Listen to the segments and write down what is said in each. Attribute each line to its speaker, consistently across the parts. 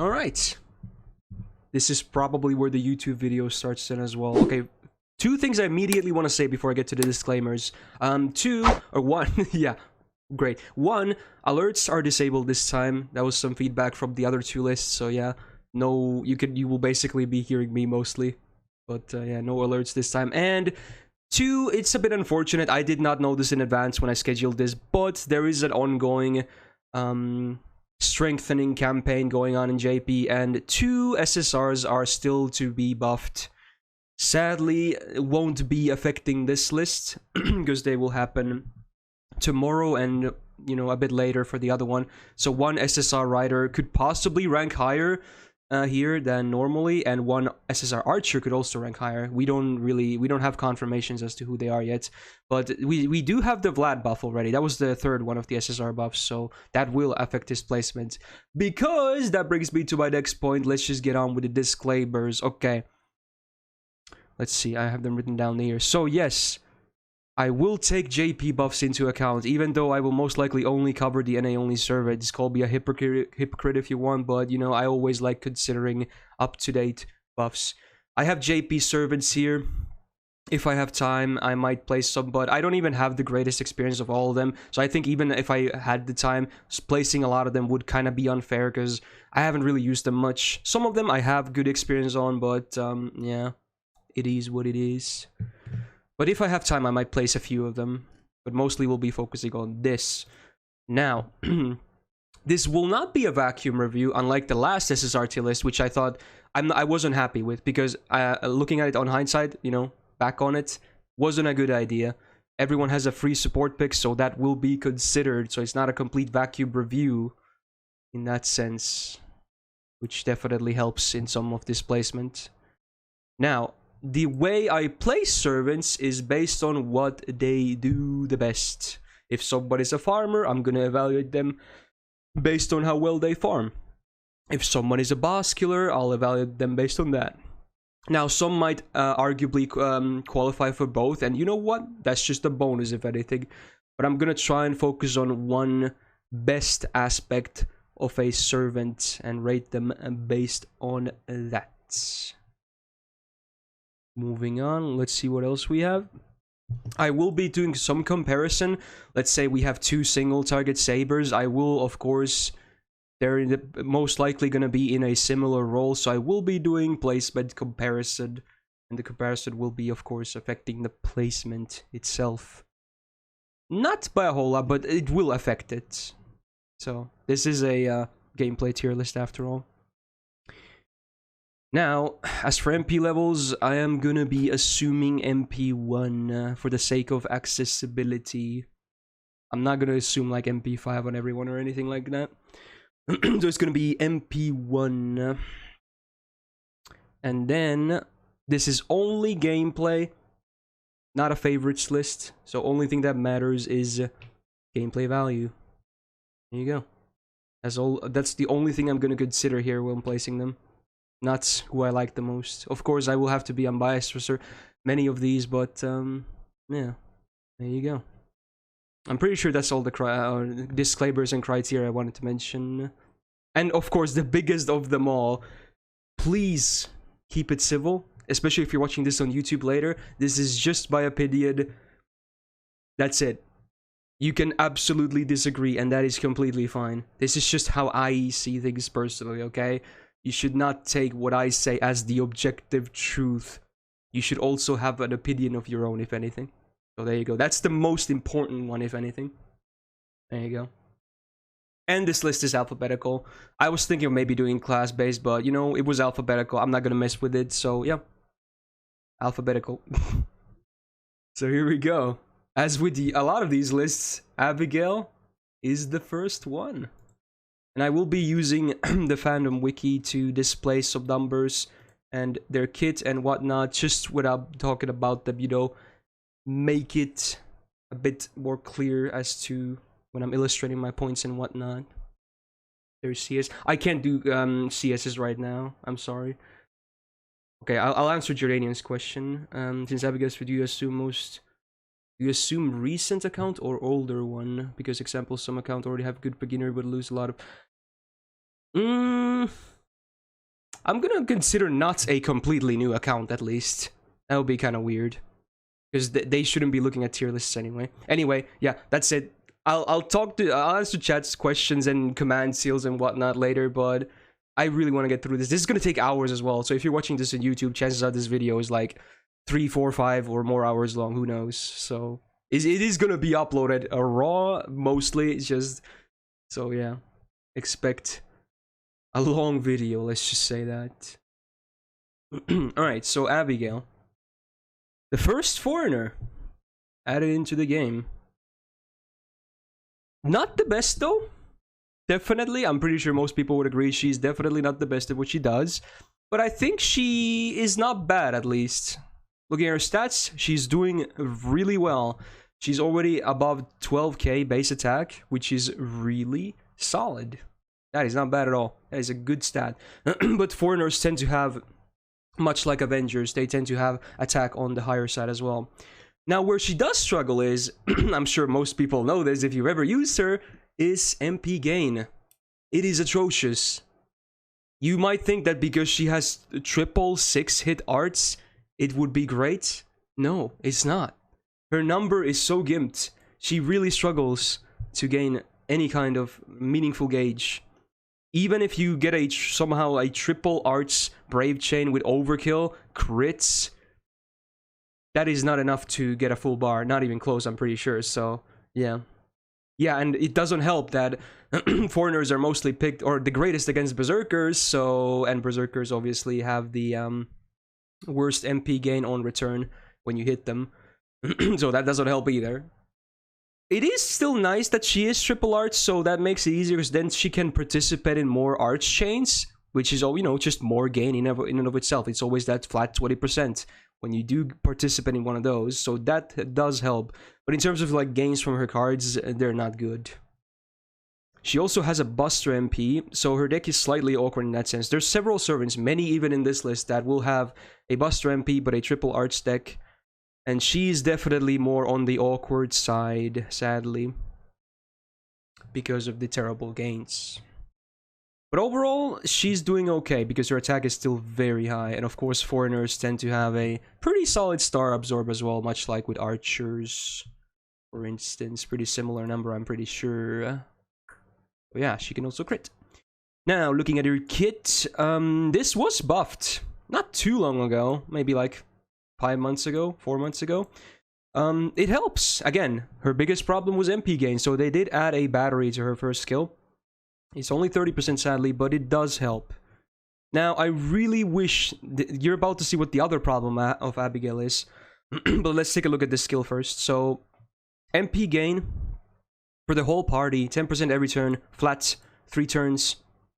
Speaker 1: Alright. This is probably where the YouTube video starts then as well. Okay, two things I immediately want to say before I get to the disclaimers. One, yeah, great. One, alerts are disabled this time. That was some feedback from the other two lists, so yeah. No, you will basically be hearing me mostly. But yeah, no alerts this time. And two, it's a bit unfortunate. I did not know this in advance when I scheduled this, but there is an ongoing strengthening campaign going on in JP, and two SSRs are still to be buffed. Sadly, it won't be affecting this list because they will happen tomorrow and, you know, a bit later for the other one. So one SSR rider could possibly rank higher here than normally, and one SSR Archer could also rank higher. We don't have confirmations as to who they are yet, but we do have the Vlad buff already. That was the third one of the SSR buffs, so that will affect his placement. Because that brings me to my next point. Let's just get on with the disclaimers. Okay, let's see, I have them written down here. So yes, I will take JP buffs into account, even though I will most likely only cover the NA only server. Just call me a hypocrite if you want, but you know, I always like considering up-to-date buffs. I have JP servants here. If I have time, I might play some, but I don't even have the greatest experience of all of them. So I think even if I had the time, placing a lot of them would kind of be unfair because I haven't really used them much. Some of them I have good experience on, but yeah, it is what it is. But if I have time, I might place a few of them. But mostly we'll be focusing on this. Now, this will not be a vacuum review, unlike the last SSRT list, which I thought I wasn't happy with. Because looking at it on hindsight, you know, back on it, wasn't a good idea. Everyone has a free support pick, so that will be considered. So it's not a complete vacuum review in that sense. Which definitely helps in some of this placement. Now, the way I place servants is based on what they do the best. If somebody's a farmer, I'm gonna evaluate them based on how well they farm. If someone is a boss killer, I'll evaluate them based on that. Now, some might arguably qualify for both, and you know what? That's just a bonus, if anything. But I'm gonna try and focus on one best aspect of a servant and rate them based on that. Moving on, let's see what else we have. I will be doing some comparison. Let's say we have two single target sabers. I will, of course, they're most likely going to be in a similar role, so I will be doing placement comparison, and the comparison will be, of course, affecting the placement itself. Not by a whole lot, but it will affect it. So this is a gameplay tier list after all. Now, as for MP levels, I am gonna be assuming MP1 for the sake of accessibility. I'm not gonna assume like MP5 on everyone or anything like that. So it's gonna be MP1. And then, this is only gameplay, not a favorites list. So only thing that matters is gameplay value. There you go. That's the only thing I'm gonna consider here when placing them. Not who I like the most. Of course, I will have to be unbiased for many of these, but yeah, there you go. I'm pretty sure that's all the disclaimers and criteria I wanted to mention. And of course, the biggest of them all, please keep it civil, especially if you're watching this on YouTube later. This is just my opinion. That's it. You can absolutely disagree, and that is completely fine. This is just how I see things personally, okay? You should not take what I say as the objective truth. You should also have an opinion of your own, if anything. So there you go. That's the most important one, if anything. There you go. And this list is alphabetical. I was thinking of maybe doing class-based, but, you know, it was alphabetical. I'm not gonna mess with it, so, yeah. Alphabetical. So here we go. As with a lot of these lists, Abigail is the first one. And I will be using the fandom wiki to display some numbers and their kit and whatnot, just without talking about them, you know, make it a bit more clear as to when I'm illustrating my points and whatnot. There's CS. I can't do CSs right now. I'm sorry. Okay, I'll answer Jordanian's question. Since Abigail's, do you assume recent account or older one? Because example, some account already have good beginner but lose a lot of... I'm gonna consider not a completely new account, at least. That would be kind of weird. Because they shouldn't be looking at tier lists anyway. Anyway, yeah, that's it. I'll answer chat's questions and command seals and whatnot later, but I really want to get through this. This is gonna take hours as well, so if you're watching this on YouTube, chances are this video is like 3, 4, 5 or more hours long, who knows. So it is gonna be uploaded raw mostly. It's just, so yeah, expect a long video, let's just say that. Alright, so Abigail, the first foreigner added into the game. Not the best though. Definitely, I'm pretty sure most people would agree she's definitely not the best at what she does. But I think she is not bad, at least. Looking at her stats, she's doing really well. She's already above 12k base attack, which is really solid. That is not bad at all. That is a good stat. But foreigners tend to have, much like Avengers, they tend to have attack on the higher side as well. Now, where she does struggle is, I'm sure most people know this if you've ever used her, is MP gain. It is atrocious. You might think that because she has triple 6-hit arts, it would be great. No, it's not. Her number is so gimped. She really struggles to gain any kind of meaningful gauge. Even if you get somehow a triple arts brave chain with overkill, crits, that is not enough to get a full bar. Not even close, I'm pretty sure. So, yeah. Yeah, and it doesn't help that foreigners are mostly picked, or the greatest against berserkers, so, and berserkers obviously have the worst MP gain on return when you hit them. So that doesn't help either. It is still nice that she is triple arts, so that makes it easier, because then she can participate in more arch chains, which is, you know, just more gain in and of itself. It's always that flat 20% when you do participate in one of those, so that does help. But in terms of like gains from her cards, they're not good. She also has a Buster MP, so her deck is slightly awkward in that sense. There's several servants, many even in this list, that will have a Buster MP but a triple arch deck. And she's definitely more on the awkward side, sadly, because of the terrible gains. But overall, she's doing okay, because her attack is still very high. And of course, foreigners tend to have a pretty solid star absorb as well, much like with archers, for instance. Pretty similar number, I'm pretty sure. But yeah, she can also crit. Now, looking at her kit, this was buffed not too long ago, maybe like 5 months ago, 4 months ago. It helps. Again, her biggest problem was MP gain, so they did add a battery to her first skill. It's only 30% sadly, but it does help. Now, I really wish... You're about to see what the other problem of Abigail is. But let's take a look at this skill first. So, MP gain for the whole party, 10% every turn, flat, 3 turns.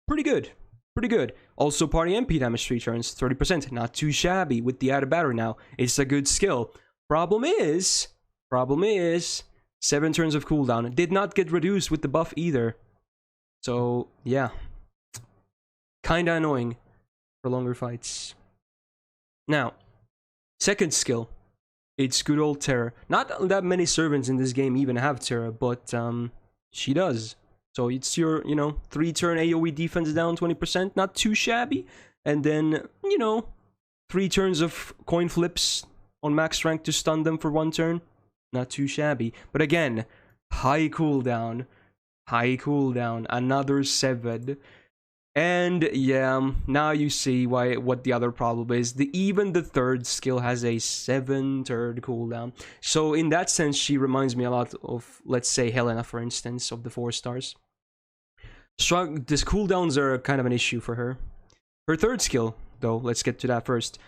Speaker 1: Pretty good. Pretty good. Also, party MP damage 3 turns, 30%. Not too shabby with the added battery now. It's a good skill. Problem is, 7 turns of cooldown. Did not get reduced with the buff either. So, yeah. Kinda annoying for longer fights. Now, second skill. It's good old Terror. Not that many servants in this game even have Terror, but she does. So it's your, 3-turn AoE defense down 20%. Not too shabby. And then, 3 turns of coin flips on max strength to stun them for 1 turn. Not too shabby. But again, high cooldown. High cooldown, another 7. And yeah, now you see what the other problem is. Even the third skill has a 7-turn cooldown. So in that sense, she reminds me a lot of, let's say, Helena, for instance, of the 4 stars. These cooldowns are kind of an issue for her. Her third skill, though, let's get to that first.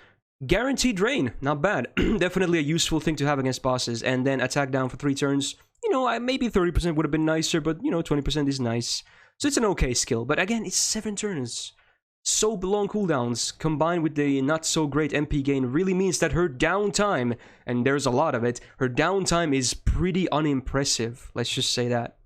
Speaker 1: Guaranteed Drain, not bad. Definitely a useful thing to have against bosses. And then attack down for 3 turns. Maybe 30% would have been nicer, but, 20% is nice. So it's an okay skill. But again, it's 7 turns. So long cooldowns, combined with the not-so-great MP gain, really means that her downtime, and there's a lot of it, her downtime is pretty unimpressive. Let's just say that.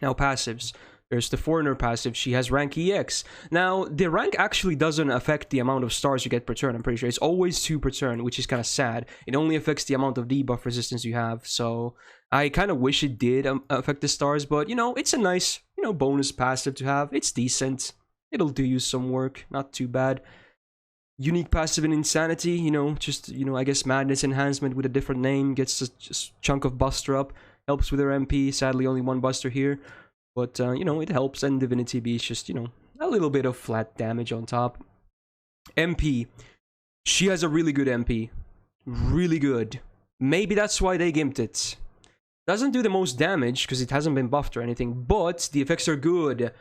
Speaker 1: Now, passives. There's the Foreigner passive. She has rank EX. Now, the rank actually doesn't affect the amount of stars you get per turn, I'm pretty sure. It's always 2 per turn, which is kind of sad. It only affects the amount of debuff resistance you have, so I kind of wish it did affect the stars, but, it's a nice, bonus passive to have. It's decent. it'll do you some work. Not too bad. Unique passive in Insanity, you know, just, you know, I guess Madness Enhancement with a different name, gets a chunk of Buster up, helps with her MP, sadly only one Buster here, but, you know, it helps, and Divinity Beast, just, you know, a little bit of flat damage on top. MP, she has a really good MP, really good. Maybe that's why they gimped it. Doesn't do the most damage, because it hasn't been buffed or anything, but the effects are good.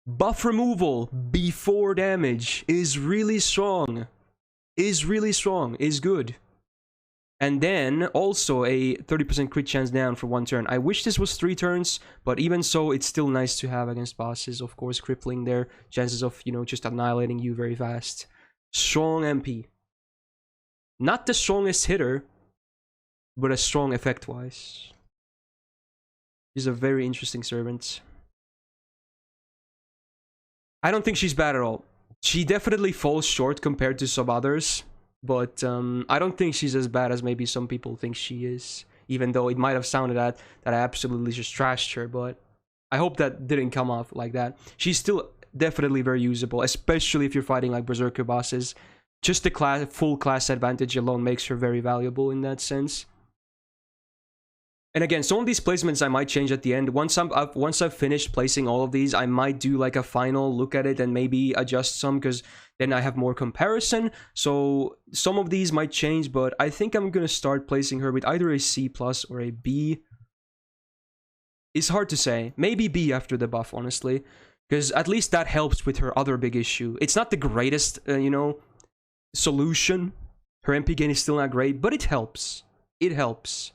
Speaker 1: Buff removal before damage is really strong. Is good. And then also a 30% crit chance down for 1 turn. I wish this was 3 turns, but even so, it's still nice to have against bosses. Of course, crippling their chances of, you know, just annihilating you very fast. Strong MP. Not the strongest hitter, but a strong effect-wise. She's a very interesting servant. I don't think she's bad at all. She definitely falls short compared to some others, but I don't think she's as bad as maybe some people think she is, even though it might have sounded that I absolutely just trashed her, but I hope that didn't come off like that. She's still definitely very usable, especially if you're fighting like Berserker bosses. Just the full class advantage alone makes her very valuable in that sense. And again, some of these placements I might change at the end. Once I've finished placing all of these, I might do like a final look at it and maybe adjust some, because then I have more comparison. So some of these might change, but I think I'm gonna start placing her with either a C+ or a B. It's hard to say. Maybe B after the buff, honestly, because at least that helps with her other big issue. It's not the greatest, you know, solution. Her MP gain is still not great, but it helps. It helps.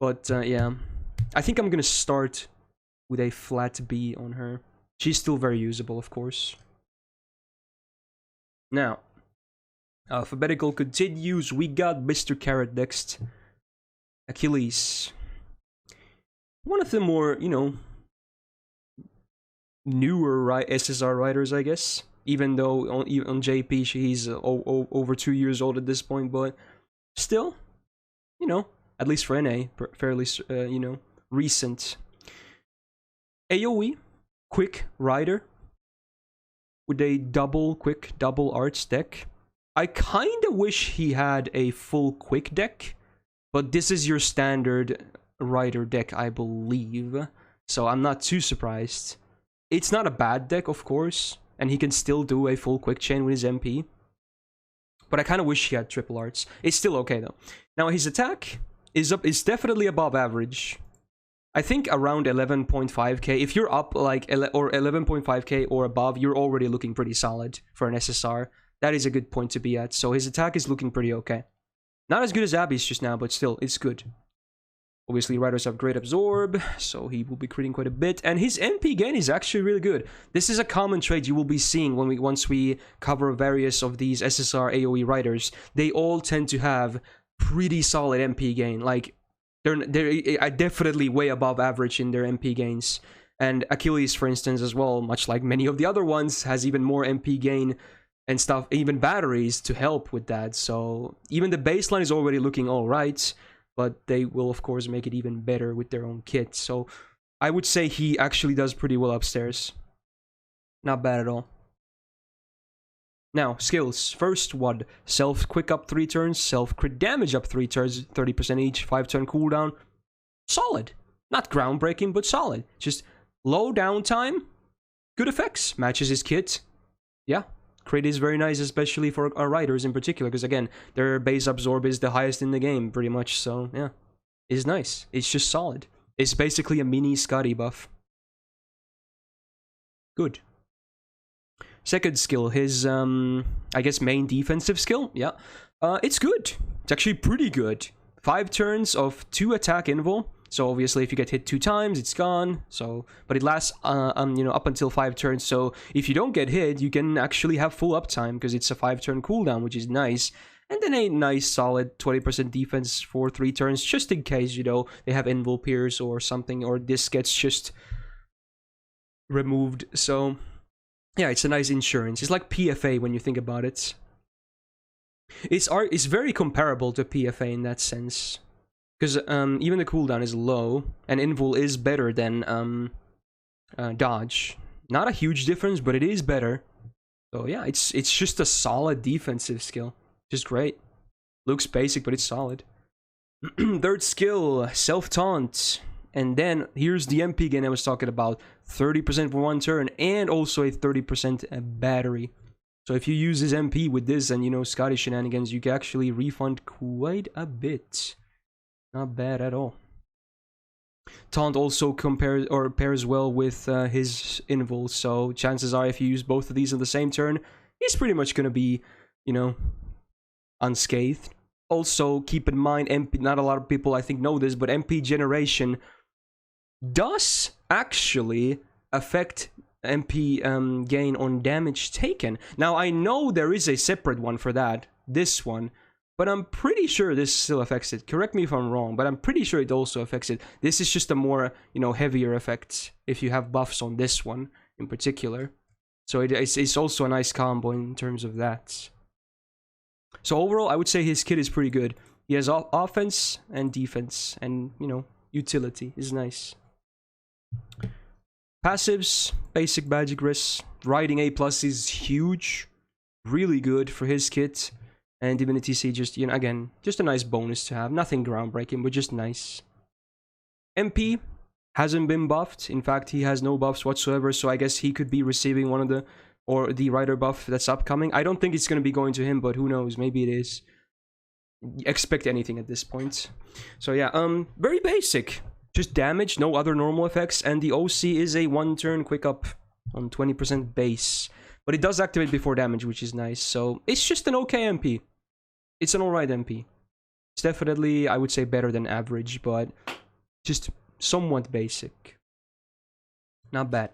Speaker 1: But, yeah, I think I'm gonna start with a flat B on her. She's still very usable, of course. Now, alphabetical continues. We got Mr. Carrot next. Achilles. One of the more, you know, newer SSR writers, I guess. Even though on JP, he's over 2 years old at this point, but still, you know, at least for NA, fairly, you know, recent. AoE, quick rider, with a quick double arts deck. I kinda wish he had a full quick deck, but this is your standard rider deck, I believe. So I'm not too surprised. It's not a bad deck, of course, and he can still do a full quick chain with his MP. But I kinda wish he had triple arts. It's still okay though. Now his attack is definitely above average. I think around 11.5k. If you're up like or 11.5k or above, you're already looking pretty solid for an SSR. That is a good point to be at. So his attack is looking pretty okay. Not as good as Abby's just now, but still, it's good. Obviously, riders have great absorb, so he will be critting quite a bit. And his MP gain is actually really good. This is a common trait you will be seeing once we cover various of these SSR AoE riders. They all tend to have pretty solid MP gain. Like, they're definitely way above average in their MP gains. And Achilles, for instance, as well, much like many of the other ones, has even more MP gain and stuff, even batteries to help with that. So even the baseline is already looking alright, but they will, of course, make it even better with their own kit. So I would say he actually does pretty well upstairs. Not bad at all. Now, skills. First one, self-quick up 3 turns, self-crit damage up 3 turns, 30% each, 5-turn cooldown. Solid. Not groundbreaking, but solid. Just low downtime, good effects, matches his kit. Yeah, crit is very nice, especially for our riders in particular, because again, their base absorb is the highest in the game, pretty much, so yeah. It's nice. It's just solid. It's basically a mini Skadi buff. Good. Second skill, his, I guess, main defensive skill. Yeah. It's good. It's actually pretty good. 5 turns of 2 attack invul. So obviously, if you get hit 2 times, it's gone. So, but it lasts, you know, up until 5 turns. So if you don't get hit, you can actually have full uptime because it's a 5-turn cooldown, which is nice. And then a nice solid 20% defense for 3 turns, just in case, you know, they have invul pierce or something, or this gets just removed. So yeah, it's a nice insurance. It's like PFA when you think about it. It's very comparable to PFA in that sense. Because even the cooldown is low, and invul is better than dodge. Not a huge difference, but it is better. So yeah, it's just a solid defensive skill. Just great. Looks basic, but it's solid. Third skill, self-taunt. And then here's the MP again I was talking about. 30% for one turn and also a 30% battery. So if you use this MP with this and, you know, Skadi shenanigans, you can actually refund quite a bit. Not bad at all. Taunt also pairs well with his invul, so chances are if you use both of these on the same turn, he's pretty much gonna be, you know, unscathed. Also, keep in mind, MP, not a lot of people I think know this, but MP generation does actually affect MP gain on damage taken. Now, I know there is a separate one for that, this one, but I'm pretty sure this still affects it. Correct me if I'm wrong, but I'm pretty sure it also affects it. This is just a more, you know, heavier effect if you have buffs on this one in particular. So it's also a nice combo in terms of that. So overall, I would say his kit is pretty good. He has offense and defense, and, you know, utility is nice. Passives, basic magic risks. Riding A+ is huge. Really good for his kit. And Divinity C, just, you know, again, just a nice bonus to have. Nothing groundbreaking, but just nice. MP hasn't been buffed. In fact, he has no buffs whatsoever, so I guess he could be receiving one of the, or the rider buff that's upcoming. I don't think it's going to be going to him, but who knows, maybe it is. Expect anything at this point. So yeah, very basic. Just damage, no other normal effects, and the OC is a one-turn quick up on 20% base. But it does activate before damage, which is nice. So it's just an okay MP. It's an alright MP. It's definitely, I would say, better than average, but just somewhat basic. Not bad.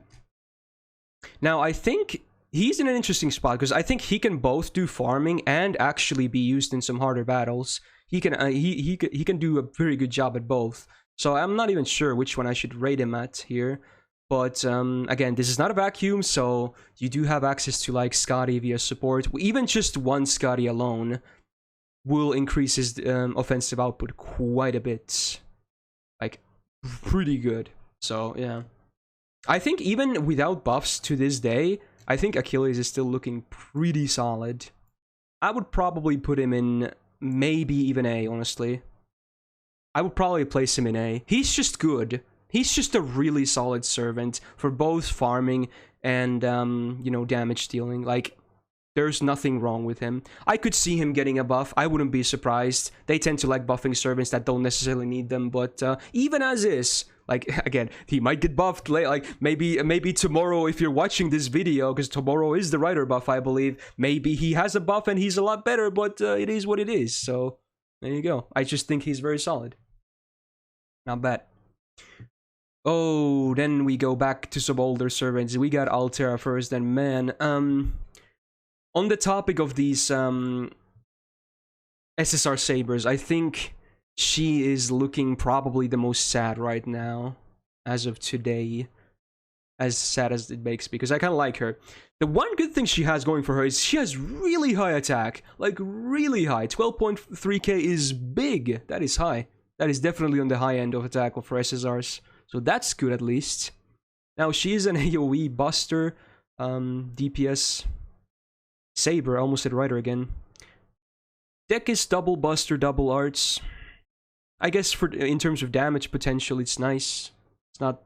Speaker 1: Now, I think he's in an interesting spot, because I think he can both do farming and actually be used in some harder battles. He can he can do a very good job at both. So I'm not even sure which one I should rate him at here. But again, this is not a vacuum, so you do have access to like Skadi via support. Even just one Skadi alone will increase his offensive output quite a bit. Like, pretty good. So, yeah. I think even without buffs to this day, I think Achilles is still looking pretty solid. I would probably put him in maybe even A, honestly. I would probably place him in A. He's just good. He's just a really solid servant for both farming and, you know, damage dealing. Like, there's nothing wrong with him. I could see him getting a buff. I wouldn't be surprised. They tend to like buffing servants that don't necessarily need them. But even as is, like, again, he might get buffed late. Like, maybe tomorrow, if you're watching this video, because tomorrow is the rider buff, I believe, maybe he has a buff and he's a lot better, but it is what it is. So, there you go. I just think he's very solid. Not bad. Oh, then we go back to some older servants. We got Altera first, and man, on the topic of these SSR sabers, I think she is looking probably the most sad right now, as of today. As sad as it makes, because I kind of like her. The one good thing she has going for her is she has really high attack, like really high. 12.3k is big. That is high. That is definitely on the high end of attack for SSRs. So that's good at least. Now she is an AoE buster, DPS saber. I almost said rider again. Deck is double buster, double arts. I guess for in terms of damage potential, it's nice. It's not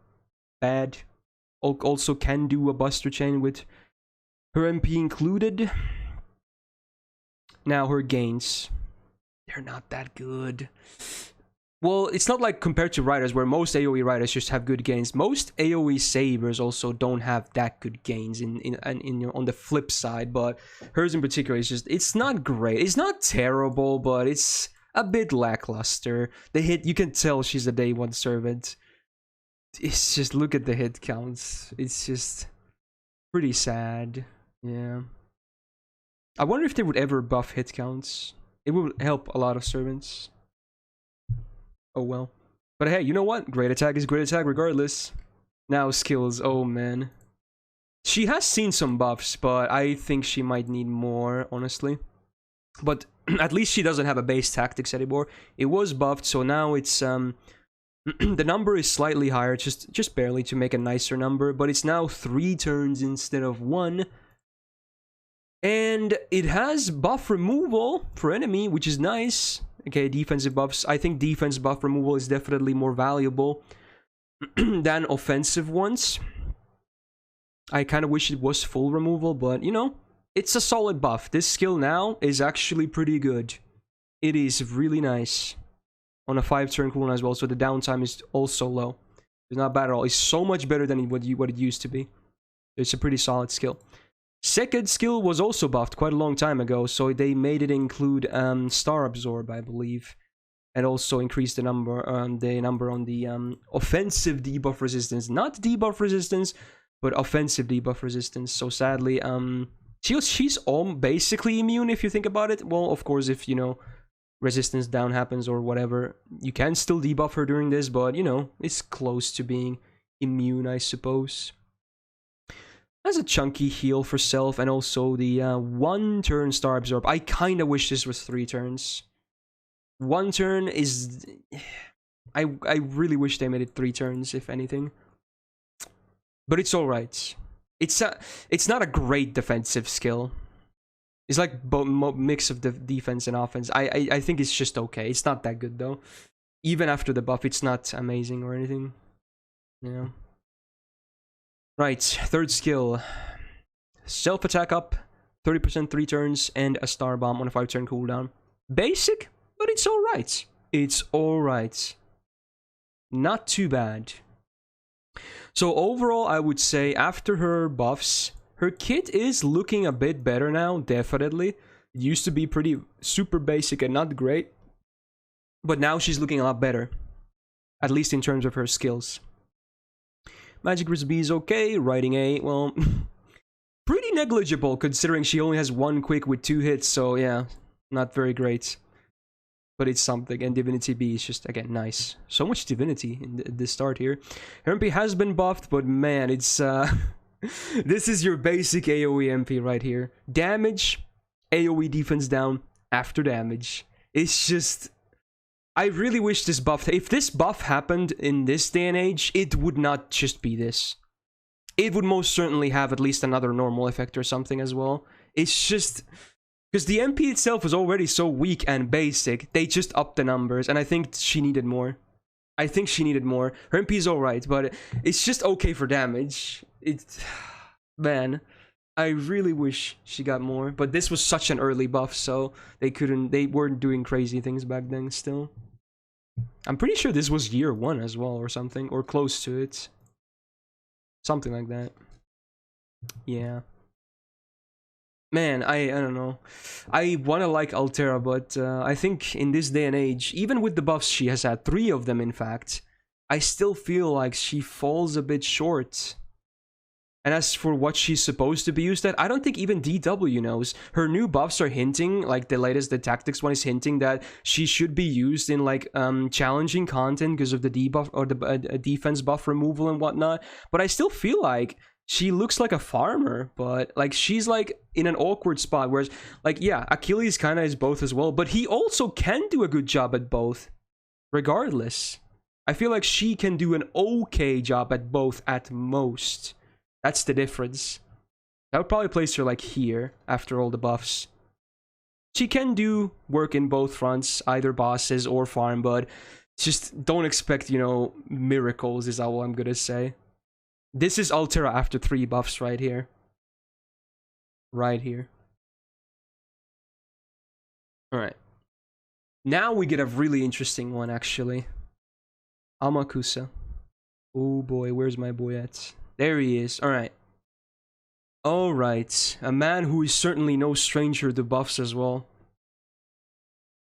Speaker 1: bad. Also can do a buster chain with her MP included. Now her gains, they're not that good. Well, it's not like compared to riders where most AoE riders just have good gains. Most AoE sabers also don't have that good gains on the flip side, but hers in particular is just, it's not great. It's not terrible, but it's a bit lackluster. The hit, you can tell she's a day one servant. It's just, look at the hit counts. It's just pretty sad. Yeah. I wonder if they would ever buff hit counts. It would help a lot of servants. Oh well. But hey, you know what? Great attack is great attack regardless. Now skills, oh man. She has seen some buffs, but I think she might need more, honestly. But at least she doesn't have a base tactics anymore. It was buffed, so now it's The number is slightly higher, just barely to make a nicer number, but it's now 3 turns instead of 1. And it has buff removal for enemy, which is nice. Okay, defensive buffs. I think defense buff removal is definitely more valuable than offensive ones. I kind of wish it was full removal, but you know, it's a solid buff. This skill now is actually pretty good. It is really nice. On a 5-turn cooldown as well, so the downtime is also low. It's not bad at all. It's so much better than what it used to be. It's a pretty solid skill. Second skill was also buffed quite a long time ago, so they made it include Star Absorb, I believe, and also increased the number on the offensive debuff resistance, not debuff resistance, but offensive debuff resistance. So sadly, she's basically immune if you think about it. Well, of course, if you know resistance down happens or whatever, you can still debuff her during this, but you know, it's close to being immune, I suppose. Has a chunky heal for self, and also the 1-turn Star Absorb. I kind of wish this was 3 turns. 1 turn is... I really wish they made it 3 turns, if anything. But it's alright. It's not a great defensive skill. It's like mix of the defense and offense. I think it's just okay. It's not that good though. Even after the buff, it's not amazing or anything. Yeah. Right, third skill. Self-attack up, 30% 3 turns, and a star bomb on a 5-turn cooldown. Basic, but it's alright. It's alright. Not too bad. So overall, I would say after her buffs, her kit is looking a bit better now, definitely. It used to be pretty super basic and not great. But now she's looking a lot better. At least in terms of her skills. Magic Resist B is okay. Writing A, well, pretty negligible considering she only has 1 quick with 2 hits. So yeah, not very great. But it's something. And Divinity B is just, again, nice. So much Divinity in the start here. Her MP has been buffed, but man, it's... this is your basic AoE MP right here. Damage, AoE defense down, after damage. It's just... I really wish this buff... If this buff happened in this day and age, it would not just be this. It would most certainly have at least another normal effect or something as well. It's just... Because the MP itself was already so weak and basic, they just upped the numbers, and I think she needed more. I think she needed more. Her MP is alright, but it's just okay for damage. It's... Man, I really wish she got more. But this was such an early buff, so they weren't doing crazy things back then still. I'm pretty sure this was year 1 as well, or something, or close to it. Something like that. Yeah. Man, I don't know. I want to like Altera, but I think in this day and age, even with the buffs she has had, 3 of them in fact, I still feel like she falls a bit short. And as for what she's supposed to be used at, I don't think even DW knows. Her new buffs are hinting, like the tactics one is hinting that she should be used in like challenging content because of the debuff or the defense buff removal and whatnot. But I still feel like she looks like a farmer, but like she's like in an awkward spot. Whereas like, yeah, Achilles kind of is both as well, but he also can do a good job at both regardless. I feel like she can do an okay job at both at most. That's the difference. I would probably place her like here after all the buffs. She can do work in both fronts, either bosses or farm, but just don't expect, you know, miracles is all I'm gonna say. This is Altera after 3 buffs right here. Right here. Alright. Now we get a really interesting one, actually. Amakusa. Oh boy, where's my boy at? There he is. Alright. Alright. A man who is certainly no stranger to buffs as well.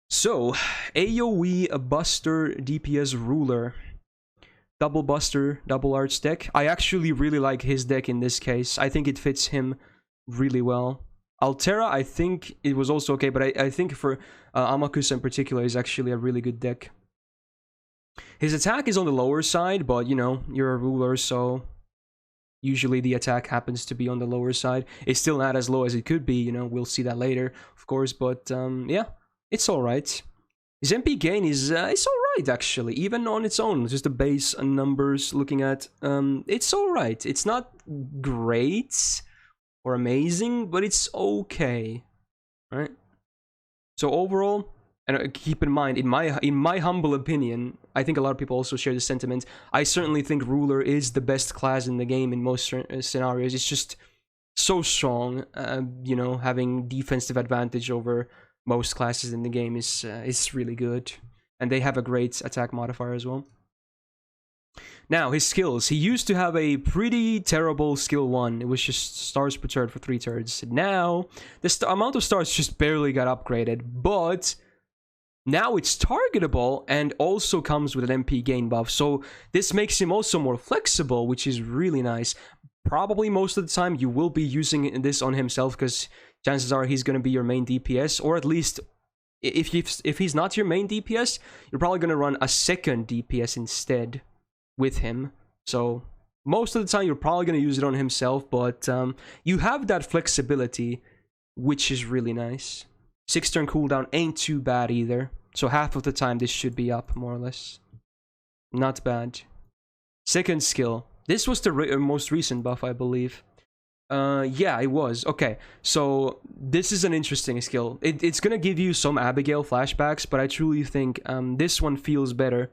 Speaker 1: So, AoE, a Buster, DPS Ruler. Double Buster, double Arts deck. I actually really like his deck in this case. I think it fits him really well. Altera, I think it was also okay, but I think for Amakusa in particular is actually a really good deck. His attack is on the lower side, but you know, you're a ruler, so usually the attack happens to be on the lower side. It's still not as low as it could be, you know, we'll see that later, of course, but yeah, it's alright. His MP gain is, it's alright, actually. Even on its own, just the base numbers looking at, it's alright. It's not great or amazing, but it's okay, right? So overall, and keep in mind, in my humble opinion, I think a lot of people also share the sentiment. I certainly think Ruler is the best class in the game in most scenarios. It's just so strong, you know, having defensive advantage over most classes in the game is really good, and they have a great attack modifier as well. Now, his skills. He used to have a pretty terrible skill 1. It was just stars per turn for 3 turns. Now, the amount of stars just barely got upgraded, but now it's targetable and also comes with an MP gain buff. So this makes him also more flexible, which is really nice. Probably most of the time you will be using this on himself, because chances are he's going to be your main DPS, or at least if he's not your main DPS, you're probably going to run a second DPS instead with him. So most of the time you're probably going to use it on himself, but you have that flexibility, which is really nice. 6-turn cooldown ain't too bad either, so half of the time this should be up, more or less. Not bad. Second skill. This was the most recent buff, I believe. Yeah, it was. Okay, so this is an interesting skill. It's gonna give you some Abigail flashbacks, but I truly think this one feels better.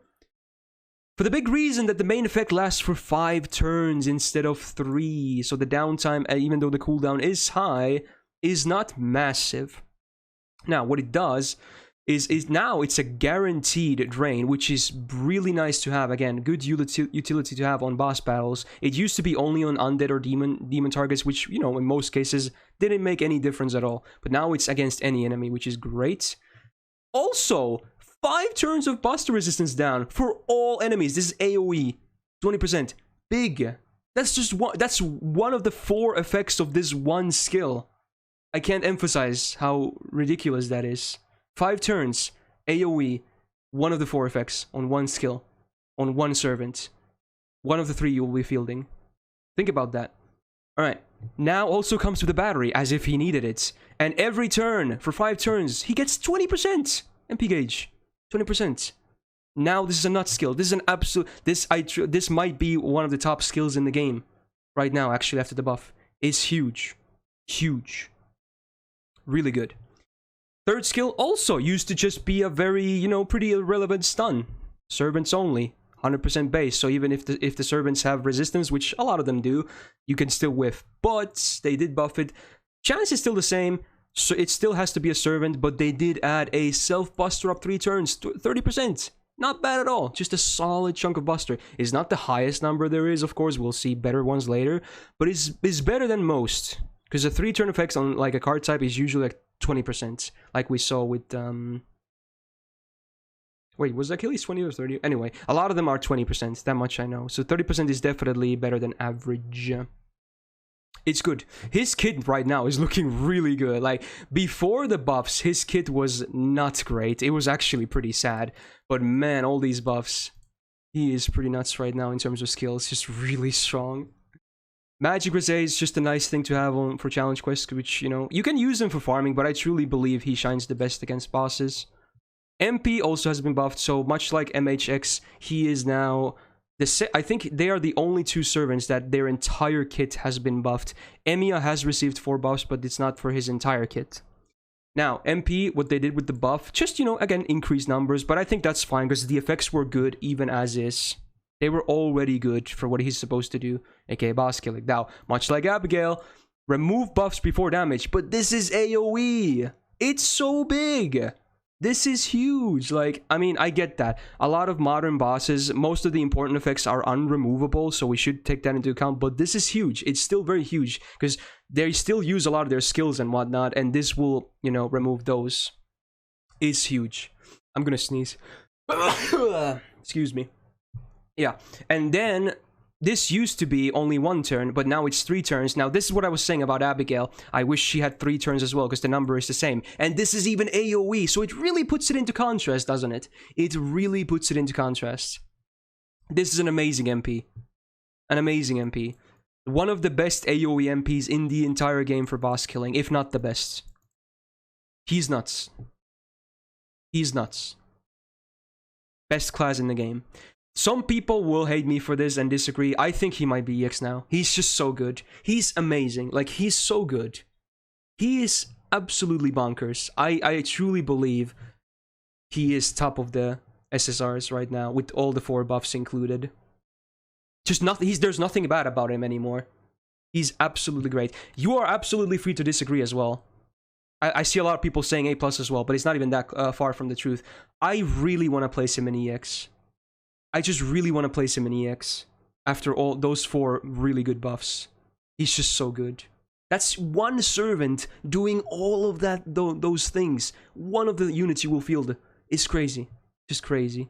Speaker 1: For the big reason that the main effect lasts for 5 turns instead of 3, so the downtime, even though the cooldown is high, is not massive. Now, what it does is now it's a guaranteed drain, which is really nice to have. Again, good utility to have on boss battles. It used to be only on undead or demon targets, which, you know, in most cases didn't make any difference at all. But now it's against any enemy, which is great. Also, 5 turns of buster resistance down for all enemies. This is AoE, 20%. Big. That's just one. That's one of the 4 effects of this one skill. I can't emphasize how ridiculous that is. 5 turns, AoE, one of the 4 effects on one skill, on one servant. One of the 3 you will be fielding. Think about that. Alright, now also comes with the battery, as if he needed it. And every turn, for 5 turns, he gets 20% MP gauge. 20%. Now this is a nut skill. This is an absolute... This might be one of the top skills in the game. Right now, actually, after the buff. It's huge. Huge. Really good. Third skill also used to just be a very, you know, pretty irrelevant stun. Servants only. 100% base, so even if the servants have resistance, which a lot of them do, you can still whiff. But they did buff it. Chance is still the same, so it still has to be a servant, but they did add a self-buster up 3 turns, 30%. Not bad at all, just a solid chunk of buster. It's not the highest number there is, of course, we'll see better ones later, but it's better than most. Because the 3-turn effects on like a card type is usually like 20%, like we saw with... Wait, was Achilles 20 or 30? Anyway, a lot of them are 20%, that much I know. So 30% is definitely better than average. It's good. His kit right now is looking really good. Like, before the buffs, his kit was not great. It was actually pretty sad. But man, all these buffs, he is pretty nuts right now in terms of skills. Just really strong. Magic Crusade is just a nice thing to have on for challenge quests, which, you know, you can use them for farming, but I truly believe he shines the best against bosses. MP also has been buffed, so much like MHX, he is now... I think they are the only 2 servants that their entire kit has been buffed. Emiya has received 4 buffs, but it's not for his entire kit. Now, MP, what they did with the buff, just, you know, again, increased numbers, but I think that's fine, because the effects were good, even as is. They were already good for what he's supposed to do, aka boss killing. Now, much like Abigail, remove buffs before damage, but this is AoE! It's so big! This is huge. Like, I mean, I get that. A lot of modern bosses, most of the important effects are unremovable, so we should take that into account, but this is huge. It's still very huge, because they still use a lot of their skills and whatnot, and this will, you know, remove those. It's huge. I'm gonna sneeze. Excuse me. Yeah, and then... This used to be only 1 turn, but now it's 3 turns. Now, this is what I was saying about Abigail. I wish she had 3 turns as well, because the number is the same. And this is even AoE, so it really puts it into contrast, doesn't it? It really puts it into contrast. This is an amazing MP. An amazing MP. One of the best AoE MPs in the entire game for boss killing, if not the best. He's nuts. He's nuts. Best class in the game. Some people will hate me for this and disagree. I think he might be EX now. He's just so good. He's amazing. Like, he's so good. He is absolutely bonkers. I truly believe he is top of the SSRs right now, with all the 4 buffs included. Just nothing. There's nothing bad about him anymore. He's absolutely great. You are absolutely free to disagree as well. I see a lot of people saying A+ as well, but it's not even that far from the truth. I really want to place him in EX. I just really want to place him in EX after all those 4 really good buffs. He's just so good. That's one servant doing all of those things. One of the units you will field is crazy. Just crazy.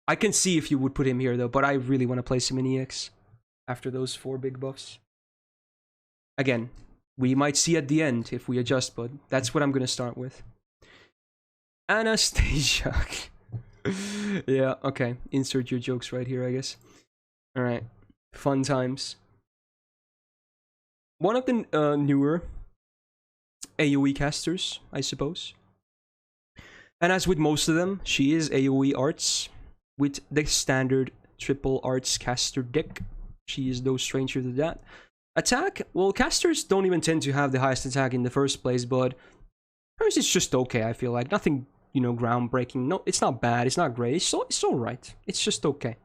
Speaker 1: I can see if you would put him here though, but I really want to place him in EX after those 4 big buffs. Again, we might see at the end if we adjust, but that's what I'm going to start with. Anastasia. Yeah, okay. Insert your jokes right here, I guess. Alright. Fun times. One of the newer AoE casters, I suppose. And as with most of them, she is AoE arts with the standard triple arts caster deck. She is no stranger to that. Attack? Well, casters don't even tend to have the highest attack in the first place, but hers is just okay, I feel like. Nothing, you know, groundbreaking. No, it's not bad, it's not great, it's alright. It's just okay.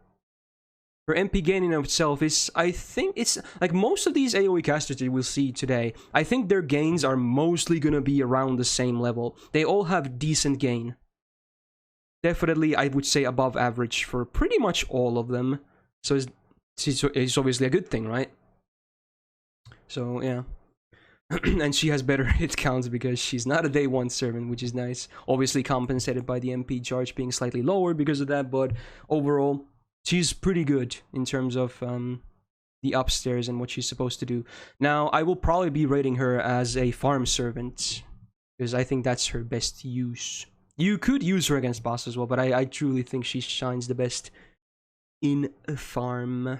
Speaker 1: Her MP gain in of itself is, I think, it's like most of these AoE casters that we'll see today, I think their gains are mostly gonna be around the same level. They all have decent gain. Definitely, I would say above average for pretty much all of them. So it's obviously a good thing, right? So, yeah. And she has better hit counts because she's not a day 1 servant, which is nice. Obviously compensated by the MP charge being slightly lower because of that, but overall, she's pretty good in terms of the upstairs and what she's supposed to do. Now, I will probably be rating her as a farm servant, because I think that's her best use. You could use her against boss as well, but I truly think she shines the best in a farm.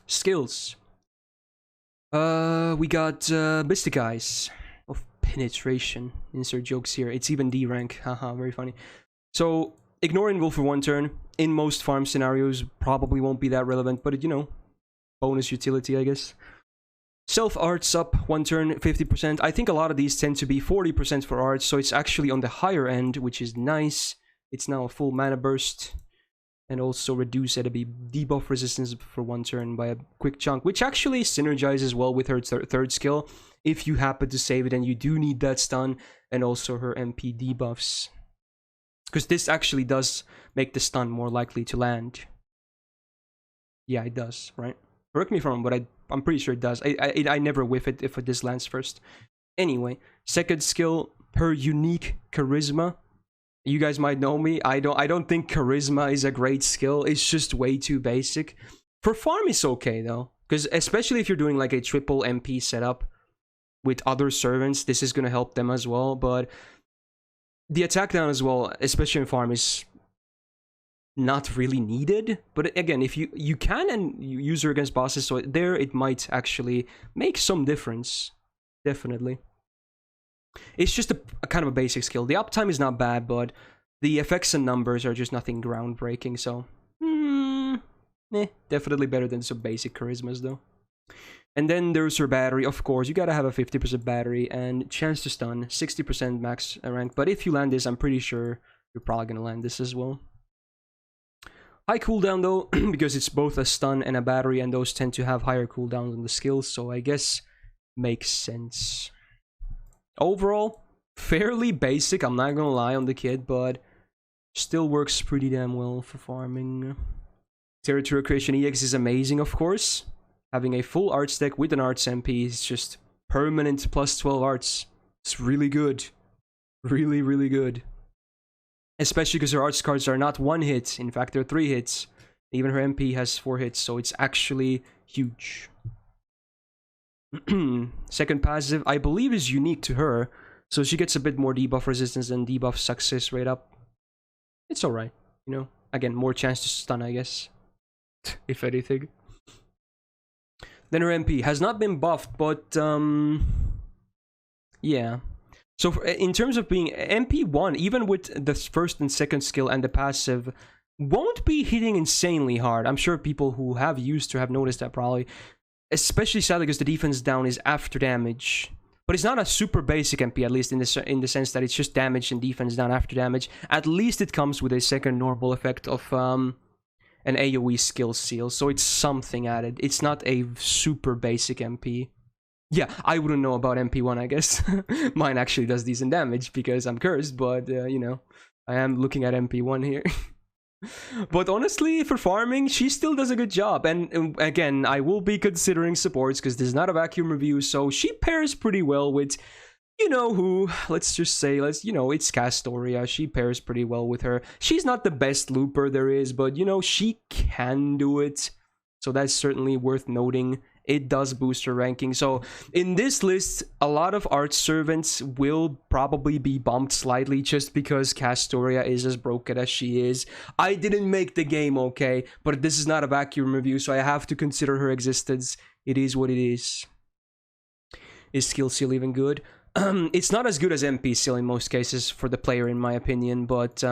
Speaker 1: Skills. We got Mystic Eyes of Penetration. Insert jokes here. It's even D rank. Haha, very funny. So, ignore Invul for 1 turn. In most farm scenarios, probably won't be that relevant, but you know, bonus utility, I guess. Self arts up 1 turn, 50%. I think a lot of these tend to be 40% for arts, so it's actually on the higher end, which is nice. It's now a full mana burst. And also reduce enemy debuff resistance for 1 turn by a quick chunk, which actually synergizes well with her third skill if you happen to save it and you do need that stun, and also her MP debuffs. Because this actually does make the stun more likely to land. Yeah, it does, right? Correct me if I'm wrong, but I'm pretty sure it does. I never whiff it if this lands first. Anyway, second skill, her unique charisma. You guys might know me. I don't think charisma is a great skill. It's just way too basic. For farm, it's okay though, because especially if you're doing like a triple MP setup with other servants, this is gonna help them as well. But the attack down as well, especially in farm, is not really needed. But again, if you can and you use her against bosses, so there it might actually make some difference. Definitely. It's just a kind of a basic skill. The uptime is not bad, but the effects and numbers are just nothing groundbreaking, so definitely better than some basic charismas though. And then there's her battery. Of course, you gotta have a 50% battery and chance to stun, 60% max rank. But if you land this, I'm pretty sure you're probably gonna land this as well. High cooldown though, because it's both a stun and a battery, and those tend to have higher cooldowns on the skills, so I guess makes sense. Overall, fairly basic, I'm not gonna lie on the kid, but still works pretty damn well for farming. Territory Creation EX is amazing, of course. Having a full arts deck with an arts MP is just permanent plus 12 arts. It's really good. Really, really good. Especially because her arts cards are not 1 hit, in fact they're 3 hits. Even her MP has 4 hits, so it's actually huge. Second passive, I believe, is unique to her, so she gets a bit more debuff resistance and debuff success rate up. It's alright, you know. Again, more chance to stun, I guess. If anything. Then her MP has not been buffed, but yeah. So in terms of being MP1, even with the first and second skill and the passive, won't be hitting insanely hard. I'm sure people who have used to have noticed that probably. Especially sadly because the defense down is after damage. But it's not a super basic MP, at least in the sense that it's just damage and defense down after damage. At least it comes with a second normal effect of an AoE skill seal. So it's something added. It's not a super basic MP. Yeah, I wouldn't know about MP1, I guess. Mine actually does decent damage because I'm cursed, but, you know, I am looking at MP1 here. But honestly, for farming, she still does a good job. And again, I will be considering supports because this is not a vacuum review, so she pairs pretty well with, you know who. Let's just say, you know, it's Castoria. She pairs pretty well with her. She's not the best looper there is, but, you know, she can do it. So that's certainly worth noting. It does boost her ranking. So in this list, a lot of art servants will probably be bumped slightly just because Castoria is as broken as she is. I didn't make the game, okay, but this is not a vacuum review, so I have to consider her existence. It is what it is. Is skill seal even good? It's not as good as MP seal in most cases for the player, in my opinion, but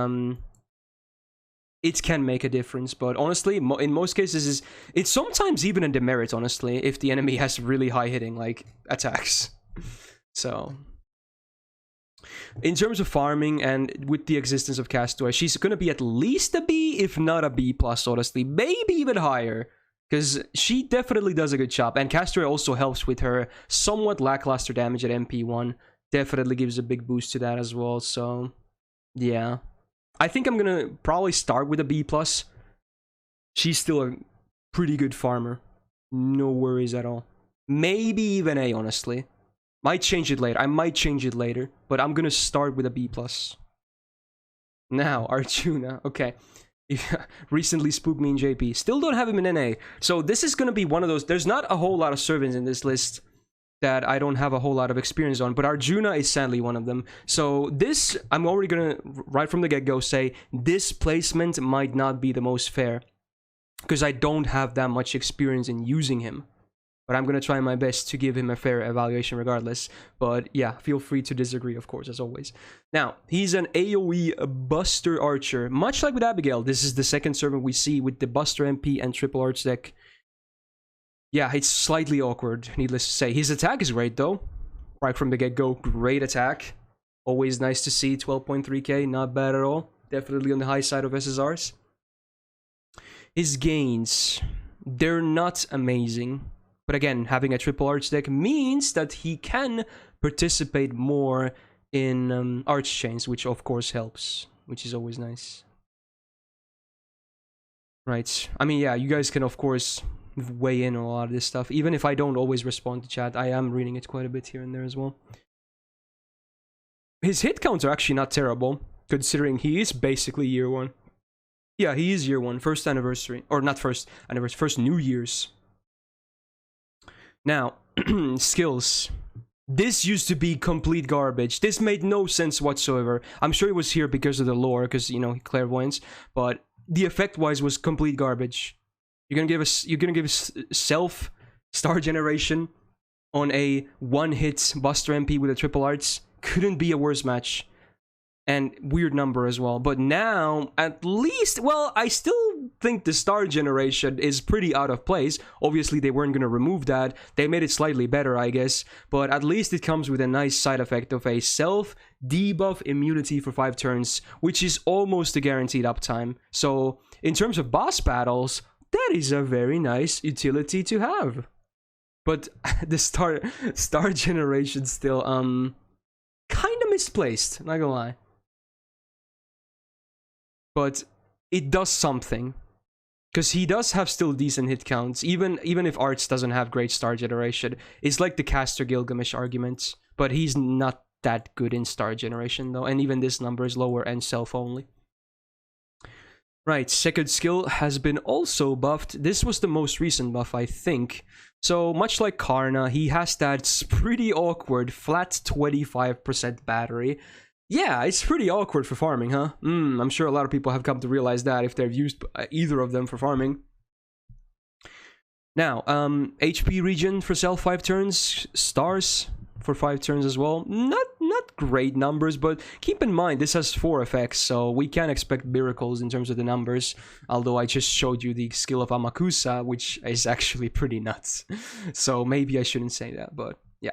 Speaker 1: it can make a difference. But honestly, in most cases, it's sometimes even a demerit, honestly, if the enemy has really high hitting, like, attacks. So, in terms of farming and with the existence of Castoria, she's going to be at least a B, if not a B+, honestly. Maybe even higher, because she definitely does a good job. And Castoria also helps with her somewhat lackluster damage at MP1. Definitely gives a big boost to that as well, so, yeah. I think I'm gonna probably start with a B+. She's still a pretty good farmer. No worries at all. Maybe even A, honestly. Might change it later. I might change it later. But I'm gonna start with a B+. Now, Arjuna. Okay. Recently spooked me in JP. Still don't have him in NA. So this is gonna be one of those. There's not a whole lot of servants in this list that I don't have a whole lot of experience on, but Arjuna is sadly one of them. So this, I'm already gonna, right from the get-go, say this placement might not be the most fair, because I don't have that much experience in using him. But I'm gonna try my best to give him a fair evaluation regardless. But yeah, feel free to disagree, of course, as always. Now, he's an AoE Buster Archer. Much like with Abigail, this is the second servant we see with the Buster MP and Triple Arch deck. Yeah, it's slightly awkward, needless to say. His attack is great, though. Right from the get-go, great attack. Always nice to see, 12.3k, not bad at all. Definitely on the high side of SSRs. His gains, they're not amazing. But again, having a triple arch deck means that he can participate more in arch chains, which of course helps, which is always nice. Right, I mean, yeah, you guys can of course weigh in on a lot of this stuff. Even if I don't always respond to chat, I am reading it quite a bit here and there as well. His hit counts are actually not terrible, considering he is basically year 1. Yeah, he is year 1, first anniversary. Or not first anniversary, first New Year's. Now, skills. This used to be complete garbage. This made no sense whatsoever. I'm sure it was here because of the lore, because, you know, clairvoyance. But the effect-wise was complete garbage. You're gonna give us self star generation on a one-hit Buster MP with a triple arts. Couldn't be a worse match. And weird number as well. But now, at least, well, I still think the star generation is pretty out of place. Obviously, they weren't gonna remove that. They made it slightly better, I guess. But at least it comes with a nice side effect of a self debuff immunity for 5 turns, which is almost a guaranteed uptime. So, in terms of boss battles, that is a very nice utility to have. But the star generation still, kinda misplaced, not gonna lie. But it does something. Because he does have still decent hit counts, even if Arts doesn't have great star generation. It's like the caster Gilgamesh argument, but he's not that good in star generation though, and even this number is lower and self only. Right, second skill has been also buffed. This was the most recent buff, I think. So, much like Karna, he has that pretty awkward flat 25% battery. Yeah, it's pretty awkward for farming, huh? I'm sure a lot of people have come to realize that if they've used either of them for farming. Now, HP regen for self 5 turns, stars for 5 turns as well. Not great numbers, but keep in mind this has 4 effects, so we can expect miracles in terms of the numbers, although I just showed you the skill of Amakusa, which is actually pretty nuts. So maybe I shouldn't say that, but yeah.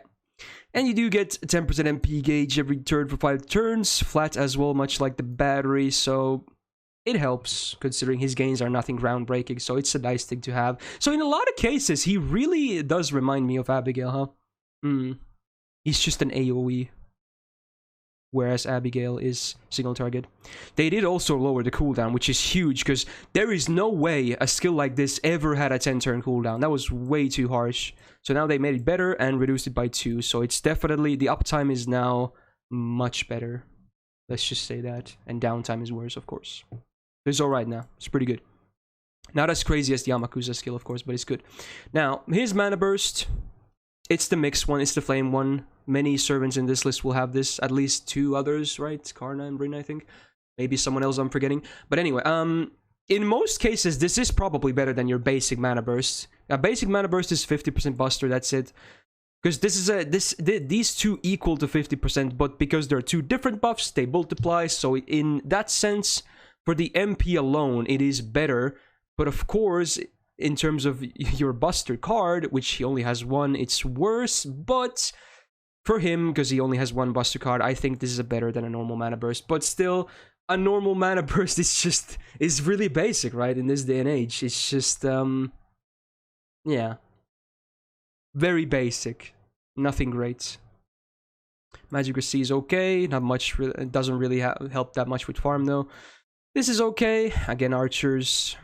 Speaker 1: And you do get 10% MP gauge every turn for 5 turns, flat as well, much like the battery, so it helps, considering his gains are nothing groundbreaking, so it's a nice thing to have. So in a lot of cases, he really does remind me of Abigail, huh? He's just an AoE, whereas Abigail is single target. They did also lower the cooldown, which is huge, because there is no way a skill like this ever had a 10-turn cooldown. That was way too harsh. So now they made it better and reduced it by 2, so it's definitely, the uptime is now much better. Let's just say that. And downtime is worse, of course. It's alright now. It's pretty good. Not as crazy as the Amakusa skill, of course, but it's good. Now, his mana burst. It's the mixed one. It's the flame one. Many servants in this list will have this. At least 2 others, right? Karna and Bryn, I think. Maybe someone else I'm forgetting. But anyway, in most cases, this is probably better than your basic mana burst. A basic mana burst is 50% buster. That's it. Because this is these 2 equal to 50%, but because they're 2 different buffs, they multiply. So in that sense, for the MP alone, it is better. But of course, in terms of your buster card, which he only has 1, it's worse. But for him, because he only has 1 buster card, I think this is better than a normal mana burst. But still, a normal mana burst is really basic, right? In this day and age, it's just yeah, very basic, nothing great. Magic Resist is okay, not much. It doesn't really help that much with farm though. This is okay. Again, archers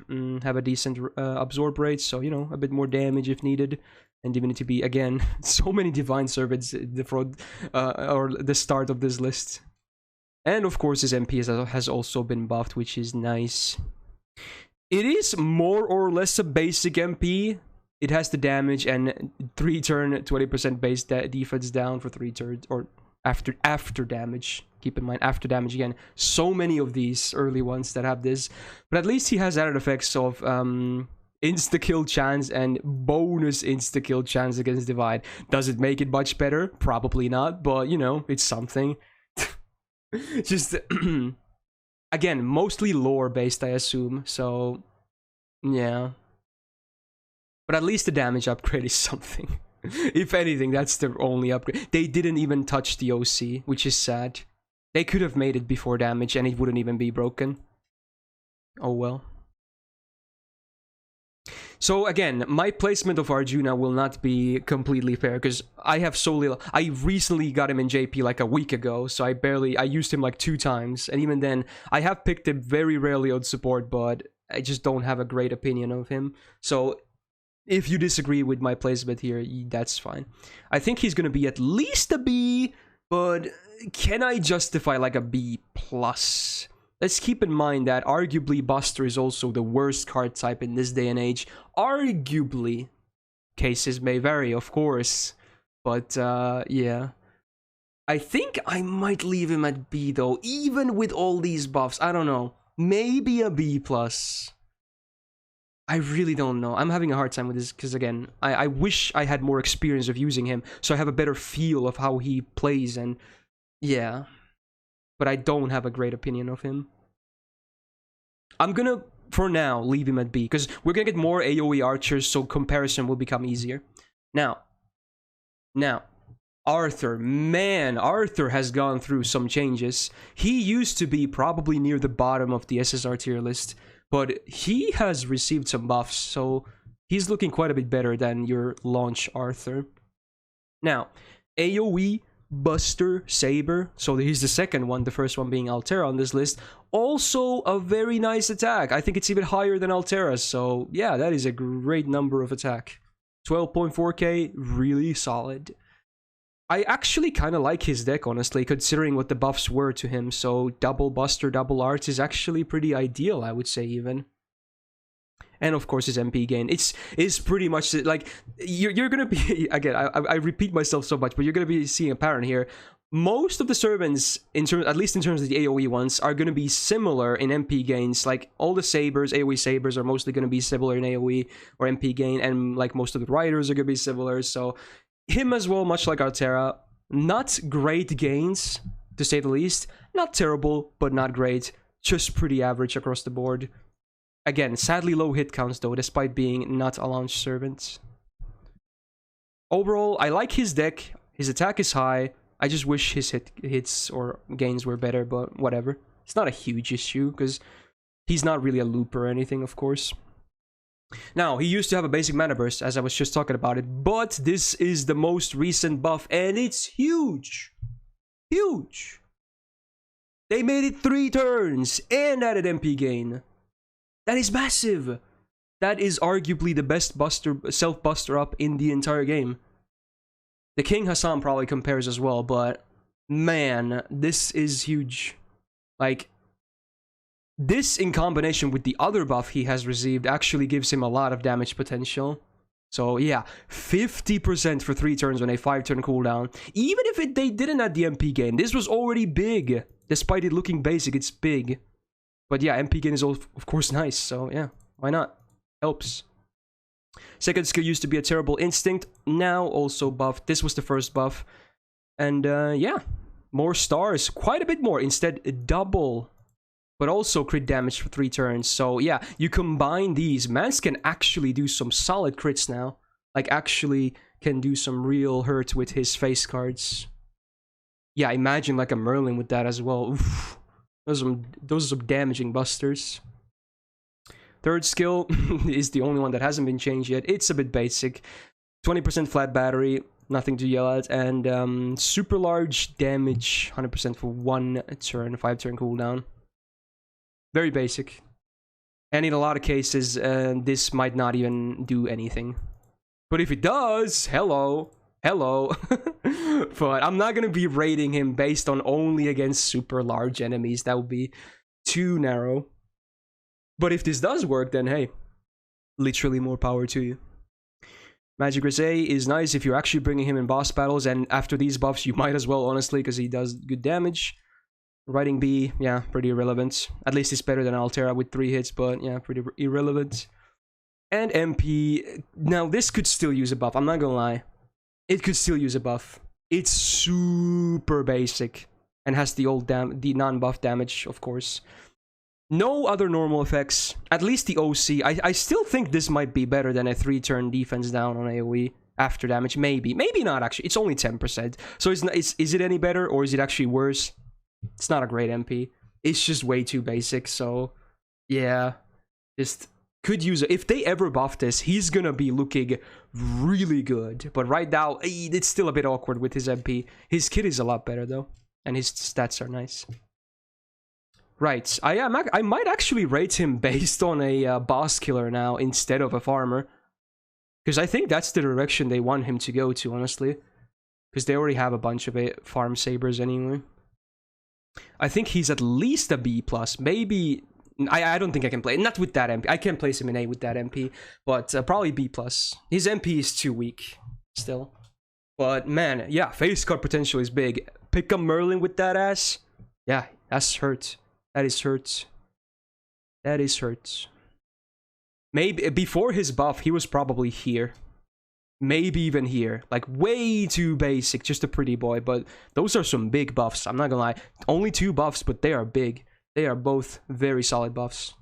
Speaker 1: have a decent absorb rate, so, you know, a bit more damage if needed. And Divinity B, again, so many Divine Servants or the start of this list. And of course, his MP has also been buffed, which is nice. It is more or less a basic MP. It has the damage and 3 turn 20% base defense down for 3 turns, or after damage. Keep in mind, after damage again. So many of these early ones that have this. But at least he has added effects of insta-kill chance and bonus insta-kill chance against Divide. Does it make it much better? Probably not, but, you know, it's something. Just, again, mostly lore-based, I assume. So, yeah. But at least the damage upgrade is something. If anything, that's the only upgrade. They didn't even touch the OC, which is sad. They could have made it before damage and it wouldn't even be broken. Oh well. So again, my placement of Arjuna will not be completely fair because I have so little. I recently got him in JP like a week ago, so I used him like 2 times, and even then, I have picked him very rarely on support, but I just don't have a great opinion of him. So if you disagree with my placement here, that's fine. I think he's gonna be at least a B, but can I justify like a B+? Let's keep in mind that arguably Buster is also the worst card type in this day and age. Arguably. Cases may vary, of course. But, yeah. I think I might leave him at B, though. Even with all these buffs. I don't know. Maybe a B+. I really don't know. I'm having a hard time with this, because, again, I wish I had more experience of using him, so I have a better feel of how he plays, and... yeah. But I don't have a great opinion of him. I'm gonna, for now, leave him at B, because we're gonna get more AoE archers, so comparison will become easier. Now, Arthur. Man, Arthur has gone through some changes. He used to be probably near the bottom of the SSR tier list, but he has received some buffs, so he's looking quite a bit better than your launch Arthur. Now, AoE... Buster Saber, so he's the second one, the first one being Altera on this list. Also a very nice attack. I think it's even higher than Altera's, so yeah, that is a great number of attack. 12.4k, really solid. I actually kind of like his deck, honestly, considering what the buffs were to him, so double Buster, double Arts is actually pretty ideal, I would say, even. And of course his MP gain. It's pretty much like you're gonna be, again, I repeat myself so much, but you're gonna be seeing a pattern here. Most of the servants, at least in terms of the AoE ones, are gonna be similar in MP gains. Like all the sabers, AoE sabers, are mostly gonna be similar in AoE or MP gain, and like most of the riders are gonna be similar. So him as well, much like Altera, not great gains, to say the least. Not terrible, but not great. Just pretty average across the board. Again, sadly low hit counts though, despite being not a launch servant. Overall, I like his deck. His attack is high. I just wish his hits or gains were better, but whatever. It's not a huge issue, because he's not really a loop or anything, of course. Now, he used to have a basic mana burst, as I was just talking about it, but this is the most recent buff, and it's huge! Huge! They made it 3 turns, and added MP gain. That is massive! That is arguably the best self-buster up in the entire game. The King Hassan probably compares as well, but man, this is huge. Like, this in combination with the other buff he has received actually gives him a lot of damage potential. So yeah, 50% for 3 turns on a 5-turn cooldown. Even if they didn't add the MP gain, this was already big. Despite it looking basic, it's big. But yeah, MP gain is of course nice, so yeah, why not? Helps. Second skill used to be a terrible instinct, now also buffed. This was the first buff. And yeah, more stars, quite a bit more, instead double. But also crit damage for 3 turns. So yeah, you combine these, Mans can actually do some solid crits now. Like actually can do some real hurt with his face cards. Yeah, imagine like a Merlin with that as well. Oof. Those are some damaging busters. Third skill is the only one that hasn't been changed yet. It's a bit basic. 20% flat battery, nothing to yell at. And super large damage, 100% for 1 turn, 5-turn cooldown. Very basic. And in a lot of cases, this might not even do anything. But if it does, hello. But I'm not going to be rating him based on only against super large enemies. That would be too narrow. But if this does work, then hey, literally more power to you. Magic Grisey is nice if you're actually bringing him in boss battles, and after these buffs, you might as well, honestly, because he does good damage. Riding B, yeah, pretty irrelevant. At least it's better than Altera with 3 hits, but yeah, pretty irrelevant. And MP, now this could still use a buff, I'm not gonna lie. It could still use a buff. It's super basic, and has the non-buff damage, of course. No other normal effects, at least the OC. I still think this might be better than a 3-turn defense down on AoE after damage. Maybe not actually. It's only 10%. So is it any better, or is it actually worse? It's not a great MP. It's just way too basic, so yeah. Just could use it. If they ever buff this, he's gonna be looking really good. But right now, it's still a bit awkward with his MP. His kit is a lot better though, and his stats are nice. Right, I might actually rate him based on a boss killer now instead of a farmer. Because I think that's the direction they want him to go to, honestly. Because they already have a bunch of farm sabers anyway. I think he's at least a B+. Maybe... I don't think I can play... Not with that MP. I can't place him in A with that MP. But probably B+. His MP is too weak, still. But man, yeah, face card potential is big. Pick a Merlin with that ass. Yeah, that's hurt. That is hurt. That is hurt. Maybe before his buff, he was probably here. Maybe even here. Like, way too basic. Just a pretty boy. But those are some big buffs. I'm not gonna lie. Only 2 buffs, but they are big. They are both very solid buffs.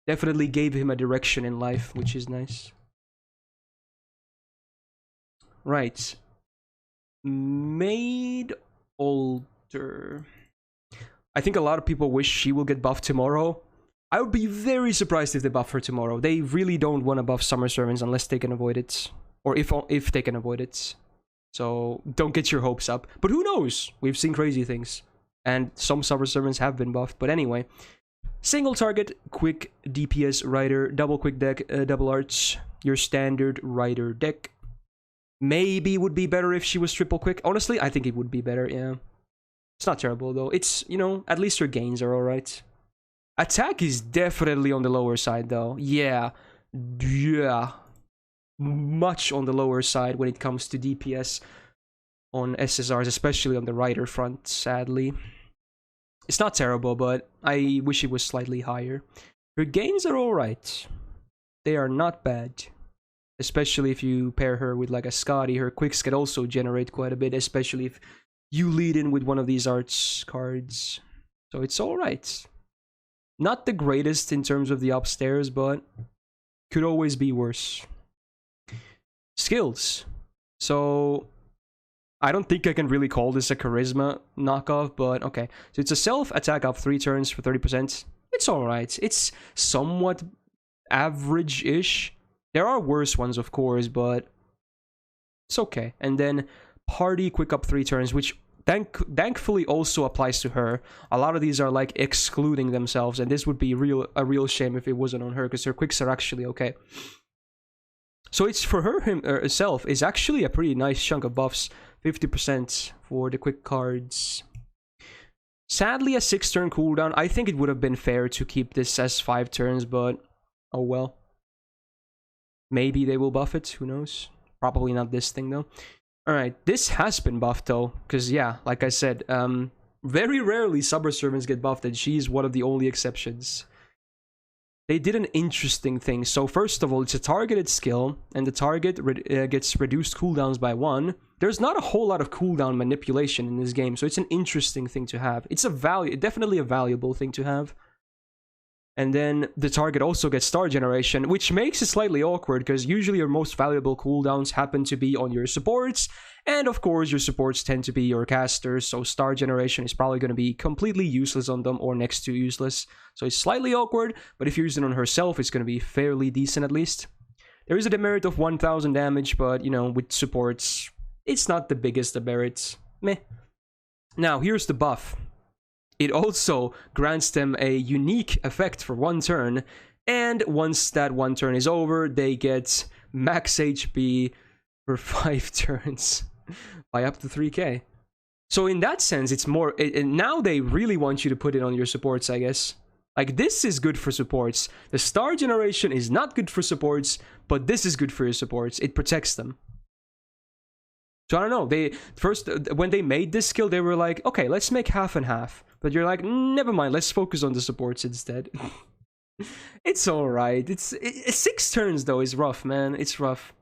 Speaker 1: Definitely gave him a direction in life, which is nice. Right. Maid Alter. I think a lot of people wish she will get buffed tomorrow. I would be very surprised if they buff her tomorrow. They really don't want to buff summer servants unless they can avoid it. Or if they can avoid it. So don't get your hopes up. But who knows? We've seen crazy things. And some summer servants have been buffed. But anyway. Single target, quick DPS rider, double quick deck, double arch. Your standard rider deck. Maybe would be better if she was triple quick. Honestly, I think it would be better, yeah. It's not terrible though. It's, you know, at least her gains are alright. Attack is definitely on the lower side though. Yeah. Yeah. Much on the lower side when it comes to DPS on SSRs, especially on the rider front, sadly. It's not terrible, but I wish it was slightly higher. Her gains are alright. They are not bad. Especially if you pair her with like a Skadi. Her quicks can also generate quite a bit, especially if you lead in with one of these arts cards. So it's alright. Not the greatest in terms of the upstairs, but could always be worse. Skills. So I don't think I can really call this a charisma knockoff, but okay. So it's a self-attack up 3 turns for 30%. It's alright. It's somewhat average-ish. There are worse ones, of course, but it's okay. And then party quick up 3 turns, which thankfully also applies to her. A lot of these are like excluding themselves, and this would be a real shame if it wasn't on her, because her quicks are actually okay. So it's for her herself is actually a pretty nice chunk of buffs. 50% for the quick cards. Sadly, a 6-turn cooldown. I think it would have been fair to keep this as 5 turns, but oh well. Maybe they will buff it, who knows? Probably not this thing though. Alright, this has been buffed though, because yeah, like I said, very rarely Summer Servants get buffed, and she's one of the only exceptions. They did an interesting thing. So first of all, it's a targeted skill, and the target gets reduced cooldowns by 1. There's not a whole lot of cooldown manipulation in this game, so it's an interesting thing to have. It's definitely a valuable thing to have. And then the target also gets star generation, which makes it slightly awkward, because usually your most valuable cooldowns happen to be on your supports, and of course your supports tend to be your casters, so star generation is probably going to be completely useless on them, or next to useless. So it's slightly awkward, but if you use it on herself, it's going to be fairly decent at least. There is a demerit of 1000 damage, but you know, with supports, it's not the biggest demerit. Meh. Now, here's the buff. It also grants them a unique effect for 1 turn, and once that 1 turn is over, they get max HP for 5 turns by up to 3k. So in that sense, it's more... now they really want you to put it on your supports, I guess. Like, this is good for supports. The star generation is not good for supports, but this is good for your supports. It protects them. So I don't know, they first, when they made this skill, they were like, okay, let's make half and half. But you're like, never mind, let's focus on the supports instead. It's alright. It's 6 turns though is rough, man. It's rough.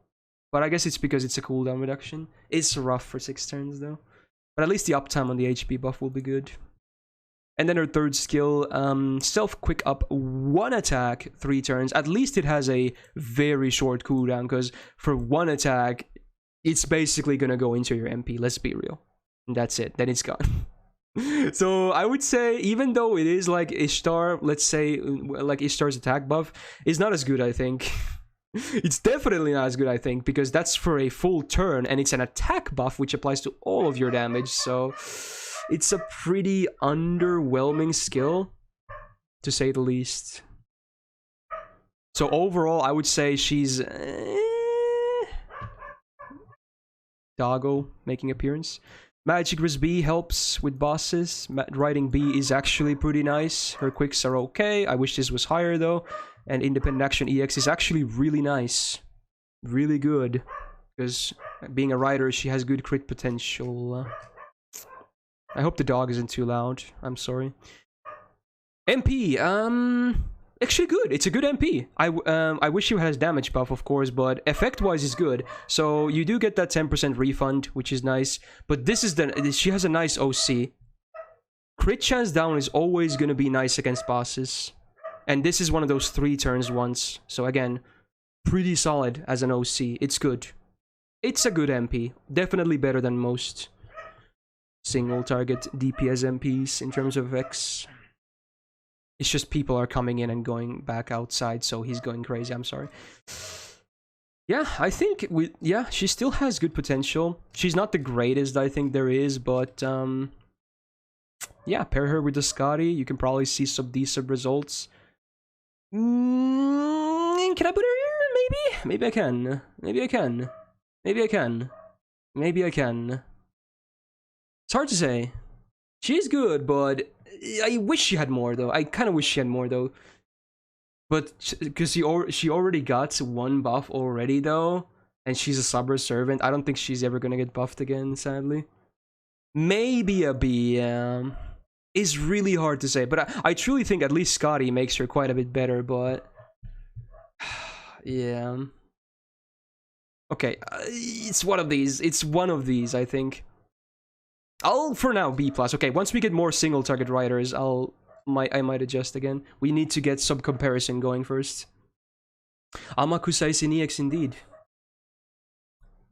Speaker 1: But I guess it's because it's a cooldown reduction. It's rough for 6 turns though. But at least the uptime on the HP buff will be good. And then her third skill, self quick up 1 attack 3 turns. At least it has a very short cooldown, because for 1 attack, it's basically gonna go into your MP, let's be real. And that's it, then it's gone. So I would say, even though it is like Ishtar, let's say, like Ishtar's attack buff, is not as good, I think. It's definitely not as good, I think, because that's for a full turn, and it's an attack buff, which applies to all of your damage, so... it's a pretty underwhelming skill, to say the least. So overall, I would say she's... Doggo making appearance. Magic Risk B helps with bosses. Riding B is actually pretty nice. Her quicks are okay. I wish this was higher though. And Independent Action EX is actually really nice. Really good. Because being a rider, she has good crit potential. I hope the dog isn't too loud. I'm sorry. MP, actually good. It's a good MP. I wish she has damage buff, of course, but effect-wise is good. So you do get that 10% refund, which is nice. But this is she has a nice OC. Crit chance down is always going to be nice against bosses. And this is one of those 3 turns once. So again, pretty solid as an OC. It's good. It's a good MP. Definitely better than most single target DPS MPs in terms of effects. It's just people are coming in and going back outside, so he's going crazy. I'm sorry. Yeah, I think yeah, she still has good potential. She's not the greatest, I think there is, but yeah, pair her with the Skadi, you can probably see some decent results. Can I put her here? Maybe? Maybe I can. Maybe I can. Maybe I can. Maybe I can. It's hard to say. She's good, but I wish she had more, though. I kind of wish she had more, though. But because she already got 1 buff already, though, and she's a Summer Servant, I don't think she's ever gonna get buffed again, sadly. Maybe a B. It's really hard to say, but I truly think at least Skadi makes her quite a bit better, but... yeah. Okay, it's one of these. It's one of these, I think. I'll for now B+. Okay, once we get more single target riders, I might adjust again. We need to get some comparison going first. Amakusa is in EX indeed.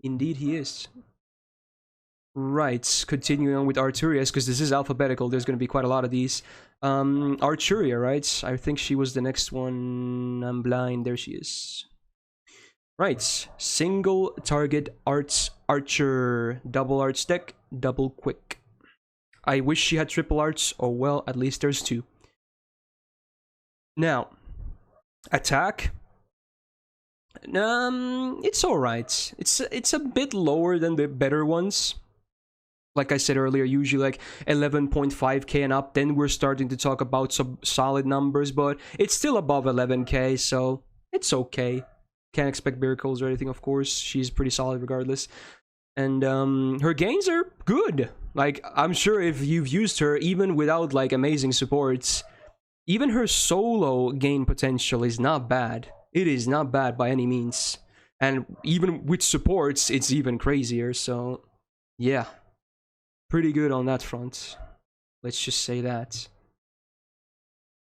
Speaker 1: Indeed he is. Right, continuing on with Artorias, because this is alphabetical, there's going to be quite a lot of these. Artoria, right? I think she was the next one. I'm blind, there she is. Right, single target Archer, double arts deck, double quick. I wish she had triple arts. Oh well, at least there's 2. Now, attack. It's alright. It's a bit lower than the better ones. Like I said earlier, usually like 11.5k and up, then we're starting to talk about some solid numbers, but it's still above 11k, so it's okay. Can't expect miracles or anything, of course. She's pretty solid regardless. And her gains are good. Like, I'm sure if you've used her, even without like amazing supports, even her solo gain potential is not bad. It is not bad by any means. And even with supports, it's even crazier, so yeah. Pretty good on that front. Let's just say that.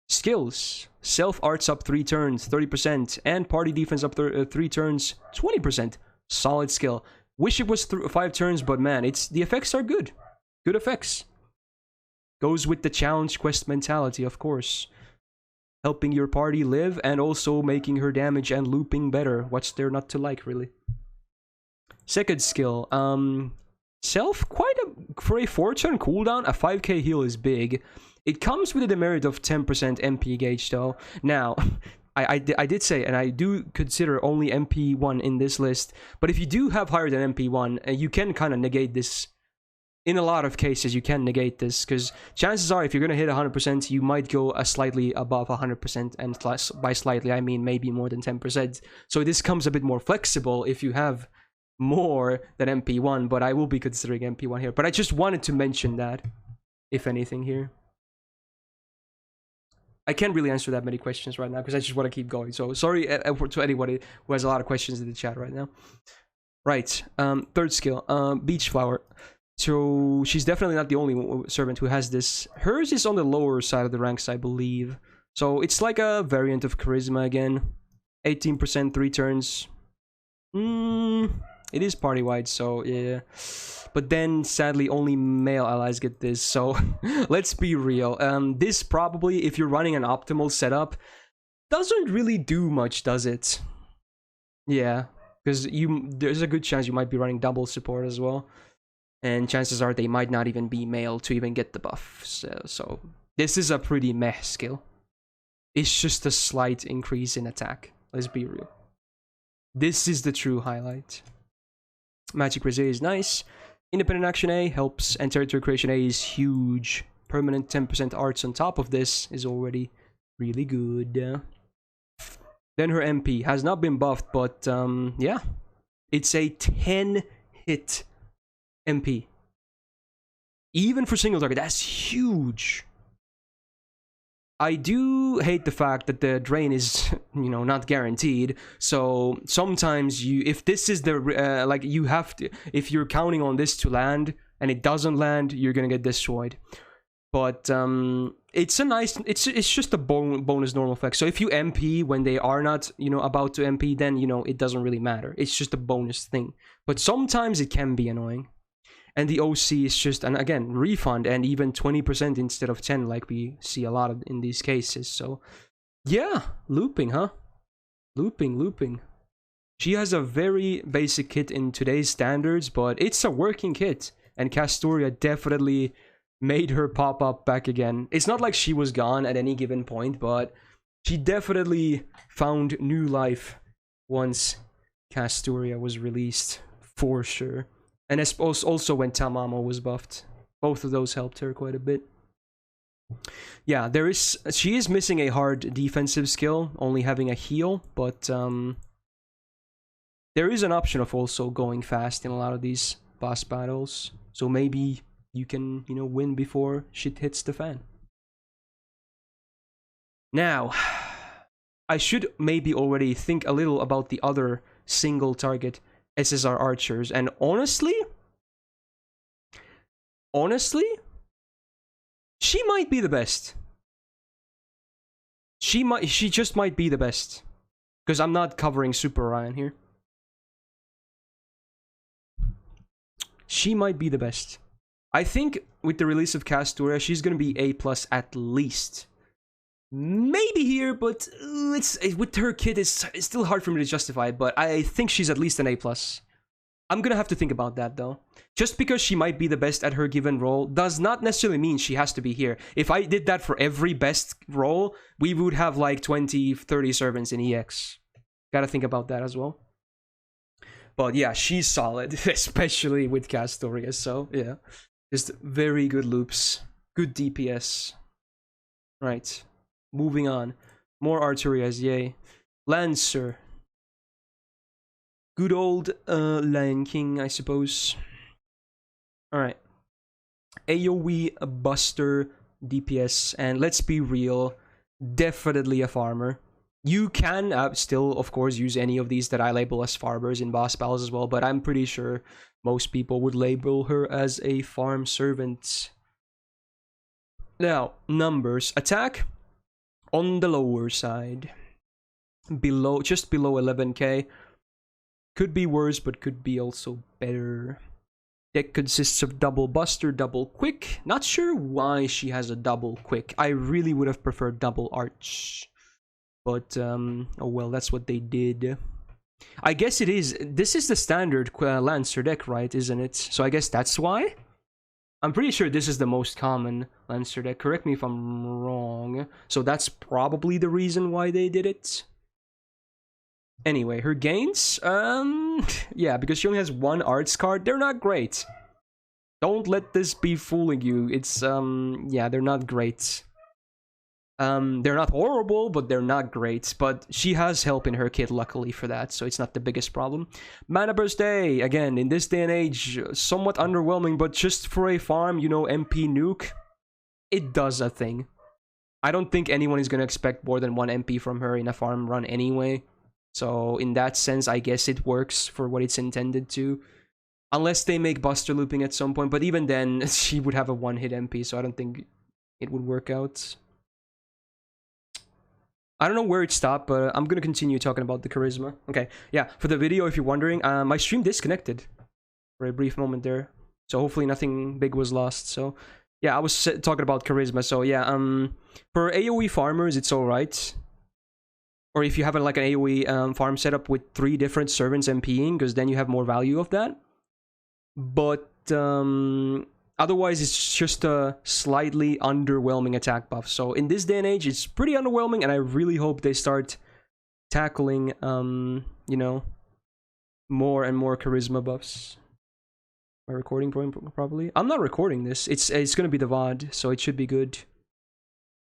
Speaker 1: Skills. Self-arts up 3 turns, 30%. And party defense up 3 turns, 20%. Solid skill. Wish it was 5 turns, but man, the effects are good. Good effects. Goes with the challenge quest mentality, of course. Helping your party live and also making her damage and looping better. What's there not to like, really? Second skill. For a 4-turn cooldown, a 5k heal is big. It comes with a demerit of 10% MP gauge though. Now, I did say, and I do consider only MP1 in this list, but if you do have higher than MP1, you can kind of negate this. In a lot of cases, you can negate this, because chances are, if you're going to hit 100%, you might go slightly above 100%, and by slightly, I mean maybe more than 10%. So this comes a bit more flexible if you have more than MP1, but I will be considering MP1 here. But I just wanted to mention that, if anything here. I can't really answer that many questions right now, because I just want to keep going. So sorry to anybody who has a lot of questions in the chat right now. Right, third skill, Beach Flower. So she's definitely not the only servant who has this. Hers is on the lower side of the ranks, I believe. So it's like a variant of Charisma again. 18%, 3 turns. It is party-wide, so yeah. But then, sadly, only male allies get this, so let's be real. This probably, if you're running an optimal setup, doesn't really do much, does it? Yeah, because there's a good chance you might be running double support as well. And chances are they might not even be male to even get the buff. So this is a pretty meh skill. It's just a slight increase in attack. Let's be real. This is the true highlight. Magic Resist is nice. Independent Action A helps, and Territory Creation A is huge. Permanent 10% arts on top of this is already really good. Then her MP has not been buffed, but yeah. It's a 10-hit MP. Even for single target, that's huge. I do hate the fact that the drain is, you know, not guaranteed. So sometimes if this is the like, you have to, if you're counting on this to land and it doesn't land, you're gonna get destroyed. But it's a nice, it's just a bonus normal effect. So if you MP when they are not, you know, about to MP, then, you know, it doesn't really matter. It's just a bonus thing. But sometimes it can be annoying. And the OC is just, and again, refund, and even 20% instead of 10, like we see a lot of in these cases. So, yeah, looping, huh? Looping. She has a very basic kit in today's standards, but it's a working kit. And Castoria definitely made her pop up back again. It's not like she was gone at any given point, but she definitely found new life once Castoria was released, for sure. And I suppose also when Tamamo was buffed. Both of those helped her quite a bit. Yeah, she is missing a hard defensive skill, only having a heal, but there is an option of also going fast in a lot of these boss battles. So maybe you can, you know, win before shit hits the fan. Now, I should maybe already think a little about the other single target SSR archers, and honestly, honestly, she might be the best. She just might be the best. Because I'm not covering Super Orion here. She might be the best. I think with the release of Castoria, she's gonna be A+ at least. Maybe here, but with her kid, it's still hard for me to justify. But I think she's at least an A+. I'm gonna have to think about that though. Just because she might be the best at her given role does not necessarily mean she has to be here. If I did that for every best role, we would have like 20, 30 servants in EX. Gotta think about that as well. But yeah, she's solid, especially with Castoria. So yeah, just very good loops, good DPS. Right. Moving on. More Artorias, yay. Lancer. Good old Lion King, I suppose. Alright. AoE, a Buster, DPS, and let's be real, definitely a farmer. You can still, of course, use any of these that I label as farmers in boss battles as well, but I'm pretty sure most people would label her as a farm servant. Now, numbers. Attack on the lower side, just below 11k. Could be worse, but could be also better. Deck consists of double Buster, double Quick. Not sure why she has a double Quick. I really would have preferred double Arch, but oh well, that's what they did. I guess it is. This is the standard Lancer deck, right? Isn't it? So I guess that's why. I'm pretty sure this is the most common Lancer deck. Correct me if I'm wrong. So that's probably the reason why they did it. Anyway, her gains? Yeah, because she only has one arts card. They're not great. Don't let this be fooling you. It's, yeah, they're not great. They're not horrible, but they're not great. But she has help in her kit, luckily for that, so it's not the biggest problem. Mana Burst Day, again, in this day and age, somewhat underwhelming, but just for a farm, you know, MP nuke, it does a thing. I don't think anyone is going to expect more than one MP from her in a farm run anyway. So in that sense, I guess it works for what it's intended to. Unless they make Buster looping at some point, but even then, she would have a one-hit MP, so I don't think it would work out. I don't know where it stopped, but I'm gonna continue talking about the charisma. Okay, yeah, for the video, if you're wondering, my stream disconnected for a brief moment there. So hopefully nothing big was lost. So yeah, I was talking about charisma. So yeah, for AoE farmers, it's alright. Or if you have like an AoE farm setup with 3 different servants MPing, because then you have more value of that. But otherwise, it's just a slightly underwhelming attack buff. So in this day and age, it's pretty underwhelming, and I really hope they start tackling, you know, more and more charisma buffs. Am I recording properly? I'm not recording this. It's gonna be the VOD, so it should be good.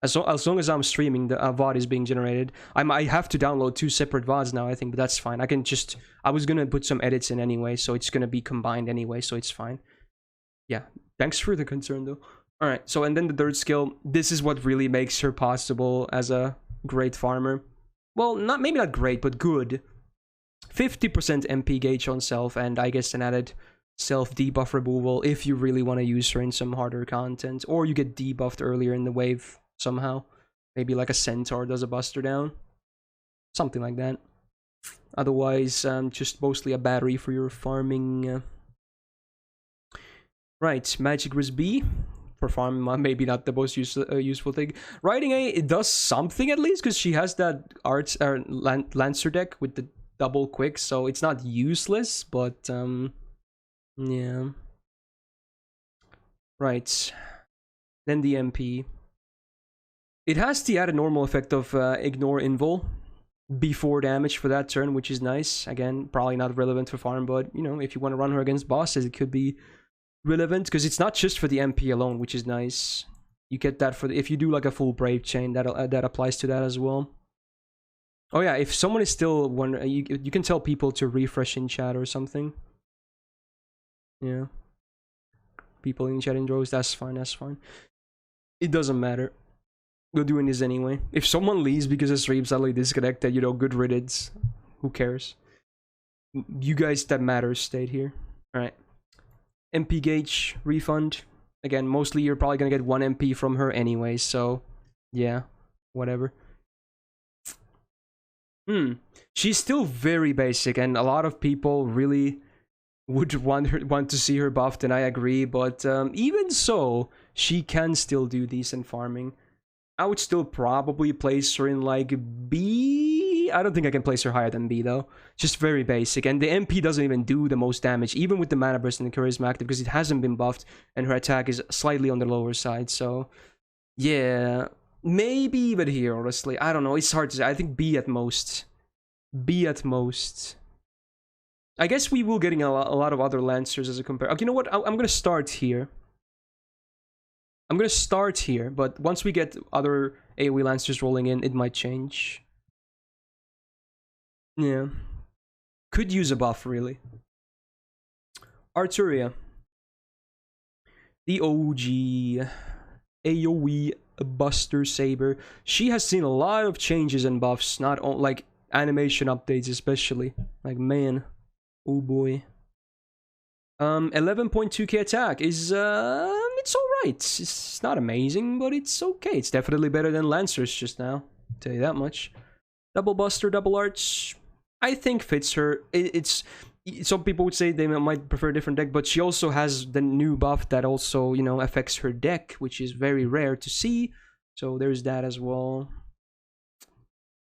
Speaker 1: As long as I'm streaming, the VOD is being generated. I have to download 2 separate VODs now, I think, but that's fine. I can just... I was gonna put some edits in anyway, so it's gonna be combined anyway, so it's fine. Yeah, thanks for the concern, though. Alright, so and then the third skill. This is what really makes her possible as a great farmer. Well, maybe not great, but good. 50% MP gauge on self, and I guess an added self debuff removal if you really want to use her in some harder content. Or you get debuffed earlier in the wave somehow. Maybe like a centaur does a buster down. Something like that. Otherwise, just mostly a battery for your farming. Right, Magic Wrist B. For farming, maybe not the most useful thing. Riding A, it does something at least, because she has that Lancer deck with the double quick, so it's not useless, but yeah. Right. Then the MP. It has the added normal effect of ignore invul before damage for that turn, which is nice. Again, probably not relevant for farm, but you know, if you want to run her against bosses, it could be relevant, because it's not just for the MP alone, which is nice. You get that for if you do like a full brave chain, that applies to that as well. Oh yeah, if someone is still wondering, you can tell people to refresh in chat or something. Yeah, people in chat in rows, that's fine, that's fine. It doesn't matter. We're doing this anyway. If someone leaves because the stream suddenly disconnected, you know, good riddance. Who cares? You guys that matters stayed here. Alright. MP gauge refund. Again, mostly you're probably gonna get 1 MP from her anyway, so yeah, whatever. She's still very basic, and a lot of people really would want to see her buffed, and I agree, but even so, she can still do decent farming. I would still probably place her in like B. I don't think I can place her higher than B though. Just very basic, and the MP doesn't even do the most damage, even with the mana burst and the charisma active, because it hasn't been buffed, and her attack is slightly on the lower side. So yeah, maybe even here. Honestly, I don't know. It's hard to say. I think B at most. B at most. I guess we will getting a lot of other Lancers as a compare. Okay, you know what? I'm gonna start here. I'm gonna start here, but once we get other AoE Lancers rolling in, it might change. Yeah. Could use a buff, really. Artoria. The OG AoE Buster Saber. She has seen a lot of changes and buffs, not only like animation updates especially. Like, man. Oh boy. 11.2k attack is it's alright. It's not amazing, but it's okay. It's definitely better than Lancers just now. I'll tell you that much. Double Buster, Double Arch, I think fits her. It's some people would say they might prefer a different deck, but she also has the new buff that also, you know, affects her deck, which is very rare to see. So there's that as well.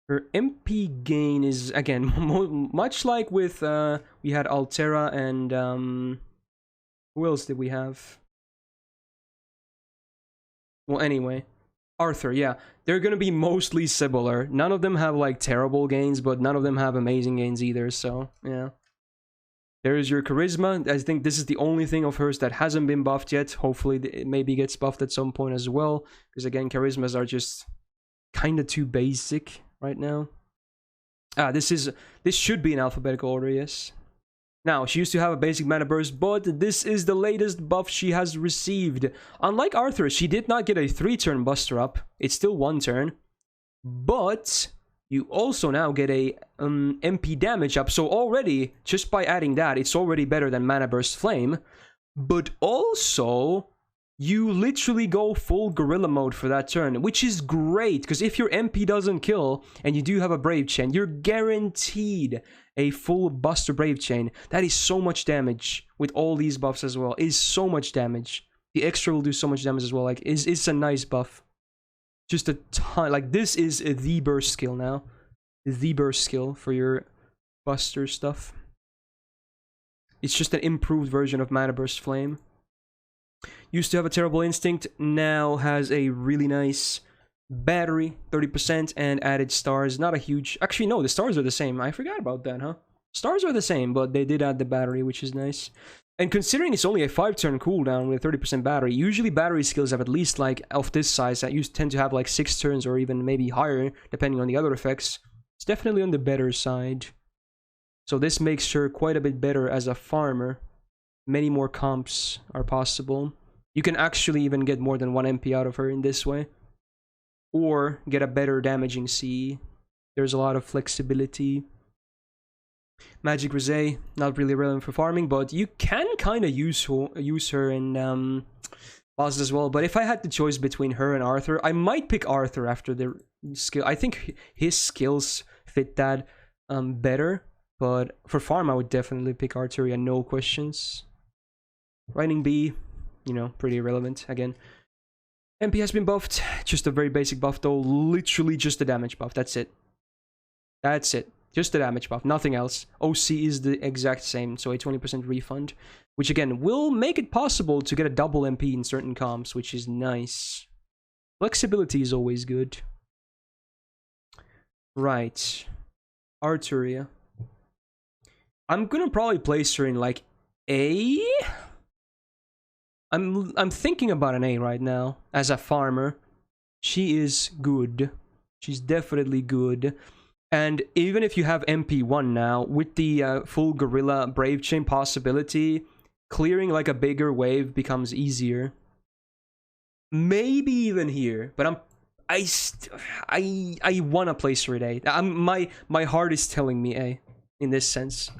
Speaker 1: Her MP gain is, again, much like with, we had Altera and, who else did we have? Well, anyway, Arthur, yeah. They're gonna be mostly similar. None of them have, like, terrible gains, but none of them have amazing gains either, so, yeah. There's your Charisma. I think this is the only thing of hers that hasn't been buffed yet. Hopefully, it maybe gets buffed at some point as well, because, again, Charismas are just kind of too basic right now. This should be in alphabetical order, yes. Now, she used to have a basic mana burst, but this is the latest buff she has received. Unlike Arthur, she did not get a 3-turn buster up. It's still 1 turn. But you also now get a MP damage up. So already, just by adding that, it's already better than Mana Burst Flame. But also, you literally go full gorilla mode for that turn, which is great, because if your MP doesn't kill, and you do have a Brave Chain, you're guaranteed a full Buster Brave Chain. That is so much damage with all these buffs as well. It is so much damage. The extra will do so much damage as well. Like, it's a nice buff. Just a ton. Like, this is the burst skill now. The burst skill for your Buster stuff. It's just an improved version of Mana Burst Flame. Used to have a terrible instinct, now has a really nice battery, 30%, and added stars. Not a huge... Actually, no, the stars are the same. I forgot about that, huh? Stars are the same, but they did add the battery, which is nice. And considering it's only a 5-turn cooldown with 30% battery, usually battery skills have at least, like, of this size, that used tend to have, like, 6 turns or even maybe higher, depending on the other effects. It's definitely on the better side. So this makes her quite a bit better as a farmer. Many more comps are possible. You can actually even get more than 1 MP out of her in this way. Or get a better damaging C. There's a lot of flexibility. Magic Rosé, not really relevant for farming, but you can kind of use her in bosses as well. But if I had the choice between her and Arthur, I might pick Arthur after the skill. I think his skills fit that better. But for farm, I would definitely pick Artoria, no questions. Riding B, you know, pretty irrelevant again. MP has been buffed, just a very basic buff though, literally just a damage buff, that's it. That's it, just a damage buff, nothing else. OC is the exact same, so a 20% refund, which again, will make it possible to get a double MP in certain comps, which is nice. Flexibility is always good. Right, Artoria. I'm gonna probably place her in like A. I'm thinking about an A right now as a farmer. She is good. She's definitely good. And even if you have MP1 now, with the full Gorilla Brave Chain possibility, clearing like a bigger wave becomes easier. Maybe even here, but I wanna place her at A. My heart is telling me A in this sense.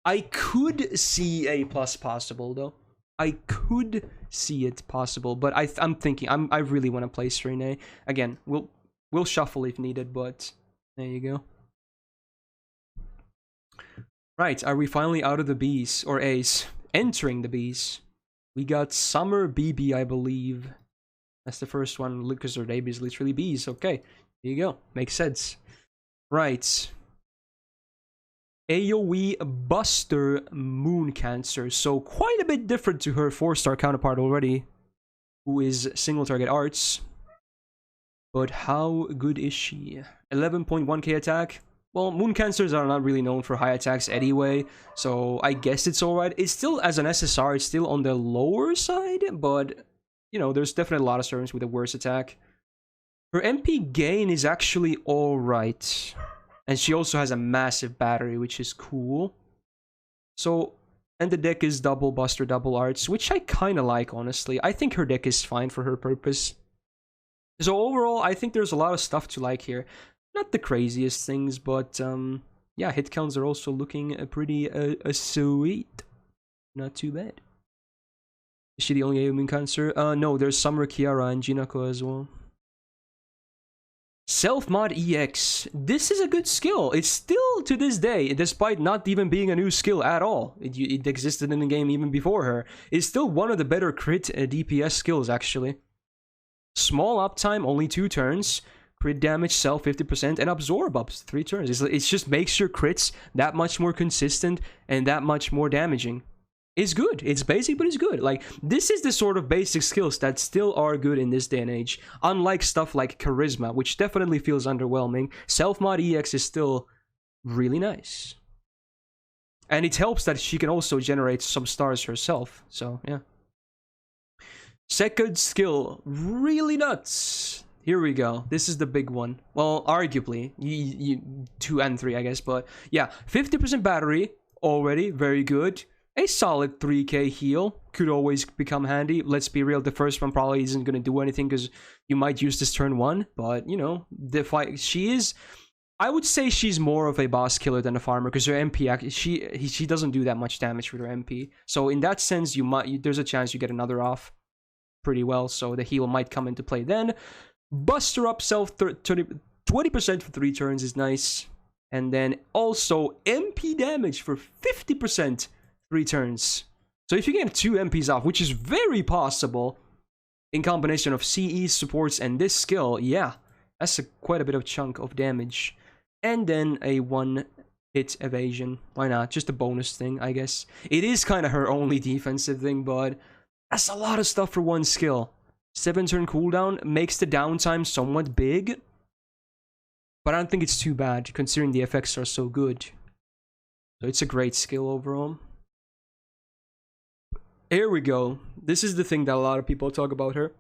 Speaker 1: I could see A+ possible though. I could see it possible, but I'm thinking I really want to play Serene. Again, we'll shuffle if needed, but there you go. Right, are we finally out of the Bs or As? Entering the Bs. We got Summer BB, I believe. That's the first one, because their name is literally Bs. Okay, there you go. Makes sense. Right. AoE Buster Moon Cancer. So quite a bit different to her 4-star counterpart already, who is single target arts. But how good is she? 11.1k attack. Well, Moon Cancers are not really known for high attacks anyway, so I guess it's alright. It's still, as an SSR, it's still on the lower side, but, you know, there's definitely a lot of servants with a worse attack. Her MP gain is actually alright. And she also has a massive battery, which is cool. So, and the deck is double Buster, double Arts, which I kind of like, honestly. I think her deck is fine for her purpose. So overall, I think there's a lot of stuff to like here. Not the craziest things, but yeah, hit counts are also looking pretty sweet. Not too bad. Is she the only Moon Cancer? No, there's Summer, Kiara, and Jinako as well. Self-mod EX. This is a good skill. It's still, to this day, despite not even being a new skill at all, it existed in the game even before her, it's still one of the better crit DPS skills, actually. Small uptime, only 2 turns. Crit damage, self 50%, and absorb up 3 turns. It just makes your crits that much more consistent and that much more damaging. It's good. It's basic, but it's good. Like, this is the sort of basic skills that still are good in this day and age. Unlike stuff like Charisma, which definitely feels underwhelming, Self-Mod EX is still really nice. And it helps that she can also generate some stars herself. So, yeah. Second skill. Really nuts. Here we go. This is the big one. Well, arguably. 2 and 3, I guess. But, yeah. 50% battery. Already. Very good. A solid 3k heal could always become handy. Let's be real, the first one probably isn't going to do anything because you might use this turn 1. But, you know, the fight, she is... I would say she's more of a boss killer than a farmer because her MP, she doesn't do that much damage with her MP. So in that sense, there's a chance you get another off pretty well. So the heal might come into play then. Buster up self 20% for 3 turns is nice. And then also MP damage for 50%. 3 turns. So if you get 2 MPs off, which is very possible, in combination of CE supports and this skill, yeah, that's quite a bit of chunk of damage. And then a 1-hit evasion. Why not? Just a bonus thing, I guess. It is kind of her only defensive thing, but that's a lot of stuff for 1 skill. 7-turn cooldown makes the downtime somewhat big, but I don't think it's too bad, considering the effects are so good. So it's a great skill overall. Here we go. This is the thing that a lot of people talk about her.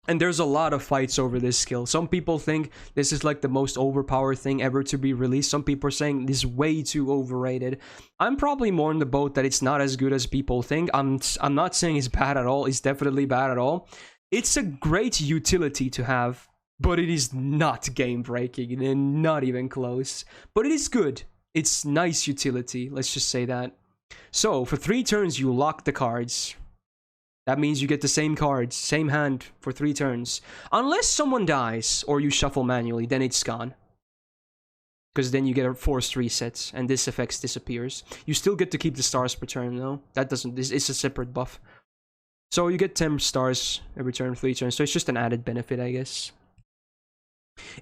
Speaker 1: And there's a lot of fights over this skill. Some people think this is like the most overpowered thing ever to be released. Some people are saying this is way too overrated. I'm probably more in the boat that it's not as good as people think. I'm not saying it's bad at all. It's definitely bad at all. It's a great utility to have, but it is not game-breaking and not even close. But it is good. It's nice utility. Let's just say that. So, for 3 turns, you lock the cards. That means you get the same cards, same hand for 3 turns. Unless someone dies, or you shuffle manually, then it's gone. Because then you get a forced reset, and this effect disappears. You still get to keep the stars per turn, though. That doesn't, this is a separate buff. So you get 10 stars every turn, 3 turns, so it's just an added benefit, I guess.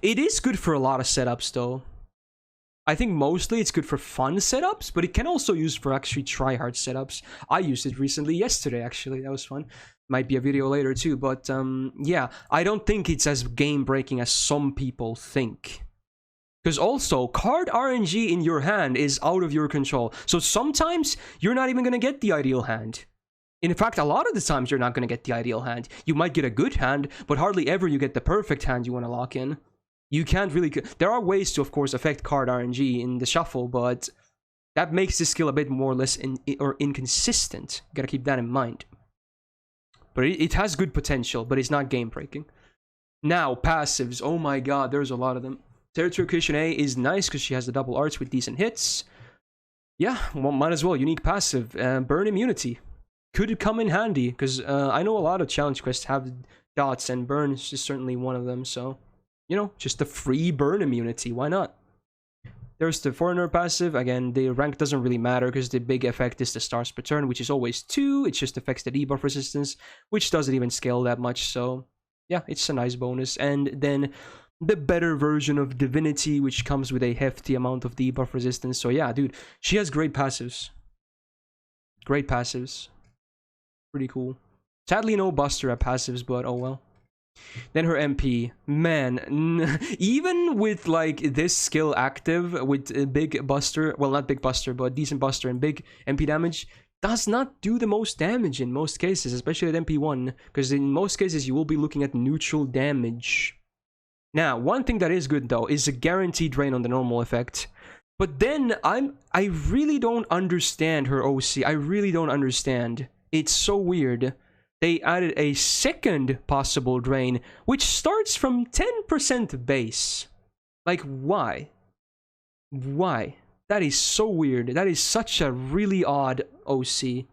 Speaker 1: It is good for a lot of setups, though. I think mostly it's good for fun setups, but it can also use for actually try-hard setups. I used it recently, yesterday actually, that was fun. Might be a video later too, but yeah, I don't think it's as game-breaking as some people think. Because also, card RNG in your hand is out of your control, so sometimes you're not even going to get the ideal hand. In fact, a lot of the times you're not going to get the ideal hand. You might get a good hand, but hardly ever you get the perfect hand you want to lock in. You can't really... There are ways to, of course, affect card RNG in the shuffle, but that makes the skill a bit more or less inconsistent. Gotta keep that in mind. But it has good potential, but it's not game-breaking. Now, passives. Oh my god, there's a lot of them. Territory Creation A is nice because she has the double arts with decent hits. Yeah, well, might as well. Unique passive. Burn immunity. could come in handy, because I know a lot of challenge quests have dots, and burn is certainly one of them, so, you know, just a free burn immunity, why not? There's the Foreigner passive. Again, the rank doesn't really matter because the big effect is the stars per turn, which is always 2. It just affects the debuff resistance, which doesn't even scale that much. So, yeah, it's a nice bonus. And then the better version of Divinity, which comes with a hefty amount of debuff resistance. So, yeah, dude, she has great passives. Great passives. Pretty cool. Sadly, no Buster at passives, but oh well. Then her MP, man, even with like this skill active with a big buster, well, not big buster, but decent buster and big MP damage, does not do the most damage in most cases, especially at MP1, because in most cases you will be looking at neutral damage. Now, one thing that is good though is a guaranteed drain on the normal effect. But then I really don't understand her OC. I really don't understand. It's so weird. They added a second possible drain, which starts from 10% base. Like, why? Why? That is so weird. That is such a really odd OC.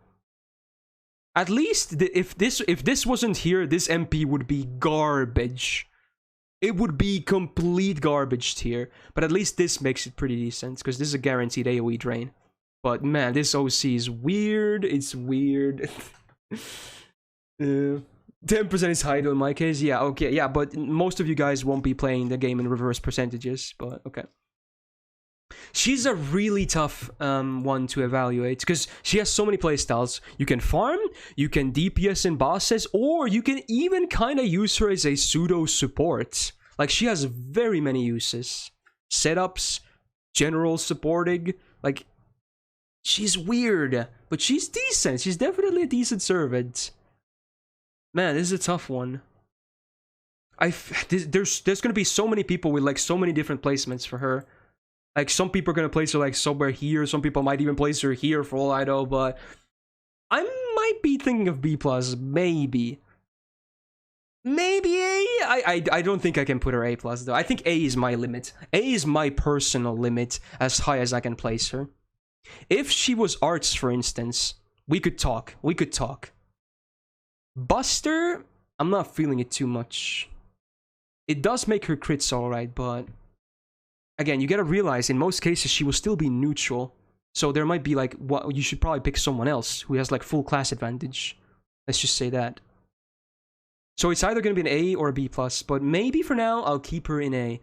Speaker 1: At least, if this wasn't here, this MP would be garbage. It would be complete garbage tier. But at least this makes it pretty decent, because this is a guaranteed AoE drain. But man, this OC is weird. It's weird. 10% is high though in my case. Yeah, okay, yeah, but most of you guys won't be playing the game in reverse percentages, but okay. She's a really tough one to evaluate, because she has so many playstyles. You can farm, you can DPS in bosses, or you can even kind of use her as a pseudo support. Like, she has very many uses. Setups, general supporting, like, she's weird, but she's decent. She's definitely a decent servant. Man, this is a tough one. There's gonna be so many people with like so many different placements for her. Like, some people are gonna place her like somewhere here. Some people might even place her here for all I know. But I might be thinking of B+, maybe. Maybe A. I don't think I can put her A+ though. I think A is my limit. A is my personal limit as high as I can place her. If she was arts, for instance, we could talk. We could talk. Buster, I'm not feeling it too much. It does make her crits alright, but again, you gotta realize in most cases she will still be neutral. So there might be like, what, you should probably pick someone else who has like full class advantage. Let's just say that. So it's either gonna be an A or a B+, but maybe for now I'll keep her in A.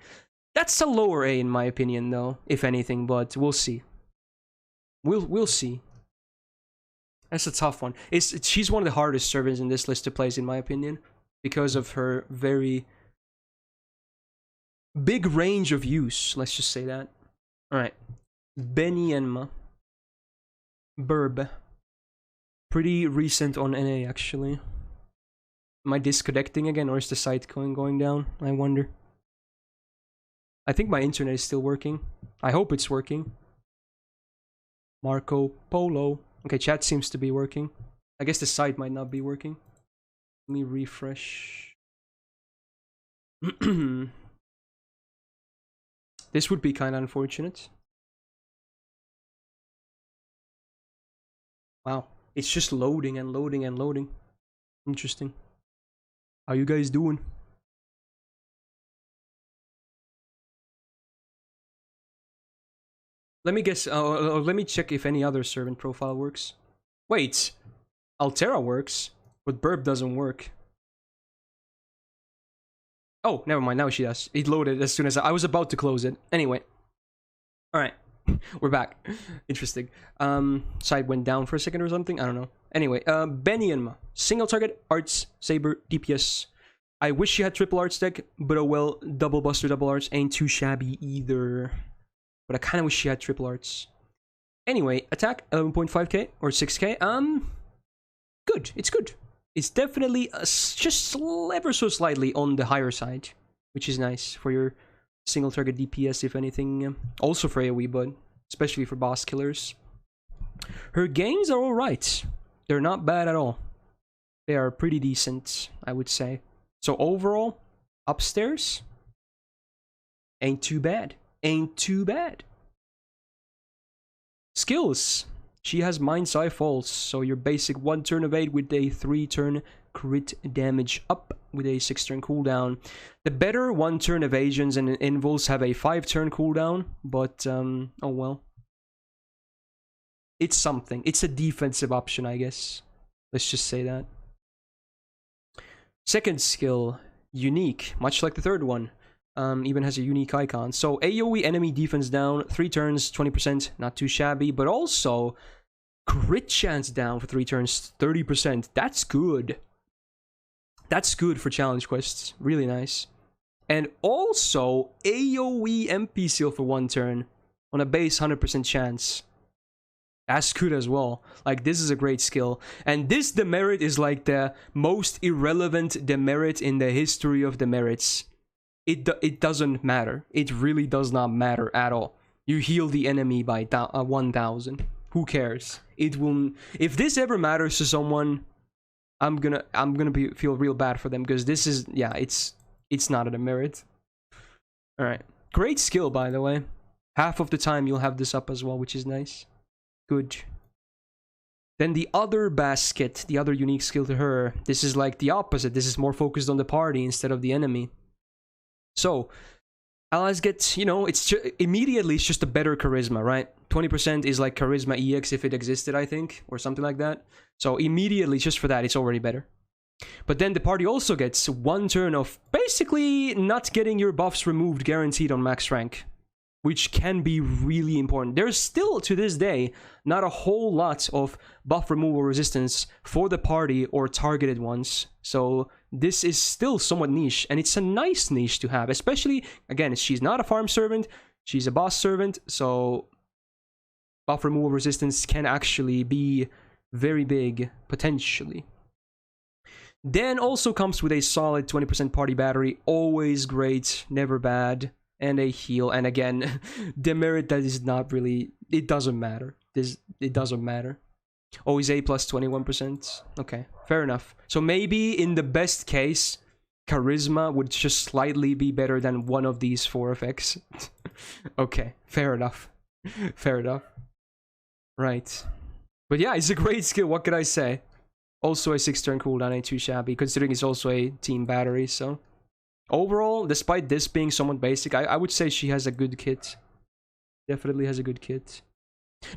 Speaker 1: That's a lower A in my opinion though, if anything, but we'll see. We'll see. That's a tough one. She's one of the hardest servants in this list to place, in my opinion, because of her very big range of use. Let's just say that. All right, Benienma, Burb, pretty recent on NA actually. Am I disconnecting again, or is the site going down? I wonder. I think my internet is still working. I hope it's working. Marco Polo. Okay, chat seems to be working. I guess the site might not be working. Let me refresh. This would be kind of unfortunate. Wow, it's just loading and loading and loading. Interesting. How you guys doing? Let me guess, let me check if any other servant profile works. Wait, Altera works, but Burb doesn't work. Oh, never mind, now she does. It loaded as soon as I was about to close it. Anyway. Alright, we're back. Interesting. Side went down for a second or something, I don't know. Anyway, Benienma. Single target, arts, saber, DPS. I wish she had triple arts deck, but oh well, double buster, double arts ain't too shabby either. But I kind of wish she had triple arts. Anyway, attack 11.5k or 6k. Good. It's good. It's definitely just ever so slightly on the higher side, which is nice for your single target DPS, if anything. Also for AoE, but especially for boss killers. Her gains are alright. They're not bad at all. They are pretty decent, I would say. So overall, upstairs, ain't too bad. Ain't too bad. Skills. She has Mind's Eye Falls, so your basic 1 turn evade with a 3 turn crit damage up with a 6 turn cooldown. The better 1 turn evasions and invuls have a 5 turn cooldown, but oh well. It's something. It's a defensive option, I guess. Let's just say that. Second skill, unique, much like the third one. Even has a unique icon. So AoE enemy defense down, 3 turns, 20%, not too shabby, but also crit chance down for 3 turns, 30%. That's good. That's good for challenge quests. Really nice. And also AoE MP seal for 1 turn on a base 100% chance. That's good as well. Like, this is a great skill. And this demerit is like the most irrelevant demerit in the history of demerits. It doesn't matter. It really does not matter at all. You heal the enemy by 1000. Who cares? It will. If this ever matters to someone, I'm gonna feel real bad for them, because this is, yeah, it's not a demerit. All right, great skill, by the way. Half of the time you'll have this up as well, which is nice. Good. Then the other basket, the other unique skill to her. This is like the opposite. This is more focused on the party instead of the enemy. So, allies get, you know, immediately it's just a better charisma, right? 20% is like charisma EX if it existed, I think, or something like that. So immediately, just for that, it's already better. But then the party also gets 1 turn of basically not getting your buffs removed guaranteed on max rank, which can be really important. There's still, to this day, not a whole lot of buff removal resistance for the party or targeted ones. So this is still somewhat niche, and it's a nice niche to have, especially, again, she's not a farm servant, she's a boss servant, so buff removal resistance can actually be very big, potentially. Then also comes with a solid 20% party battery, always great, never bad, and a heal. And again, demerit that is not really, it doesn't matter. It doesn't matter. Always A plus 21%. Okay, fair enough. So maybe in the best case, charisma would just slightly be better than one of these 4 effects. Okay, fair enough. Fair enough. Right. But yeah, it's a great skill, what could I say? Also a 6 turn cooldown, ain't too shabby, considering it's also a team battery, so. Overall, despite this being somewhat basic, I would say she has a good kit. Definitely has a good kit.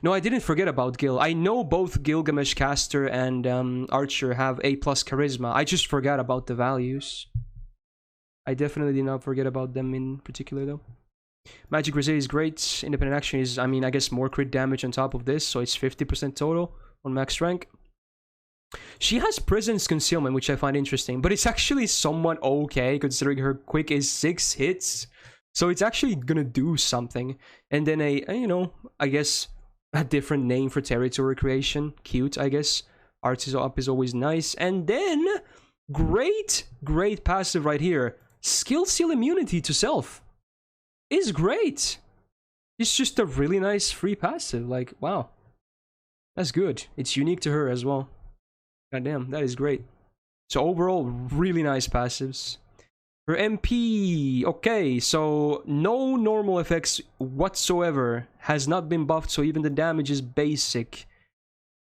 Speaker 1: No, I didn't forget about Gil. I know both Gilgamesh Caster and Archer have A+ charisma. I just forgot about the values. I definitely did not forget about them in particular, though. Magic Crusade is great. Independent Action is, I mean, I guess more crit damage on top of this, so it's 50% total on max rank. She has Presence Concealment, which I find interesting, but it's actually somewhat okay, considering her quick is 6 hits. So it's actually gonna do something. And then you know, I guess a different name for territory creation. Cute, I guess. Arts is up is always nice. And then, great passive right here. Skill Seal Immunity to Self is great. It's just a really nice free passive. Like, wow. That's good. It's unique to her as well. Goddamn, that is great. So overall, really nice passives. Her MP, okay, so no normal effects whatsoever. Has not been buffed, so even the damage is basic.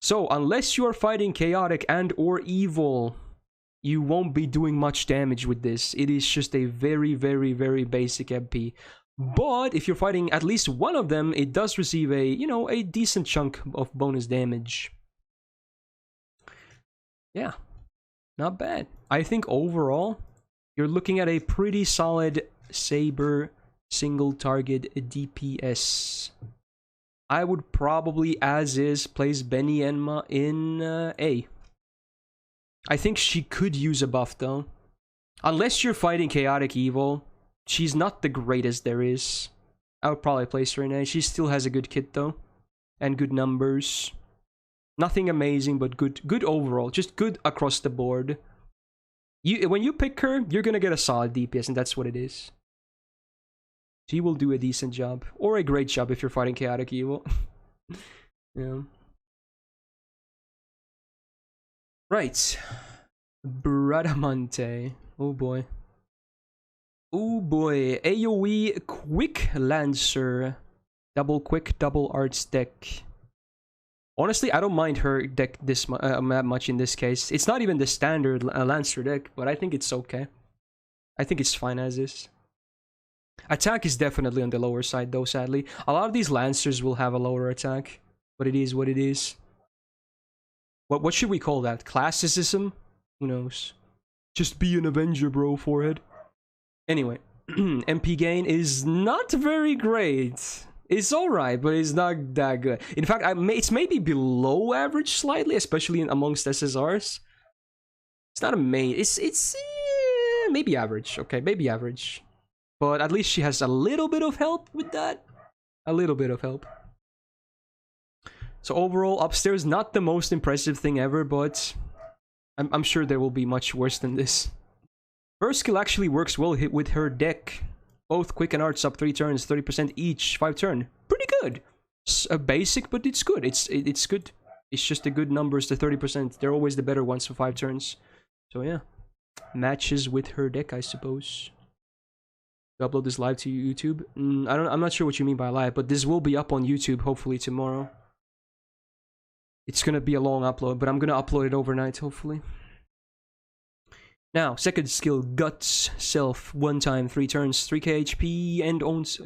Speaker 1: So unless you are fighting chaotic and or evil, you won't be doing much damage with this. It is just a very basic MP. But if you're fighting at least one of them, it does receive a, you know, a decent chunk of bonus damage. Yeah, not bad. I think overall, you're looking at a pretty solid Saber single target DPS. I would probably, as is, place Benienma in A. I think she could use a buff though. Unless you're fighting chaotic evil, she's not the greatest there is. I would probably place her in A. She still has a good kit though, and good numbers. Nothing amazing, but good overall. Just good across the board. When you pick her, you're gonna get a solid DPS, and that's what it is. She will do a decent job. Or a great job if you're fighting chaotic evil. Yeah. Right. Bradamante. Oh boy. Oh boy. AoE Quick Lancer. Double quick, double arts deck. Honestly, I don't mind her deck this much in this case. It's not even the standard Lancer deck, but I think it's okay. I think it's fine as is. Attack is definitely on the lower side though, sadly. A lot of these Lancers will have a lower attack, but it is what it is. What should we call that? Classicism? Who knows? Just be an Avenger, bro, forehead. Anyway, MP gain is not very great. It's alright, but it's not that good. In fact, it's maybe below average slightly, especially amongst SSRs. It's not a main. It's maybe average. Okay, maybe average. But at least she has a little bit of help with that. A little bit of help. So overall, upstairs, not the most impressive thing ever, but I'm sure there will be much worse than this. First skill actually works well with her deck. Both quick and arts up 3 turns, 30% each, 5 turn. Pretty good. It's a basic, but it's good. It's good. It's just the good numbers, the 30%. They're always the better ones for 5 turns. So yeah, matches with her deck, I suppose. To upload this live to YouTube. I'm not sure what you mean by live, but this will be up on YouTube hopefully tomorrow. It's gonna be a long upload, but I'm gonna upload it overnight hopefully. Now, second skill, Guts Self, 1 time, 3 turns, 3k HP, and owns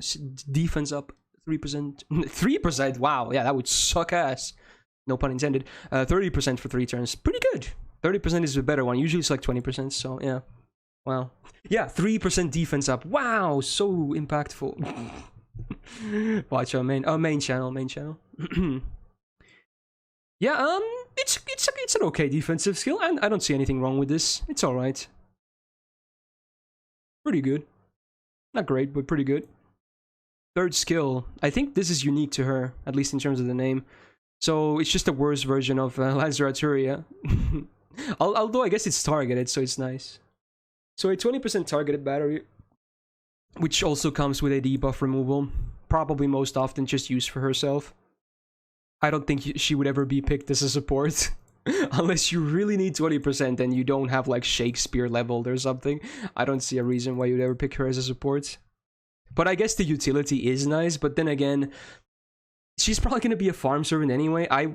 Speaker 1: defense up 3%. 3%? Wow, yeah, that would suck ass. No pun intended. 30% for 3 turns. Pretty good. 30% is a better one. Usually it's like 20%, so yeah. Wow. Yeah, 3% defense up. Wow, so impactful. Watch our main channel. Yeah, it's an okay defensive skill, and I don't see anything wrong with this. It's alright. Pretty good. Not great, but pretty good. Third skill. I think this is unique to her, at least in terms of the name. So it's just a worse version of Lancer Artoria. Although I guess it's targeted, so it's nice. So a 20% targeted battery, which also comes with a debuff removal. Probably most often just used for herself. I don't think she would ever be picked as a support. Unless you really need 20% and you don't have like Shakespeare leveled or something. I don't see a reason why you'd ever pick her as a support. But I guess the utility is nice, but then again, she's probably going to be a farm servant anyway. I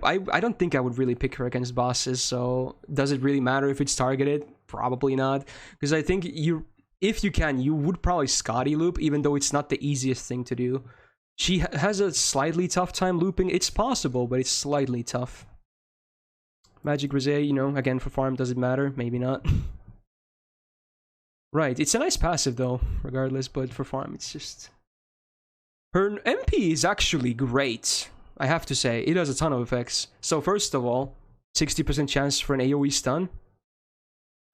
Speaker 1: don't think I would really pick her against bosses, so does it really matter if it's targeted? Probably not. Because I think if you can, you would probably Skadi loop, even though it's not the easiest thing to do. She has a slightly tough time looping. It's possible, but it's slightly tough. Magic Rosé, you know, again, for farm, does it matter? Maybe not. Right, it's a nice passive, though, regardless, but for farm, it's just... Her MP is actually great, I have to say. It has a ton of effects. So, first of all, 60% chance for an AoE stun.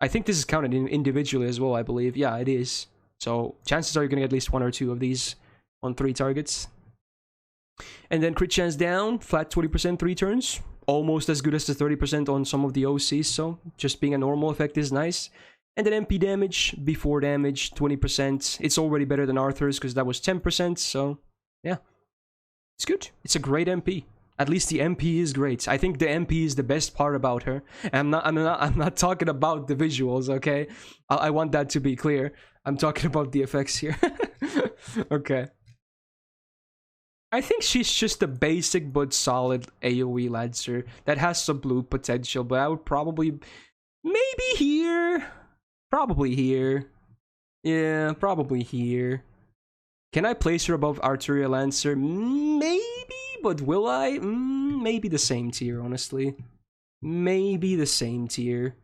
Speaker 1: I think this is counted individually as well, I believe. Yeah, it is. So, chances are you're going to get at least 1 or 2 of these on 3 targets. And then crit chance down, flat 20% 3 turns. Almost as good as the 30% on some of the OCs, so just being a normal effect is nice. And then MP damage, before damage, 20%. It's already better than Arthur's because that was 10%, so yeah. It's good. It's a great MP. At least the MP is great. I think the MP is the best part about her. And I'm not talking about the visuals, okay? I want that to be clear. I'm talking about the effects here. Okay. I think she's just a basic but solid AoE Lancer that has some blue potential, but I would probably... Maybe here? Probably here. Yeah, probably here. Can I place her above Artoria Lancer? Maybe, but will I? Maybe the same tier, honestly. Maybe the same tier.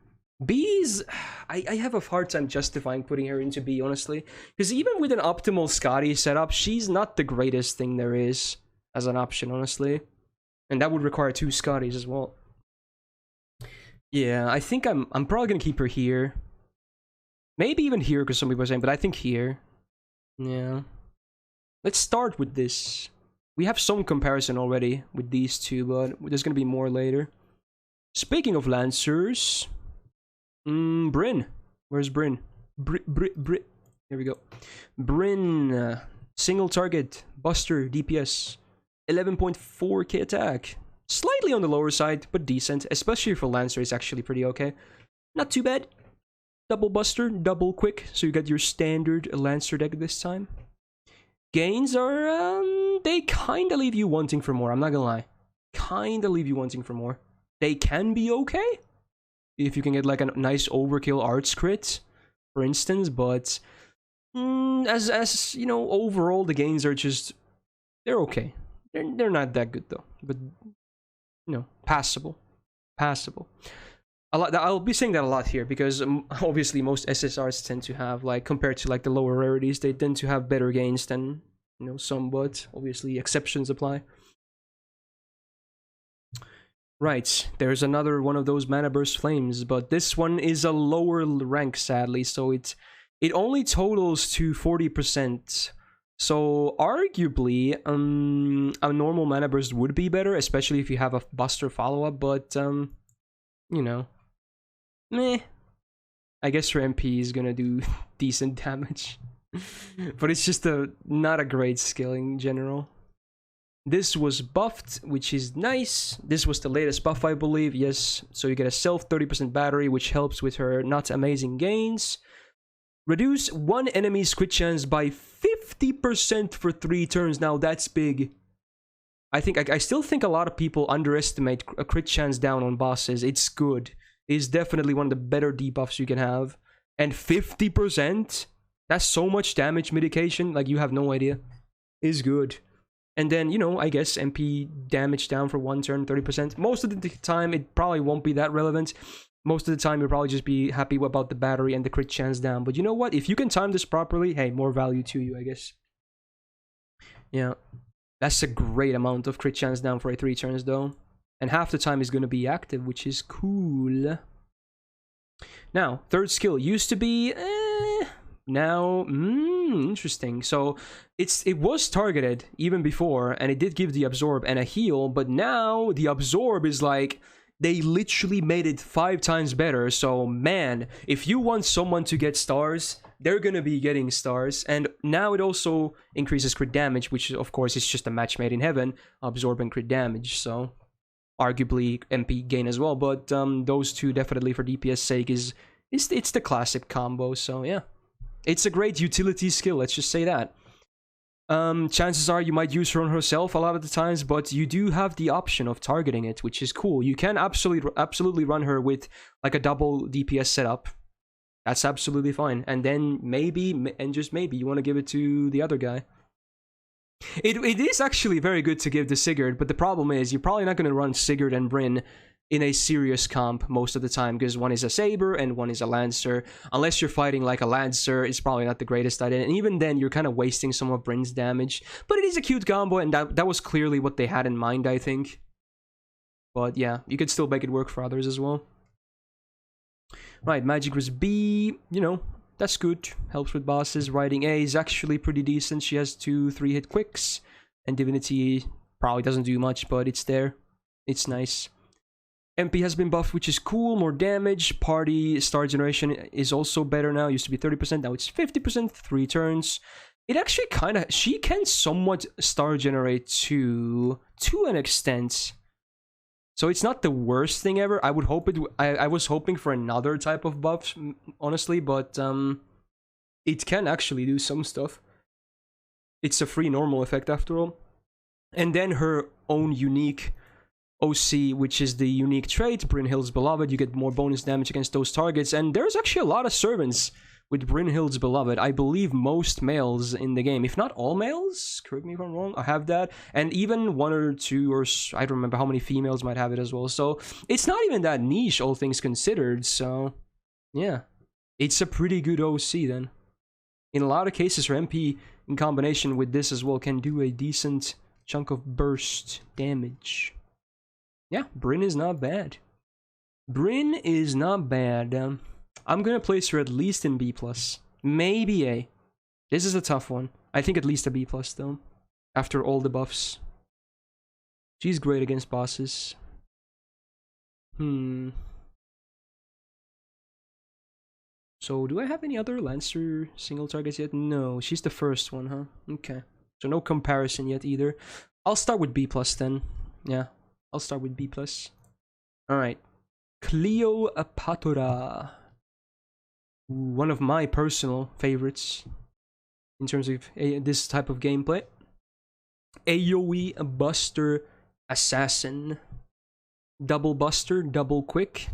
Speaker 1: B's... I have a hard time justifying putting her into B, honestly. Because even with an optimal Skadi setup, she's not the greatest thing there is as an option, honestly. And that would require 2 Skadis as well. Yeah, I think I'm probably going to keep her here. Maybe even here, because some people are saying, but I think here. Yeah. Let's start with this. We have some comparison already with these two, but there's going to be more later. Speaking of Lancers... Bryn. Where's Bryn? Here we go. Bryn. Single target. Buster. DPS. 11.4k attack. Slightly on the lower side, but decent. Especially for Lancer, it's actually pretty okay. Not too bad. Double Buster. Double quick. So you get your standard Lancer deck this time. Gains are... they kinda leave you wanting for more. I'm not gonna lie. kind of leave you wanting for more. They can be okay if you can get like a nice overkill arts crit, for instance, but as you know, overall the gains are just, they're okay. They're not that good though, but you know, passable. A lot. I'll be saying that a lot here because obviously most SSRs tend to have, like, compared to like the lower rarities, they tend to have better gains than, you know, some, but obviously exceptions apply. Right, there's another one of those Mana Burst Flames, but this one is a lower rank, sadly, so it only totals to 40%. So arguably, a normal Mana Burst would be better, especially if you have a Buster follow-up, but you know, meh. I guess your MP is gonna do decent damage. But it's just not a great skill in general. This was buffed, which is nice. This was the latest buff, I believe, yes. So you get a self 30% battery, which helps with her not amazing gains. Reduce one enemy's crit chance by 50% for 3 turns. Now that's big. I still think a lot of people underestimate a crit chance down on bosses. It's good. It's definitely one of the better debuffs you can have. And 50%? That's so much damage mitigation, like you have no idea. Is good. And then, you know, I guess MP damage down for 1 turn, 30%. Most of the time, it probably won't be that relevant. Most of the time, you'll probably just be happy about the battery and the crit chance down. But you know what? If you can time this properly, hey, more value to you, I guess. Yeah. That's a great amount of crit chance down for 3 turns, though. And half the time is going to be active, which is cool. Now, third skill used to be... Now, interesting. So it was targeted even before, and it did give the absorb and a heal, but now the absorb is like, they literally made it 5 times better. So man, if you want someone to get stars, they're gonna be getting stars. And now it also increases crit damage, which of course is just a match made in heaven, absorb and crit damage. So arguably MP gain as well, but those two definitely for DPS sake it's the classic combo. So yeah. It's a great utility skill, let's just say that. Chances are you might use her on herself a lot of the times, but you do have the option of targeting it, which is cool. You can absolutely run her with like a double DPS setup. That's absolutely fine. And then maybe, and just maybe, you want to give it to the other guy. It is actually very good to give to Sigurd, but the problem is you're probably not going to run Sigurd and Bryn in a serious comp most of the time, because one is a Saber and one is a Lancer. Unless you're fighting like a Lancer, it's probably not the greatest idea, and even then you're kind of wasting some of Bryn's damage. But it is a cute combo, and that was clearly what they had in mind, I think. But yeah, you could still make it work for others as well. Right, Magic Resist B, you know, that's good. Helps with bosses. Riding A is actually pretty decent. She has 2 3-hit quicks, and Divinity probably doesn't do much, but it's there. It's nice. MP has been buffed, which is cool, more damage. Party star generation is also better now. It used to be 30%, now it's 50%, 3 turns. It actually kind of, she can somewhat star generate to an extent. So it's not the worst thing ever. I would hope it, I was hoping for another type of buff, honestly, but it can actually do some stuff. It's a free normal effect after all. And then her own unique OC, which is the unique trait, Brynhild's Beloved. You get more bonus damage against those targets, and there's actually a lot of servants with Brynhild's Beloved. I believe most males in the game, if not all males, correct me if I'm wrong, I have that, and even 1 or 2, or I don't remember how many females might have it as well, so it's not even that niche, all things considered. So yeah, it's a pretty good OC then. In a lot of cases, her MP in combination with this as well can do a decent chunk of burst damage. Yeah, Bryn is not bad. Bryn is not bad. I'm gonna place her at least in B+. Maybe A. This is a tough one. I think at least a B+, though. After all the buffs. She's great against bosses. So, do I have any other Lancer single targets yet? No, she's the first one, huh? Okay. So no comparison yet either. I'll start with B+ then. Yeah. I'll start with B+. Alright. Cleopatra. One of my personal favorites in terms of this type of gameplay. AoE Buster assassin. Double buster, double quick.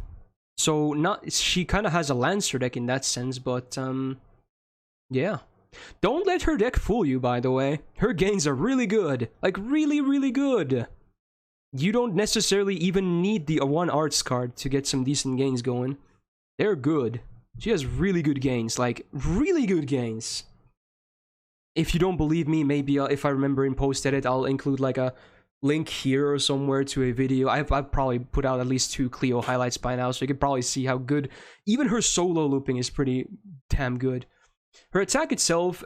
Speaker 1: So not she kind of has a Lancer deck in that sense, but yeah. Don't let her deck fool you, by the way. Her gains are really good. Like, really, really good. You don't necessarily even need the one arts card to get some decent gains going. They're good. She has really good gains. Like, really good gains. If you don't believe me, maybe if I remember in post-edit, I'll include like a link here or somewhere to a video. I've probably put out at least 2 Cleo highlights by now, so you can probably see how good. Even her solo looping is pretty damn good. Her attack itself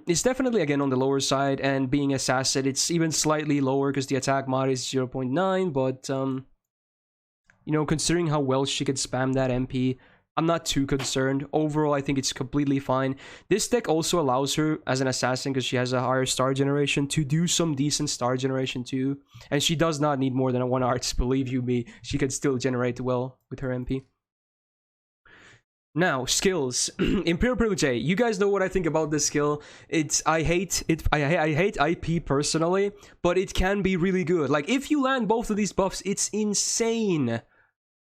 Speaker 1: is definitely, again, on the lower side, and being assassin, it's even slightly lower because the attack mod is 0.9, but, you know, considering how well she could spam that MP, I'm not too concerned. Overall, I think it's completely fine. This deck also allows her, as an assassin, because she has a higher star generation, to do some decent star generation too, and she does not need more than a 1 arts, believe you me. She can still generate well with her MP. Now, skills. Imperial Privilege A. You guys know what I think about this skill. I hate IP personally, but it can be really good. Like, if you land both of these buffs, it's insane.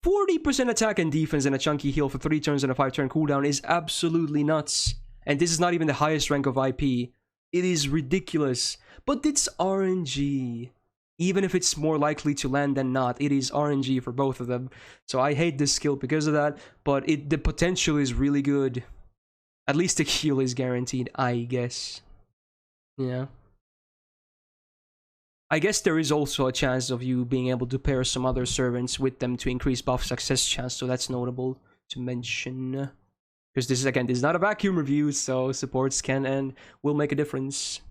Speaker 1: 40% attack and defense and a chunky heal for 3 turns and a 5-turn cooldown is absolutely nuts. And this is not even the highest rank of IP. It is ridiculous. But it's RNG. Even if it's more likely to land than not, it is RNG for both of them. So I hate this skill because of that, but the potential is really good. At least the heal is guaranteed, I guess. Yeah. I guess there is also a chance of you being able to pair some other servants with them to increase buff success chance, so that's notable to mention. Because this is not a vacuum review, so supports can and will make a difference.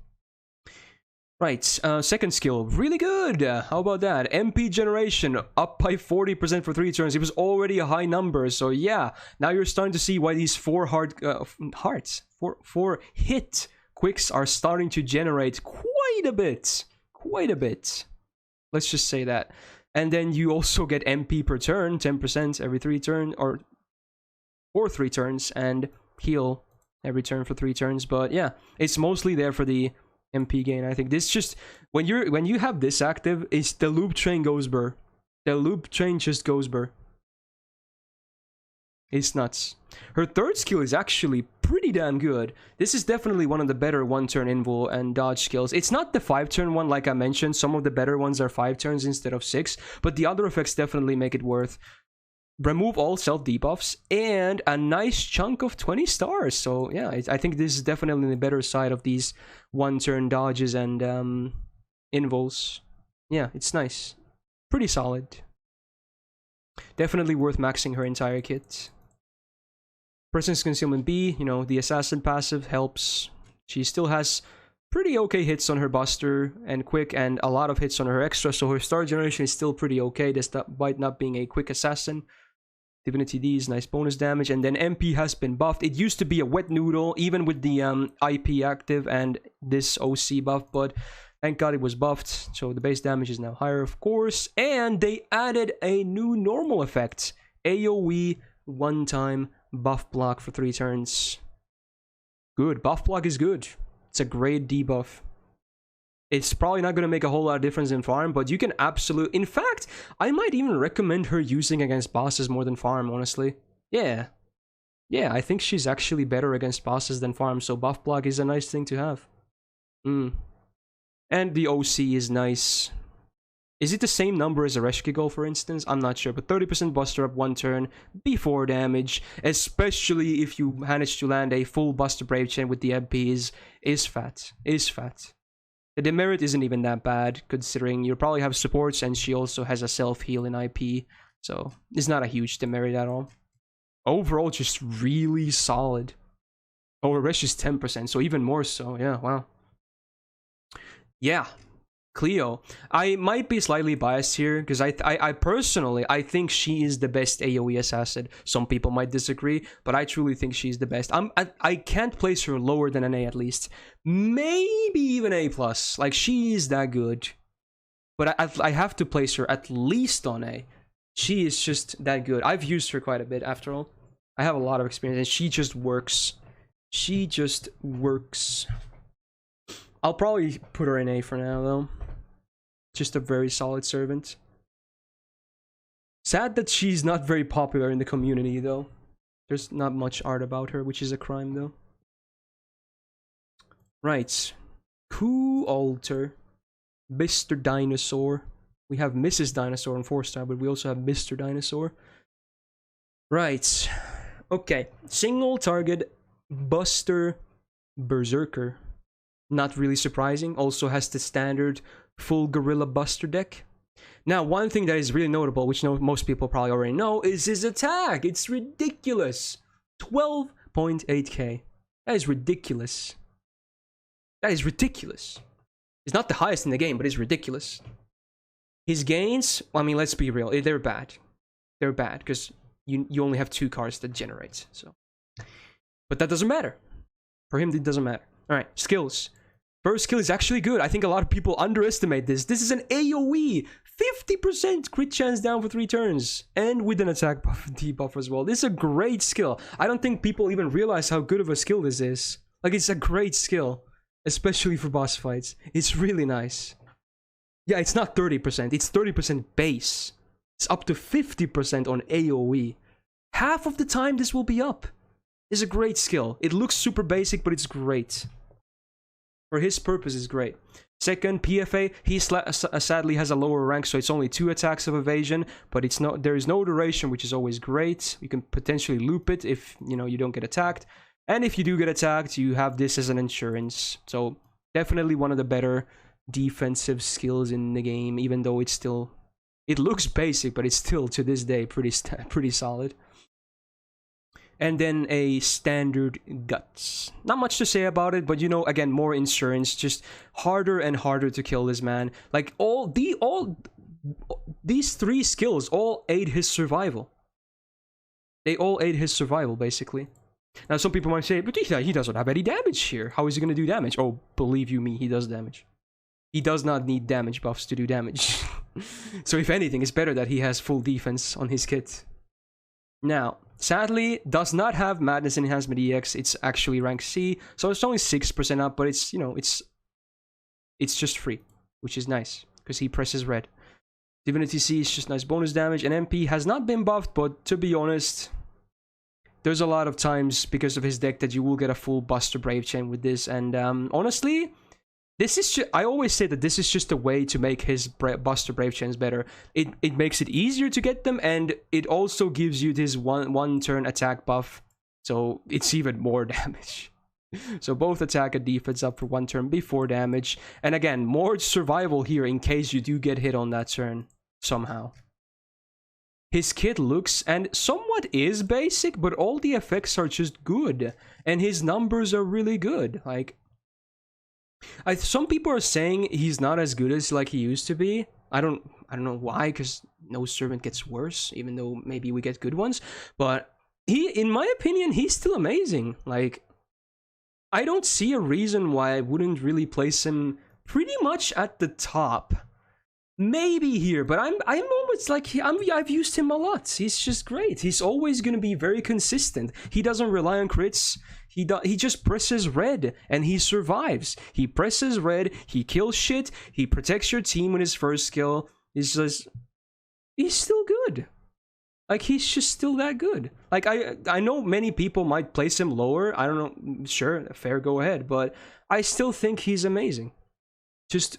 Speaker 1: Right, second skill, really good. How about that? MP generation up by 40% for 3 turns. It was already a high number, so yeah. Now you're starting to see why these 4 hit quicks are starting to generate quite a bit. Quite a bit. Let's just say that. And then you also get MP per turn, 10% every 3 turns, or 3 turns, and heal every turn for 3 turns. But yeah, it's mostly there for the MP gain. I think this just when you have this active, it's the loop train goes burr. The loop train just goes burr. It's nuts. Her third skill is actually pretty damn good. This is definitely one of the better 1-turn invul and dodge skills. It's not the 5-turn one like I mentioned. Some of the better ones are 5 turns instead of 6, but the other effects definitely make it worth. Remove all self debuffs and a nice chunk of 20 stars. So yeah, I think this is definitely the better side of these 1-turn dodges and invuls. Yeah, it's nice. Pretty solid. Definitely worth maxing her entire kit. Presence Concealment B, you know, the assassin passive helps. She still has pretty okay hits on her buster and quick, and a lot of hits on her extra, so her star generation is still pretty okay despite not being a quick assassin. Divinity D is nice bonus damage, and then MP has been buffed. It used to be a wet noodle, even with the IP active and this OC buff, but thank God it was buffed, so the base damage is now higher, of course. And they added a new normal effect. AoE one-time buff block for 3 turns. Good. Buff block is good. It's a great debuff. It's probably not going to make a whole lot of difference in farm, but you can absolutely... In fact, I might even recommend her using against bosses more than farm, honestly. Yeah. Yeah, I think she's actually better against bosses than farm, so buff block is a nice thing to have. And the OC is nice. Is it the same number as Ereshkigal, for instance? I'm not sure, but 30% buster up 1 turn before damage, especially if you manage to land a full buster brave chain with the MP is fat. Is fat. The demerit isn't even that bad, considering you probably have supports, and she also has a self-heal in IP, so it's not a huge demerit at all. Overall, just really solid. Oh, Eresh is 10%, so even more so. Yeah, wow. Yeah, Cleo. I might be slightly biased here, because I personally, I think she is the best AoE assassin. Some people might disagree, but I truly think she's the best. I can't place her lower than an A at least. Maybe even A+. Like, she is that good. But I have to place her at least on A. She is just that good. I've used her quite a bit, after all. I have a lot of experience, and she just works. She just works. I'll probably put her in A for now, though. Just a very solid servant. Sad that she's not very popular in the community, though. There's not much art about her, which is a crime, though. Right. Qin Alter. Mr. Dinosaur. We have Mrs. Dinosaur on 4-star, but we also have Mr. Dinosaur. Right. Okay. Single target Buster Berserker. Not really surprising. Also has the standard full Gorilla Buster deck. Now, one thing that is really notable, which most people probably already know, is his attack. It's ridiculous. 12.8k. That is ridiculous. That is ridiculous. It's not the highest in the game, but it's ridiculous. His gains, I mean, let's be real, they're bad. They're bad, because you only have 2 cards that generate, so. But that doesn't matter. For him, it doesn't matter. Alright, skills. First skill is actually good. I think a lot of people underestimate this. This is an AoE. 50% crit chance down for 3 turns. And with an attack buff and debuff as well. This is a great skill. I don't think people even realize how good of a skill this is. Like, it's a great skill. Especially for boss fights. It's really nice. Yeah, it's not 30%. It's 30% base. It's up to 50% on AoE. Half of the time this will be up. It's a great skill. It looks super basic, but it's great. For his purpose, it's great. Second, PFA, he sadly has a lower rank, so it's only 2 attacks of evasion, but there is no duration, which is always great. You can potentially loop it if you don't get attacked. And if you do get attacked, you have this as an insurance. So definitely one of the better defensive skills in the game, even though it looks basic, but it's still to this day pretty solid. And then a standard guts. Not much to say about it, but again, more insurance. Just harder and harder to kill this man. Like these 3 skills all aid his survival. They all aid his survival, basically. Now, some people might say, but he doesn't have any damage here. How is he going to do damage? Oh, believe you me, he does damage. He does not need damage buffs to do damage. So if anything, it's better that he has full defense on his kit. Now, sadly, does not have Madness Enhancement EX. It's actually rank C, so it's only 6% up, but it's, it's just free, which is nice, because he presses red. Divinity C is just nice bonus damage, and MP has not been buffed, but to be honest, there's a lot of times, because of his deck, that you will get a full Buster Brave Chain with this, and honestly, this is I always say that this is just a way to make his Buster Brave Chains better. It makes it easier to get them, and it also gives you this one turn attack buff, so it's even more damage. So both attack and defense up for 1 turn before damage, and again, more survival here in case you do get hit on that turn somehow. His kit looks and somewhat is basic, but all the effects are just good, and his numbers are really good. Like, some people are saying he's not as good as like he used to be. I don't know why, because no servant gets worse, even though maybe we get good ones. But in my opinion, he's still amazing. Like, I don't see a reason why I wouldn't really place him pretty much at the top. Maybe here, but I'm almost like I've used him a lot. He's just great. He's always gonna be very consistent. He doesn't rely on crits. He just presses red and he survives. He presses red. He kills shit. He protects your team with his first skill. He's still good. Like, he's just still that good. Like, I know many people might place him lower. I don't know. Sure, fair, go ahead. But I still think he's amazing. Just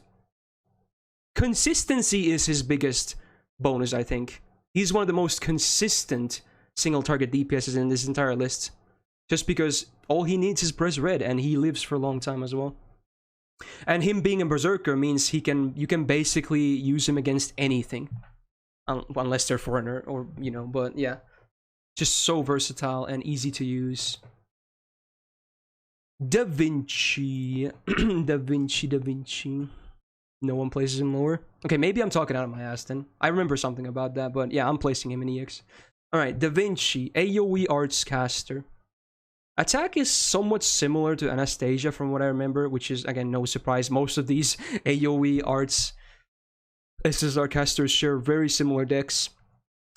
Speaker 1: consistency is his biggest bonus, I think. He's one of the most consistent single target DPSs in this entire list. Just because all he needs is press red, and he lives for a long time as well. And him being a berserker means you can basically use him against anything. Unless they're foreigner, or, but yeah. Just so versatile and easy to use. Da Vinci. Da Vinci. No one places him lower. Okay, maybe I'm talking out of my ass then. I remember something about that, but yeah, I'm placing him in EX. Alright, Da Vinci, AoE Arts Caster. Attack is somewhat similar to Anastasia from what I remember, which is, again, no surprise. Most of these AoE Arts SSR casters share very similar decks,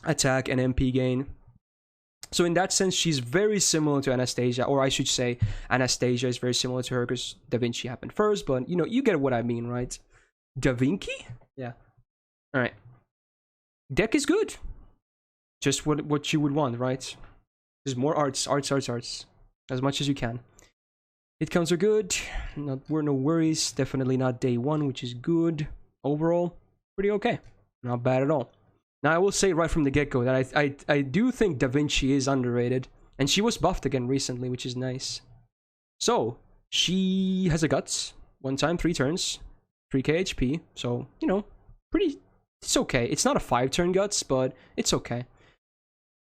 Speaker 1: attack and MP gain. So in that sense, she's very similar to Anastasia, or I should say Anastasia is very similar to her because Da Vinci happened first, but you get what I mean, right? Da Vinci? Yeah. Alright. Deck is good. Just what you would want, right? There's more arts. As much as you can. Hit counts are good. No worries. Definitely not day one, which is good. Overall, pretty okay. Not bad at all. Now, I will say right from the get-go that I do think Da Vinci is underrated. And she was buffed again recently, which is nice. So, she has a guts. 1 time, 3 turns. 3k HP. So, you know, pretty... It's okay. It's not a 5-turn guts, but it's okay.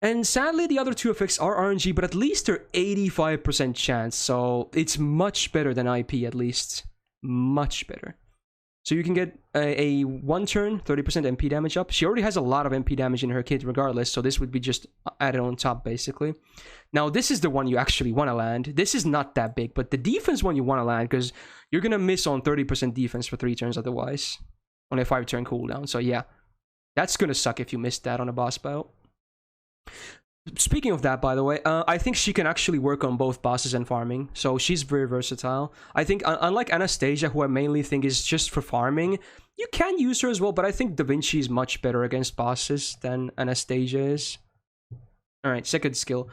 Speaker 1: And sadly, the other 2 effects are RNG, but at least they're 85% chance. So, it's much better than IP, at least. Much better. So you can get a 1-turn, 30% MP damage up. She already has a lot of MP damage in her kit regardless, so this would be just added on top, basically. Now, this is the one you actually want to land. This is not that big, but the defense one you want to land, because you're going to miss on 30% defense for 3 turns otherwise. On a 5-turn cooldown, so yeah. That's going to suck if you missed that on a boss battle. Speaking of that, by the way, I think she can actually work on both bosses and farming, so she's very versatile. I think, unlike Anastasia, who I mainly think is just for farming, you can use her as well, but I think Da Vinci is much better against bosses than Anastasia is. Alright, second skill.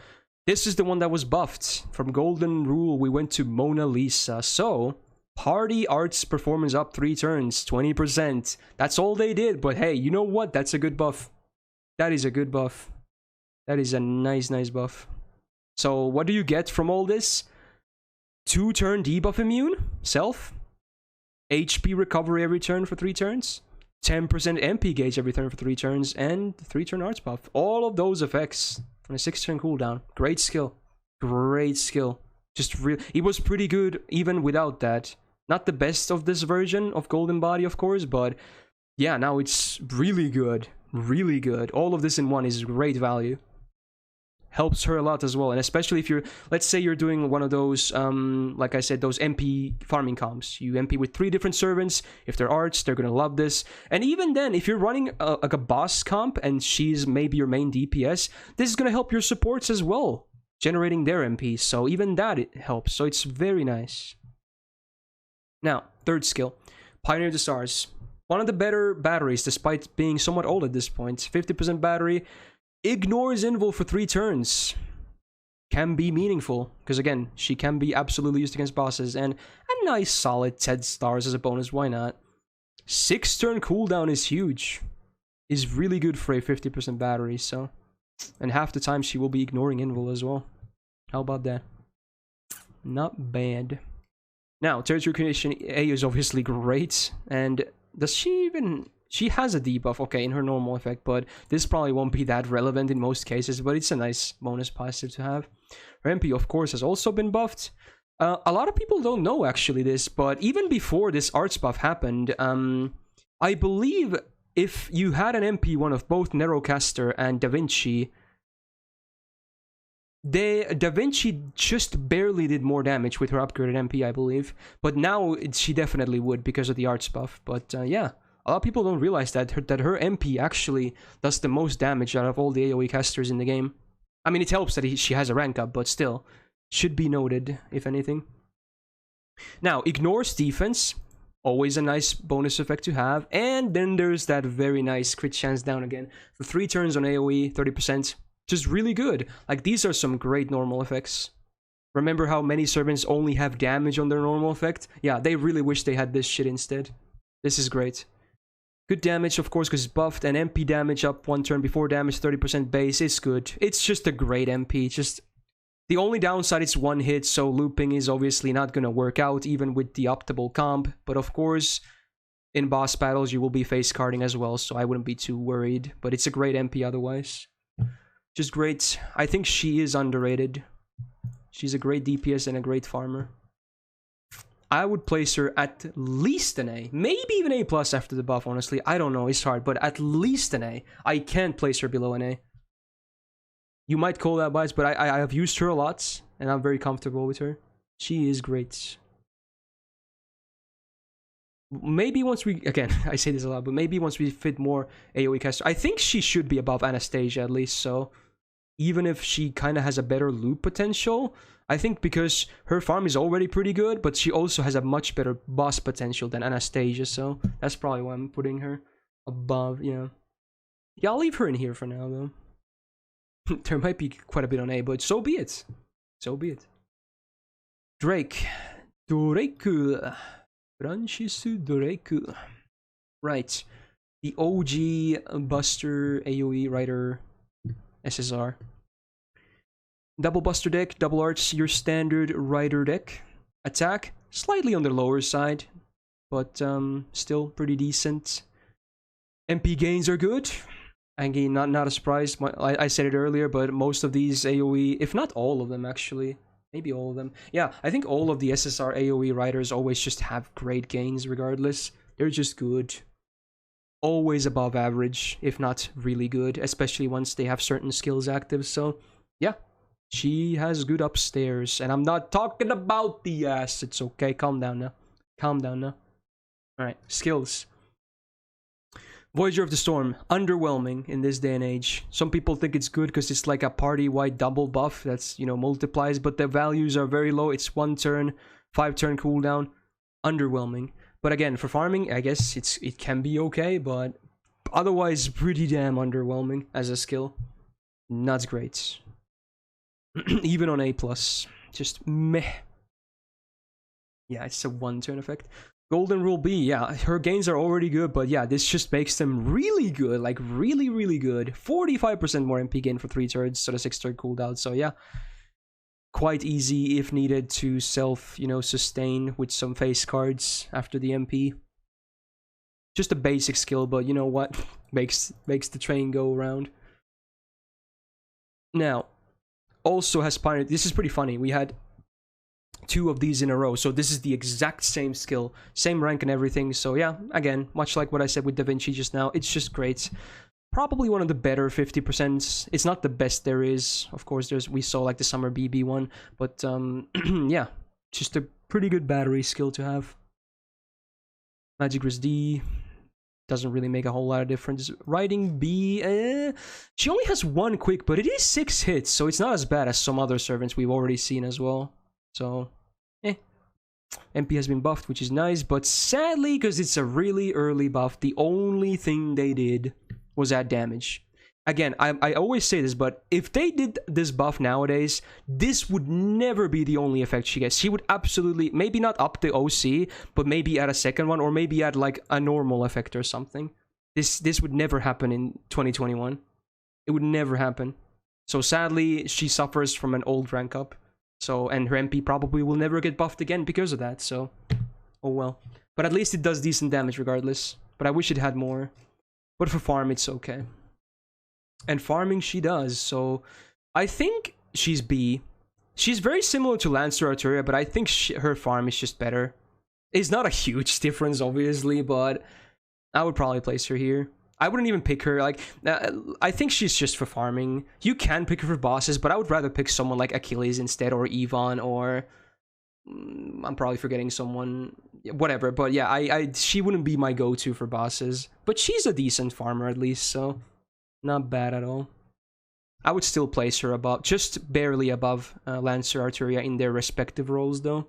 Speaker 1: This is the one that was buffed. From Golden Rule, we went to Mona Lisa, so... Party Arts performance up 3 turns, 20%. That's all they did, but hey, you know what? That's a good buff. That is a good buff. That is a nice buff. So what do you get from all this? 2-turn debuff immune, self. HP recovery every turn for 3 turns. 10% MP gauge every turn for 3 turns. And 3-turn arts buff. All of those effects on a 6-turn cooldown. Great skill. Great skill. Just really, it was pretty good even without that. Not the best of this version of Golden Body, of course, but yeah, now it's really good. Really good. All of this in one is great value. Helps her a lot as well, and especially if you're, let's say you're doing one of those, like I said, those MP farming comps. You MP with 3 different servants. If they're arts, they're gonna love this. And even then, if you're running like a boss comp and she's maybe your main DPS, this is gonna help your supports as well, generating their MPs. So even that, it helps. So it's very nice. Now, third skill, Pioneer of the Stars. One of the better batteries, despite being somewhat old at this point. 50% battery. Ignores invul for 3 turns. Can be meaningful, because again, she can be absolutely used against bosses, and a nice solid 10 stars as a bonus, why not? 6-turn cooldown is huge. Is really good for a 50% battery, so... And half the time she will be ignoring invul as well. How about that? Not bad. Now, territory condition A is obviously great, and does she even... She has a debuff, okay, in her normal effect, but this probably won't be that relevant in most cases, but it's a nice bonus passive to have. Her MP, of course, has also been buffed. A lot of people don't know, actually, this, but even before this arts buff happened, I believe if you had an MP one of both Nerocaster and Da Vinci, Da Vinci just barely did more damage with her upgraded MP, I believe, but now she definitely would because of the arts buff, but yeah. A lot of people don't realize that her MP actually does the most damage out of all the AoE casters in the game. I mean, it helps that she has a rank up, but still, should be noted, if anything. Now, ignores defense, always a nice bonus effect to have, and then there's that very nice crit chance down again. For 3 turns on AoE, 30%, just really good. Like, these are some great normal effects. Remember how many servants only have damage on their normal effect? Yeah, they really wish they had this shit instead. This is great. Good damage, of course, because it's buffed, and MP damage up 1 turn before damage, 30% base. It's good. It's just a great MP. Just the only downside is 1 hit, so looping is obviously not going to work out, even with the optimal comp. But of course, in boss battles, you will be face carding as well, so I wouldn't be too worried. But it's a great MP otherwise. Just great. I think she is underrated. She's a great DPS and a great farmer. I would place her at least an A. Maybe even A+ after the buff, honestly. I don't know, it's hard, but at least an A. I can't place her below an A. You might call that bias, but I have used her a lot, and I'm very comfortable with her. She is great. Maybe once we... Again, I say this a lot, but maybe once we fit more AoE caster... I think she should be above Anastasia, at least, so... Even if she kind of has a better loop potential... I think because her farm is already pretty good, but she also has a much better boss potential than Anastasia, so that's probably why I'm putting her above, yeah. Yeah, I'll leave her in here for now, though. There might be quite a bit on A, but so be it. So be it. Drake. Doreku. Francisu Doreku. Right. The OG Buster AoE Rider SSR. Double Buster deck, double arts, your standard Rider deck. Attack, slightly on the lower side, but still pretty decent. MP gains are good. Again, not a surprise. I said it earlier, but most of these AoE, if not all of them actually, maybe all of them. Yeah, I think all of the SSR AoE riders always just have great gains regardless. They're just good. Always above average, if not really good, especially once they have certain skills active, so yeah. She has good upstairs, and I'm not talking about the ass. It's okay, calm down now. Calm down now. Alright, skills. Voyager of the Storm, underwhelming in this day and age. Some people think it's good because it's like a party-wide double buff that's, you know, multiplies, but the values are very low. It's 1 turn, 5 turn cooldown. Underwhelming. But again, for farming, I guess it can be okay, but otherwise pretty damn underwhelming as a skill. Not great. Even on A+, just meh. Yeah, it's a 1 turn effect. Golden Rule B, yeah, her gains are already good, but yeah, this just makes them really good, like really, really good. 45% more MP gain for 3 turns, so the 6 turn cooldown, so yeah. Quite easy if needed to sustain with some face cards after the MP. Just a basic skill, but you know what? makes the train go around. Now, also has pioneered. This is pretty funny. We had 2 of these in a row, so this is the exact same skill, same rank and everything. So yeah, again, much like what I said with Da Vinci just now, it's just great. Probably one of the better 50%. It's not the best there is. Of course, we saw like the Summer BB one, but yeah, just a pretty good battery skill to have. Magic Resist D. Doesn't really make a whole lot of difference. Riding B, she only has 1 quick, but it is 6 hits, so it's not as bad as some other servants we've already seen as well. So, MP has been buffed, which is nice, but sadly, because it's a really early buff, the only thing they did was add damage. Again, I always say this, but if they did this buff nowadays, this would never be the only effect she gets. She would absolutely, maybe not up the OC, but maybe add a second one, or maybe add like a normal effect or something. This would never happen in 2021. It would never happen. So sadly, she suffers from an old rank up. So, and her MP probably will never get buffed again because of that, so oh well. But at least it does decent damage regardless. But I wish it had more. But for farm, it's okay. And farming she does, so I think she's B. She's very similar to Lancer Artoria, but I think her farm is just better. It's not a huge difference, obviously, but I would probably place her here. I wouldn't even pick her, like, I think she's just for farming. You can pick her for bosses, but I would rather pick someone like Achilles instead, or Yvonne, or I'm probably forgetting someone, whatever. But yeah, she wouldn't be my go-to for bosses, but she's a decent farmer at least, so not bad at all. I would still place her above, just barely above Lancer Artoria in their respective roles, though.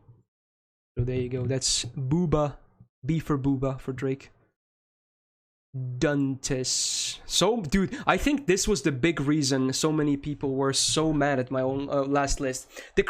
Speaker 1: So there you go. That's Booba. B for Booba for Drake. Dantes. So, dude, I think this was the big reason so many people were so mad at my own last list. The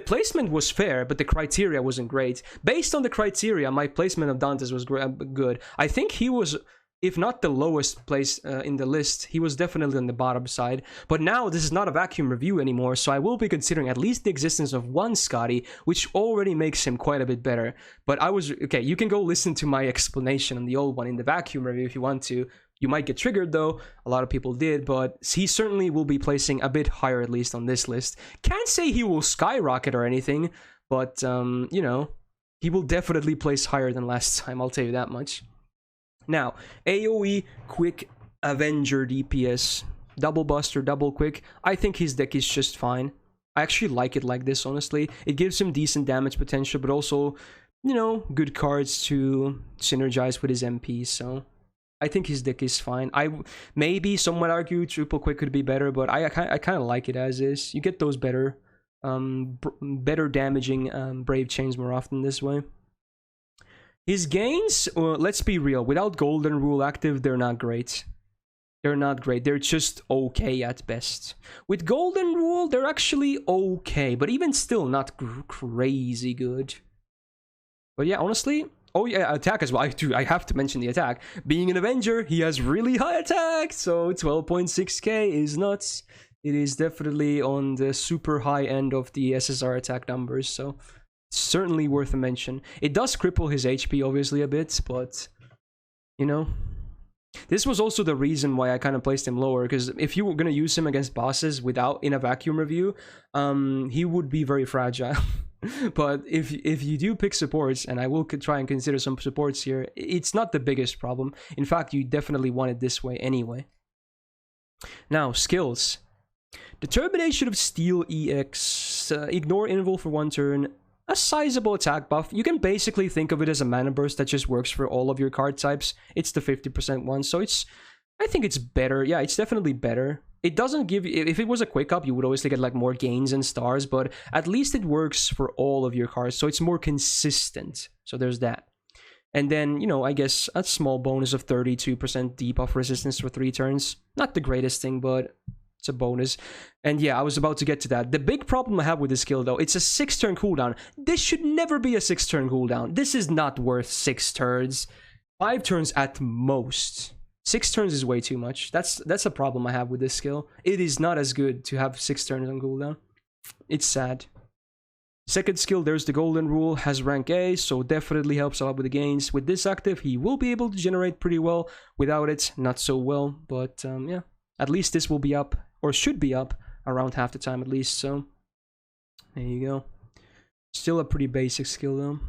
Speaker 1: placement was fair, but the criteria wasn't great. Based on the criteria, my placement of Dantes was good. I think he was, if not the lowest place in the list, he was definitely on the bottom side. But now this is not a vacuum review anymore, so I will be considering at least the existence of one Skadi, which already makes him quite a bit better. But I was, okay, you can go listen to my explanation on the old one in the vacuum review if you want to. You might get triggered though, a lot of people did, but he certainly will be placing a bit higher at least on this list. Can't say he will skyrocket or anything, but you know, he will definitely place higher than last time, I'll tell you that much. Now, AoE, quick, Avenger DPS, double buster, double quick. I think his deck is just fine. I actually like it like this, honestly. It gives him decent damage potential, but also, you know, good cards to synergize with his MP, so I think his deck is fine. Maybe some would argue triple quick could be better, but I kind of like it as is. You get those better better damaging brave chains more often this way. His gains, let's be real, without Golden Rule active, they're not great. They're not great. They're just okay at best. With Golden Rule, they're actually okay, but even still not crazy good. But yeah, honestly, oh yeah, attack as well. I have to mention the attack. Being an Avenger, he has really high attack, so 12.6k is nuts. It is definitely on the super high end of the SSR attack numbers, so certainly worth a mention. It does cripple his HP obviously a bit, but you know, this was also the reason why I kind of placed him lower, because if you were going to use him against bosses without in a vacuum review, he would be very fragile. But if you do pick supports, and I will try and consider some supports here, it's not the biggest problem. In fact, you definitely want it this way anyway. Now, skills. Determination of Steel EX. Ignore Invul for 1 turn. A sizable attack buff. You can basically think of it as a mana burst that just works for all of your card types. It's the 50% one, so I think it's better. Yeah, it's definitely better. It doesn't give you, if it was a quick up, you would obviously get like more gains and stars, but at least it works for all of your cards, so it's more consistent. So there's that. And then, you know, I guess a small bonus of 32% debuff resistance for 3 turns. Not the greatest thing, but it's a bonus. And yeah, I was about to get to that. The big problem I have with this skill, though, it's a 6-turn cooldown. This should never be a 6-turn cooldown. This is not worth 6 turns. 5 turns at most. 6 turns is way too much. That's a problem I have with this skill. It is not as good to have 6 turns on cooldown. It's sad. Second skill, there's the Golden Rule, has rank A, so definitely helps a lot with the gains. With this active, he will be able to generate pretty well. Without it, not so well. But yeah, at least this will be up, or should be up, around half the time at least. So there you go. Still a pretty basic skill though.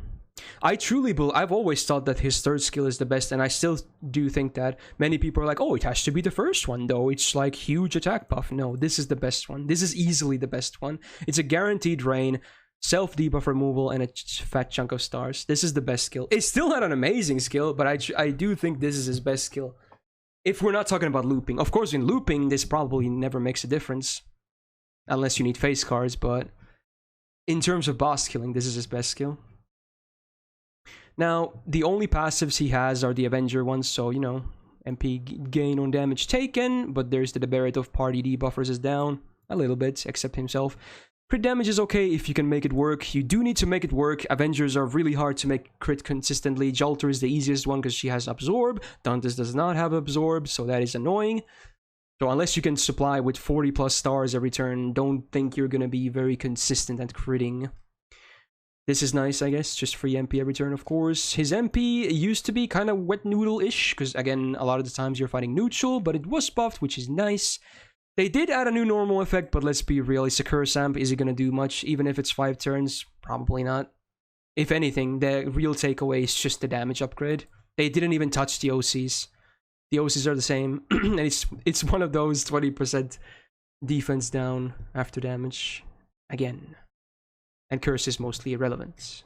Speaker 1: I truly believe, I've always thought that his third skill is the best, and I still do think that. Many people are like, oh, it has to be the first one though, it's like huge attack buff. No, this is the best one. This is easily the best one. It's a guaranteed rain, self debuff removal, and a fat chunk of stars. This is the best skill. It's still not an amazing skill, but I do think this is his best skill. If we're not talking about looping. Of course, in looping, this probably never makes a difference. Unless you need face cards, but in terms of boss killing, this is his best skill. Now, the only passives he has are the Avenger ones, so, you know, MP gain on damage taken, but there's the Demerit of party debuffers is down a little bit, except himself. Crit damage is okay if you can make it work. You do need to make it work. Avengers are really hard to make crit consistently. Jeanne Alter is the easiest one because she has Absorb. Dantes does not have Absorb, so that is annoying. So unless you can supply with 40 plus stars every turn, don't think you're going to be very consistent at critting. This is nice, I guess, just free MP every turn, of course. His MP used to be kind of wet noodle-ish, because again, a lot of the times you're fighting neutral, but it was buffed, which is nice. They did add a new normal effect, but let's be real, it's a curse amp. Is it going to do much, even if it's 5 turns? Probably not. If anything, the real takeaway is just the damage upgrade. They didn't even touch the OCs. The OCs are the same, and it's one of those 20% defense down after damage. Again. And curse is mostly irrelevant.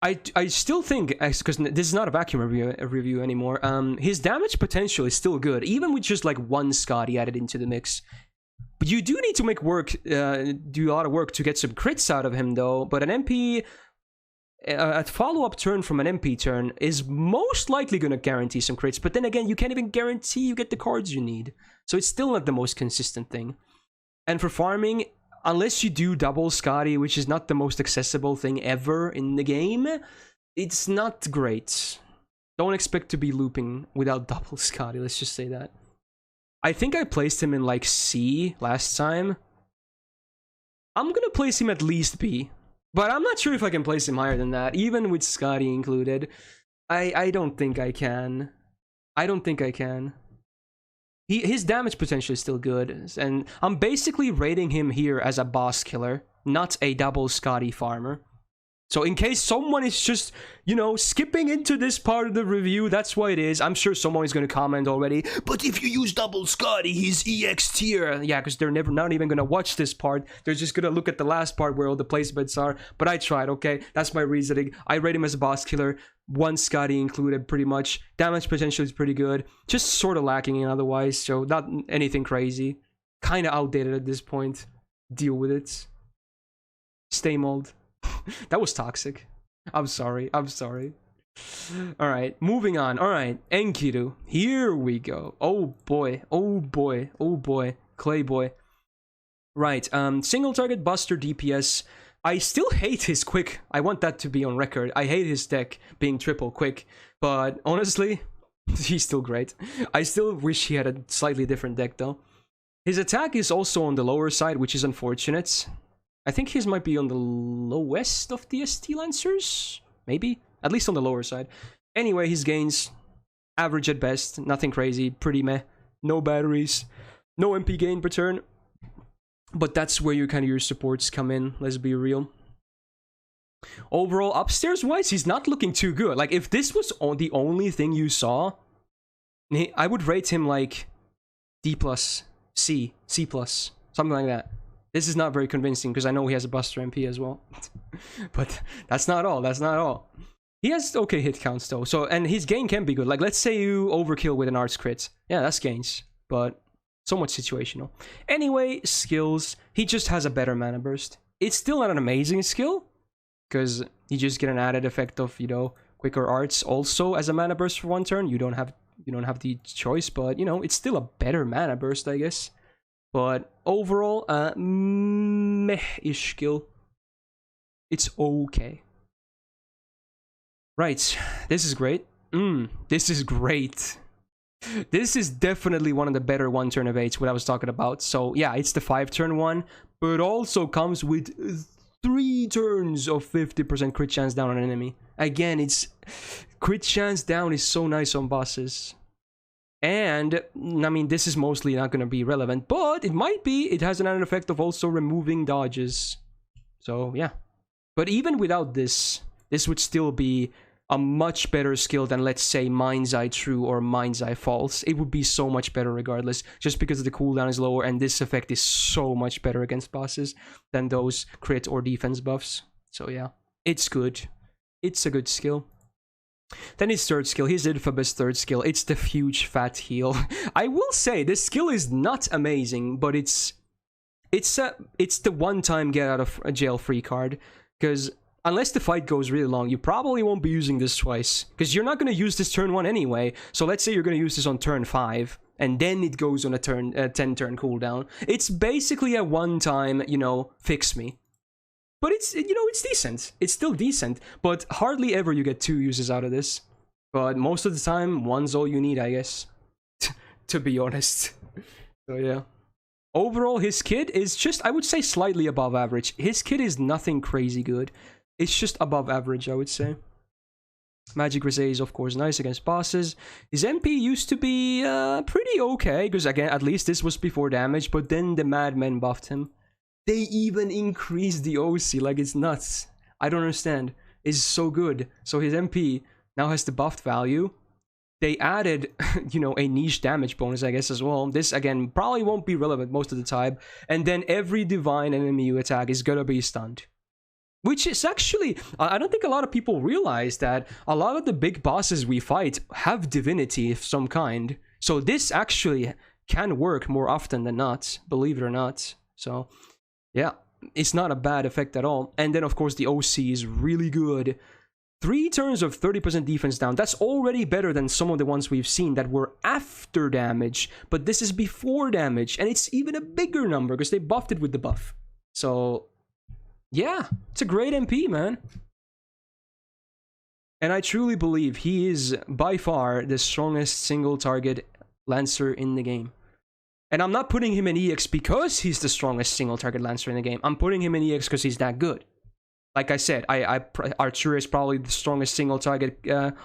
Speaker 1: I still think, because this is not a vacuum review anymore, his damage potential is still good, even with just like 1 Skadi added into the mix. But you do need to make work, do a lot of work to get some crits out of him though, but an MP, a follow-up turn from an MP turn is most likely going to guarantee some crits, but then again, you can't even guarantee you get the cards you need. So it's still not the most consistent thing. And for farming, unless you do double Skadi, which is not the most accessible thing ever in the game, it's not great. Don't expect to be looping without double Skadi, let's just say that. I think I placed him in like C last time. I'm gonna place him at least B, but I'm not sure if I can place him higher than that, even with Skadi included. I don't think I can. I don't think I can. His damage potential is still good, and I'm basically rating him here as a boss killer, not a double Skadi farmer. So in case someone is just, you know, skipping into this part of the review, that's why it is. I'm sure someone is going to comment already, but if you use double Skadi, he's EX tier. Yeah, because they're not even going to watch this part. They're just going to look at the last part where all the placements are. But I tried, okay? That's my reasoning. I rate him as a boss killer. 1 Skadi included, pretty much. Damage potential is pretty good. Just sort of lacking in otherwise, so not anything crazy. Kind of outdated at this point. Deal with it. Stay mold. That was toxic. I'm sorry. I'm sorry. Alright, moving on. Alright, Enkidu. Here we go. Oh boy. Oh boy. Oh boy. Clay boy. Right, single target buster DPS. I still hate his quick. I want that to be on record. I hate his deck being triple quick. But honestly, he's still great. I still wish he had a slightly different deck though. His attack is also on the lower side, which is unfortunate. I think his might be on the lowest of the ST Lancers? Maybe? At least on the lower side. Anyway, his gains, average at best. Nothing crazy. Pretty meh. No batteries. No MP gain per turn. But that's where your supports come in, let's be real. Overall, upstairs-wise, he's not looking too good. Like, if this was the only thing you saw, I would rate him like D+, C, C+, something like that. This is not very convincing, because I know he has a Buster MP as well. But that's not all, that's not all. He has okay hit counts, though, so, and his gain can be good. Like, let's say you overkill with an arts crit. Yeah, that's gains, but somewhat situational. Anyway, skills. He just has a better mana burst. It's still not an amazing skill, because you just get an added effect of, you know, quicker arts also as a mana burst for one turn. You don't have the choice, but you know, it's still a better mana burst, I guess. But overall, meh-ish skill. It's okay. Right, this is great. This is great. This is definitely one of the better one turn evades, what I was talking about. So yeah, it's the 5-turn one, but also comes with 3 turns of 50% crit chance down on an enemy. Again, it's crit chance down is so nice on bosses. And I mean, this is mostly not going to be relevant, but it might be. It has an added effect of also removing dodges. So yeah, but even without this, this would still be a much better skill than, let's say, Mind's Eye True or Mind's Eye False. It would be so much better regardless, just because the cooldown is lower, and this effect is so much better against bosses than those crit or defense buffs. So yeah, it's good. It's a good skill. Then his third skill, his infamous third skill, it's the huge fat heal. I will say, this skill is not amazing, but it's the one-time get out of a jail free card, because unless the fight goes really long, you probably won't be using this twice, because you're not going to use this turn 1 anyway. So let's say you're going to use this on turn 5, and then it goes on a 10-turn cooldown. It's basically a one-time, you know, fix me. But it's, you know, it's decent. It's still decent, but hardly ever you get 2 uses out of this. But most of the time, 1's all you need, I guess. To be honest. So yeah. Overall, his kit is just, I would say, slightly above average. His kit is nothing crazy good. It's just above average, I would say. Magic Resay is, of course, nice against bosses. His MP used to be pretty okay, because, again, at least this was before damage, but then the Madmen buffed him. They even increased the OC, like, it's nuts. I don't understand. It's so good. So his MP now has the buffed value. They added, you know, a niche damage bonus, I guess, as well. This, again, probably won't be relevant most of the time. And then every divine enemy you attack is gonna be stunned. Which is actually, I don't think a lot of people realize that a lot of the big bosses we fight have divinity of some kind. So this actually can work more often than not, believe it or not. So yeah, it's not a bad effect at all. And then, of course, the OC is really good. 3 turns of 30% defense down. That's already better than some of the ones we've seen that were after damage. But this is before damage. And it's even a bigger number because they buffed it with the buff. So yeah, it's a great MP, man. And I truly believe he is by far the strongest single target Lancer in the game. And I'm not putting him in EX because he's the strongest single target Lancer in the game. I'm putting him in EX because he's that good. Like I said, Artoria is probably the strongest single target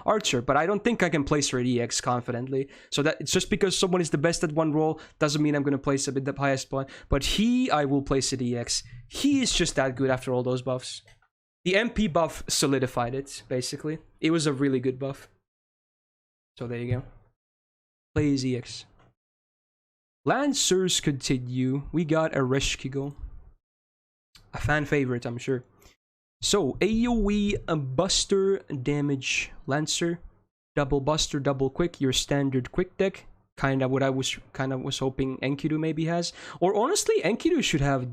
Speaker 1: Archer, but I don't think I can place her at EX confidently. So that it's just because someone is the best at one role doesn't mean I'm going to place him at the highest point. But I will place at EX. He is just that good after all those buffs. The MP buff solidified it, basically. It was a really good buff. So there you go. Plays EX. Lancers continue. We got Ereshkigal. A fan favorite, I'm sure. So, AoE Buster damage Lancer. Double Buster, double quick, your standard quick deck. Kinda what I was hoping Enkidu maybe has. Or honestly, Enkidu should have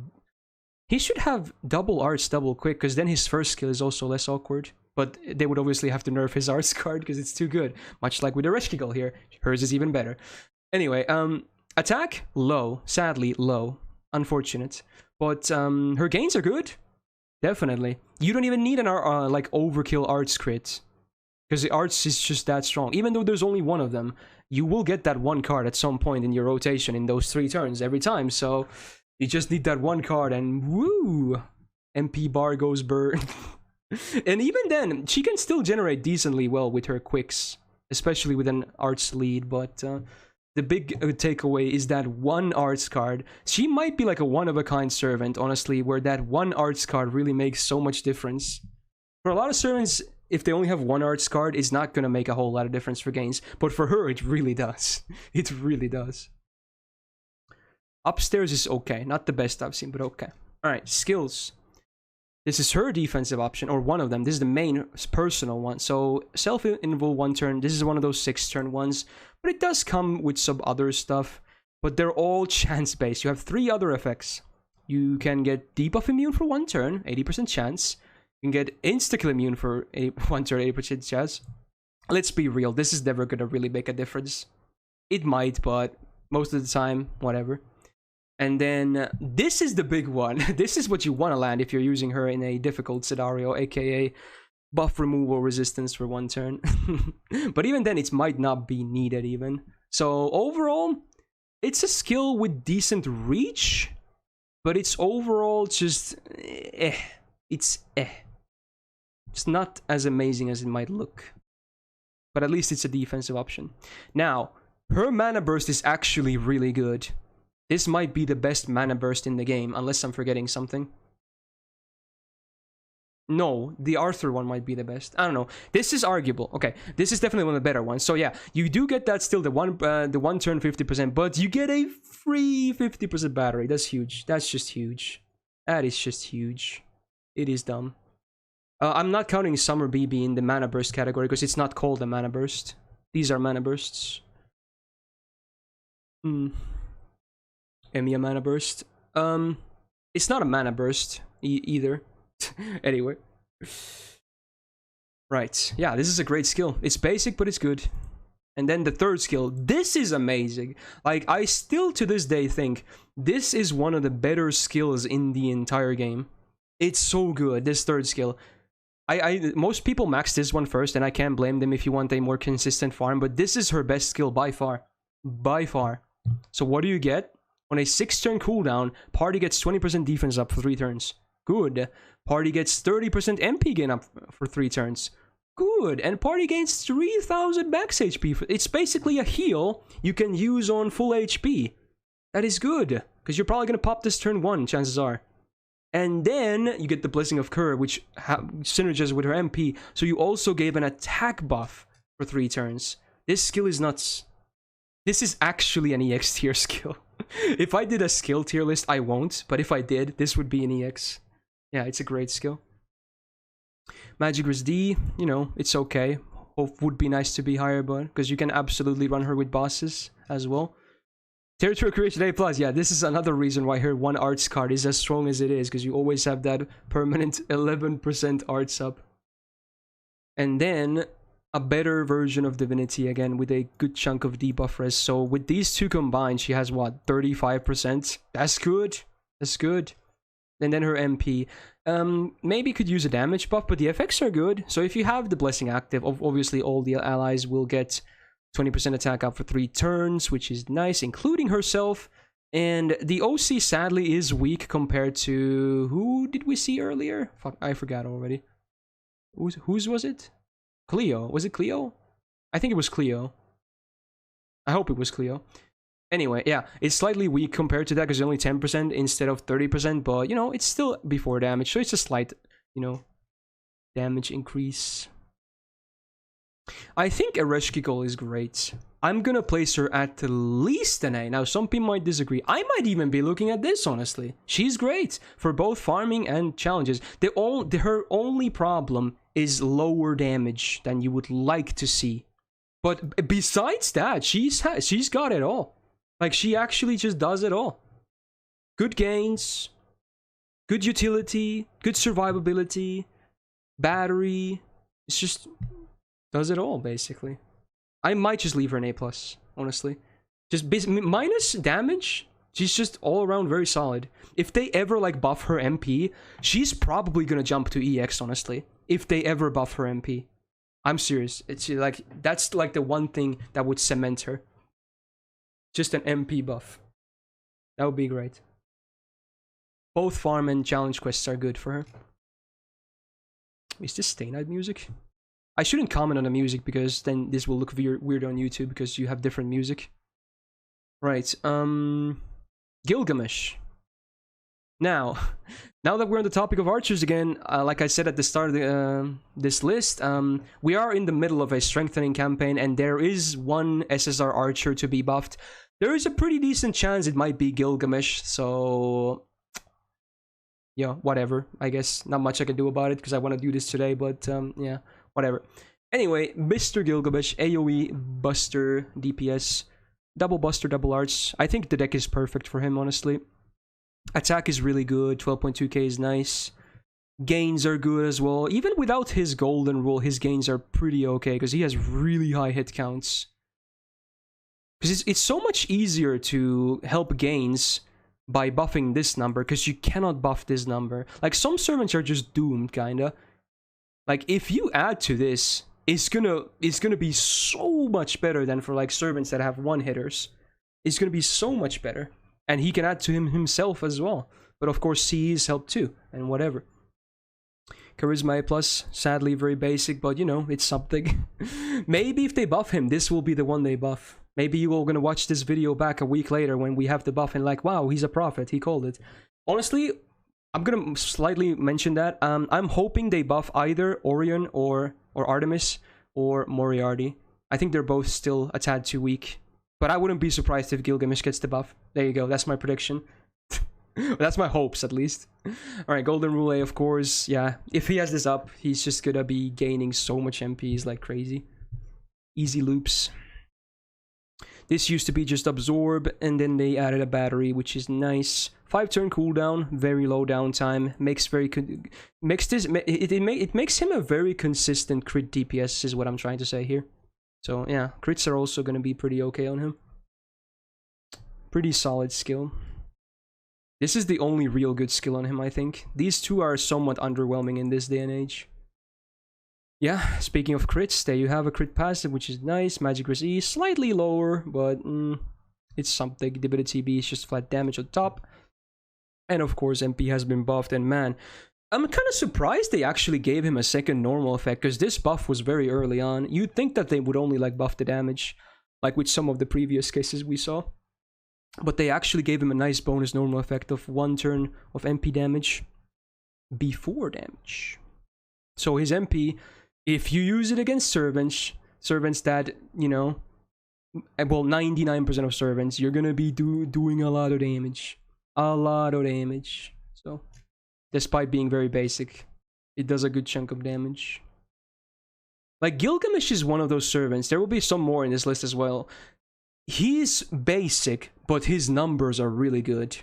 Speaker 1: He should have double arts, double quick, because then his first skill is also less awkward. But they would obviously have to nerf his arts card because it's too good. Much like with Ereshkigal here. Hers is even better. Anyway, attack, low. Sadly, low. Unfortunate. But her gains are good. Definitely. You don't even need an like overkill arts crit. Because the arts is just that strong. Even though there's only one of them, you will get that one card at some point in your rotation in those 3 turns every time. So you just need that one card and woo! MP bar goes burn. And even then, she can still generate decently well with her quicks. Especially with an arts lead, but the big takeaway is that one arts card. She might be like a one-of-a-kind servant, honestly, where that one arts card really makes so much difference. For a lot of servants, if they only have one arts card, it's not going to make a whole lot of difference for gains. But for her, it really does. It really does. Upstairs is okay. Not the best I've seen, but okay. Alright, skills. This is her defensive option, or one of them. This is the main personal one. So, self-invul 1 turn. This is one of those 6-turn ones. But it does come with some other stuff. But they're all chance-based. You have 3 other effects. You can get debuff immune for 1 turn, 80% chance. You can get insta-kill immune for 1 turn, 80% chance. Let's be real, this is never gonna really make a difference. It might, but most of the time, whatever. And then, this is the big one. This is what you want to land if you're using her in a difficult scenario, aka buff removal resistance for 1 turn. But even then, it might not be needed even. So, overall, it's a skill with decent reach, but it's overall just It's It's not as amazing as it might look. But at least it's a defensive option. Now, her mana burst is actually really good. This might be the best mana burst in the game, unless I'm forgetting something. No, the Arthur one might be the best. I don't know. This is arguable. Okay, this is definitely one of the better ones. So yeah, you do get that still, the one turn 50%, but you get a free 50% battery. That's huge. That's just huge. That is just huge. It is dumb. I'm not counting Summer BB in the mana burst category because it's not called a mana burst. These are mana bursts. Emiya mana burst. It's not a mana burst either. Anyway. Right. Yeah, this is a great skill. It's basic, but it's good. And then the third skill. This is amazing. Like, I still to this day think this is one of the better skills in the entire game. It's so good, this third skill. Most people max this one first, and I can't blame them if you want a more consistent farm, but this is her best skill by far. By far. So what do you get? On a 6-turn cooldown, party gets 20% defense up for 3 turns. Good. Party gets 30% MP gain up for 3 turns. Good. And party gains 3000 max HP. It's basically a heal you can use on full HP. That is good. Because you're probably going to pop this turn 1, chances are. And then you get the Blessing of Kur, which synergizes with her MP. So you also gave an attack buff for 3 turns. This skill is nuts. This is actually an EX tier skill. If I did a skill tier list, I won't. But if I did, this would be an EX. Yeah, it's a great skill. Magic Resist D, you know, it's okay. Would be nice to be higher, but because you can absolutely run her with bosses as well. Territory Creation A+, yeah, this is another reason why her 1 arts card is as strong as it is, because you always have that permanent 11% arts up. And then a better version of Divinity again with a good chunk of debuff res. So with these two combined, she has what, 35%? That's good. That's good. And then her MP. Maybe could use a damage buff, but the effects are good. So if you have the Blessing active, obviously all the allies will get 20% attack up for 3 turns, which is nice, including herself. And the OC sadly is weak compared to... Who did we see earlier? Fuck, I forgot already. Whose was it? Cleo. Was it Cleo? I think it was Cleo. I hope it was Cleo. Anyway, yeah, it's slightly weak compared to that because it's only 10% instead of 30%, but, you know, it's still before damage, so it's a slight, you know, damage increase. I think Ereshkigal is great. I'm gonna place her at least an A. Now, some people might disagree. I might even be looking at this, honestly. She's great for both farming and challenges. Her only problem is lower damage than you would like to see. But besides that, she's got it all. Like, she actually just does it all. Good gains, Good utility, good survivability, battery. It's just does it all basically. I might just leave her an A+, honestly. Just minus damage. She's just all around very solid. If they ever like buff her MP, she's probably gonna jump to EX, honestly. If they ever buff her MP. I'm serious. It's like, that's like the one thing that would cement her. Just an MP buff. That would be great. Both farm and challenge quests are good for her. Is this Stay Night music? I shouldn't comment on the music because then this will look weird on YouTube because you have different music. Right, Gilgamesh. Now that we're on the topic of archers again, like I said at the start of this list, we are in the middle of a strengthening campaign and there is one SSR archer to be buffed. There is a pretty decent chance it might be Gilgamesh, so yeah, whatever. I guess not much I can do about it because I want to do this today, but yeah, whatever. Anyway, Mr. Gilgamesh, AoE, Buster, DPS, double Buster, double Arts. I think the deck is perfect for him, honestly. Attack is really good, 12.2k is nice. Gains are good as well. Even without his golden rule, his gains are pretty okay because he has really high hit counts. Because it's so much easier to help gains by buffing this number because you cannot buff this number. Like, some servants are just doomed, kinda. Like, if you add to this, it's gonna be so much better than for like servants that have one hitters. It's gonna be so much better. And he can add to him himself as well. But of course, CEs help too, and whatever. Charisma A+, sadly very basic, but you know, it's something. Maybe if they buff him, this will be the one they buff. Maybe you all gonna watch this video back a week later when we have the buff and like, wow, he's a prophet, he called it. Honestly, I'm gonna slightly mention that. I'm hoping they buff either Orion or Artemis or Moriarty. I think they're both still a tad too weak. But I wouldn't be surprised if Gilgamesh gets the buff. There you go, that's my prediction. That's my hopes, at least. Alright, Golden Rule A, of course. Yeah, if he has this up, he's just gonna be gaining so much MPs like crazy. Easy loops. This used to be just Absorb, and then they added a battery, which is nice. 5-turn cooldown, very low downtime. It makes him a very consistent crit DPS, is what I'm trying to say here. So yeah, crits are also going to be pretty okay on him. Pretty solid skill. This is the only real good skill on him, I think. These two are somewhat underwhelming in this day and age. Yeah, speaking of crits, there you have a crit passive, which is nice. Magic Resist E, slightly lower, but it's something. Debility B is just flat damage on top. And of course, MP has been buffed, and man, I'm kind of surprised they actually gave him a second normal effect, because this buff was very early on. You'd think that they would only like buff the damage, like with some of the previous cases we saw. But they actually gave him a nice bonus normal effect of 1 turn of MP damage before damage. So his MP, if you use it against servants that, you know, well, 99% of servants, you're gonna be doing a lot of damage. A lot of damage. So despite being very basic, it does a good chunk of damage. Like, Gilgamesh is one of those servants. There will be some more in this list as well. He's basic, but his numbers are really good.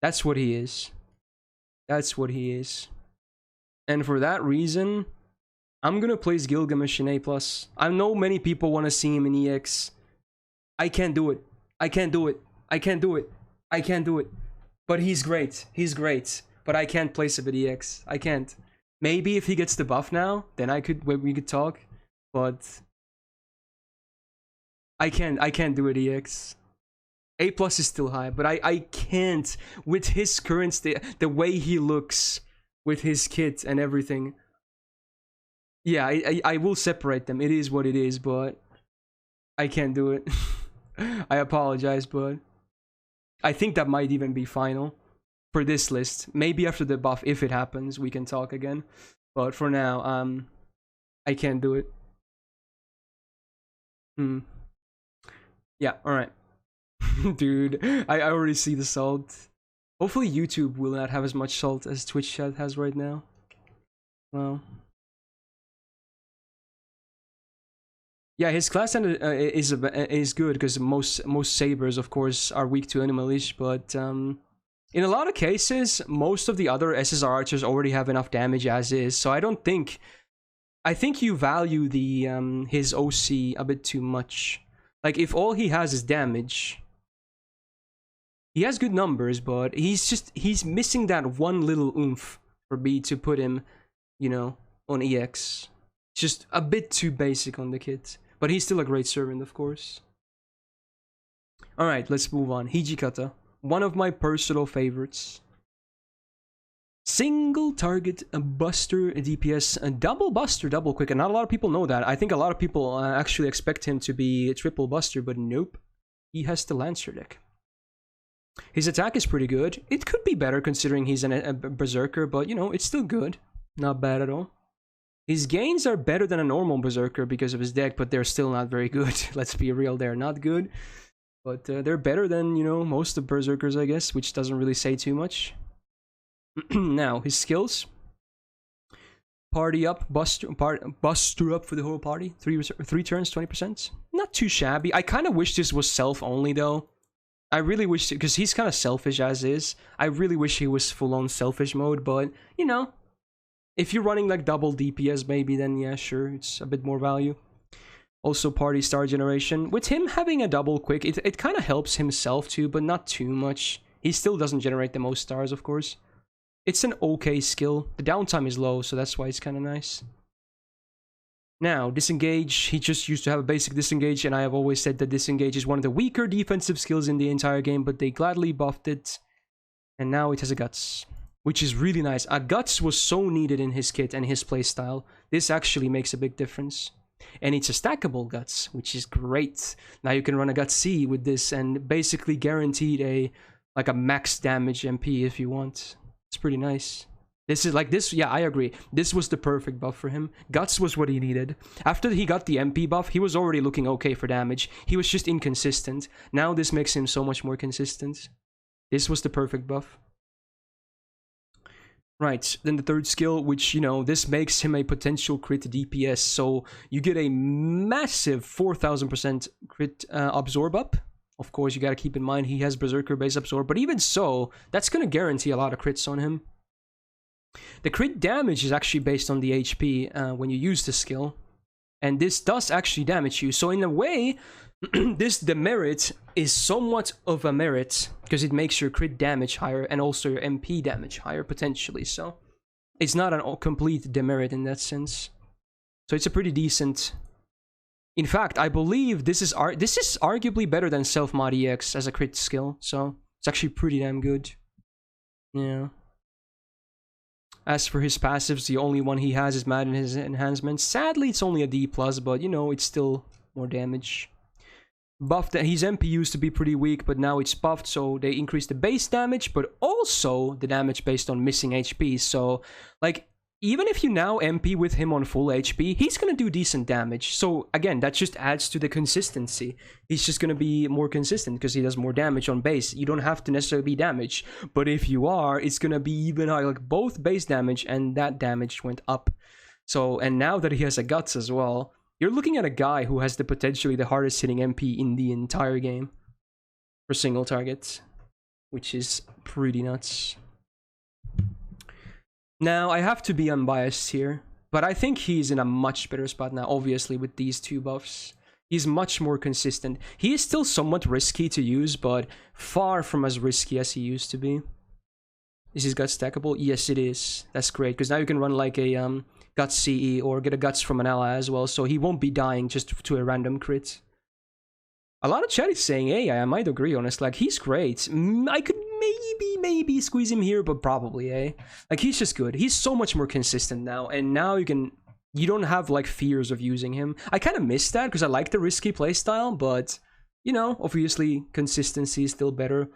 Speaker 1: That's what he is. That's what he is. And for that reason, I'm gonna place Gilgamesh in A+. I know many people want to see him in EX. I can't do it. I can't do it. I can't do it. I can't do it. But he's great. He's great. But I can't place him at EX. I can't. Maybe if he gets the buff now, then we could talk. But I can't do it EX. A+ is still high, but I can't with his current state, the way he looks with his kit and everything. Yeah, I will separate them. It is what it is, but I can't do it. I apologize, but I think that might even be final for this list. Maybe after the buff, if it happens, we can talk again. But for now, I can't do it. Yeah, alright. Dude, I already see the salt. Hopefully YouTube will not have as much salt as Twitch chat has right now. Well. Yeah, his class is good because most sabers, of course, are weak to animalish, but In a lot of cases, most of the other SSR archers already have enough damage as is, so I don't think... I think you value the his OC a bit too much. Like, if all he has is damage... He has good numbers, but he's missing that one little oomph for me to put him, you know, on EX. Just a bit too basic on the kit. But he's still a great servant, of course. Alright, let's move on. Hijikata. One of my personal favorites. Single target, a buster, a DPS, a double buster, double quick. And not a lot of people know that. I think a lot of people actually expect him to be a triple buster, but nope. He has the Lancer deck. His attack is pretty good. It could be better considering he's a berserker, but you know, it's still good. Not bad at all. His gains are better than a normal berserker because of his deck, but they're still not very good. Let's be real, they're not good. But they're better than, you know, most of berserkers, I guess, which doesn't really say too much. Now, his skills. Party up, buster up for the whole party. 3 turns, 20%. Not too shabby. I kind of wish this was self-only, though. I really wish, because he's kind of selfish as is. I really wish he was full-on selfish mode, but, you know, if you're running like double DPS maybe, then yeah, sure, it's a bit more value. Also party star generation. With him having a double quick, it kind of helps himself too, but not too much. He still doesn't generate the most stars, of course. It's an okay skill. The downtime is low, so that's why it's kind of nice. Now, disengage. He just used to have a basic disengage, and I have always said that disengage is one of the weaker defensive skills in the entire game, but they gladly buffed it. And now it has a guts, which is really nice. A guts was so needed in his kit and his playstyle. This actually makes a big difference. And it's a stackable guts, which is great. Now you can run a guts C with this and basically guaranteed a max damage MP if you want. It's pretty nice. This is like this, yeah, I agree. This was the perfect buff for him. Guts was what he needed. After he got the MP buff, he was already looking okay for damage. He was just inconsistent. Now this makes him so much more consistent. This was the perfect buff. Right, then the third skill, which, you know, this makes him a potential crit DPS. So you get a massive 4,000% crit absorb up. Of course, you gotta keep in mind he has Berserker base absorb, but even so, that's gonna guarantee a lot of crits on him. The crit damage is actually based on the HP when you use the skill. And this does actually damage you. So in a way, this demerit is somewhat of a merit, because it makes your crit damage higher and also your MP damage higher potentially. So it's not a complete demerit in that sense. So it's a pretty decent... In fact, I believe this is arguably better than Self-Mod EX as a crit skill. So it's actually pretty damn good. Yeah. As for his passives, the only one he has is Mad in his enhancements. Sadly, it's only a D+, but you know, it's still more damage. Buffed, his MP used to be pretty weak, but now it's buffed, so they increase the base damage, but also the damage based on missing HP. So, like, even if you now MP with him on full HP, he's gonna do decent damage. So, again, that just adds to the consistency. He's just gonna be more consistent because he does more damage on base. You don't have to necessarily be damage, but if you are, it's gonna be even higher. Like, both base damage and that damage went up. So, and now that he has a guts as well, you're looking at a guy who has potentially the hardest hitting MP in the entire game for single target, which is pretty nuts. Now, I have to be unbiased here, but I think he's in a much better spot now, obviously, with these two buffs. He's much more consistent. He is still somewhat risky to use, but far from as risky as he used to be. Is his guts stackable? Yes, it is. That's great, because now you can run like a guts CE or get a guts from an ally as well, so he won't be dying just to a random crit. A lot of chat is saying, hey, I might agree, honestly. Like, he's great. I could maybe squeeze him here, but probably, eh? Like, he's just good. He's so much more consistent now, and now you don't have, like, fears of using him. I kind of miss that, because I like the risky playstyle, but, you know, obviously, consistency is still better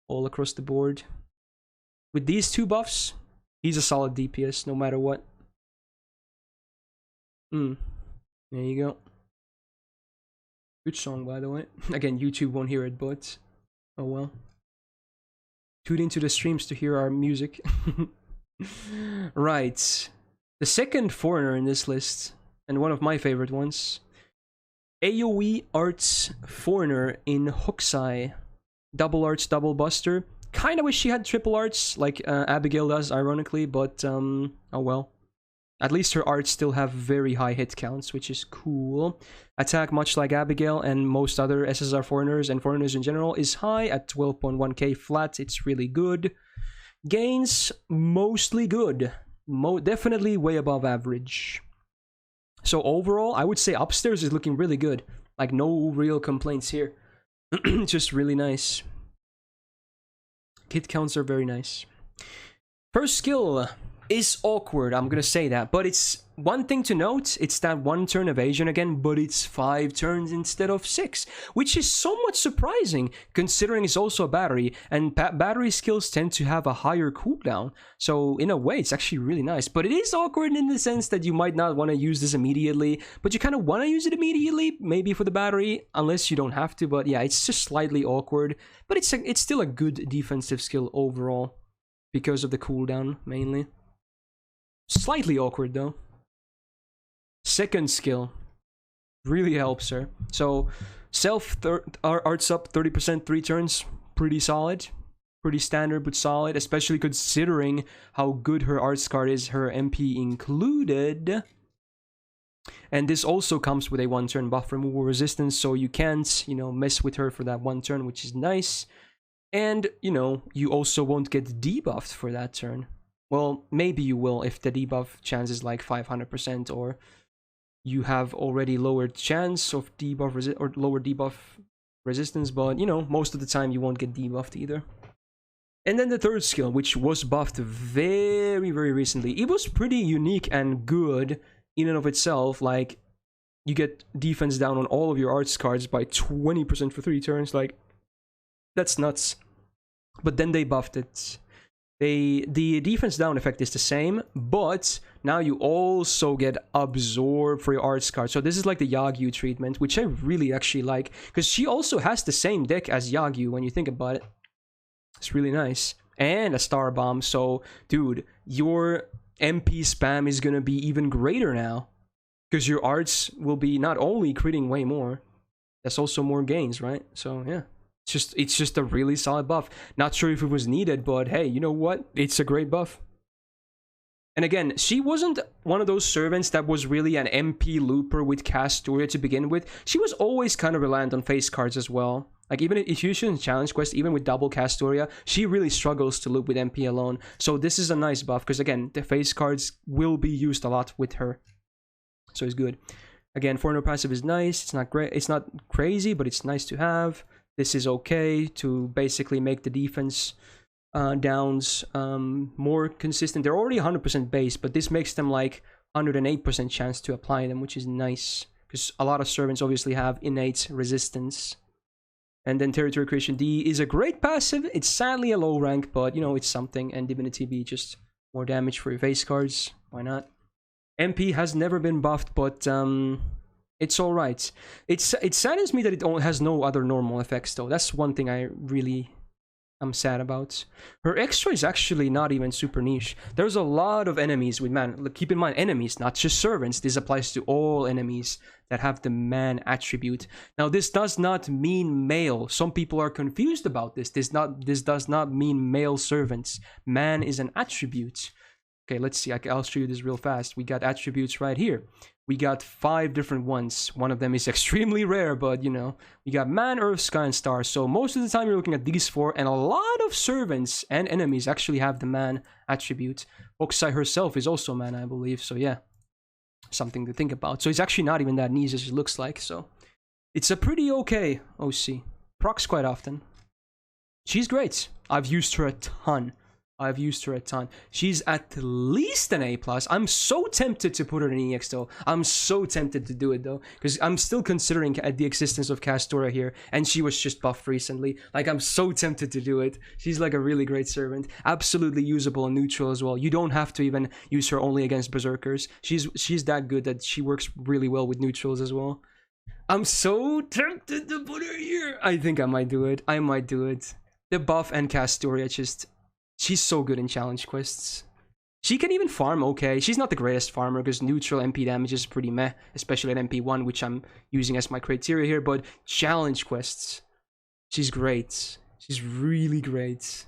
Speaker 1: all across the board. With these two buffs, he's a solid DPS, no matter what. There you go. Good song, by the way. Again, YouTube won't hear it, but oh well. Tune into the streams to hear our music. Right. The second foreigner in this list, and one of my favorite ones, AoE Arts Foreigner in Hokusai. Double Arts, Double Buster. Kind of wish she had triple arts, like Abigail does, ironically, but oh well. At least her arts still have very high hit counts, which is cool. Attack, much like Abigail and most other SSR foreigners and foreigners in general, is high at 12.1k flat. It's really good. Gains, mostly good. Definitely way above average. So overall, I would say upstairs is looking really good. Like, no real complaints here. Just really nice. Hit counts are very nice. First skill is awkward, I'm gonna say that, but it's one thing to note, it's that 1 turn evasion again, but it's 5 turns instead of 6, which is somewhat surprising considering it's also a battery, and battery skills tend to have a higher cooldown, so in a way it's actually really nice. But it is awkward in the sense that you might not want to use this immediately, but you kind of want to use it immediately, maybe for the battery, unless you don't have to. But yeah, it's just slightly awkward, but it's still a good defensive skill overall because of the cooldown mainly. Slightly awkward though. Second skill really helps her. So self arts up 30% 3 turns, pretty solid, pretty standard but solid, especially considering how good her arts card is, her MP included. And this also comes with a 1 turn buff removal resistance, so you can't, you know, mess with her for that 1 turn, which is nice. And, you know, you also won't get debuffed for that turn. Well, maybe you will if the debuff chance is like 500%, or you have already lowered chance of debuff or lower debuff resistance, but you know, most of the time you won't get debuffed either. And then the third skill, which was buffed very recently. It was pretty unique and good in and of itself. Like, you get defense down on all of your arts cards by 20% for 3 turns. Like, that's nuts. But then they buffed it. The defense down effect is the same, but now you also get absorb for your arts card. So this is like the Yagyu treatment, which I really actually like, because she also has the same deck as Yagyu when you think about it. It's really nice. And a star bomb, so dude, your MP spam is gonna be even greater now, because your arts will be not only critting way more, that's also more gains, right? So yeah. It's just a really solid buff. Not sure if it was needed, but hey, you know what? It's a great buff. And again, she wasn't one of those servants that was really an MP looper with Castoria to begin with. She was always kind of reliant on face cards as well. Like, even if you shouldn't challenge quest, even with double Castoria, she really struggles to loop with MP alone. So this is a nice buff, because again, the face cards will be used a lot with her. So it's good. Again, foreigner passive is nice. It's not great. It's not crazy, but it's nice to have. This is okay to basically make the defense downs more consistent. They're already 100% base, but this makes them like 108% chance to apply them, which is nice, because a lot of servants obviously have innate resistance. And then Territory Creation D is a great passive. It's sadly a low rank, but you know, it's something. And Divinity B, just more damage for your face cards. Why not? MP has never been buffed, but it's alright. It saddens me that it has no other normal effects, though. That's one thing I really am sad about. Her extra is actually not even super niche. There's a lot of enemies with man. Keep in mind, enemies, not just servants. This applies to all enemies that have the man attribute. Now, this does not mean male. Some people are confused about this. This does not mean male servants. Man is an attribute. Okay, let's see. I'll show you this real fast. We got attributes right here. We got 5 different ones. One of them is extremely rare, but you know, we got man, earth, sky, and star. So most of the time you're looking at these 4, and a lot of servants and enemies actually have the man attribute. Hokusai herself is also man, I believe. So yeah, something to think about. So it's actually not even that niche as it looks like. So it's a pretty okay OC. Procs quite often. She's great. I've used her a ton. She's at least an A+. I'm so tempted to put her in EX though. I'm so tempted to do it though, because I'm still considering the existence of Castoria here, and she was just buffed recently. Like, I'm so tempted to do it. She's like a really great servant. Absolutely usable and neutral as well. You don't have to even use her only against berserkers. She's that good that she works really well with neutrals as well. I'm so tempted to put her here. I think I might do it. The buff and Castoria just... She's so good in challenge quests. She can even farm okay. She's not the greatest farmer, because neutral MP damage is pretty meh, especially at MP1, which I'm using as my criteria here, but challenge quests, she's great. She's really great.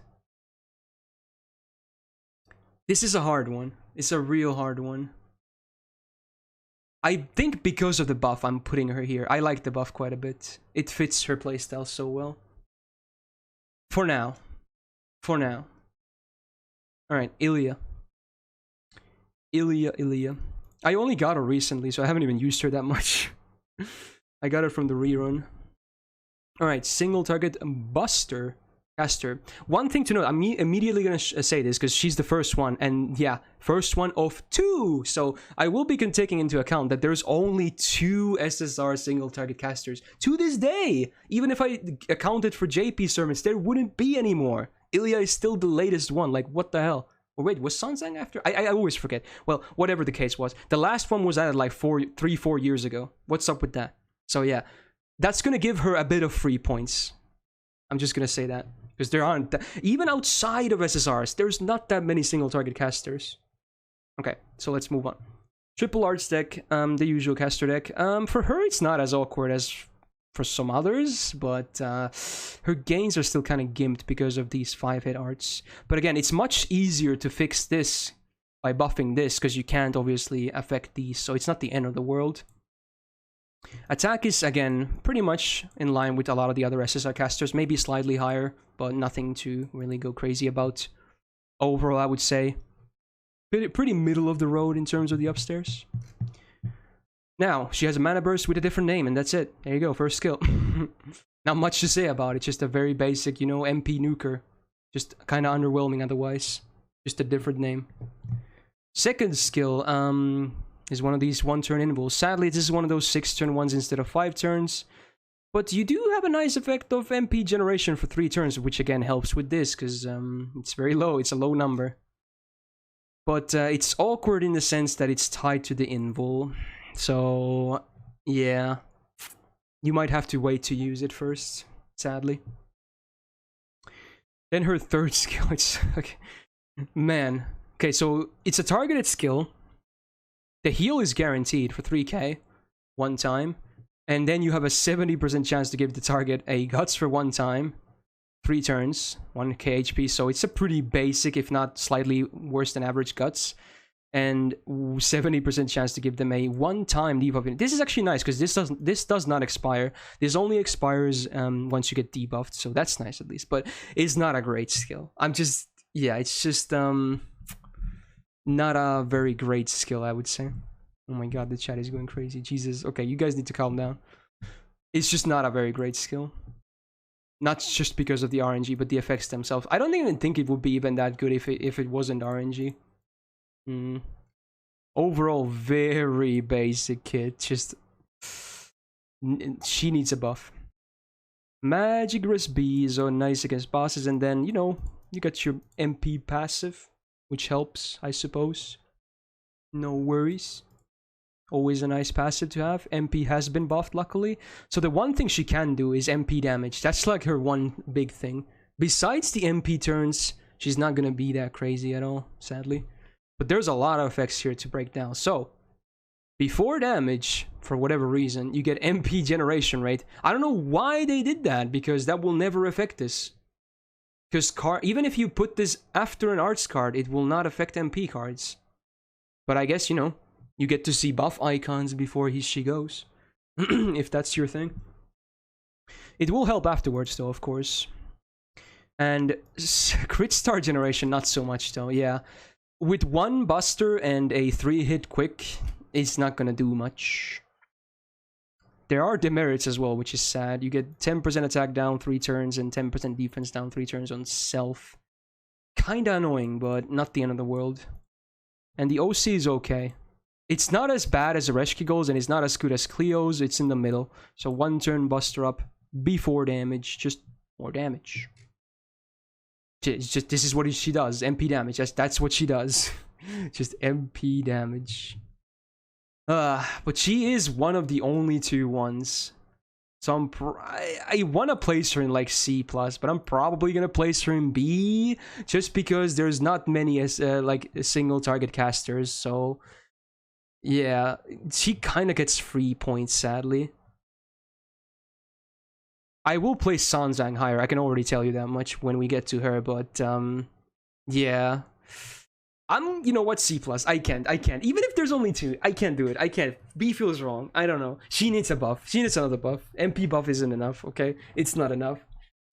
Speaker 1: This is a hard one. It's a real hard one. I think because of the buff, I'm putting her here. I like the buff quite a bit. It fits her playstyle so well. For now. For now. Alright, Ilya. Ilya. I only got her recently, so I haven't even used her that much. I got her from the rerun. Alright, single target Buster. Caster. One thing to note, I'm immediately gonna say this because she's the first one, and yeah, first one of 2. So I will be taking into account that there's only 2 SSR single target casters to this day. Even if I accounted for JP sermons, there wouldn't be anymore. Ilya is still the latest one. Like, what the hell? Oh, wait, was Sanzang after? I always forget. Well, whatever the case was, the last one was added like 3-4 years ago. What's up with that? So yeah, that's gonna give her a bit of free points. I'm just gonna say that. Because there aren't, even outside of SSRs, there's not that many single target casters. Okay, so let's move on. Triple Arts deck, the usual caster deck. For her, it's not as awkward as for some others, but her gains are still kind of gimped because of these 5-hit arts. But again, it's much easier to fix this by buffing this, because you can't obviously affect these, so it's not the end of the world. Attack is, again, pretty much in line with a lot of the other SSR casters, maybe slightly higher, but nothing to really go crazy about. Overall, I would say, pretty middle of the road in terms of the upstairs. Now, she has a mana burst with a different name, and that's it. There you go, first skill. Not much to say about it, just a very basic, you know, MP nuker. Just kind of underwhelming otherwise. Just a different name. Second skill, is one of these 1-turn invulns. Sadly, this is one of those 6-turn ones instead of 5 turns. But you do have a nice effect of MP generation for 3 turns, which again helps with this, because it's very low. It's a low number. But it's awkward in the sense that it's tied to the invul. So, yeah. You might have to wait to use it first, sadly. Then her third skill, it's... okay. Man. Okay, so it's a targeted skill. The heal is guaranteed for 3k, 1 time. And then you have a 70% chance to give the target a guts for 1 time. 3 turns, 1k HP. So it's a pretty basic, if not slightly worse than average guts. And 70% chance to give them a 1-time debuff. This is actually nice, because this does not expire. This only expires once you get debuffed. So that's nice at least. But it's not a great skill. Yeah, it's just... not a very great skill, I would say. Oh my god, the chat is going crazy. Jesus. Okay, you guys need to calm down. It's just not a very great skill. Not just because of the RNG, but the effects themselves. I don't even think it would be even that good if it wasn't RNG. Overall, very basic kit. Just... she needs a buff. Magic Wrist B is so nice against bosses, and then, you know, you got your MP passive, which helps, I suppose. No worries. Always a nice passive to have. MP has been buffed, luckily. So the one thing she can do is MP damage. That's like her one big thing. Besides the MP turns, she's not gonna be that crazy at all, sadly. But there's a lot of effects here to break down. So, before damage, for whatever reason, you get MP generation rate. I don't know why they did that, because that will never affect this. Because even if you put this after an arts card, it will not affect MP cards. But I guess, you know, you get to see buff icons before she goes. If that's your thing. It will help afterwards, though, of course. And crit star generation, not so much, though, yeah. With 1 buster and a 3-hit quick, it's not gonna do much. There are demerits as well, which is sad. You get 10% attack down 3 turns and 10% defense down 3 turns on self. Kinda annoying, but not the end of the world. And the OC is okay. It's not as bad as Ereshkigal's, and it's not as good as Cleo's. It's in the middle. So 1 turn buster up before damage, just more damage. This is what she does. MP damage. That's what she does. Just MP damage. But she is one of the only 2 ones. So I want to place her in like C+, but I'm probably going to place her in B, just because there's not many as like single target casters. So yeah, she kind of gets free points, sadly. I will place Sanzang higher, I can already tell you that much when we get to her, but yeah. You know what, C+. I can't. Even if there's only 2, I can't do it. I can't. B feels wrong. I don't know. She needs a buff. She needs another buff. MP buff isn't enough, okay? It's not enough.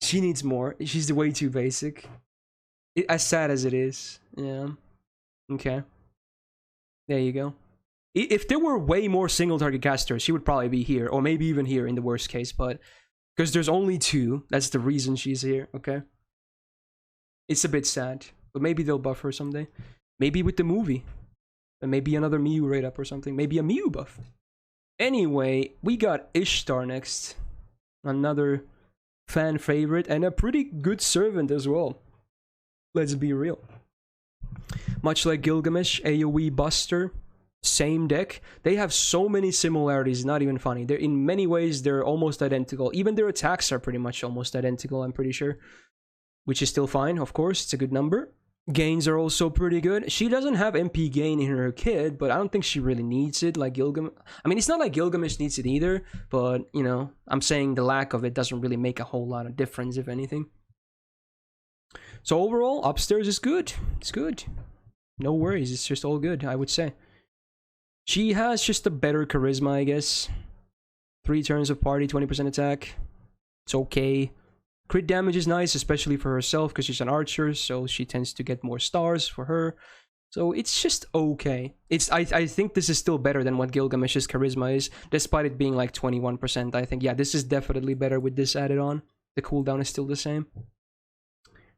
Speaker 1: She needs more. She's way too basic. As sad as it is. Yeah. Okay. There you go. If there were way more single target casters, she would probably be here. Or maybe even here in the worst case. But because there's only 2, that's the reason she's here, okay? It's a bit sad. But maybe they'll buff her someday. Maybe with the movie. And maybe another Mew raid up or something. Maybe a Mew buff. Anyway, we got Ishtar next. Another fan favorite. And a pretty good servant as well. Let's be real. Much like Gilgamesh, AoE Buster. Same deck. They have so many similarities, not even funny. They're in many ways, they're almost identical. Even their attacks are pretty much almost identical, I'm pretty sure. Which is still fine, of course. It's a good number. Gains are also pretty good. She doesn't have MP gain in her kit, but I don't think she really needs it like Gilgamesh. I mean, it's not like Gilgamesh needs it either, but, you know, I'm saying the lack of it doesn't really make a whole lot of difference, if anything. So overall, upstairs is good. It's good. No worries, it's just all good, I would say. She has just a better charisma, I guess. 3 turns of party, 20% attack. It's okay. Crit damage is nice, especially for herself, because she's an archer, so she tends to get more stars for her. So it's just okay. I think this is still better than what Gilgamesh's charisma is, despite it being like 21%. I think, yeah, this is definitely better with this added on. The cooldown is still the same.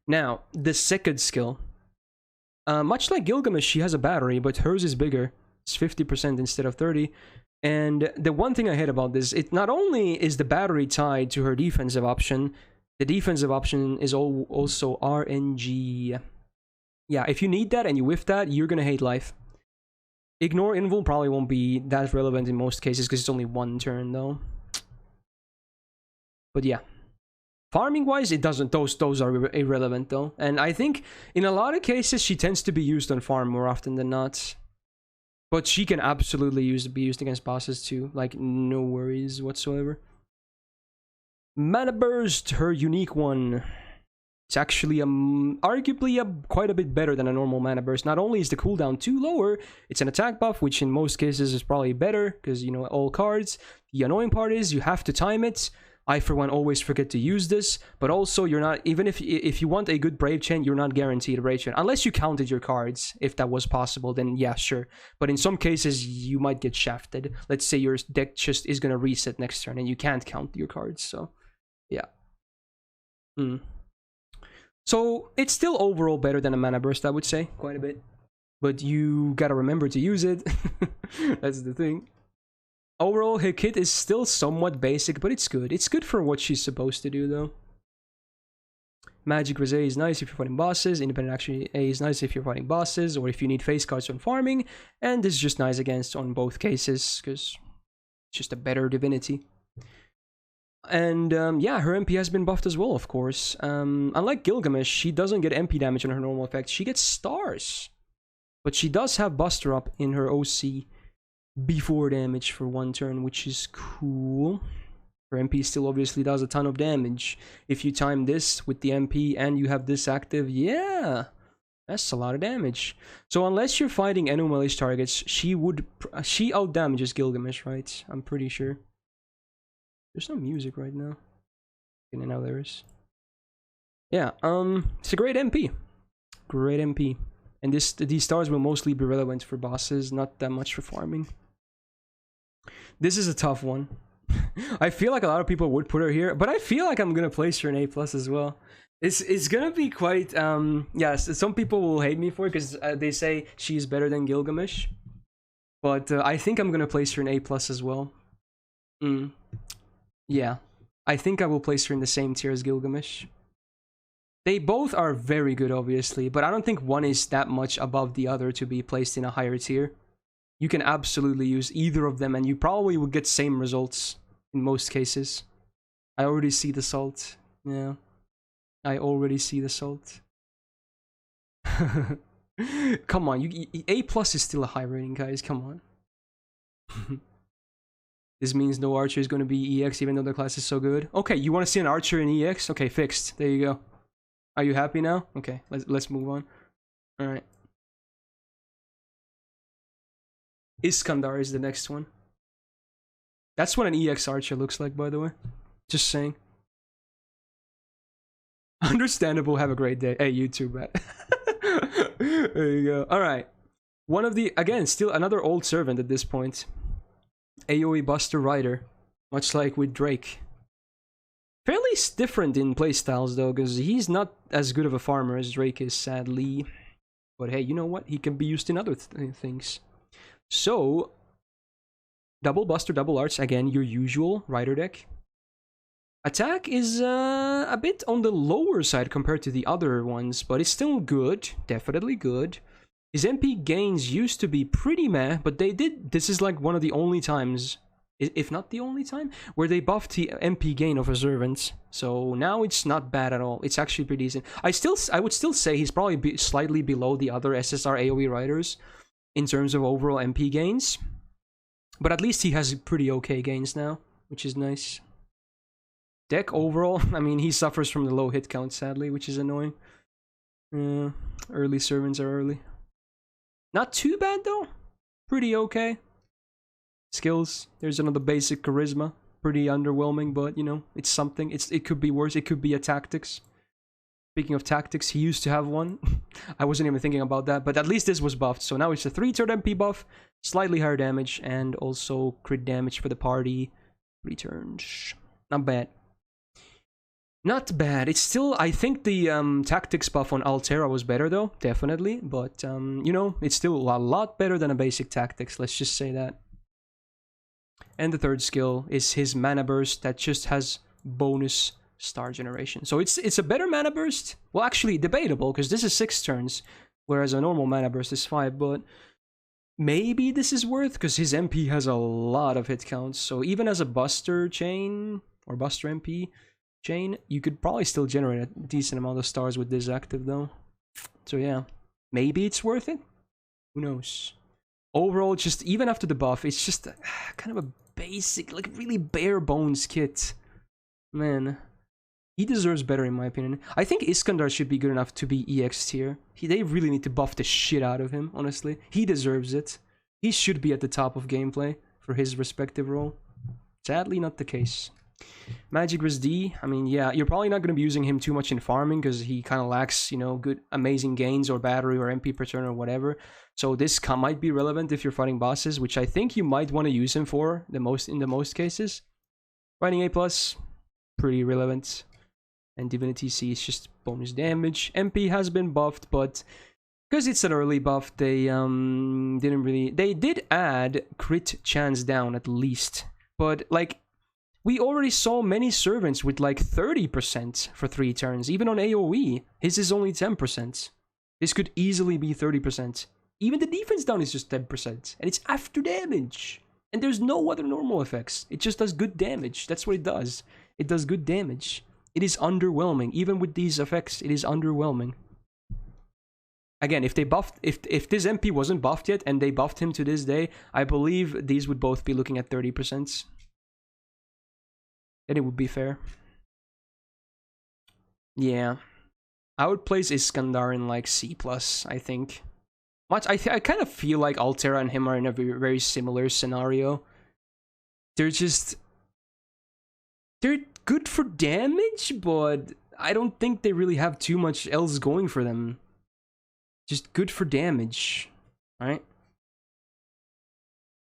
Speaker 1: Now, the second skill. Much like Gilgamesh, she has a battery, but hers is bigger. It's 50% instead of 30%. And the one thing I hate about this, it not only is the battery tied to her defensive option, the defensive option is also RNG. Yeah, if you need that and you whiff that, you're gonna hate life. Ignore Invul probably won't be that relevant in most cases because it's only 1 turn though. But yeah. Farming wise, it doesn't, those are irrelevant though. And I think in a lot of cases she tends to be used on farm more often than not. But she can absolutely be used against bosses too. Like, no worries whatsoever. Mana Burst, her unique one. It's actually arguably quite a bit better than a normal Mana Burst. Not only is the cooldown 2 lower, it's an attack buff, which in most cases is probably better, because, you know, all cards. The annoying part is you have to time it. I, for one, always forget to use this, but also you're not, even if you want a good Brave Chain, you're not guaranteed a Brave Chain. Unless you counted your cards, if that was possible, then yeah, sure. But in some cases, you might get shafted. Let's say your deck just is going to reset next turn and you can't count your cards, so yeah. So it's still overall better than a Mana Burst, I would say, quite a bit. But you gotta remember to use it. That's the thing. Overall, her kit is still somewhat basic, but it's good. It's good for what she's supposed to do, though. Magic Rosé is nice if you're fighting bosses. Independent Action A is nice if you're fighting bosses, or if you need face cards on farming. And this is just nice against on both cases, because it's just a better divinity. And yeah, her MP has been buffed as well, of course. Unlike Gilgamesh, she doesn't get MP damage on her normal effects. She gets stars. But she does have Buster Up in her OC before damage for 1 turn, which is cool. Her MP still obviously does a ton of damage. If you time this with the MP and you have this active, yeah, that's a lot of damage. So unless you're fighting Enumalish targets, she out damages Gilgamesh, right? I'm pretty sure. There's no music right now. Okay, now there is. Yeah, it's a great MP. Great MP. And these stars will mostly be relevant for bosses, not that much for farming. This is a tough one. I feel like a lot of people would put her here, but I feel like I'm gonna place her in A+ as well. It's gonna be quite yeah, some people will hate me for it because they say she's better than Gilgamesh. But I think I'm gonna place her in A+ as well. Yeah, I think I will place her in the same tier as Gilgamesh. They both are very good, obviously, but I don't think one is that much above the other to be placed in a higher tier. You can absolutely use either of them, and you probably will get same results in most cases. I already see the salt. Yeah, I already see the salt. Come on, A+ is still a high rating, guys. Come on. This means no archer is going to be EX, even though the class is so good. Okay, you want to see an archer in EX? Okay, fixed. There you go. Are you happy now? Okay, let's move on. All right. Iskandar is the next one. That's what an EX Archer looks like, by the way. Just saying. Understandable. Have a great day. Hey, you too, Matt. There you go. Alright. One of the, again, still another old servant at this point. AoE Buster Rider. Much like with Drake. Fairly different in playstyles, though, because he's not as good of a farmer as Drake is, sadly. But hey, you know what? He can be used in other things. So, double Buster, double Arts. Again, your usual Rider deck. Attack is a bit on the lower side compared to the other ones, but it's still good. Definitely good. His MP gains used to be pretty meh, but they did... This is like one of the only times, if not the only time, where they buffed the MP gain of a servant. So now it's not bad at all. It's actually pretty decent. I would still say he's probably slightly below the other SSR AoE riders in terms of overall MP gains. But at least he has pretty okay gains now, which is nice. Deck overall, I mean, he suffers from the low hit count, sadly, which is annoying. Early servants are early. Not too bad, though. Pretty okay. Skills, there's another basic charisma. Pretty underwhelming, but, you know, it's something. It could be worse. It could be a tactics. Speaking of tactics, he used to have one. I wasn't even thinking about that, but at least this was buffed. So now it's a 3-turn MP buff, slightly higher damage, and also crit damage for the party. 3 turns. Not bad. Not bad. It's still, I think the tactics buff on Altera was better though, definitely. But, you know, it's still a lot better than a basic tactics, let's just say that. And the third skill is his mana burst that just has bonus star generation. So it's a better mana burst. Well, actually, debatable, because this is 6 turns, whereas a normal mana burst is 5, but maybe this is worth, because his MP has a lot of hit counts. So even as a Buster chain, or Buster MP chain, you could probably still generate a decent amount of stars with this active though. So yeah, maybe it's worth it. Who knows? Overall, just even after the buff, it's just kind of a basic, like really bare bones kit. Man, he deserves better in my opinion. I think Iskandar should be good enough to be EX tier. They really need to buff the shit out of him, honestly. He deserves it. He should be at the top of gameplay for his respective role. Sadly, not the case. Magic Res D, I mean, yeah, you're probably not going to be using him too much in farming because he kind of lacks, you know, good, amazing gains or battery or MP per turn or whatever. So this might be relevant if you're fighting bosses, which I think you might want to use him for in the most cases. Fighting A+, pretty relevant. And Divinity C is just bonus damage. MP has been buffed, but because it's an early buff, they they did add crit chance down at least. But like, we already saw many servants with like 30% for 3 turns, even on AoE. His is only 10%. This could easily be 30%. Even the defense down is just 10%, and it's after damage. And there's no other normal effects. It just does good damage. That's what it does. It does good damage. It is underwhelming. Even with these effects, it is underwhelming. Again, if they buffed, if this MP wasn't buffed yet and they buffed him to this day, I believe these would both be looking at 30%. Then it would be fair. Yeah. I would place Iskandar in like C+, I think. I kind of feel like Altera and him are in a very, very similar scenario. They're good for damage, but I don't think they really have too much else going for them. Just good for damage, right?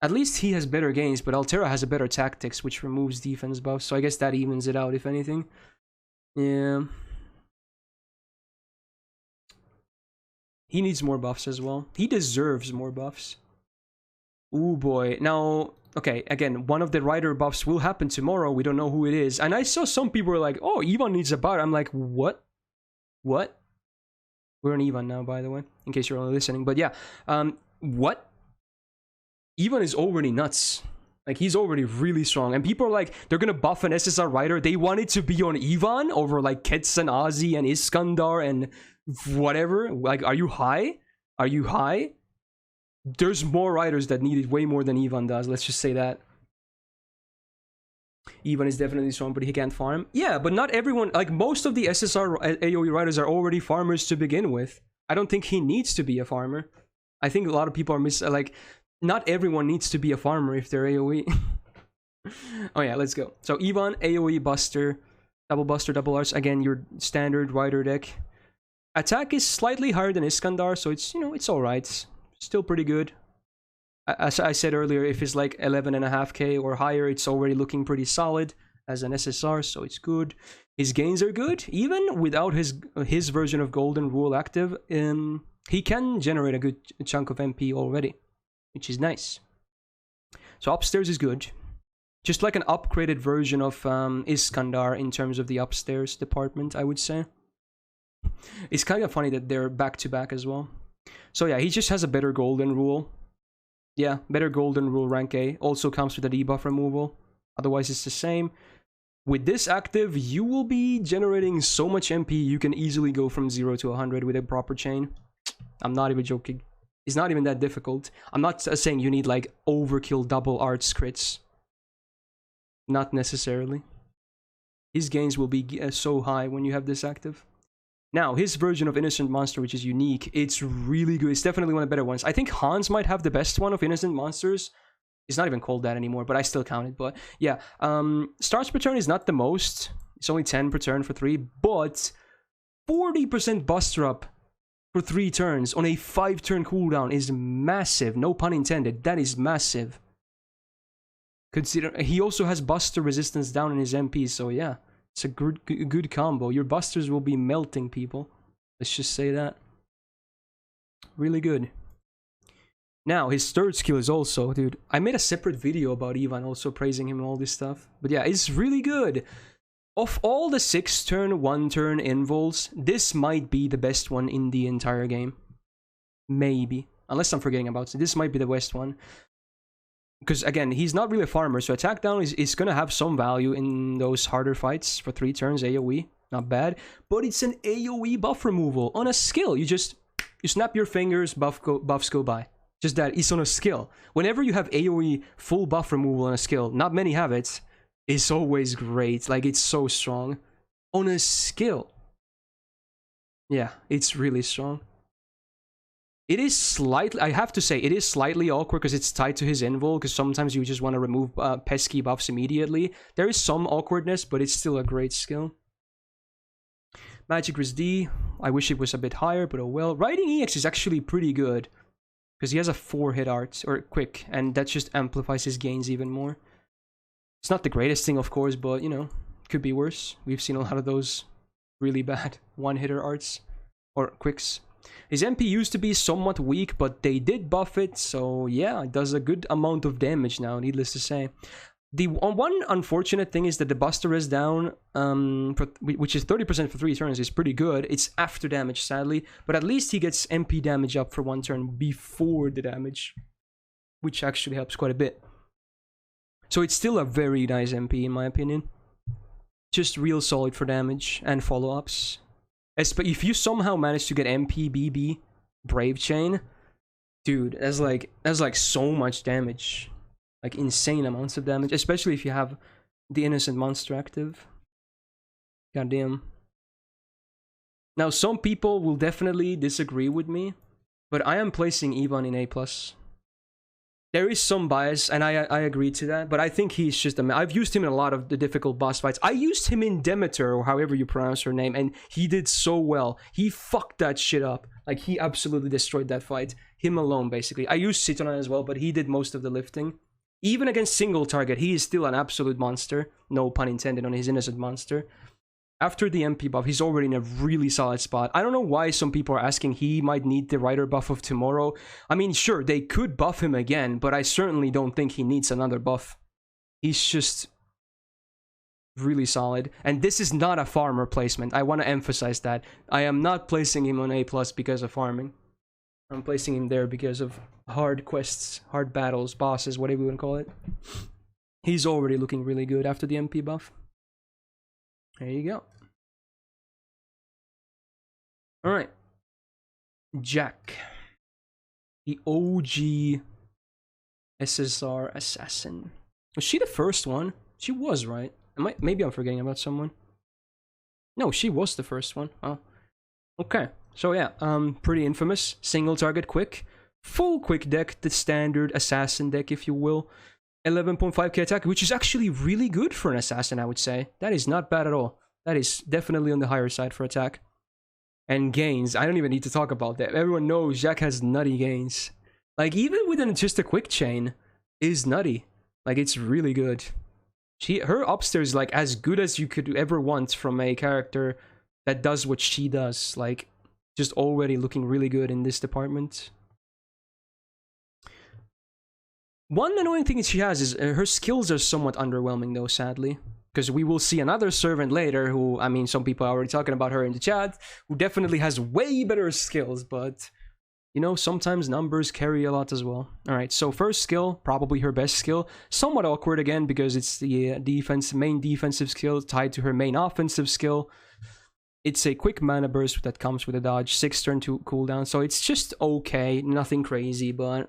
Speaker 1: At least he has better gains, but Altera has a better tactics, which removes defense buffs, so I guess that evens it out, if anything. Yeah. He needs more buffs as well. He deserves more buffs. Ooh, boy. Now, okay, again, one of the rider buffs will happen tomorrow. We don't know who it is. And I saw some people were like, oh, Ivan needs a buff. I'm like, what? What? We're on Ivan now, by the way, in case you're only listening. But yeah, what? Ivan is already nuts. Like, he's already really strong. And people are like, they're gonna buff an SSR rider. They want it to be on Ivan over like Kets and Ozzy and Iskandar and whatever. Like, are you high? Are you high? There's more riders that need it way more than Ivan does. Let's just say that. Ivan is definitely strong, but he can't farm. Yeah, but not everyone, like most of the SSR AoE riders are already farmers to begin with. I don't think he needs to be a farmer. I think a lot of people are not everyone needs to be a farmer if they're AoE. Oh yeah, let's go. So Ivan, AoE Buster, double arts. Again, your standard rider deck. Attack is slightly higher than Iskandar, so it's, you know, it's alright. Still pretty good. As I said earlier, if it's like 11.5k or higher, it's already looking pretty solid as an SSR, so it's good. His gains are good, even without his version of Golden Rule active. He can generate a good chunk of MP already, which is nice. So upstairs is good. Just like an upgraded version of Iskandar in terms of the upstairs department, I would say. It's kind of funny that they're back-to-back as well. So yeah, he just has a better Golden Rule. Yeah, better Golden Rule rank A. Also comes with a debuff removal. Otherwise, it's the same. With this active, you will be generating so much MP, you can easily go from 0 to 100 with a proper chain. I'm not even joking. It's not even that difficult. I'm not saying you need, like, overkill double arts crits. Not necessarily. His gains will be so high when you have this active. Now, his version of Innocent Monster, which is unique, it's really good. It's definitely one of the better ones. I think Hans might have the best one of Innocent Monsters. It's not even called that anymore, but I still count it. But yeah, starts per turn is not the most. It's only 10 per turn for 3, but 40% Buster up for 3 turns on a 5-turn cooldown is massive. No pun intended. That is massive. Consider he also has Buster resistance down in his MP, so yeah. It's a good combo. Your busters will be melting people. Let's just say that. Really good. Now, his third skill is also, dude, I made a separate video about Ivan, also praising him and all this stuff. But yeah, it's really good. Of all the 6-turn, 1-turn invols, this might be the best one in the entire game. Maybe. Unless I'm forgetting about it. This might be the best one. Because, again, he's not really a farmer, so attack down is going to have some value in those harder fights for 3 turns, AoE. Not bad. But it's an AoE buff removal on a skill. You snap your fingers, buffs go by. Just that, it's on a skill. Whenever you have AoE full buff removal on a skill, not many have it, it's always great. Like, it's so strong. On a skill. Yeah, it's really strong. It is slightly, I have to say, it is slightly awkward because it's tied to his invul, because sometimes you just want to remove pesky buffs immediately. There is some awkwardness, but it's still a great skill. Magic Resist D, I wish it was a bit higher, but oh well. Riding EX is actually pretty good, because he has a 4-hit art, or quick, and that just amplifies his gains even more. It's not the greatest thing, of course, but, you know, could be worse. We've seen a lot of those really bad one-hitter arts, or quicks. His MP used to be somewhat weak, but they did buff it, so yeah, it does a good amount of damage now, needless to say. The one unfortunate thing is that the Buster is down, which is 30% for 3 turns, is pretty good. It's after damage, sadly, but at least he gets MP damage up for 1 turn before the damage, which actually helps quite a bit. So it's still a very nice MP, in my opinion. Just real solid for damage and follow-ups. But if you somehow manage to get MP, BB, Brave Chain, dude, that's like so much damage. Like insane amounts of damage, especially if you have the Innocent Monster active. Goddamn. Now, some people will definitely disagree with me, but I am placing Ivan in A+. There is some bias, and I agree to that, but I think he's just I've used him in a lot of the difficult boss fights. I used him in Demeter, or however you pronounce her name, and he did so well. He fucked that shit up. Like, he absolutely destroyed that fight. Him alone, basically. I used Citonin as well, but he did most of the lifting. Even against single target, he is still an absolute monster. No pun intended on his Innocent Monster. After the MP buff, he's already in a really solid spot. I don't know why some people are asking he might need the Rider buff of tomorrow. I mean, sure, they could buff him again, but I certainly don't think he needs another buff. He's just really solid. And this is not a farmer placement. I want to emphasize that. I am not placing him on A+ because of farming. I'm placing him there because of hard quests, hard battles, bosses, whatever you want to call it. He's already looking really good after the MP buff. There you go. Alright. Jack. The OG SSR assassin. Was she the first one? She was, right? Maybe I'm forgetting about someone. No, she was the first one. Oh. Okay. So yeah, pretty infamous. Single target quick. full quick deck, the standard assassin deck, if you will. 11.5k attack, which is actually really good for an assassin, I would say. That is not bad at all. That is definitely on the higher side for attack. And gains, I don't even need to talk about that. Everyone knows Jack has nutty gains. Like, even with just a quick chain is nutty. Like, it's really good. Her upstairs is like as good as you could ever want from a character that does what she does. Like, just already looking really good in this department. One annoying thing that she has is her skills are somewhat underwhelming though, sadly. Because we will see another servant later who, I mean, some people are already talking about her in the chat, who definitely has way better skills, but, you know, sometimes numbers carry a lot as well. Alright, so first skill, probably her best skill. Somewhat awkward again, because it's the main defensive skill tied to her main offensive skill. It's a quick mana burst that comes with a dodge, 6 turn to cooldown, so it's just okay, nothing crazy, but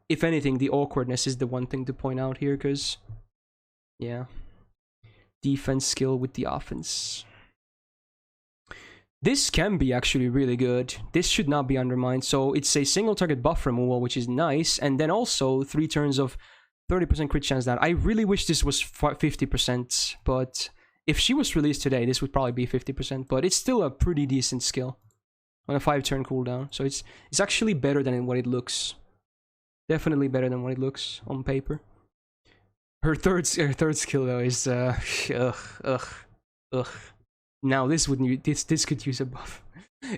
Speaker 1: if anything, the awkwardness is the one thing to point out here, because, yeah. Defense skill with the offense. This can be actually really good. This should not be undermined. So it's a single target buff removal, which is nice, and then also 3 turns of 30% crit chance down. I really wish this was 50%, but if she was released today, this would probably be 50%, but it's still a pretty decent skill on a 5-turn cooldown. So it's actually better than what it looks. Definitely better than what it looks on paper. Her third skill though is ugh. Now this could use a buff.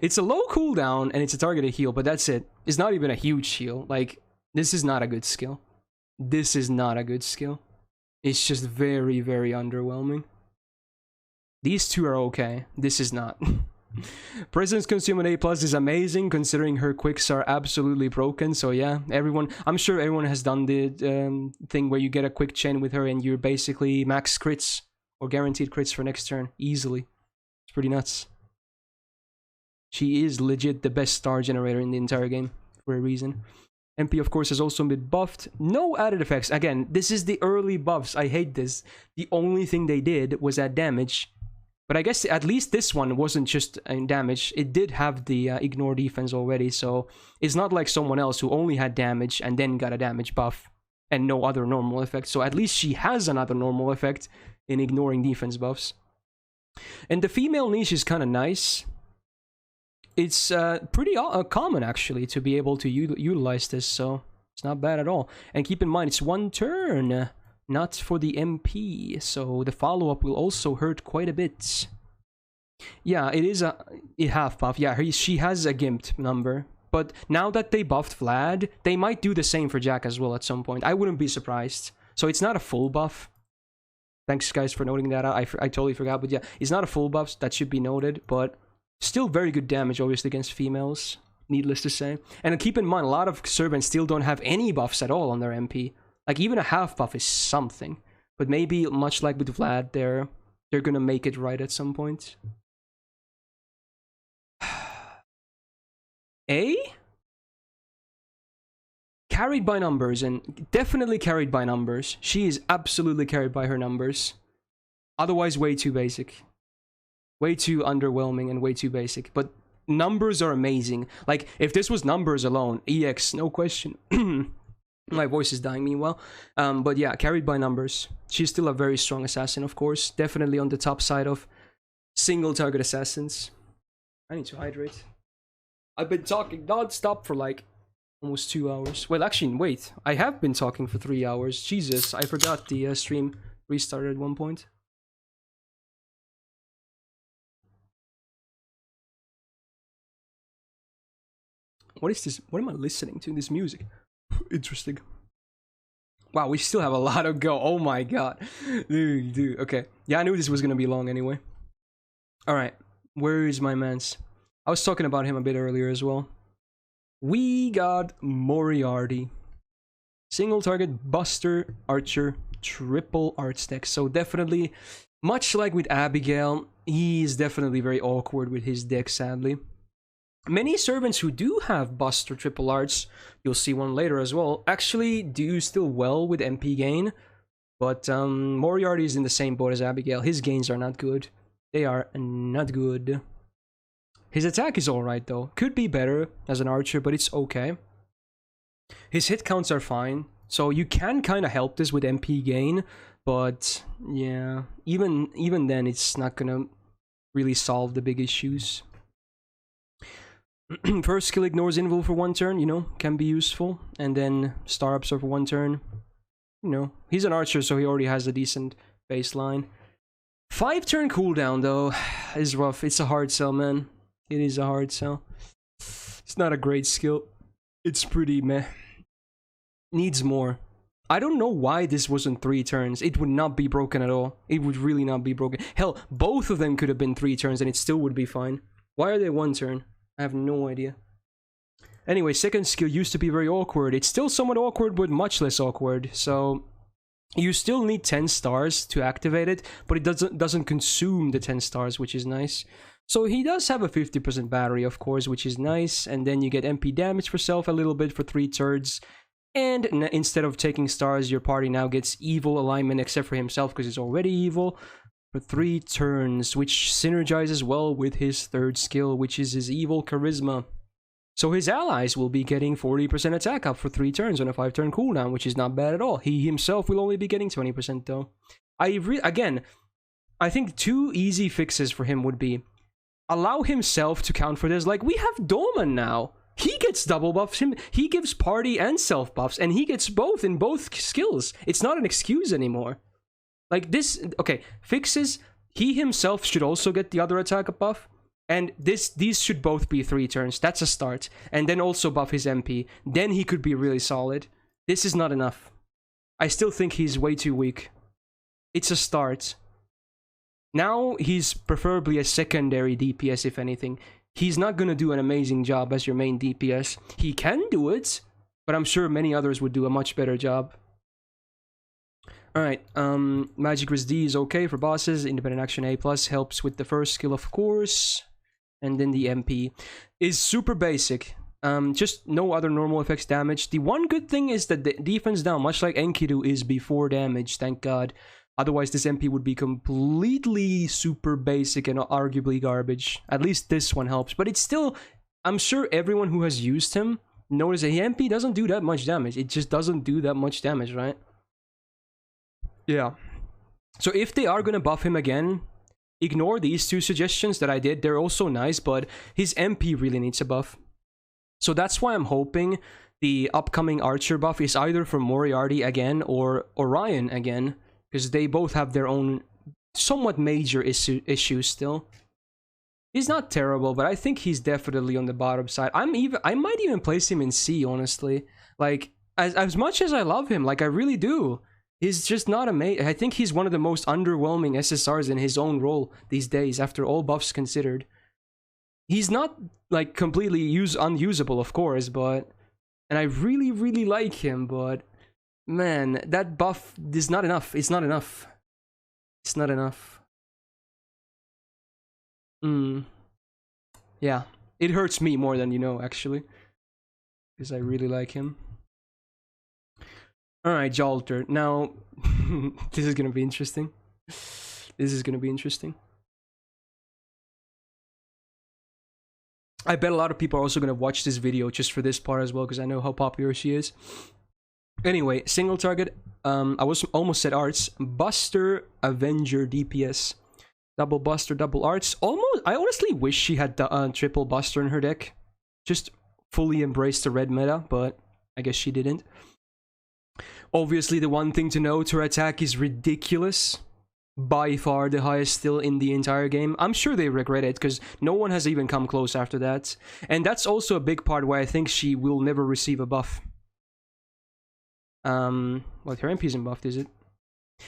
Speaker 1: It's a low cooldown and it's a targeted heal, but that's it. It's not even a huge heal. Like, this is not a good skill. This is not a good skill. It's just very, very underwhelming. These two are okay. This is not. Presence consume an A+ is amazing, considering her quicks are absolutely broken. So yeah, I'm sure everyone has done the thing where you get a quick chain with her and you're basically max crits or guaranteed crits for next turn easily. It's pretty nuts. She is legit the best star generator in the entire game for a reason. MP, of course, has also been buffed. No added effects. Again, this is the early buffs. I hate this. The only thing they did was add damage. But I guess at least this one wasn't just damage. It did have the ignore defense already, so it's not like someone else who only had damage and then got a damage buff and no other normal effect. So at least she has another normal effect in ignoring defense buffs. And the female niche is kind of nice. It's pretty common, actually, to be able to utilize this, so it's not bad at all. And keep in mind, it's 1 turn. Not for the MP, so the follow-up will also hurt quite a bit. Yeah, it is a half buff. Yeah, she has a gimped number. But now that they buffed Vlad, they might do the same for Jack as well at some point. I wouldn't be surprised. So it's not a full buff. Thanks, guys, for noting that out. I totally forgot, but yeah, it's not a full buff. That should be noted, but still very good damage, obviously, against females. Needless to say. And keep in mind, a lot of servants still don't have any buffs at all on their MP. Like, even a half buff is something. But maybe, much like with Vlad, they're gonna make it right at some point. A? Carried by numbers, and definitely carried by numbers. She is absolutely carried by her numbers. Otherwise, way too basic. Way too underwhelming and way too basic. But numbers are amazing. Like, if this was numbers alone, EX, no question. My voice is dying meanwhile. But yeah, carried by numbers. She's still a very strong assassin, of course. Definitely on the top side of single target assassins. I need to hydrate. I've been talking non-stop for like almost 2 hours. Well, actually, wait. I have been talking for 3 hours. Jesus, I forgot the stream restarted at one point. What is this? What am I listening to? This music. Interesting. Wow, we still have a lot to go. Oh my god. Dude. Okay. Yeah, I knew this was gonna be long anyway. Alright. Where is my mans? I was talking about him a bit earlier as well. We got Moriarty. Single target Buster, Archer, triple art stack. So definitely, much like with Abigail, he's definitely very awkward with his deck, sadly. Many servants who do have Buster triple arts, you'll see one later as well, actually do still well with MP gain. But Moriarty is in the same boat as Abigail. His gains are not good. They are not good. His attack is alright though. Could be better as an archer, but it's okay. His hit counts are fine, so you can kind of help this with MP gain, but yeah, even then it's not gonna really solve the big issues. First skill ignores invul for 1 turn, you know, can be useful, and then star ups for 1 turn. You know, he's an archer, so he already has a decent baseline. 5 turn cooldown though is rough. It's a hard sell, man. It is a hard sell. It's not a great skill. It's pretty meh. Needs more. I don't know why this wasn't 3 turns. It would not be broken at all. It would really not be broken. Hell, both of them could have been 3 turns and it still would be fine. Why are they 1 turn? I have no idea. Anyway, second skill used to be very awkward. It's still somewhat awkward, but much less awkward. So you still need 10 stars to activate it, but it doesn't consume the 10 stars, which is nice. So he does have a 50% battery, of course, which is nice. And then you get MP damage for self a little bit for 3 turns. And instead of taking stars, your party now gets evil alignment, except for himself, because he's already evil, for 3 turns, which synergizes well with his third skill, which is his evil charisma. So his allies will be getting 40% attack up for 3 turns on a 5 turn cooldown, which is not bad at all. He himself will only be getting 20% though. Again, I think 2 easy fixes for him would be allow himself to count for this. Like, we have Doman now. He gets double buffs. He gives party and self buffs, and he gets both in both skills. It's not an excuse anymore. Like this, okay, fixes, he himself should also get the other attack buff. And these should both be 3 turns. That's a start. And then also buff his MP. Then he could be really solid. This is not enough. I still think he's way too weak. It's a start. Now he's preferably a secondary DPS, if anything. He's not going to do an amazing job as your main DPS. He can do it, but I'm sure many others would do a much better job. Alright, Magic Resist D is okay for bosses. Independent Action A+, helps with the first skill, of course. And then the MP is super basic. Just no other normal effects damage. The one good thing is that the defense down, much like Enkidu, is before damage, thank god. Otherwise, this MP would be completely super basic and arguably garbage. At least this one helps. But it's still, I'm sure everyone who has used him knows that MP doesn't do that much damage. It just doesn't do that much damage, right? Yeah. So if they are going to buff him again, ignore these 2 suggestions that I did. They're also nice, but his MP really needs a buff. So that's why I'm hoping the upcoming Archer buff is either for Moriarty again or Orion again. Because they both have their own somewhat major issues still. He's not terrible, but I think he's definitely on the bottom side. I might even place him in C, honestly. Like, as much as I love him, like I really do, he's just not amazing. I think he's one of the most underwhelming SSRs in his own role these days, after all buffs considered. He's not, like, completely unusable, of course, but... And I really, really like him, but... Man, that buff is not enough. It's not enough. It's not enough. Yeah. It hurts me more than you know, actually. Because I really like him. Alright, Jeanne Alter. Now, this is gonna be interesting. This is gonna be interesting. I bet a lot of people are also gonna watch this video just for this part as well, because I know how popular she is. Anyway, single target, I was almost said arts, Buster, Avenger, DPS, double Buster, double arts. Almost, I honestly wish she had the triple Buster in her deck. Just fully embraced the red meta, but I guess she didn't. Obviously, the one thing to note, her attack is ridiculous. By far the highest still in the entire game. I'm sure they regret it, because no one has even come close after that. And that's also a big part why I think she will never receive a buff. Well, her MP isn't buffed, is it?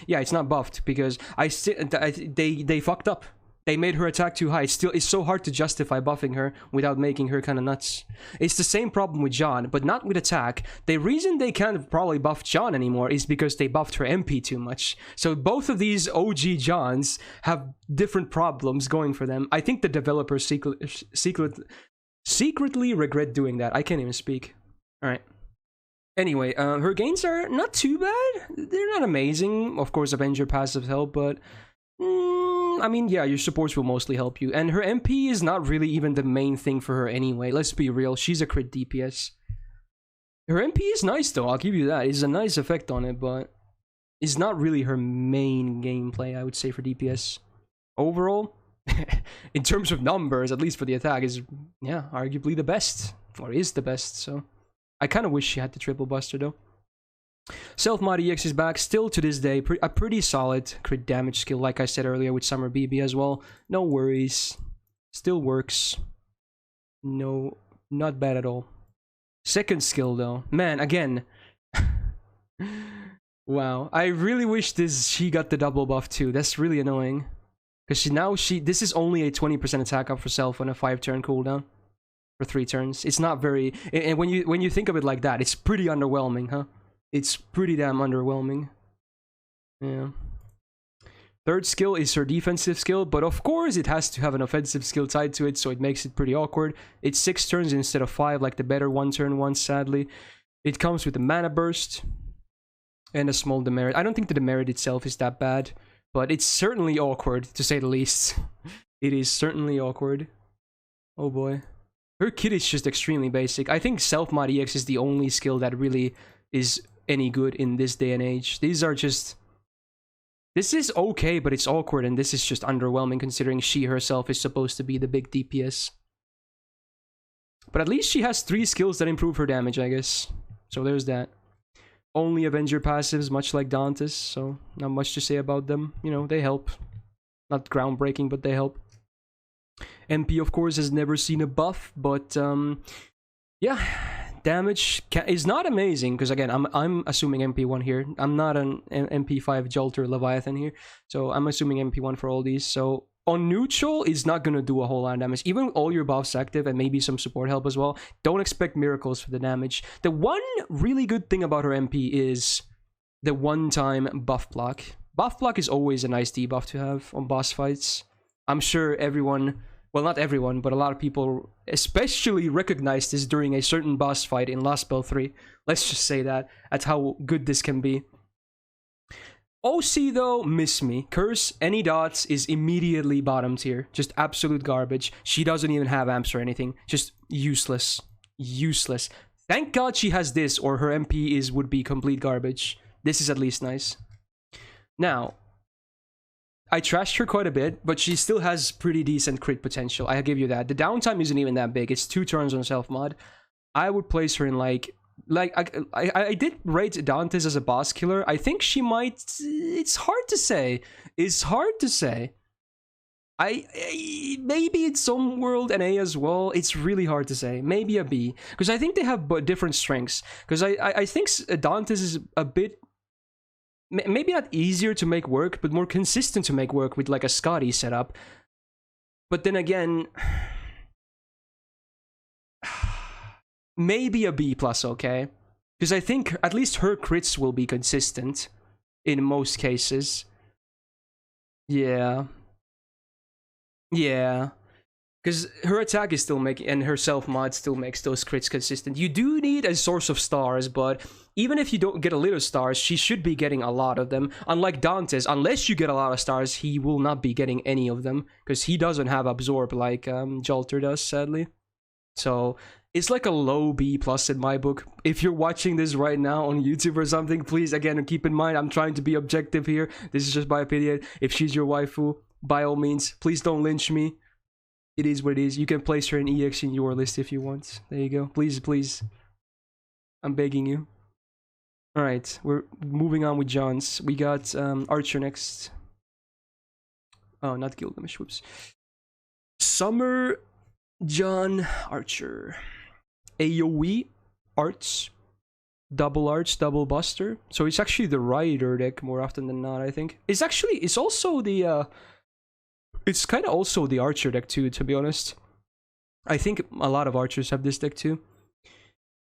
Speaker 1: Yeah, it's not buffed because they fucked up. They made her attack too high. It's so hard to justify buffing her without making her kind of nuts. It's the same problem with Jeanne, but not with attack. The reason they can't probably buff Jeanne anymore is because they buffed her MP too much. So both of these OG Jeannes have different problems going for them. I think the developers secretly regret doing that. I can't even speak. All right. Anyway, her gains are not too bad. They're not amazing. Of course, Avenger passives help, but... I mean, yeah, your supports will mostly help you. And her MP is not really even the main thing for her anyway. Let's be real. She's a crit DPS. Her MP is nice though, I'll give you that. It's a nice effect on it, but it's not really her main gameplay, I would say, for DPS. Overall, in terms of numbers, at least for the attack, is, yeah, arguably the best. Or is the best, so... I kind of wish she had the triple buster though. Self-mod EX is back, still to this day, a pretty solid crit damage skill, like I said earlier with Summer BB as well. No worries. Still works. No, not bad at all. Second skill though. Man, again. Wow. I really wish she got the double buff too. That's really annoying. Because this is only a 20% attack up for self on a 5-turn cooldown. For 3 turns. It's not very... And when you think of it like that, it's pretty underwhelming, huh? It's pretty damn underwhelming. Yeah. Third skill is her defensive skill, but of course it has to have an offensive skill tied to it, so it makes it pretty awkward. It's 6 turns instead of 5, like the better 1-turn ones, sadly. It comes with a mana burst and a small demerit. I don't think the demerit itself is that bad, but it's certainly awkward, to say the least. It is certainly awkward. Oh boy. Her kit is just extremely basic. I think Self-mod EX is the only skill that really is any good in this day and age. These are just... This is okay, but it's awkward, and this is just underwhelming considering she herself is supposed to be the big DPS. But at least she has 3 skills that improve her damage, I guess. So there's that. Only Avenger passives, much like Dantes, so not much to say about them. You know, they help. Not groundbreaking, but they help. MP, of course, has never seen a buff, but yeah, damage is not amazing, because again, I'm assuming MP1 here. I'm not an MP5 Jolter Leviathan here, so I'm assuming MP1 for all these. So on neutral, it's not going to do a whole lot of damage. Even with all your buffs active and maybe some support help as well, don't expect miracles for the damage. The one really good thing about her MP is the one-time buff block. Buff block is always a nice debuff to have on boss fights. I'm sure everyone... Well, not everyone, but a lot of people especially recognized this during a certain boss fight in Last Spell 3. Let's just say that. That's how good this can be. OC, though, miss me. Curse, any dots is immediately bottom tier. Just absolute garbage. She doesn't even have amps or anything. Just useless. Useless. Thank God she has this, or her MP would be complete garbage. This is at least nice. Now... I trashed her quite a bit, but she still has pretty decent crit potential. I'll give you that. The downtime isn't even that big. It's 2 turns on self-mod. I would place her in like I did rate Dantes as a boss killer. I think she might... It's hard to say. It's hard to say. Maybe it's some world an A as well. It's really hard to say. Maybe a B. Because I think they have different strengths. Because I think Dantes is a bit... Maybe not easier to make work, but more consistent to make work with like a Skadi setup. But then again, maybe a B+, okay? Because I think at least her crits will be consistent in most cases. Yeah. Yeah. Because her attack is still making, and her self-mod still makes those crits consistent. You do need a source of stars, but even if you don't get a little stars, she should be getting a lot of them. Unlike Dantes, unless you get a lot of stars, he will not be getting any of them, because he doesn't have absorb like Jolter does, sadly. So it's like a low B+ in my book. If you're watching this right now on YouTube or something, please, again, keep in mind, I'm trying to be objective here. This is just my opinion. If she's your waifu, by all means, please don't lynch me. It is what it is. You can place her in EX in your list if you want. There you go. Please, please. I'm begging you. Alright, we're moving on with John's. We got Archer next. Oh, not Gilgamesh. Whoops. Summer, Jeanne Archer. AoE, Arts, double Buster. So it's actually the Rider deck more often than not, I think. It's also the... It's kind of also the Archer deck too, to be honest. I think a lot of Archers have this deck too.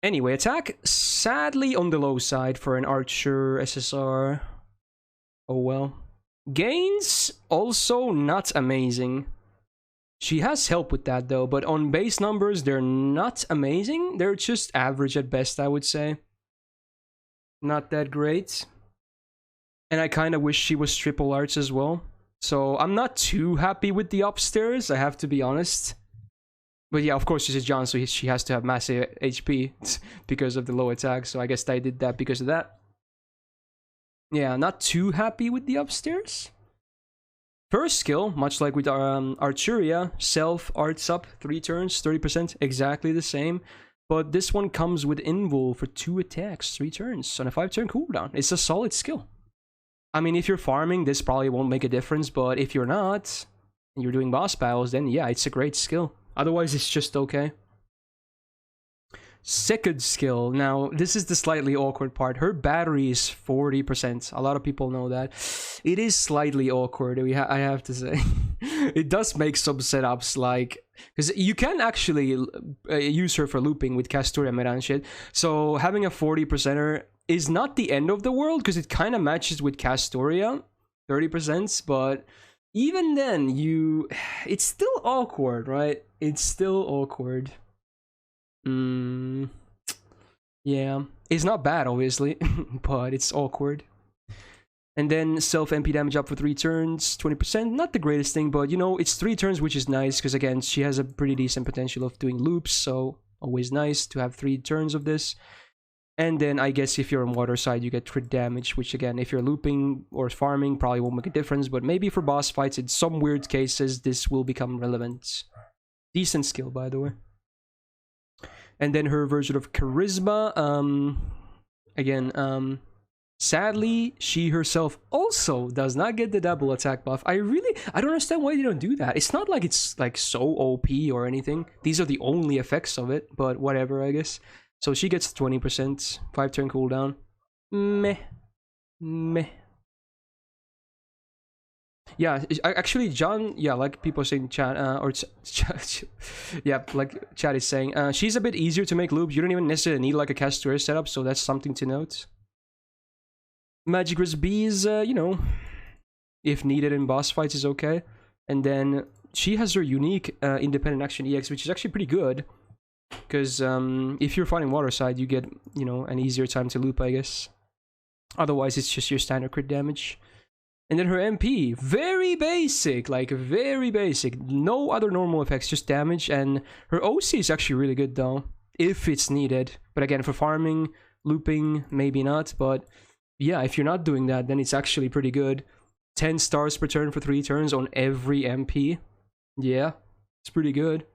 Speaker 1: Anyway, attack, sadly on the low side for an Archer SSR. Oh well. Gains, also not amazing. She has help with that though, but on base numbers, they're not amazing. They're just average at best, I would say. Not that great. And I kind of wish she was triple arts as well. So I'm not too happy with the upstairs, I have to be honest. But yeah, of course, she's a Jeanne, so she has to have massive HP because of the low attack. So I guess I did that because of that. Yeah, not too happy with the upstairs. First skill, much like with Artoria, self arts up 3 turns, 30%, exactly the same. But this one comes with invul for 2 attacks, 3 turns, on a 5-turn cooldown. It's a solid skill. I mean, if you're farming, this probably won't make a difference, but if you're not, and you're doing boss battles, then yeah, it's a great skill. Otherwise, it's just okay. Second skill. Now, this is the slightly awkward part. Her battery is 40%. A lot of people know that. It is slightly awkward, I have to say. It does make some setups, like... Because you can actually use her for looping with Castoria Meta and shit. So, having a 40%er is not the end of the world, because it kind of matches with Castoria, 30%, but... Even then, it's still awkward, right? It's still awkward. Yeah. It's not bad, obviously, but it's awkward. And then self-MP damage up for 3 turns, 20%. Not the greatest thing, but, you know, it's 3 turns, which is nice, because, again, she has a pretty decent potential of doing loops, so always nice to have 3 turns of this. And then I guess if you're on water side, you get crit damage, which again, if you're looping or farming, probably won't make a difference. But maybe for boss fights, in some weird cases, this will become relevant. Decent skill, by the way. And then her version of charisma. Sadly, she herself also does not get the double attack buff. I don't understand why they don't do that. It's not like it's like so OP or anything. These are the only effects of it, but whatever, I guess. So she gets 20%, 5-turn cooldown. Meh. Yeah, actually, John, yeah, like people saying chat, yeah, like chat is saying, she's a bit easier to make loops. You don't even necessarily need like a Castoria setup, so that's something to note. Magic Resist Bees, you know, if needed in boss fights is okay. And then she has her unique independent action EX, which is actually pretty good. Because if you're fighting water side, you get, you know, an easier time to loop, I guess. Otherwise, it's just your standard crit damage. And then her MP, very basic, like very basic. No other normal effects, just damage. And her OC is actually really good though, if it's needed. But again, for farming, looping, maybe not. But yeah, if you're not doing that, then it's actually pretty good. 10 stars per turn for 3 turns on every MP. Yeah, it's pretty good.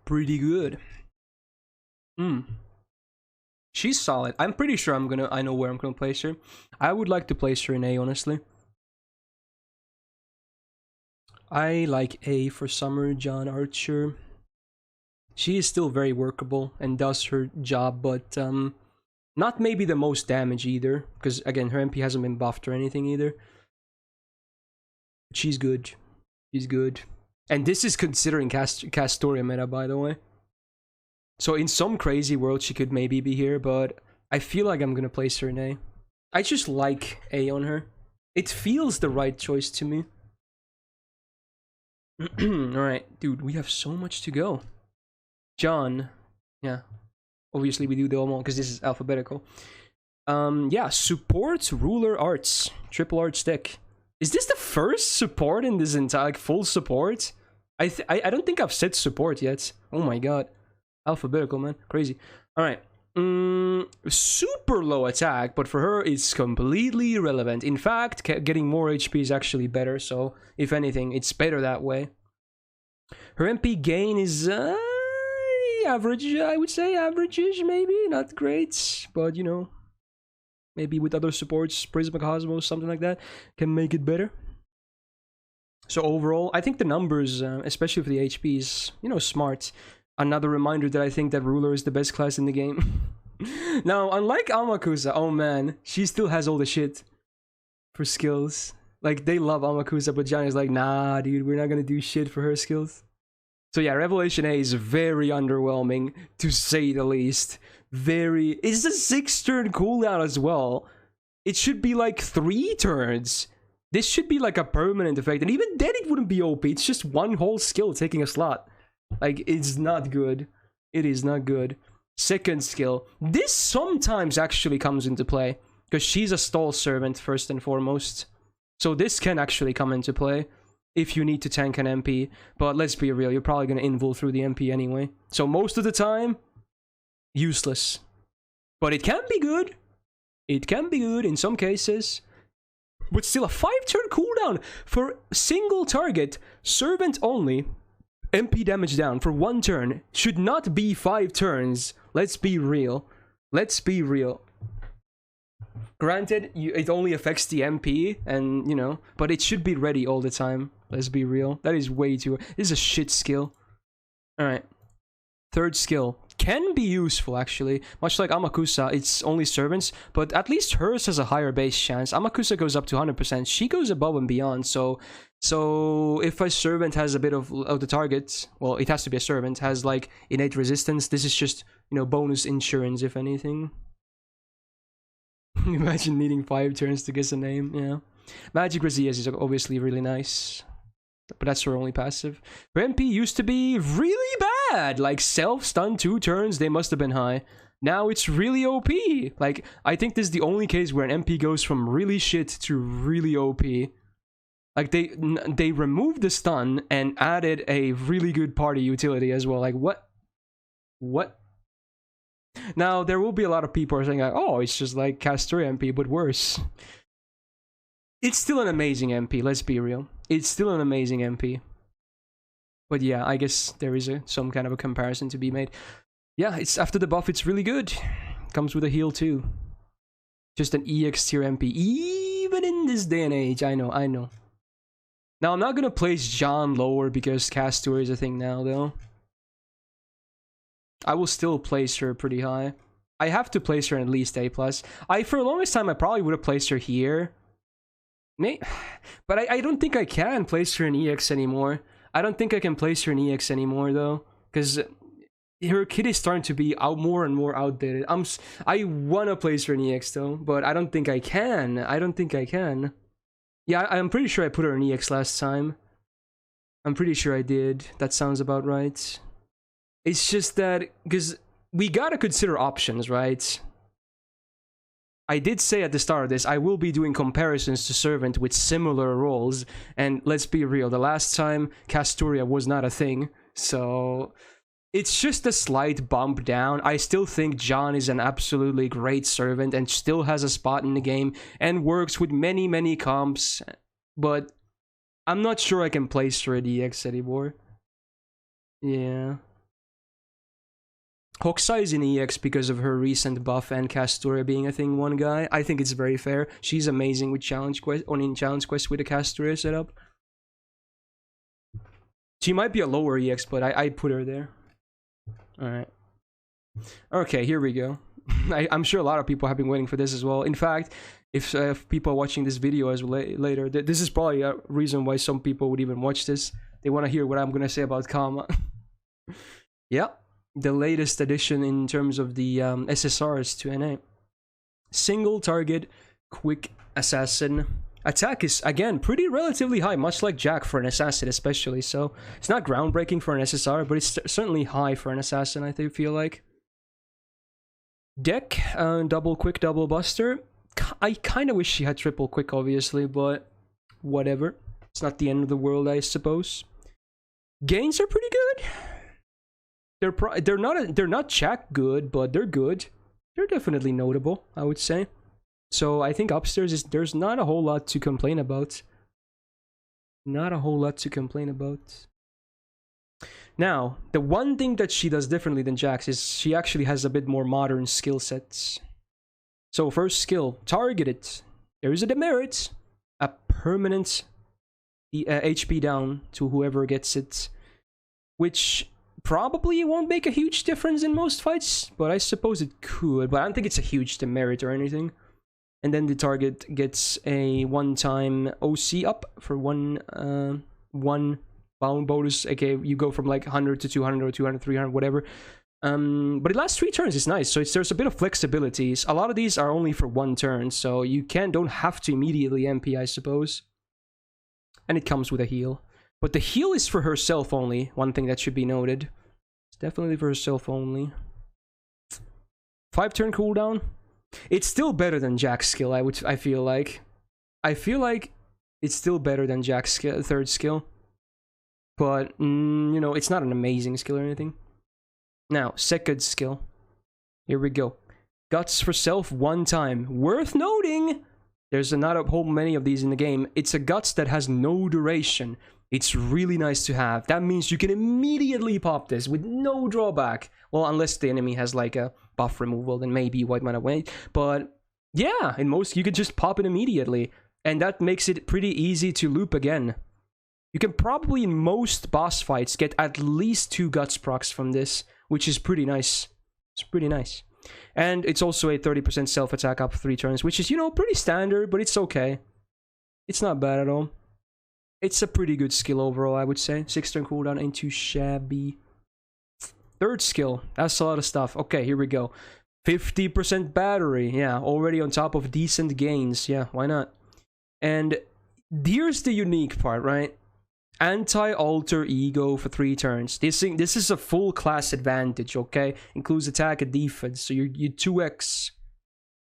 Speaker 1: Pretty good. She's solid. I'm pretty sure I know where I'm gonna place her. I would like to place her in A, honestly. I like A for Summer, Jeanne Archer. She is still very workable and does her job, but not maybe the most damage either, because again, her MP hasn't been buffed or anything either. She's good. She's good. And this is considering Castoria meta, by the way. So in some crazy world, she could maybe be here, but I feel like I'm gonna place her in A. I just like A on her. It feels the right choice to me. Alright, dude, we have so much to go. John. Yeah. Obviously, we do the all because this is alphabetical. Yeah, support ruler arts. Triple arts deck. Is this the first support in this entire, like, full support? I don't think I've said support yet. Oh my god. Alphabetical, man. Crazy. Alright. Super low attack, but for her, it's completely irrelevant. In fact, getting more HP is actually better, so if anything, it's better that way. Her MP gain is average, I would say. Average-ish, maybe. Not great, but, you know, maybe with other supports, Prisma Cosmos, something like that, can make it better. So overall, I think the numbers, especially for the HP, is, you know, smart. Another reminder that I think that Ruler is the best class in the game. Now, unlike Amakusa, oh man, she still has all the shit for skills. Like, they love Amakusa, but Jeanne is like, nah, dude, we're not gonna do shit for her skills. So yeah, Revelation A is very underwhelming, to say the least. It's a 6-turn cooldown as well. It should be like 3 turns. This should be like a permanent effect, and even then it wouldn't be OP. It's just one whole skill taking a slot. Like, it's not good. It is not good. Second skill. This sometimes actually comes into play, because she's a stall servant first and foremost. So this can actually come into play if you need to tank an MP. But let's be real, you're probably going to invul through the MP anyway. So most of the time, useless. But it can be good. It can be good in some cases. But still, a 5-turn cooldown for single target, servant only, MP damage down for 1 turn. Should not be 5 turns. Let's be real. Let's be real. Granted, it only affects the MP, and, you know, but it should be ready all the time. Let's be real. That is way too... This is a shit skill. Alright. 3rd skill. Can be useful, actually. Much like Amakusa, it's only servants, but at least hers has a higher base chance. Amakusa goes up to 100%. She goes above and beyond, so if a servant has a bit of the target, well, it has to be a servant, has, like, innate resistance, this is just, you know, bonus insurance, if anything. Imagine needing 5 turns to guess a name, yeah. Magic Resist is obviously really nice, but that's her only passive. Her MP used to be really bad, like self-stun 2 turns, they must have been high. Now it's really OP. Like, I think this is the only case where an MP goes from really shit to really OP. Like, they removed the stun and added a really good party utility as well. Like, what? What? Now, there will be a lot of people saying, like, oh, it's just like Artoria MP, but worse. It's still an amazing MP, let's be real. It's still an amazing MP. But yeah, I guess there is some kind of a comparison to be made. Yeah, it's after the buff, it's really good. Comes with a heal too. Just an EX tier MP, even in this day and age. I know, I know. Now, I'm not gonna place Jeanne lower because Artoria is a thing now, though. I will still place her pretty high. I have to place her at least A+. For the longest time, I probably would have placed her here. But I don't think I can place her in EX anymore. I don't think I can place her in EX anymore, though. Because her kit is starting to be more and more outdated. I want to place her in EX, though. But I don't think I can. I don't think I can. Yeah, I'm pretty sure I put her in EX last time. I'm pretty sure I did. That sounds about right. It's just that, because we gotta consider options, right? I did say at the start of this, I will be doing comparisons to Servant with similar roles, and let's be real, the last time Artoria was not a thing, so it's just a slight bump down. I still think Jeanne is an absolutely great Servant and still has a spot in the game and works with many, many comps, but I'm not sure I can place her at EX anymore. Yeah. Hokusai is in EX because of her recent buff and Artoria being a thing 1 guy. I think it's very fair. She's amazing with Challenge Quest, or in Challenge Quest with a Artoria setup. She might be a lower EX, but I'd put her there. Alright. Okay, here we go. I'm sure a lot of people have been waiting for this as well. In fact, if people are watching this video as later, this is probably a reason why some people would even watch this. They want to hear what I'm going to say about Kama. Yeah. The latest addition in terms of the SSRs to NA. Single target, quick assassin. Attack is, again, pretty relatively high, much like Jack for an assassin especially, so it's not groundbreaking for an SSR, but it's certainly high for an assassin, I feel like. Deck, double quick, double buster. I kind of wish she had triple quick, obviously, but whatever. It's not the end of the world, I suppose. Gains are pretty good. They're not Jack good, but they're good. They're definitely notable, I would say. So I think upstairs there's not a whole lot to complain about. Not a whole lot to complain about. Now, the one thing that she does differently than Jax is she actually has a bit more modern skill sets. So first skill, targeted. There is a demerit, a permanent HP down to whoever gets it, which probably won't make a huge difference in most fights, but I suppose it could. But I don't think it's a huge demerit or anything. And then the target gets a one-time OC up for one bound bonus. Okay, you go from like 100 to 200 or 200, 300, whatever. But it lasts 3 turns. It's nice. So there's a bit of flexibility. A lot of these are only for 1 turn, so you don't have to immediately MP, I suppose. And it comes with a heal. But the heal is for herself only. One thing that should be noted. It's definitely for herself only. 5-turn cooldown. It's still better than Jack's skill, I feel like. I feel like It's still better than Jack's third skill. But, you know, it's not an amazing skill or anything. Now, second skill. Here we go. Guts for self one time. Worth noting, there's not a whole many of these in the game. It's a guts that has no duration. It's really nice to have. That means you can immediately pop this with no drawback. Well, unless the enemy has like a buff removal, then maybe White Mana wait. But yeah, in most, you could just pop it immediately. And that makes it pretty easy to loop again. You can probably, in most boss fights, get at least 2 guts procs from this, which is pretty nice. It's pretty nice. And it's also a 30% self-attack up 3 turns, which is, you know, pretty standard, but it's okay. It's not bad at all. It's a pretty good skill overall, I would say. 6-turn cooldown ain't too shabby. Third skill. That's a lot of stuff. Okay, here we go. 50% battery. Yeah, already on top of decent gains. Yeah, why not? And here's the unique part, right? Anti-alter ego for 3 turns. This is a full class advantage, okay? Includes attack and defense. So you 2x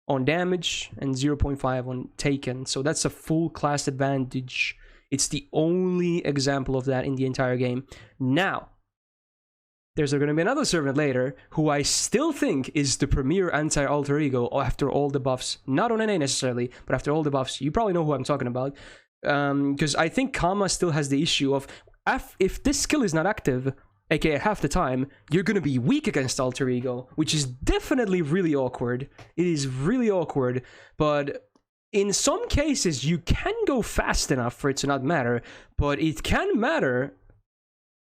Speaker 1: on damage and 0.5 on taken. So that's a full class advantage. It's the only example of that in the entire game. Now, there's going to be another servant later who I still think is the premier anti-alter ego after all the buffs. Not on NA necessarily, but after all the buffs. You probably know who I'm talking about. Because I think Kama still has the issue of if this skill is not active, aka half the time, you're gonna be weak against alter ego, which is definitely really awkward. It is really awkward, but in some cases you can go fast enough for it to not matter, but it can matter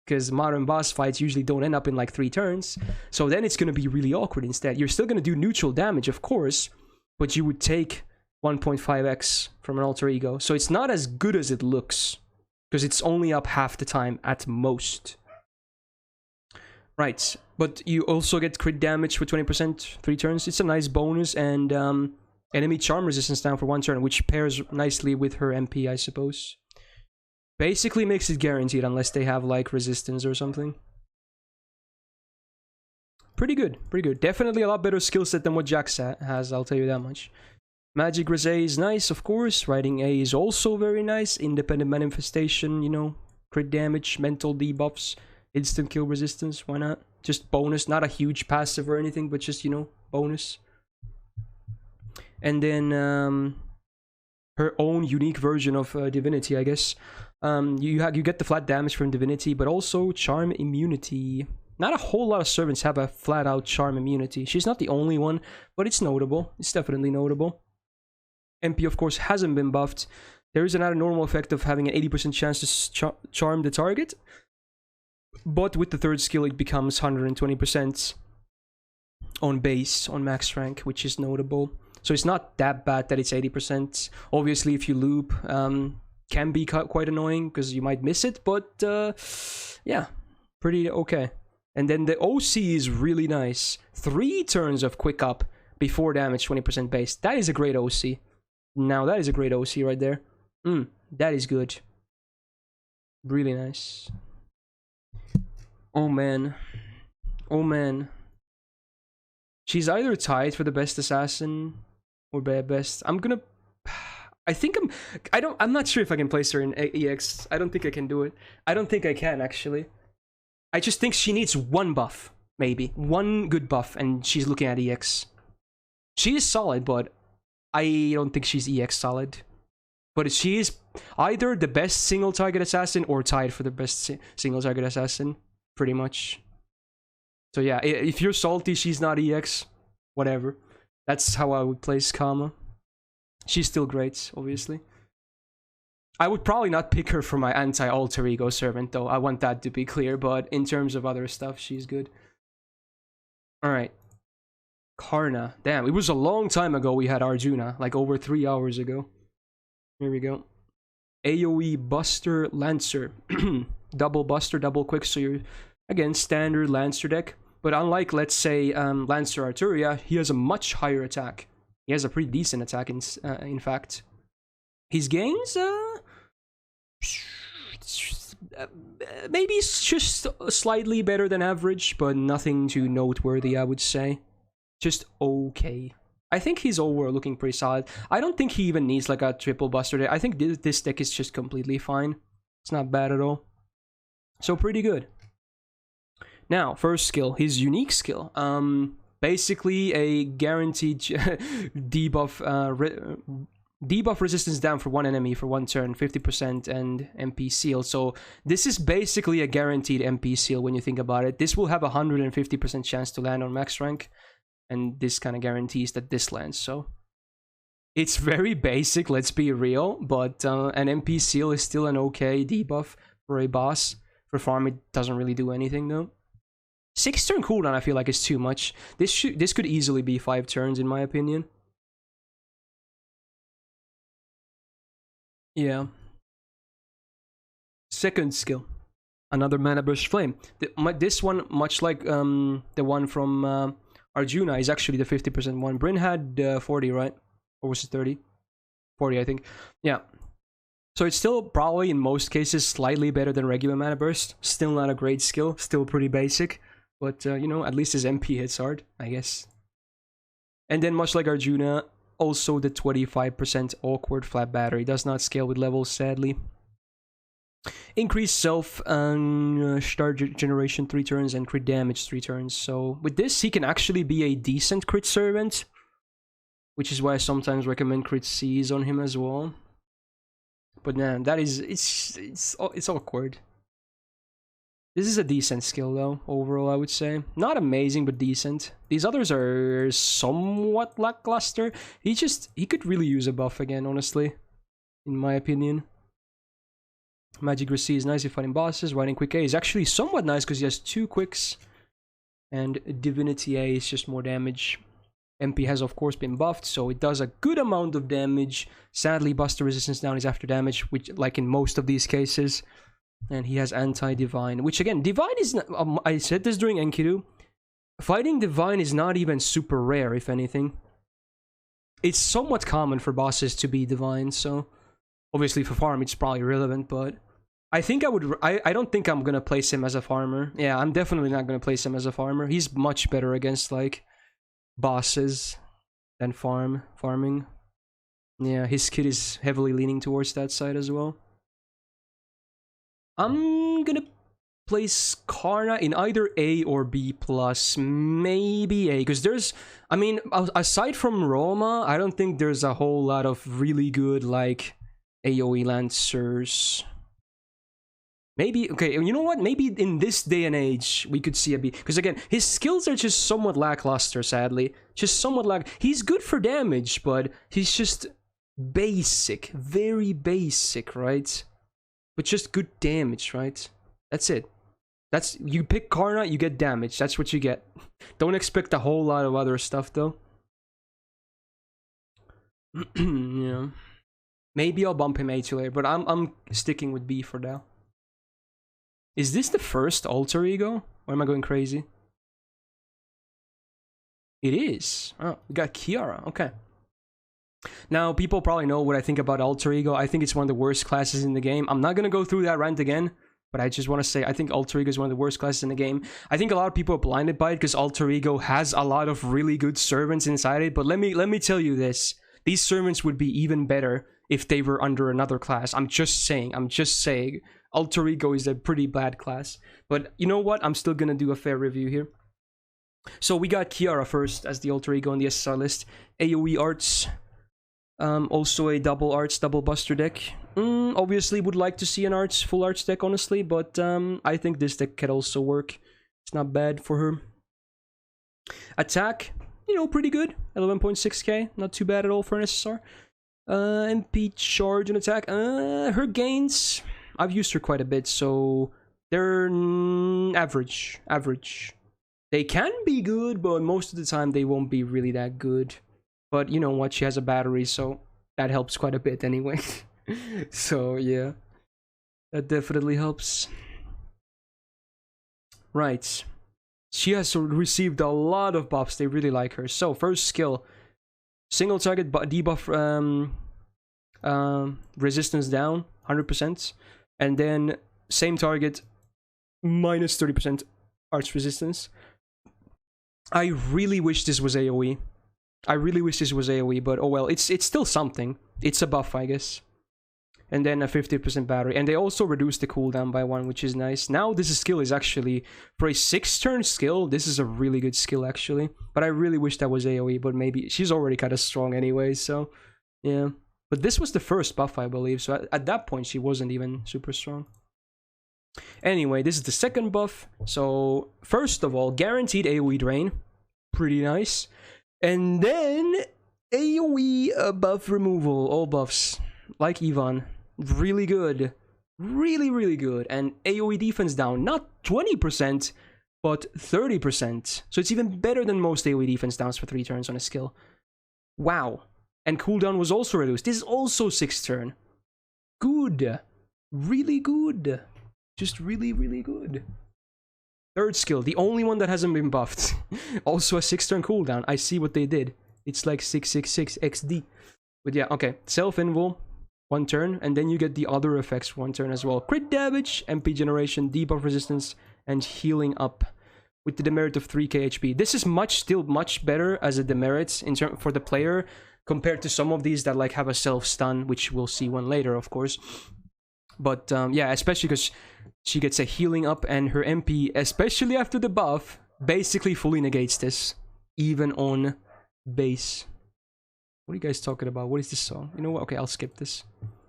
Speaker 1: because modern boss fights usually don't end up in like 3 turns, so then it's gonna be really awkward instead. You're still gonna do neutral damage, of course, but you would take 1.5x from an alter ego, so it's not as good as it looks because it's only up half the time at most. Right, but you also get crit damage for 20% 3 turns. It's a nice bonus, and enemy charm resistance down for 1 turn, which pairs nicely with her MP, I suppose. Basically makes it guaranteed unless they have like resistance or something. Pretty good, pretty good. Definitely a lot better skill set than what Jax has, I'll tell you that much. Magic Res A is nice, of course. Writing A is also very nice. Independent Manifestation, you know, crit damage, mental debuffs, instant kill resistance, why not? Just bonus, not a huge passive or anything, but just, you know, bonus. And then her own unique version of Divinity, I guess. You get the flat damage from Divinity, but also Charm Immunity. Not a whole lot of servants have a flat-out Charm Immunity. She's not the only one, but it's notable. It's definitely notable. MP, of course, hasn't been buffed. There is another normal effect of having an 80% chance to charm the target. But with the third skill, it becomes 120% on base, on max rank, which is notable. So it's not that bad that it's 80%. Obviously, if you loop, can be quite annoying because you might miss it. But yeah, pretty okay. And then the OC is really nice. 3 turns of quick up before damage, 20% base. That is a great OC. Now that is a great OC right there. That is good. Really nice. Oh man. Oh man. She's either tied for the best assassin or best. I'm not sure if I can place her in EX. I don't think I can do it. I don't think I can actually. I just think she needs 1 buff, maybe. 1 good buff, and she's looking at EX. She is solid, but I don't think she's EX solid. But she is either the best single target assassin or tied for the best single target assassin, pretty much. So yeah, if you're salty, she's not EX, whatever. That's how I would place Kama. She's still great, obviously. I would probably not pick her for my anti-alter ego servant, though. I want that to be clear, but in terms of other stuff, she's good. Alright. Karna. Damn, it was a long time ago we had Arjuna, like over 3 hours ago. Here we go. AoE Buster Lancer. Double Buster, double quick, so you're, again, standard Lancer deck. But unlike, let's say, Lancer Artoria, he has a much higher attack. He has a pretty decent attack, in fact. His gains, maybe it's just slightly better than average, but nothing too noteworthy, I would say. Just okay. I think he's overall looking pretty solid. I don't think he even needs like a triple buster deck. I think this deck is just completely fine. It's not bad at all. So pretty good. Now, first skill, his unique skill. Basically a guaranteed debuff resistance down for one enemy for one turn, 50% and MP seal. So this is basically a guaranteed MP seal when you think about it. This will have a 150% chance to land on max rank. And this kind of guarantees that this lands, so it's very basic, let's be real, but an MP seal is still an okay debuff for a boss. For farm, it doesn't really do anything though. 6 turn cooldown I feel like is too much. This could easily be 5 turns in my opinion. Yeah. Second skill, another mana burst flame. This one, much like the one from Arjuna, is actually the 50% one. Bryn had 40, right? Or was it 30? 40, I think. Yeah. So it's still probably, in most cases, slightly better than regular Mana Burst. Still not a great skill. Still pretty basic. But, you know, at least his MP hits hard, I guess. And then, much like Arjuna, also the 25% awkward flat battery. Does not scale with levels, sadly. Increase self start generation 3 turns and crit damage 3 turns. So with this, he can actually be a decent crit servant, which is why I sometimes recommend crit Cs on him as well. But man, that is it's awkward. This is a decent skill though, overall I would say. Not amazing, but decent. These others are somewhat lackluster. He could really use a buff again, honestly, in my opinion. Magic Receipt is nice if fighting bosses. Riding Quick A is actually somewhat nice because he has 2 quicks. And Divinity A is just more damage. MP has of course been buffed, so it does a good amount of damage. Sadly, Buster Resistance down is after damage, which, like in most of these cases. And he has Anti-Divine, which again, Divine is not, I said this during Enkidu. Fighting Divine is not even super rare, if anything. It's somewhat common for bosses to be Divine, so obviously for farm it's probably relevant, but I think I don't think I'm gonna place him as a farmer. Yeah, I'm definitely not gonna place him as a farmer. He's much better against like bosses than farming. Yeah, his kit is heavily leaning towards that side as well. I'm gonna place Karna in either A or B plus, maybe A, because there's, I mean, aside from Roma, I don't think there's a whole lot of really good like AoE Lancers. Maybe, okay, you know what? Maybe in this day and age, we could see a B. Because again, his skills are just somewhat lackluster, sadly. Just somewhat he's good for damage, but he's just basic. Very basic, right? But just good damage, right? That's it. You pick Karna, you get damage. That's what you get. Don't expect a whole lot of other stuff, though. Yeah. Maybe I'll bump him A to later, but I'm sticking with B for now. Is this the first alter ego? Or am I going crazy? It is. Oh, we got Kiara. Okay. Now, people probably know what I think about alter ego. I think it's one of the worst classes in the game. I'm not going to go through that rant again, but I just want to say I think alter ego is one of the worst classes in the game. I think a lot of people are blinded by it because alter ego has a lot of really good servants inside it. But let me tell you this. These servants would be even better if they were under another class. I'm just saying. Alter ego is a pretty bad class. But you know what? I'm still going to do a fair review here. So we got Kiara first as the alter ego on the SSR list. AoE arts. Also a double arts, double buster deck. Obviously would like to see an arts, full arts deck, honestly. But I think this deck can also work. It's not bad for her. Attack, you know, pretty good. 11.6k. Not too bad at all for an SSR. MP charge and attack. Her gains, I've used her quite a bit, so they're average. They can be good, but most of the time they won't be really that good. But you know what, she has a battery, so that helps quite a bit anyway. So yeah, that definitely helps. Right, she has received a lot of buffs. They really like her. So first skill, single target debuff resistance down 100%, and then same target minus 30% arts resistance. I really wish this was AoE. I really wish this was AoE, but oh well, it's still something. It's a buff, I guess. And then a 50% battery. And they also reduced the cooldown by 1, which is nice. Now this skill is actually, for a 6-turn skill, this is a really good skill actually. But I really wish that was AoE, but maybe she's already kind of strong anyway, so yeah. But this was the first buff, I believe, so at that point she wasn't even super strong. Anyway, this is the second buff. So first of all, guaranteed AoE drain. Pretty nice. And then AoE buff removal, all buffs. Like Ivan. Really good. Really, really good. And AoE defense down. Not 20%, but 30%. So it's even better than most AoE defense downs for 3 turns on a skill. Wow. And cooldown was also reduced. This is also 6 turn. Good. Really good. Just really, really good. Third skill. The only one that hasn't been buffed. Also a 6 turn cooldown. I see what they did. It's like 666 XD. But yeah, okay. Self-invul. 1 turn, and then you get the other effects 1 turn as well. Crit damage, MP generation, debuff resistance, and healing up with the demerit of 3k HP. This is still much better as a demerit for the player compared to some of these that like have a self-stun, which we'll see one later, of course. But yeah, especially because she gets a healing up, and her MP, especially after the buff, basically fully negates this, even on base. What are you guys talking about? What is this song? You know what? Okay, I'll skip this.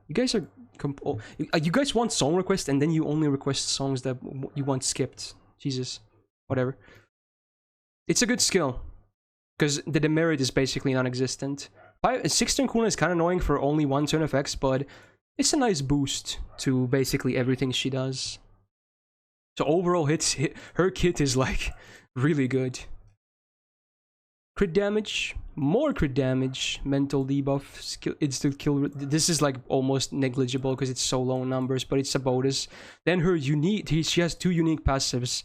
Speaker 1: You guys are... you guys want song requests, and then you only request songs that you want skipped. Jesus. Whatever. It's a good skill. Because the demerit is basically non-existent. 6-turn cooldown is kind of annoying for only 1-turn effects, but it's a nice boost to basically everything she does. So overall, her kit is like really good. Crit damage, more crit damage, mental debuff, skill, instant kill. This is like almost negligible because it's so low numbers, but it's a bonus. Then her unique, she has 2 unique passives.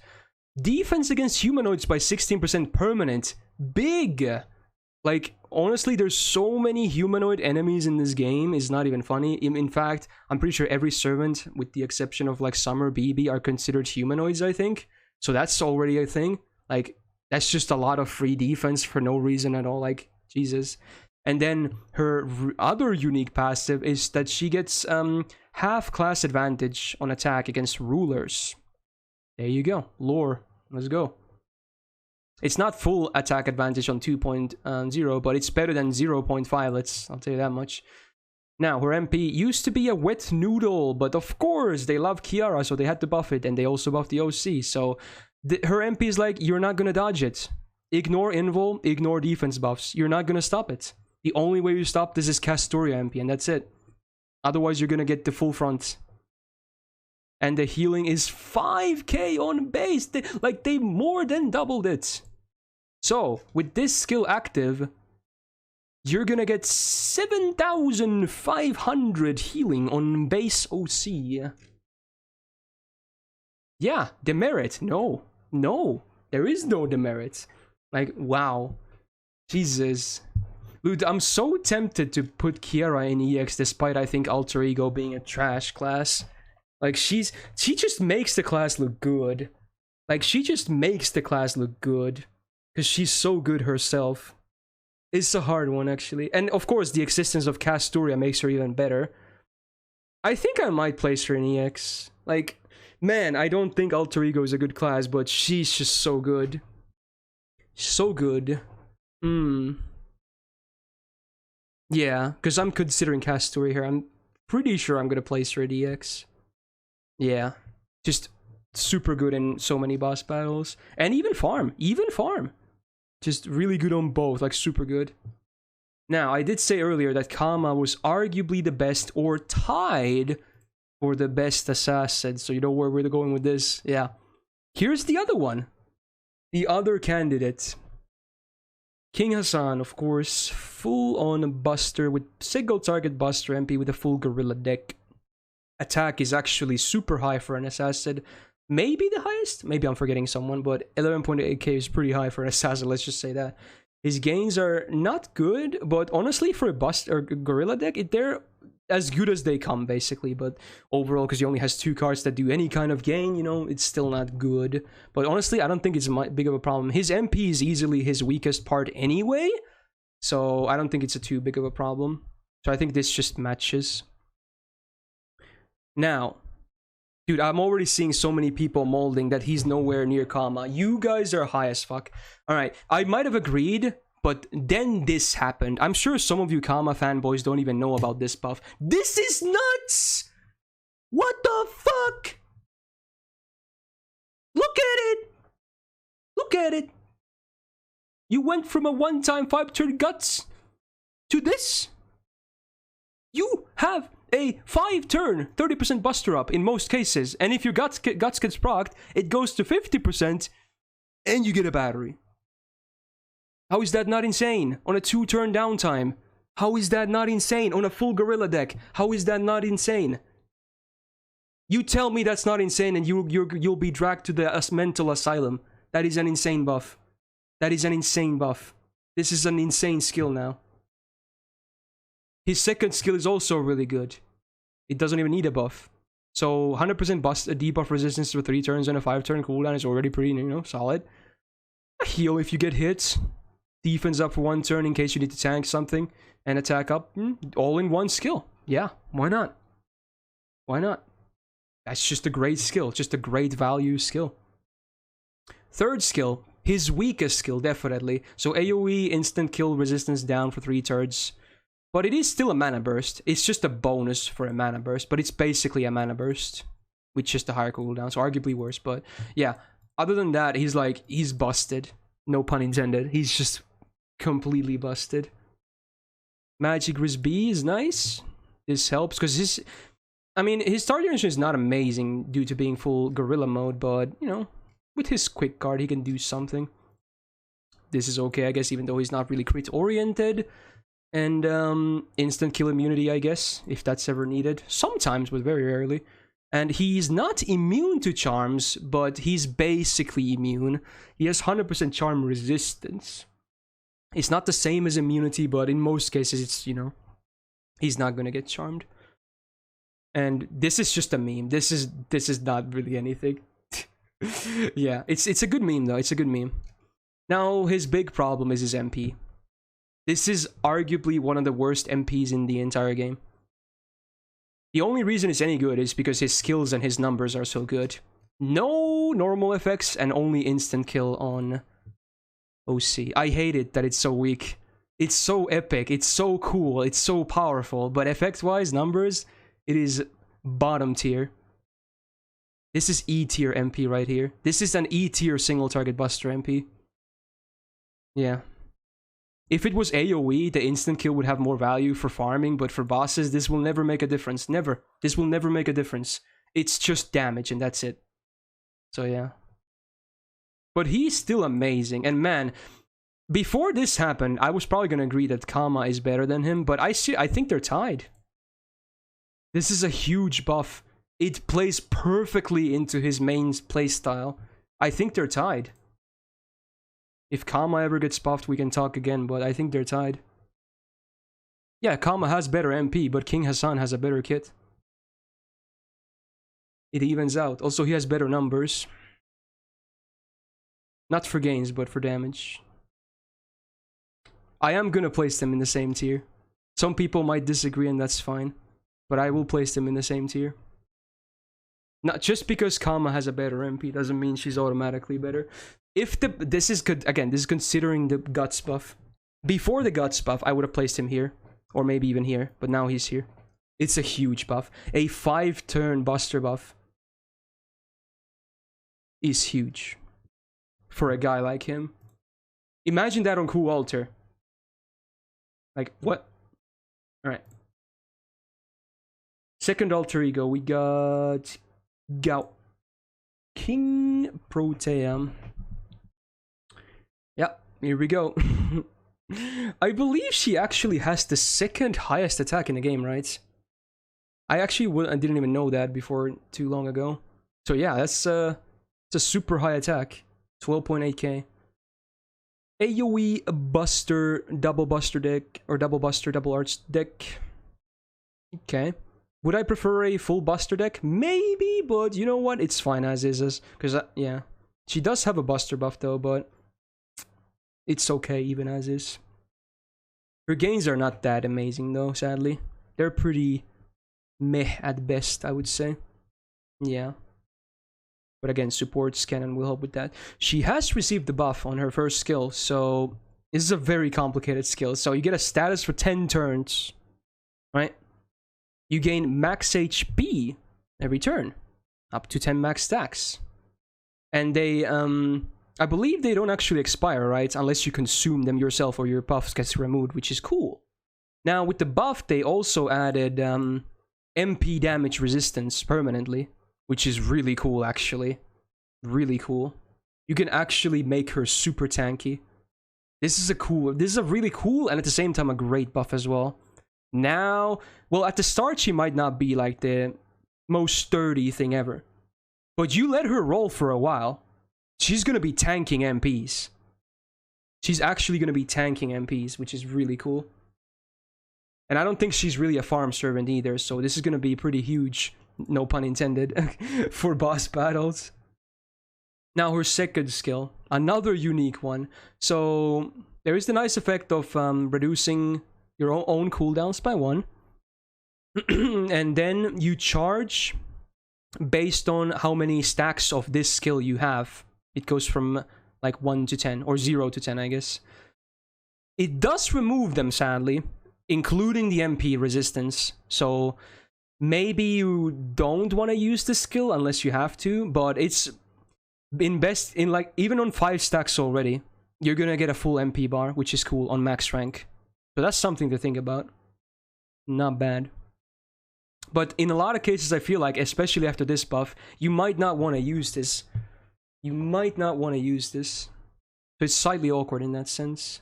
Speaker 1: Defense against humanoids by 16% permanent. Big! Like, honestly, there's so many humanoid enemies in this game, it's not even funny. In fact, I'm pretty sure every servant, with the exception of like Summer, BB, are considered humanoids, I think. So that's already a thing. Like, that's just a lot of free defense for no reason at all, like, Jesus. And then her other unique passive is that she gets half class advantage on attack against rulers. There you go. Lore. Let's go. It's not full attack advantage on 2.0, but it's better than 0.5, I'll tell you that much. Now, her MP used to be a wet noodle, but of course, they love Kiara, so they had to buff it, and they also buffed the OC, so... her MP is like, you're not gonna dodge it. Ignore invul, ignore defense buffs. You're not gonna stop it. The only way you stop this is Artoria MP, and that's it. Otherwise, you're gonna get the full front. And the healing is 5k on base. They more than doubled it. So, with this skill active, you're gonna get 7,500 healing on base OC. Yeah, demerit. No. No. There is no demerit. Like, wow. Jesus. Dude, I'm so tempted to put Kiara in EX despite I think Alter Ego being a trash class. Like, she just makes the class look good. Like, she just makes the class look good. Because she's so good herself. It's a hard one, actually. And, of course, the existence of Artoria makes her even better. I think I might place her in EX. Like... man, I don't think Alter Ego is a good class, but she's just so good. So good. Yeah, because I'm considering Artoria here. I'm pretty sure I'm going to place her at EX. Yeah. Just super good in so many boss battles. And even farm. Even farm. Just really good on both. Like, super good. Now, I did say earlier that Kama was arguably the best or tied... for the best assassin, so you know where we're going with this. Yeah. Here's the other one. The other candidate. King Hassan, of course. Full-on Buster with single target Buster MP with a full Gorilla deck. Attack is actually super high for an assassin. Maybe the highest? Maybe I'm forgetting someone, but 11.8k is pretty high for an assassin, let's just say that. His gains are not good, but honestly, for a Buster or Gorilla deck, they're as good as they come, basically. But overall, because he only has 2 cards that do any kind of gain, you know, it's still not good. But honestly, I don't think it's big of a problem. His MP is easily his weakest part anyway, So I don't think it's a too big of a problem. So I think this just matches. Now, dude, I'm already seeing so many people molding that he's nowhere near Kama. You guys are high as fuck. Alright, I might have agreed, but then this happened. I'm sure some of you Kama fanboys don't even know about this buff. This is nuts! What the fuck? Look at it! Look at it! You went from a one-time 5-turn guts to this? You have a 5-turn 30% buster up in most cases, and if your guts gets procced, it goes to 50%, and you get a battery. How is that not insane? On a 2-turn downtime. How is that not insane? On a full gorilla deck. How is that not insane? You tell me that's not insane, and you'll be dragged to the mental asylum. That is an insane buff. That is an insane buff. This is an insane skill now. His second skill is also really good. It doesn't even need a buff. So 100% bust a debuff resistance for 3 turns and a 5-turn cooldown is already pretty, you know, solid. A heal if you get hit. Defense up for 1 turn in case you need to tank something. And attack up. All in one skill. Yeah, why not? Why not? That's just a great skill. Just a great value skill. Third skill. His weakest skill, definitely. So AoE, instant kill resistance down for 3 turns. But it is still a mana burst. It's just a bonus for a mana burst. But it's basically a mana burst. With just a higher cooldown. So arguably worse. But yeah. Other than that, he's busted. No pun intended. He's just completely busted. Magic Riz B is nice. This helps. Because his target duration is not amazing due to being full gorilla mode. But, you know, with his quick card, he can do something. This is okay, I guess, even though he's not really crit oriented. And instant kill immunity, I guess, if that's ever needed. Sometimes, but very rarely. And he's not immune to charms, but he's basically immune. He has 100% charm resistance. It's not the same as immunity, but in most cases, it's, you know, he's not gonna get charmed. And this is just a meme. This is not really anything. Yeah, it's a good meme, though. It's a good meme. Now, his big problem is his MP. This is arguably one of the worst MPs in the entire game. The only reason it's any good is because his skills and his numbers are so good. No normal effects and only instant kill on OC. I hate it that it's so weak. It's so epic, it's so cool, it's so powerful, but effect-wise, numbers, it is bottom tier. This is E tier MP right here. This is an E tier single target buster MP. Yeah. If it was AoE, the instant kill would have more value for farming, but for bosses, this will never make a difference. Never. This will never make a difference. It's just damage, and that's it. So, yeah. But he's still amazing, and man, before this happened, I was probably gonna agree that Kama is better than him, but I think they're tied. This is a huge buff. It plays perfectly into his main playstyle. I think they're tied. If Kama ever gets buffed, we can talk again, but I think they're tied. Yeah, Kama has better MP, but King Hassan has a better kit. It evens out. Also, he has better numbers. Not for gains, but for damage. I am gonna place them in the same tier. Some people might disagree, and that's fine. But I will place them in the same tier. Not just because Kama has a better MP doesn't mean she's automatically better. If this is considering the guts buff. Before the guts buff, I would have placed him here, or maybe even here, but now he's here. It's a huge buff. A 5-turn buster buff is huge for a guy like him. Imagine that on Okita Alter. Like, what? Alright. Second alter ego, we got King Proteum. Yeah, here we go. I believe she actually has the second highest attack in the game, right? I didn't even know that before too long ago. So yeah, it's a super high attack. 12.8k. AoE buster, double buster deck, or double buster, double arch deck. Okay. Would I prefer a full buster deck? Maybe, but you know what? It's fine as is. Because, yeah. She does have a buster buff though, but it's okay even as is. Her gains are not that amazing though, sadly. They're pretty meh at best, I would say. Yeah. But again, supports can will help with that. She has received the buff on her first skill, so this is a very complicated skill. So you get a status for 10 turns, right? You gain max HP every turn, up to 10 max stacks. And they, I believe they don't actually expire, right? Unless you consume them yourself or your buff gets removed, which is cool. Now, with the buff, they also added MP damage resistance permanently, which is really cool, actually. Really cool. You can actually make her super tanky. This is a really cool and at the same time a great buff as well. Now, well, at the start she might not be like the most sturdy thing ever. But you let her roll for a while, she's gonna be tanking MPs. She's actually gonna be tanking MPs, which is really cool. And I don't think she's really a farm servant either, so this is gonna be pretty huge, no pun intended, for boss battles. Now her second skill, another unique one. So there is the nice effect of reducing your own cooldowns by 1. And then you charge based on how many stacks of this skill you have. It goes from like 1 to 10, or 0 to 10, I guess. It does remove them, sadly, including the MP resistance. So maybe you don't want to use this skill unless you have to, but it's in like even on 5 stacks already, you're gonna get a full MP bar, which is cool on max rank. So that's something to think about. Not bad. But in a lot of cases, I feel like, especially after this buff, you might not want to use this. You might not want to use this. So it's slightly awkward in that sense.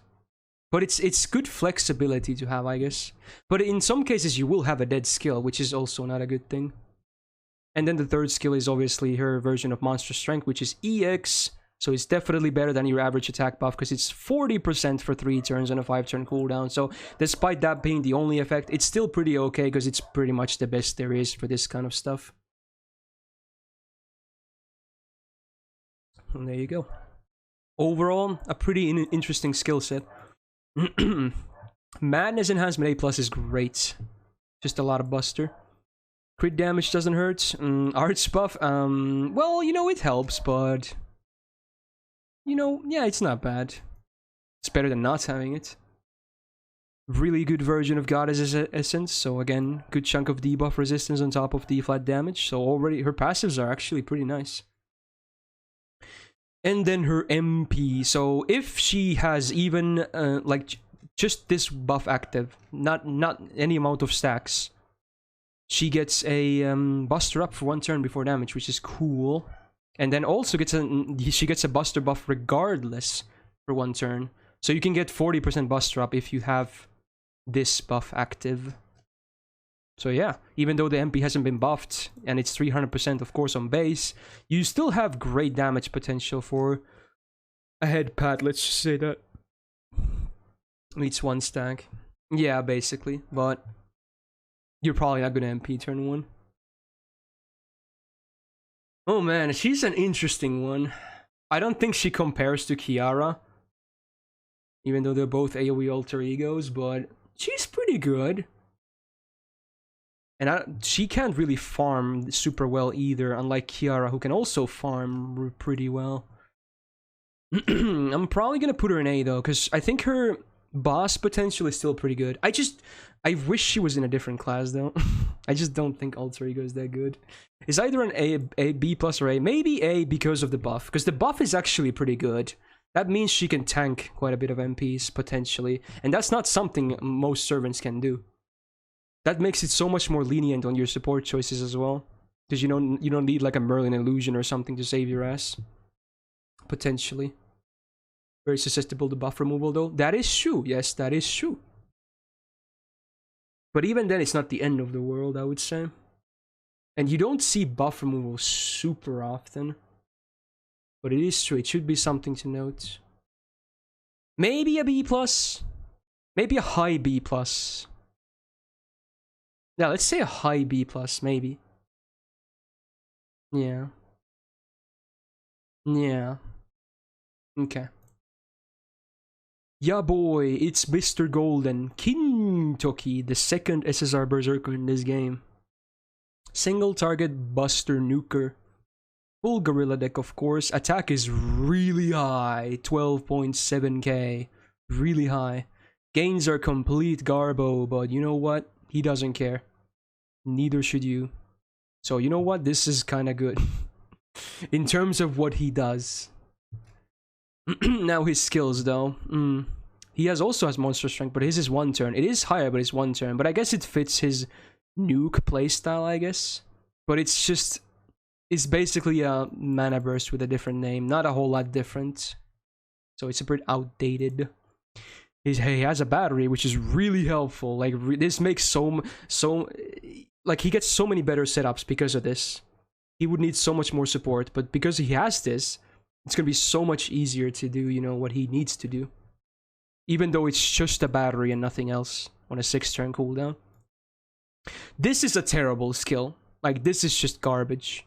Speaker 1: But it's good flexibility to have, I guess. But in some cases, you will have a dead skill, which is also not a good thing. And then the third skill is obviously her version of Monster Strength, which is EX. So it's definitely better than your average attack buff, because it's 40% for 3 turns and a 5-turn cooldown. So despite that being the only effect, it's still pretty okay, because it's pretty much the best there is for this kind of stuff. And there you go. Overall, a pretty interesting skill set. Madness Enhancement A+ is great. Just a lot of buster. Crit damage doesn't hurt. Arts buff, well, you know, it helps, but... you know, yeah, it's not bad. It's better than not having it. Really good version of Goddess Essence, so again, good chunk of debuff resistance on top of the flat damage, so already her passives are actually pretty nice. And then her MP, so if she has even, like, just this buff active, not any amount of stacks, she gets a buster up for 1 turn before damage, which is cool. And then also she gets a buster buff regardless for 1 turn. So you can get 40% buster up if you have this buff active. So yeah, even though the MP hasn't been buffed, and it's 300% of course on base, you still have great damage potential for a head pad, let's just say that. It's 1 stack. Yeah, basically, but you're probably not gonna MP turn 1. Oh man, she's an interesting one. I don't think she compares to Kiara, even though they're both AoE alter egos, but she's pretty good. And she can't really farm super well either, unlike Kiara, who can also farm pretty well. I'm probably gonna put her in A though, because I think her boss potential is still pretty good. I wish she was in a different class though. I just don't think alter ego is that good. It's either an A, B plus or A. Maybe A because of the buff, because the buff is actually pretty good. That means she can tank quite a bit of MPs potentially, and that's not something most servants can do. That makes it so much more lenient on your support choices as well, because you don't need like a Merlin illusion or something to save your ass. Potentially. Very susceptible to buff removal though. That is true. Yes, that is true. But even then, it's not the end of the world, I would say. And you don't see buff removal super often. But it is true. It should be something to note. Maybe a B+. Maybe a high B+. Yeah, let's say a high B+, maybe. Yeah. Yeah. Okay. Yeah boy, it's Mr. Golden, Kintoki, the second SSR Berserker in this game. Single target Buster Nuker. Full Gorilla deck, of course. Attack is really high, 12.7k. Really high. Gains are complete garbo, but you know what? He doesn't care. Neither should you. So you know what? This is kinda good. In terms of what he does. Now his skills though. He also has monster strength, but his is 1 turn. It is higher, but it's 1 turn. But I guess it fits his nuke playstyle, I guess. But it's just... It's basically a mana burst with a different name. Not a whole lot different. So it's a bit outdated. He has a battery, which is really helpful. Like, this makes like, he gets so many better setups because of this. He would need so much more support. But because he has this, it's going to be so much easier to do, you know, what he needs to do. Even though it's just a battery and nothing else on a 6-turn cooldown. This is a terrible skill. Like, this is just garbage.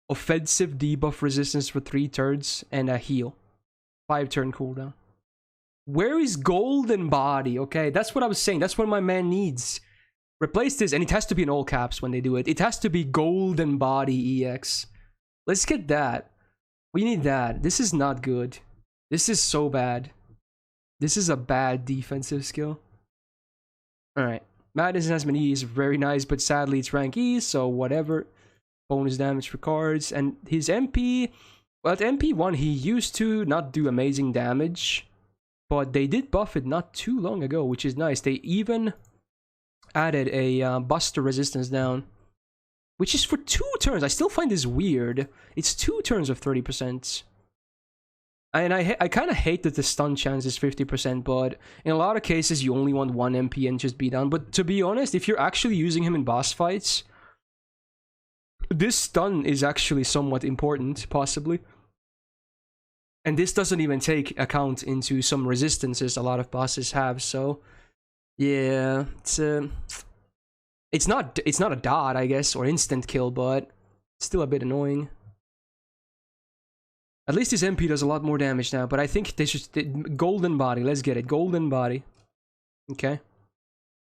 Speaker 1: Offensive debuff resistance for 3 turns and a heal. 5-turn cooldown. Where is Golden Body? Okay, that's what I was saying. That's what my man needs. Replace this, and it has to be in all caps when they do it. It has to be Golden Body EX. Let's get that. We need that. This is not good. This is so bad. This is a bad defensive skill. Alright. Madness Enhancement E is very nice, but sadly it's rank E, so whatever. Bonus damage for cards. And his MP... Well, at MP1 he used to not do amazing damage. But they did buff it not too long ago, which is nice. They even added a Buster resistance down. Which is for 2 turns. I still find this weird. It's 2 turns of 30%. And I kind of hate that the stun chance is 50%, but in a lot of cases you only want 1 MP and just be done. But to be honest, if you're actually using him in boss fights, this stun is actually somewhat important, possibly. And this doesn't even take account into some resistances a lot of bosses have, so... Yeah, it's not a dot, I guess, or instant kill, but it's still a bit annoying. At least his MP does a lot more damage now, but I think they should... Golden Body, let's get it. Golden Body. Okay.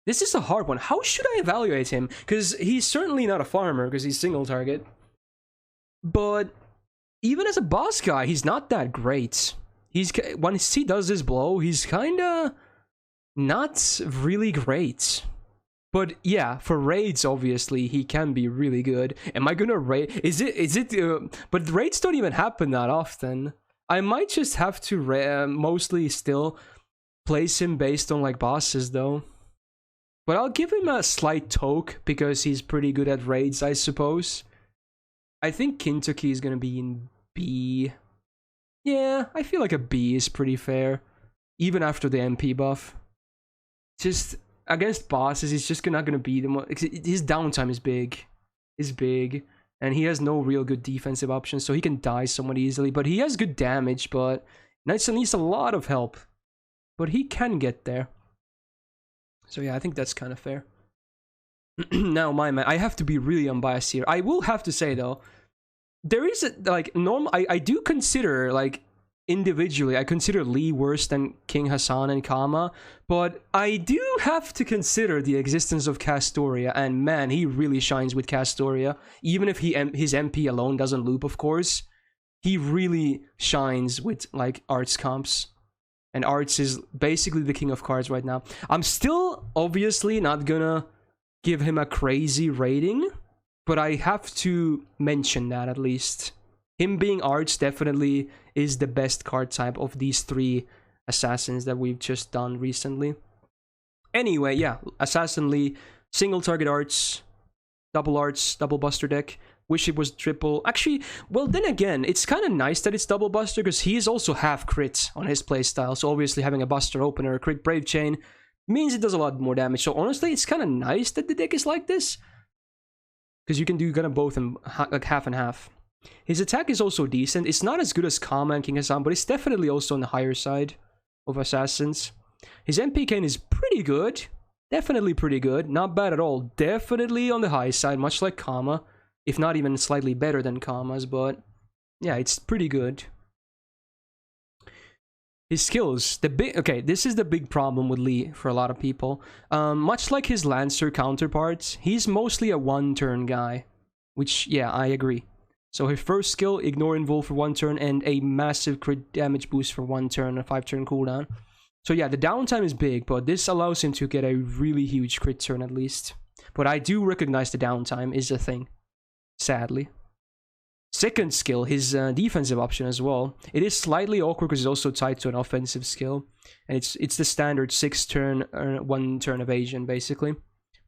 Speaker 1: This is a hard one. How should I evaluate him? Because he's certainly not a farmer, because he's single target. But even as a boss guy, he's not that great. Once he does his blow, he's kinda not really great. But yeah, for raids, obviously, he can be really good. Am I gonna raid? But raids don't even happen that often. I might just have to mostly still place him based on like bosses though. But I'll give him a slight toke because he's pretty good at raids, I suppose. I think Kintoki is gonna be in B. Yeah, I feel like a B is pretty fair. Even after the MP buff. Just... Against bosses, he's just not gonna be the most... His downtime is big. And he has no real good defensive options, so he can die somewhat easily. But he has good damage, but... Knights needs a lot of help. But he can get there. So yeah, I think that's kind of fair. Now, my man, I have to be really unbiased here. I will have to say, though, there is a, like, I do consider, like... Individually, I consider Lee worse than King Hassan and Kama, but I do have to consider the existence of Castoria, and man, he really shines with Castoria. Even if his MP alone doesn't loop, of course, he really shines with, like, Arts comps. And Arts is basically the king of cards right now. I'm still, obviously, not gonna give him a crazy rating, but I have to mention that, at least. Him being Arts definitely is the best card type of these 3 assassins that we've just done recently. Anyway, yeah, Assassin Lee, single target Arts, double Buster deck. Wish it was triple. Actually, well, then again, it's kind of nice that it's double Buster because he is also half crit on his playstyle. So obviously having a Buster opener, a crit Brave Chain, means it does a lot more damage. So honestly, it's kind of nice that the deck is like this. Because you can do kind of both in like half and half. His attack is also decent. It's not as good as Kama and King Hassan, but it's definitely also on the higher side of assassins. His MP Kane is pretty good. Definitely pretty good. Not bad at all. Definitely on the high side, much like Kama. If not even slightly better than Kama's, but yeah, it's pretty good. His skills, okay, this is the big problem with Lee for a lot of people. Much like his Lancer counterparts, he's mostly a one-turn guy, which, yeah, I agree. So his first skill, ignore invul for 1 turn, and a massive crit damage boost for 1 turn, a 5-turn cooldown. So yeah, the downtime is big, but this allows him to get a really huge crit turn at least. But I do recognize the downtime is a thing, sadly. Second skill, his defensive option as well. It is slightly awkward because it's also tied to an offensive skill. And it's the standard 6-turn, 1-turn evasion, basically.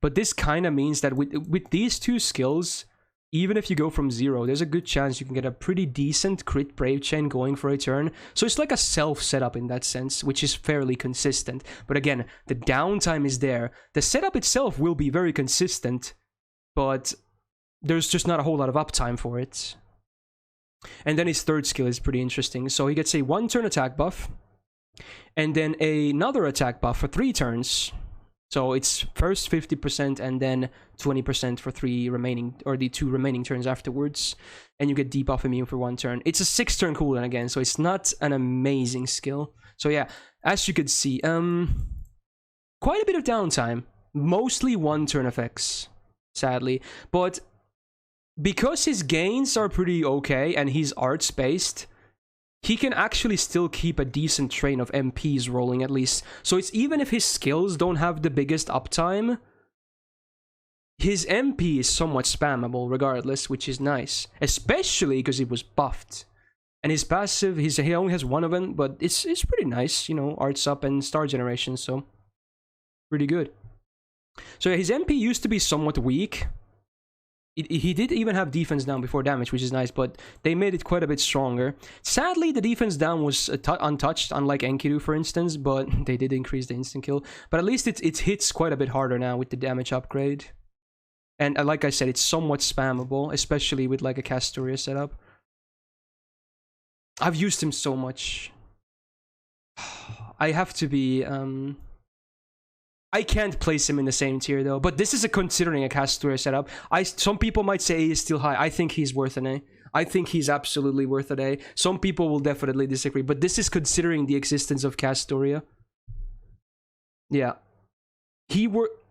Speaker 1: But this kind of means that with these two skills, even if you go from 0, there's a good chance you can get a pretty decent crit brave chain going for a turn. So it's like a self-setup in that sense, which is fairly consistent. But again, the downtime is there. The setup itself will be very consistent, but there's just not a whole lot of uptime for it. And then his third skill is pretty interesting. So he gets a 1-turn attack buff, and then another attack buff for 3 turns. So it's first 50% and then 20% for the 2 remaining turns afterwards. And you get debuff immune for 1 turn. It's a 6-turn cooldown again, so it's not an amazing skill. So yeah, as you could see, quite a bit of downtime. Mostly 1-turn effects, sadly. But because his gains are pretty okay and he's arts based, he can actually still keep a decent train of MPs rolling at least. So it's even if his skills don't have the biggest uptime, his MP is somewhat spammable regardless, which is nice. Especially because he was buffed. And his passive, he only has 1 of them, but it's pretty nice, you know, arts up and star generation, so pretty good. So yeah, his MP used to be somewhat weak. He did even have defense down before damage, which is nice, but they made it quite a bit stronger. Sadly, the defense down was untouched, unlike Enkidu, for instance, but they did increase the instant kill. But at least it hits quite a bit harder now with the damage upgrade. And like I said, it's somewhat spammable, especially with like a Castoria setup. I've used him so much. I have to be... I can't place him in the same tier though, but this is considering a Castoria setup. Some people might say he's still high. I think he's worth an A. I think he's absolutely worth an A. Some people will definitely disagree, but this is considering the existence of Castoria. Yeah.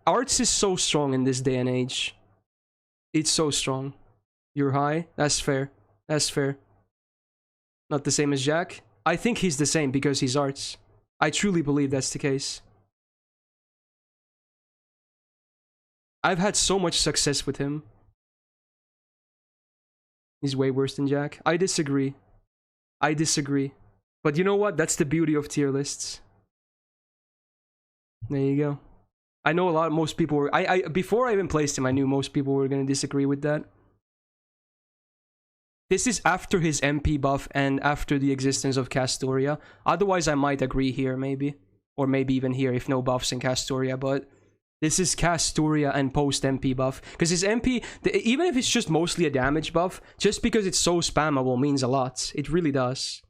Speaker 1: Arts is so strong in this day and age. It's so strong. You're high? That's fair. That's fair. Not the same as Jack? I think he's the same because he's arts. I truly believe that's the case. I've had so much success with him. He's way worse than Jack. I disagree. I disagree. But you know what? That's the beauty of tier lists. There you go. I know most people were... before I even placed him, I knew most people were going to disagree with that. This is after his MP buff and after the existence of Castoria. Otherwise, I might agree here, maybe. Or maybe even here if no buffs in Castoria, but... This is Castoria and post-MP buff. Because his MP, even if it's just mostly a damage buff, just because it's so spammable means a lot. It really does.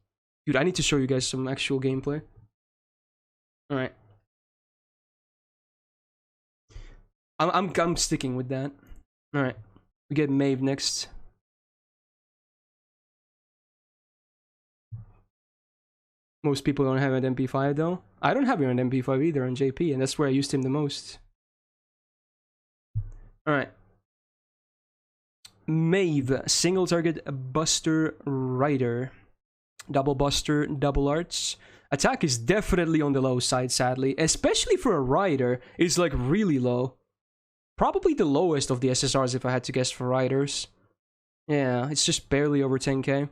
Speaker 1: Dude, I need to show you guys some actual gameplay. Alright. I'm sticking with that. Alright. We get Maeve next. Most people don't have an MP5 though. I don't have an MP5 either on JP, and that's where I used him the most. Alright. Maeve, single target Buster Rider. Double Buster, double arts. Attack is definitely on the low side, sadly. Especially for a Rider, it's like really low. Probably the lowest of the SSRs if I had to guess for Riders. Yeah, it's just barely over 10k.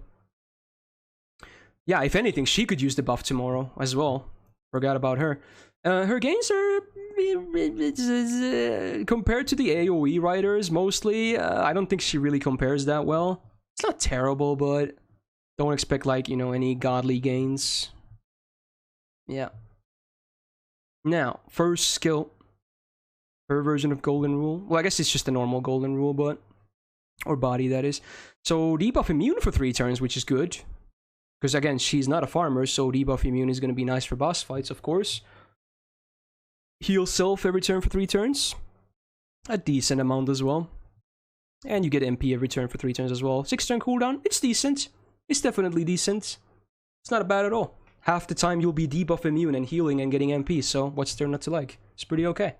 Speaker 1: Yeah, if anything, she could use the buff tomorrow as well. Forgot about her. Her gains are... compared to the AoE riders, mostly, I don't think she really compares that well. It's not terrible, but don't expect, like, you know, any godly gains. Yeah. Now, first skill. Her version of Golden Rule. Well, I guess it's just a normal Golden Rule, but... or body, that is. So, debuff immune for 3 turns, which is good. Because, again, she's not a farmer, so debuff immune is going to be nice for boss fights, of course. Heal self every turn for 3 turns. A decent amount as well. And you get MP every turn for 3 turns as well. 6-turn cooldown. It's decent. It's definitely decent. It's not bad at all. half the time you'll be debuff immune and healing and getting MP, so what's there not to like? It's pretty okay.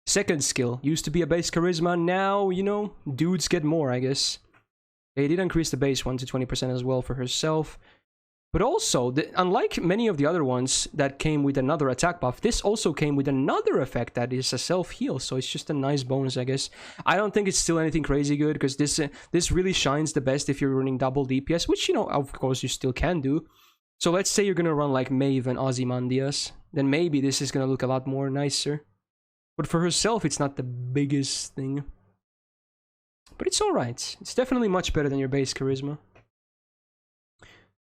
Speaker 1: Second skill, used to be a base charisma, now, you know, dudes get more, I guess. They did increase the base one to 20% as well for herself. But also, unlike many of the other ones that came with another attack buff, this also came with another effect that is a self-heal, so it's just a nice bonus, I guess. I don't think it's still anything crazy good, because this really shines the best if you're running double DPS, which, you know, of course you still can do. So let's say you're gonna run like Maeve and Ozymandias, then maybe this is gonna look a lot more nicer. But for herself, it's not the biggest thing. But it's alright. It's definitely much better than your base charisma.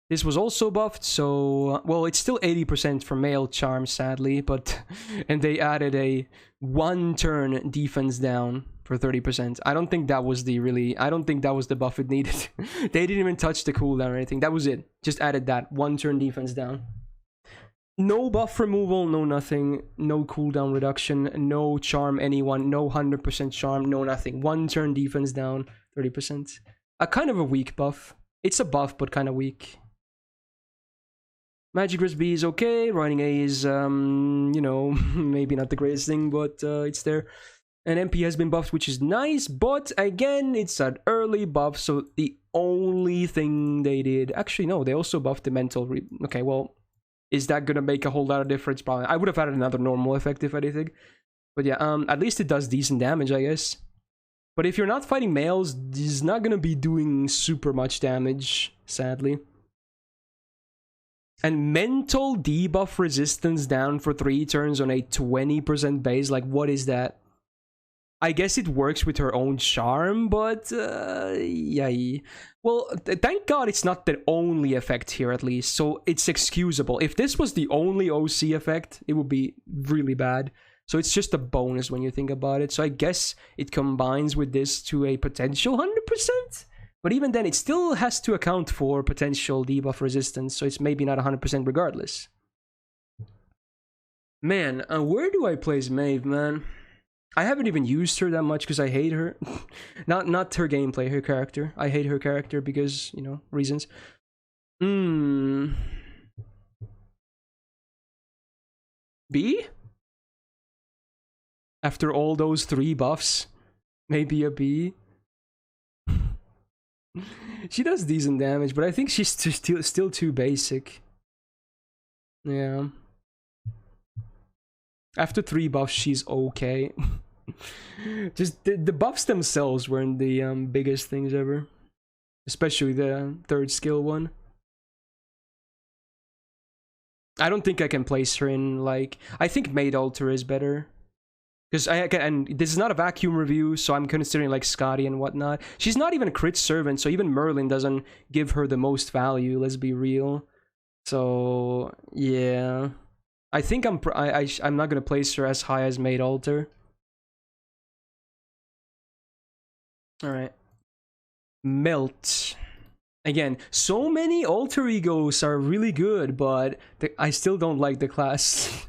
Speaker 1: This was also buffed, so... well, it's still 80% for male charm, sadly, but... and they added a 1-turn defense down for 30%. I don't think that was the really... I don't think that was the buff it needed. They didn't even touch the cooldown or anything. That was it. Just added that. 1-turn defense down. No buff removal, no nothing, no cooldown reduction, no charm anyone, no 100% charm, no nothing. 1-turn defense down, 30%. A kind of a weak buff. It's a buff, but kind of weak. Magic Resist B is okay. Running A is, you know, maybe not the greatest thing, but it's there. And MP has been buffed, which is nice, but again, it's an early buff, so the only thing they did... actually, no, they also buffed the mental... okay, well... is that gonna make a whole lot of difference? Probably. I would have added another normal effect if anything. But yeah, at least it does decent damage, I guess. But if you're not fighting males, it's not gonna be doing super much damage, sadly. And mental debuff resistance down for 3 turns on a 20% base, like what is that? I guess it works with her own charm, but yeah. Well, thank God it's not the only effect here, at least, so it's excusable. If this was the only OC effect, it would be really bad. So it's just a bonus when you think about it. So I guess it combines with this to a potential 100%. But even then, it still has to account for potential debuff resistance, so it's maybe not 100% regardless. Man, where do I place Maeve, man? I haven't even used her that much because I hate her. not her gameplay, her character. I hate her character because, you know, reasons. B? After all those 3 buffs, maybe a B. She does decent damage, but I think she's still too basic. Yeah. After 3 buffs, she's okay. Just the buffs themselves weren't the biggest things ever. Especially the 3rd skill one. I don't think I can place her in, like... I think Maid Alter is better. Because and this is not a vacuum review, so I'm considering like Skadi and whatnot. She's not even a crit servant, so even Merlin doesn't give her the most value, let's be real. So, yeah. I think I'm not gonna place her as high as Maid Alter. Alright. Melt. Again, so many alter egos are really good, but I still don't like the class.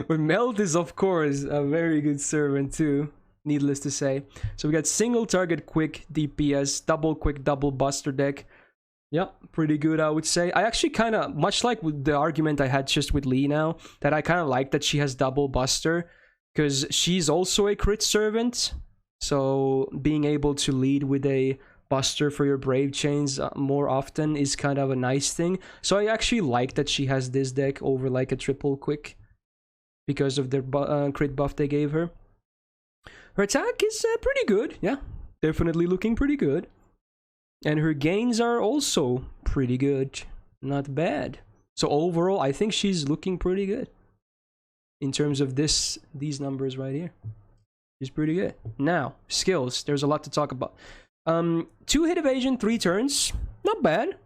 Speaker 1: But Melt is, of course, a very good servant too, needless to say. So we got single target quick DPS, double quick, double buster deck. Yep, pretty good, I would say. I actually kind of, much like with the argument I had just with Lee now, that I kind of like that she has double buster, because she's also a crit servant. So being able to lead with a buster for your brave chains more often is kind of a nice thing. So I actually like that she has this deck over like a triple quick, because of their crit buff they gave her. Her attack is pretty good, yeah. Definitely looking pretty good. And her gains are also pretty good. Not bad. So overall, I think she's looking pretty good. In terms of these numbers right here. She's pretty good. Now, skills. There's a lot to talk about. 2-hit evasion, 3 turns. Not bad.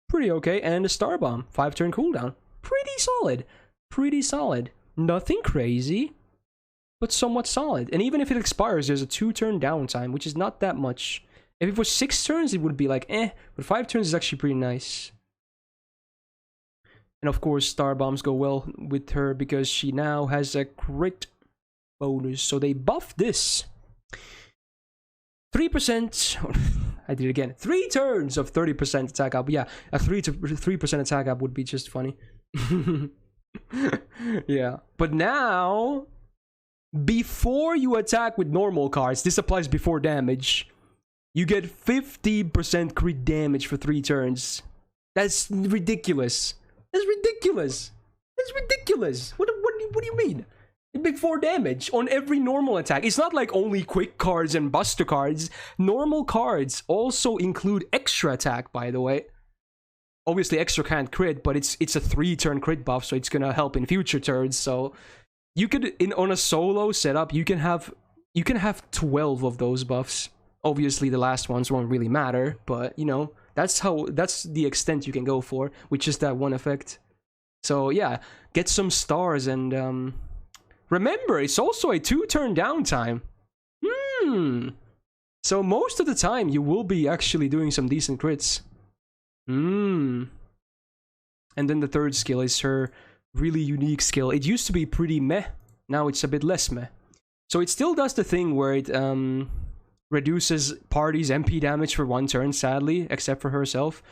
Speaker 1: Pretty okay. And a star bomb. 5-turn cooldown. Pretty solid. Pretty solid. Nothing crazy, but somewhat solid. And even if it expires, there's a 2-turn downtime, which is not that much. If it was 6 turns, it would be like, eh. But 5 turns is actually pretty nice. And of course, star bombs go well with her because she now has a crit bonus. So they buffed this. 3%. I did it again. 3 turns of 30% attack up. Yeah, a 3% attack up would be just funny. Yeah, but now, before you attack with normal cards, this applies before damage, you get 50% crit damage for 3 turns. That's ridiculous. That's ridiculous. That's ridiculous. What do you mean? Before damage on every normal attack. It's not like only quick cards and buster cards. Normal cards also include extra attack, by the way. Obviously extra can't crit, but it's a 3-turn crit buff, so it's gonna help in future turns. So you could, on a solo setup, you can have 12 of those buffs. Obviously the last ones won't really matter, but you know, that's the extent you can go for with just that one effect. So yeah, get some stars, and remember, it's also a 2-turn downtime. So most of the time you will be actually doing some decent crits. And then the third skill is her really unique skill. It used to be pretty meh, now it's a bit less meh. So it still does the thing where it reduces party's MP damage for 1 turn, sadly, except for herself.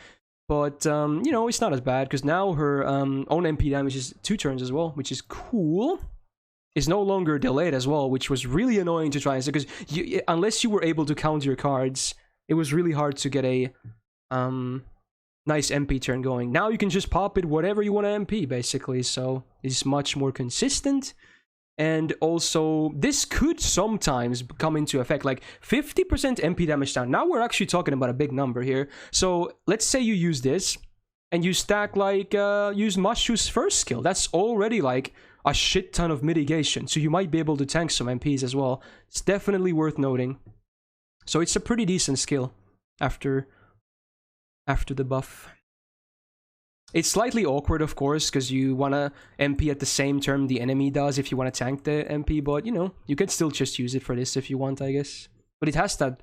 Speaker 1: But, you know, it's not as bad, because now her own MP damage is 2 turns as well, which is cool. It's no longer delayed as well, which was really annoying to try and say, because unless you were able to counter your cards, it was really hard to get a nice MP turn going. Now you can just pop it whatever you want to MP, basically, so it's much more consistent. And also, this could sometimes come into effect, like 50% MP damage down. Now we're actually talking about a big number here. So let's say you use this, and you stack like, use Mashu's first skill. That's already like a shit ton of mitigation. So you might be able to tank some MPs as well. It's definitely worth noting. So it's a pretty decent skill after the buff. It's slightly awkward, of course, because you want to MP at the same turn the enemy does if you want to tank the MP, but, you know, you can still just use it for this if you want, I guess. But it has that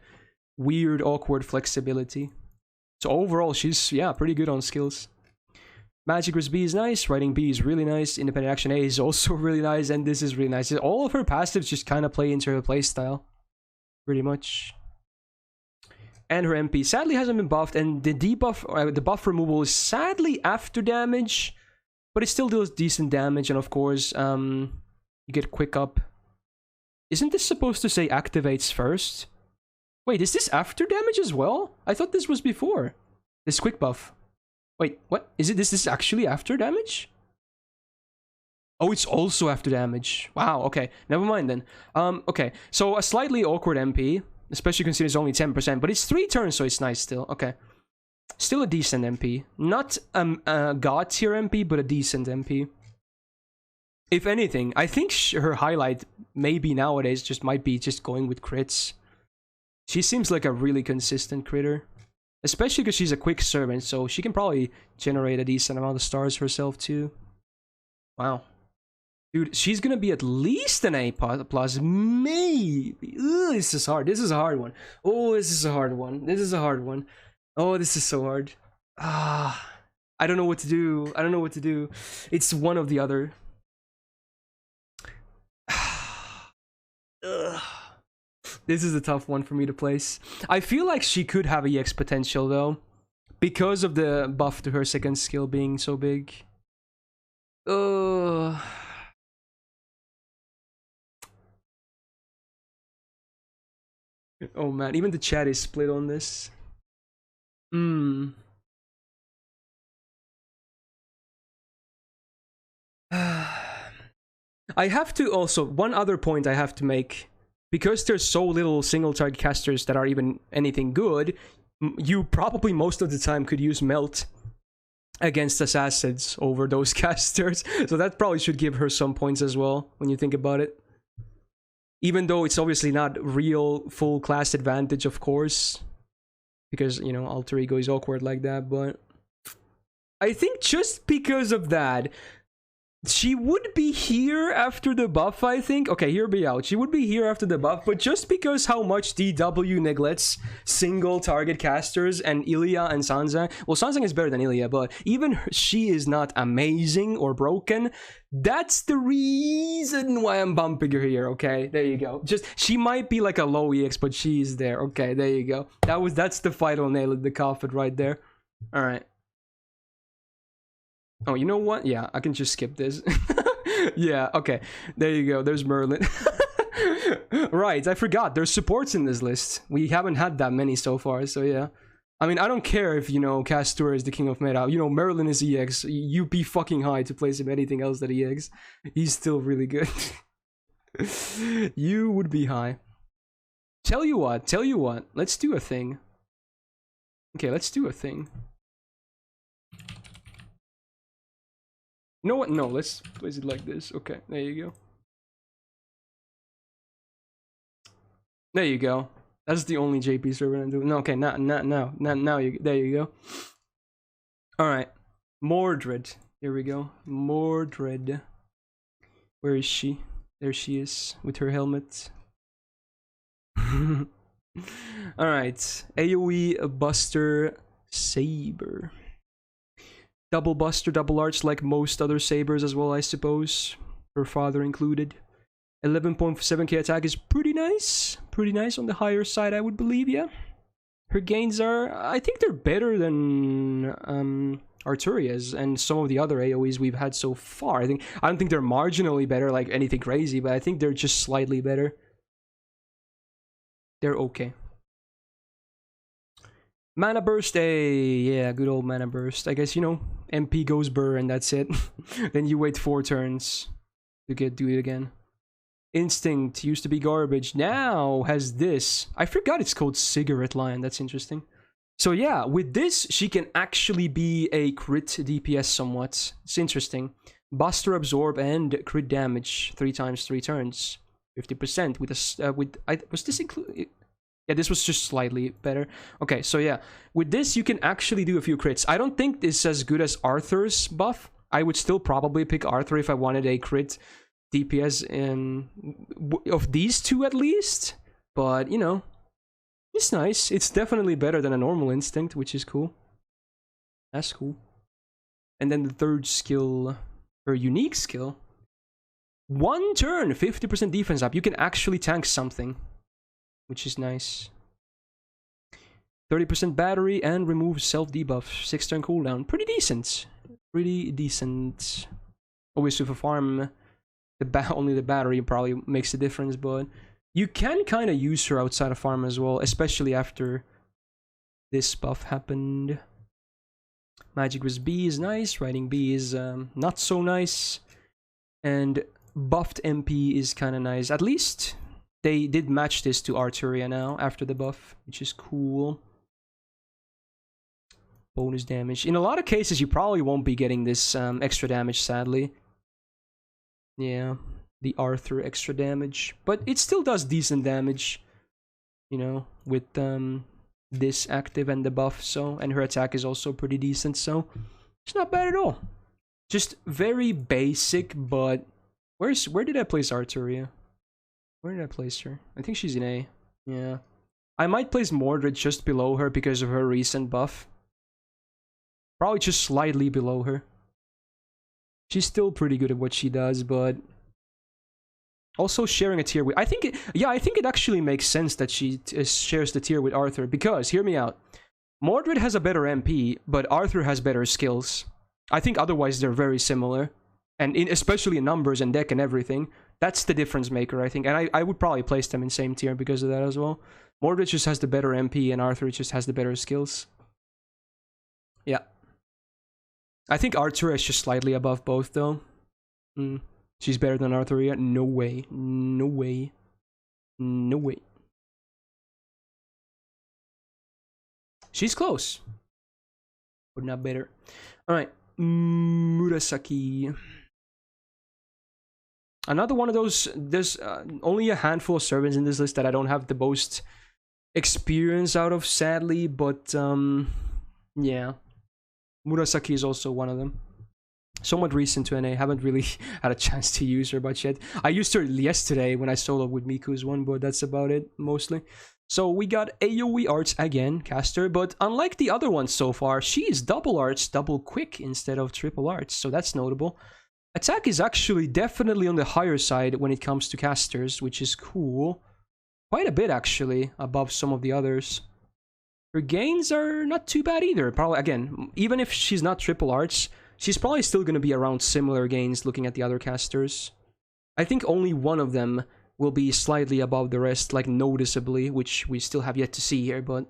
Speaker 1: weird, awkward flexibility. So overall, she's, yeah, pretty good on skills. Magic Resist B is nice, Writing B is really nice, Independent Action A is also really nice, and this is really nice. All of her passives just kind of play into her playstyle, pretty much. And her MP sadly hasn't been buffed, and the debuff, the buff removal is sadly after damage, but it still deals decent damage, and of course, you get quick up. Isn't this supposed to say activates first? Wait, is this after damage as well? I thought this was before. This quick buff. Wait, what? Is it? This is actually after damage? Oh, it's also after damage. Wow, okay. Never mind then. Okay, so a slightly awkward MP. Especially considering it's only 10%, but it's 3 turns, so it's nice still. Okay. Still a decent MP. Not a god tier MP, but a decent MP. If anything, I think her highlight maybe nowadays just might be just going with crits. She seems like a really consistent critter. Especially because she's a quick servant, so she can probably generate a decent amount of stars herself too. Wow. Dude, she's gonna be at least an A plus, maybe. Ugh, this is hard. This is a hard one. Oh, this is a hard one. This is a hard one. Oh, this is so hard. I don't know what to do. I don't know what to do. It's one or the other. This is a tough one for me to place. I feel like she could have EX potential though, because of the buff to her second skill being so big. Oh man, even the chat is split on this. I have to also, one other point I have to make. Because there's so little single target casters that are even anything good, you probably most of the time could use Melt against assassins over those casters. So that probably should give her some points as well, when you think about it. Even though it's obviously not real full class advantage, of course. Because, you know, Alter Ego is awkward like that, but I think just because of that, She would be here after the buff, I think. Okay, hear me out. She would be here after the buff, but just because how much DW neglects single target casters and Ilya and Sanzang. Well, Sanzang is better than Ilya, but even she is not amazing or broken. That's the reason why I'm bumping her here, okay? There you go. Just, she might be like a low EX, but she's there. Okay, there you go. That's the final nail in the coffin right there. Alright. Oh, you know what? Yeah, I can just skip this. Yeah, okay. There you go. There's Merlin. Right, I forgot. There's supports in this list. We haven't had that many so far, so yeah. I mean, I don't care if, you know, Castor is the king of meta. You know, Merlin is EX. You be fucking high to place him anything else that EX. He's still really good. You would be high. Tell you what. Let's do a thing. Okay, let's do a thing. You know what? No, let's place it like this. Okay, there you go. There you go. That's the only JP server I'm doing. No, okay, now you. There you go. All right, Mordred. Here we go. Mordred. Where is she? There she is with her helmet. All right, AOE Buster Saber. Double Buster, double Arch like most other Sabers as well, I suppose. Her father included. 11.7k attack is pretty nice. Pretty nice on the higher side, I would believe, yeah. Her gains are... I think they're better than Artoria's and some of the other AoEs we've had so far. I don't think they're marginally better, like anything crazy, but I think they're just slightly better. They're okay. Mana Burst, yeah, good old Mana Burst. I guess, you know, MP goes burr and that's it. Then you wait 4 turns to do it again. Instinct used to be garbage, now has this. I forgot it's called Cigarette Lion, that's interesting. So yeah, with this, she can actually be a crit DPS somewhat. It's interesting. Buster Absorb and crit damage 3 times 3 turns. 50% with a... was this included? Yeah, this was just slightly better. Okay, so yeah, with this you can actually do a few crits. I don't think this is as good as Arthur's buff. I would still probably pick Arthur if I wanted a crit DPS of these two at least. But, you know, it's nice. It's definitely better than a normal instinct, which is cool. That's cool. And then the third skill, or unique skill. 1 turn, 50% defense up. You can actually tank something, which is nice. 30% battery and remove self-debuff. 6 turn cooldown. Pretty decent. Pretty decent. Obviously for farm, only the battery probably makes a difference, but you can kind of use her outside of farm as well, especially after this buff happened. Magic with B is nice. Riding B is not so nice. And buffed MP is kind of nice. At least they did match this to Artoria now after the buff, which is cool. Bonus damage. In a lot of cases, you probably won't be getting this extra damage, sadly. Yeah, the Arthur extra damage. But it still does decent damage, you know, with this active and the buff, so... And her attack is also pretty decent, so... It's not bad at all. Just very basic, but... Where did I place Artoria? Where did I place her? I think she's in A. Yeah. I might place Mordred just below her because of her recent buff. Probably just slightly below her. She's still pretty good at what she does, but... Also sharing a tier with... I think it actually makes sense that she shares the tier with Arthur, because, hear me out. Mordred has a better MP, but Arthur has better skills. I think otherwise they're very similar. And especially in numbers and deck and everything. That's the difference maker, I think. And I would probably place them in same tier because of that as well. Mordred just has the better MP and Arthur just has the better skills. Yeah. I think Artoria is just slightly above both, though. She's better than Artoria? No way. No way. No way. She's close. But not better. Alright. Murasaki. Another one of those... There's only a handful of servants in this list that I don't have the most experience out of, sadly. But, yeah. Murasaki is also one of them. Somewhat recent to NA. Haven't really had a chance to use her much yet. I used her yesterday when I soloed with Miku's one, but that's about it, mostly. So we got AoE arts again, caster, but unlike the other ones so far, she is double arts, double quick instead of triple arts, so that's notable. Attack is actually definitely on the higher side when it comes to casters, which is cool. Quite a bit, actually, above some of the others. Her gains are not too bad either. Probably, again, even if she's not triple arts, she's probably still going to be around similar gains looking at the other casters. I think only one of them will be slightly above the rest, like noticeably, which we still have yet to see here, but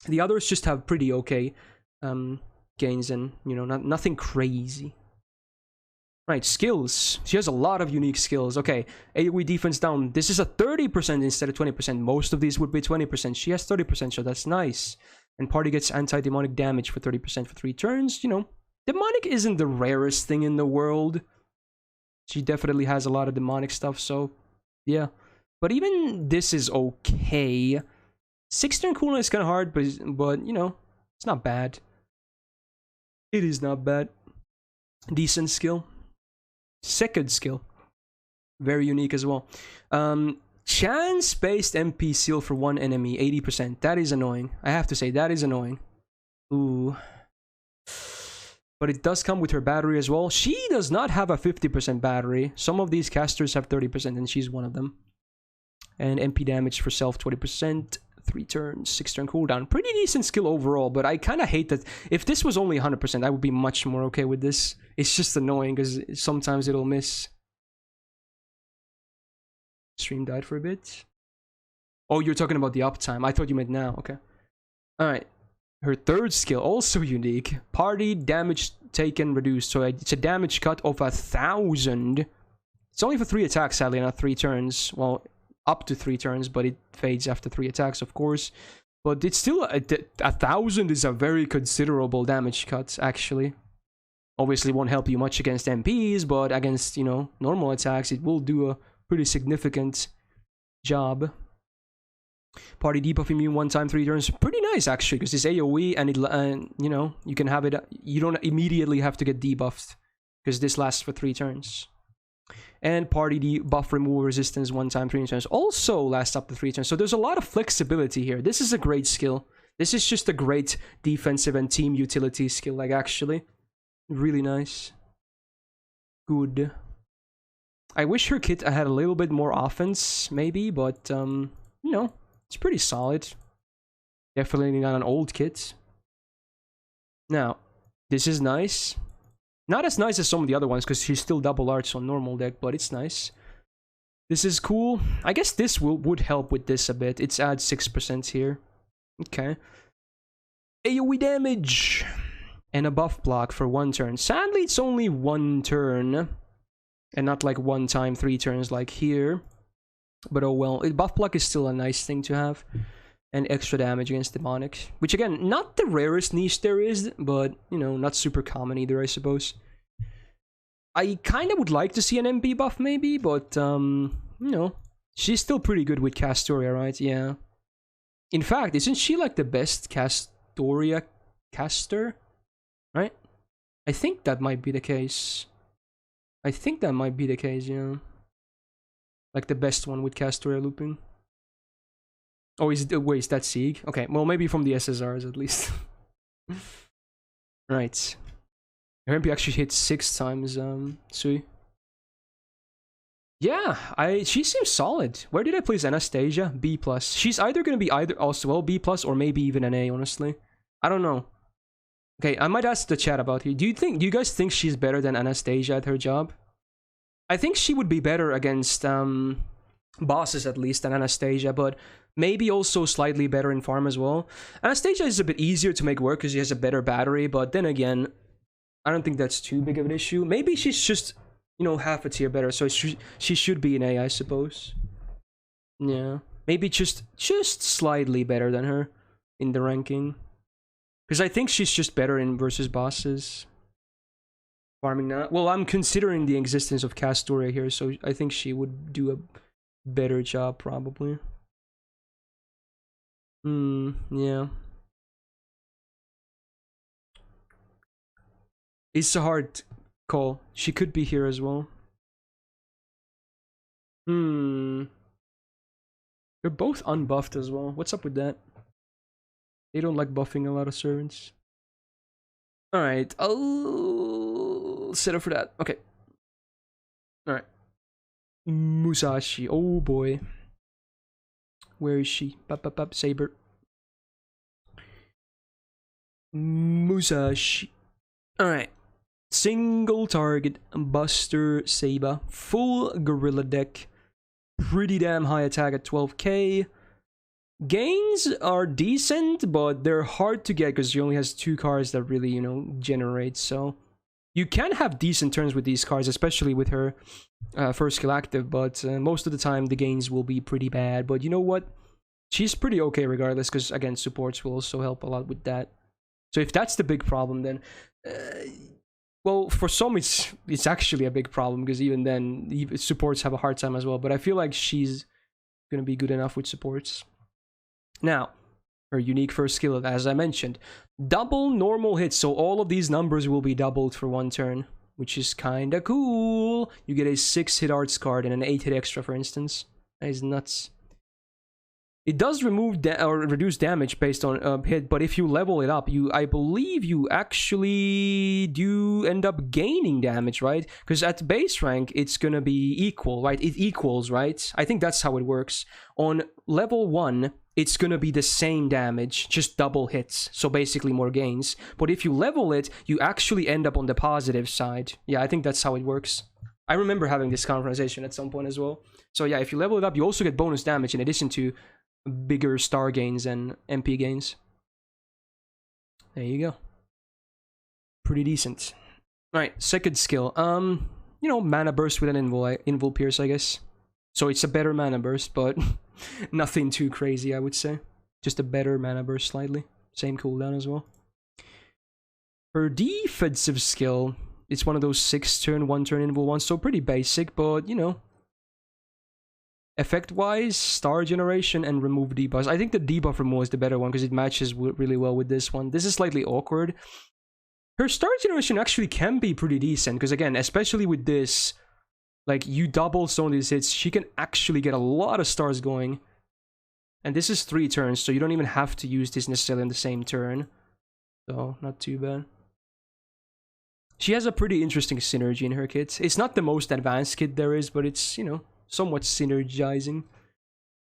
Speaker 1: the others just have pretty okay gains and, you know, nothing crazy. Right, skills. She has a lot of unique skills. Okay, AoE defense down. This is a 30% instead of 20%. Most of these would be 20%. She has 30%, so that's nice. And party gets anti-demonic damage for 30% for 3 turns. You know, demonic isn't the rarest thing in the world. She definitely has a lot of demonic stuff, so yeah. But even this is okay. 6-turn cooldown is kind of hard, but you know, it's not bad. It is not bad. Decent skill. Second skill. Very unique as well. Chance-based MP seal for one enemy, 80%. That is annoying. I have to say, that is annoying. Ooh. But it does come with her battery as well. She does not have a 50% battery. Some of these casters have 30%, and she's one of them. And MP damage for self, 20%. 3 turns, 6-turn cooldown. Pretty decent skill overall, but I kind of hate that. If this was only 100%, I would be much more okay with this. It's just annoying because sometimes it'll miss. Stream died for a bit. Oh, you're talking about the uptime. I thought you meant now. Okay. Alright. Her third skill, also unique. Party damage taken reduced. So it's a damage cut of 1,000. It's only for 3 attacks, sadly, not 3 turns. Well, up to 3 turns, but it fades after 3 attacks, of course. But it's still 1,000 is a very considerable damage cut, actually. Obviously won't help you much against MPs, but against, you know, normal attacks, it will do a pretty significant job. Party debuff immune 1 time 3 turns. Pretty nice, actually, because it's AoE and it, you know, you can have it. You don't immediately have to get debuffed because this lasts for 3 turns. And party debuff removal resistance 1 time 3 turns also lasts up to 3 turns. So there's a lot of flexibility here. This is a great skill. This is just a great defensive and team utility skill, like, actually. Really nice. Good. I wish her kit had a little bit more offense, maybe, but, you know, it's pretty solid. Definitely not an old kit. Now, this is nice. Not as nice as some of the other ones, because she's still double arts on normal deck, but it's nice. This is cool. I guess this would help with this a bit. It's add 6% here. Okay. AoE damage! And a buff block for 1 turn. Sadly, it's only 1 turn. And not like 1 time 3 turns like here. But oh well. Buff block is still a nice thing to have. And extra damage against demonic. Which again, not the rarest niche there is. But, you know, not super common either, I suppose. I kind of would like to see an MP buff maybe. But, you know. She's still pretty good with Castoria, right? Yeah. In fact, isn't she like the best Castoria caster? Right? I think that might be the case. I think that might be the case, yeah. Like the best one with Castoria looping. Oh, wait, is that Sieg? Okay, well, maybe from the SSRs at least. Right. Her MP actually hit 6 times, Sui. Yeah, she seems solid. Where did I place Anastasia? B+. She's either going to be also well B+, or maybe even an A, honestly. I don't know. Okay, I might ask the chat about here. Do you guys think she's better than Anastasia at her job? I think she would be better against bosses at least than Anastasia, but maybe also slightly better in farm as well. Anastasia is a bit easier to make work because she has a better battery, but then again, I don't think that's too big of an issue. Maybe she's just, you know, half a tier better, so she should be an A, I suppose. Yeah, maybe just slightly better than her in the ranking. Because I think she's just better in versus bosses. Farming now. Well, I'm considering the existence of Castoria here, so I think she would do a better job, probably. Yeah. It's a hard Call. She could be here as well. They're both unbuffed as well. What's up with that? They don't like buffing a lot of servants. Alright, I'll set up for that. Okay. Alright. Musashi. Oh boy. Where is she? Saber. Musashi. Alright. Single target. Buster Saber. Full gorilla deck. Pretty damn high attack at 12k. Gains are decent, but they're hard to get because she only has 2 cards that really, generate. So you can have decent turns with these cards, especially with her first skill active, but most of the time the gains will be pretty bad. But you know what? She's pretty okay regardless, because again, supports will also help a lot with that. So if that's the big problem, then well, for some it's actually a big problem, because even then supports have a hard time as well. But I feel like she's gonna be good enough with supports. Now, her unique first skill, as I mentioned, double normal hits. So all of these numbers will be doubled for 1 turn, which is kinda cool. You get a 6-hit arts card and an 8-hit extra, for instance. That is nuts. It does remove or reduce damage based on hit, but if you level it up, I believe you actually do end up gaining damage, right? Because at base rank, it's gonna be equal, right? It equals, right? I think that's how it works. On level 1, it's gonna be the same damage, just double hits, so basically more gains. But if you level it, you actually end up on the positive side. Yeah, I think that's how it works. I remember having this conversation at some point as well. So yeah, if you level it up, you also get bonus damage in addition to bigger star gains and MP gains. There you go. Pretty decent. Alright, second skill. Mana burst with an invul pierce, I guess. So it's a better mana burst, but nothing too crazy, I would say. Just a better mana burst slightly. Same cooldown as well. Her defensive skill, it's one of those 6-turn, 1-turn invul ones, so pretty basic, but effect-wise, star generation and remove debuffs. I think the debuff removal is the better one because it matches really well with this one. This is slightly awkward. Her star generation actually can be pretty decent because, again, especially with this, like, you double some of these hits, she can actually get a lot of stars going. And this is 3 turns, so you don't even have to use this necessarily on the same turn. So, not too bad. She has a pretty interesting synergy in her kit. It's not the most advanced kit there is, but it's, somewhat synergizing.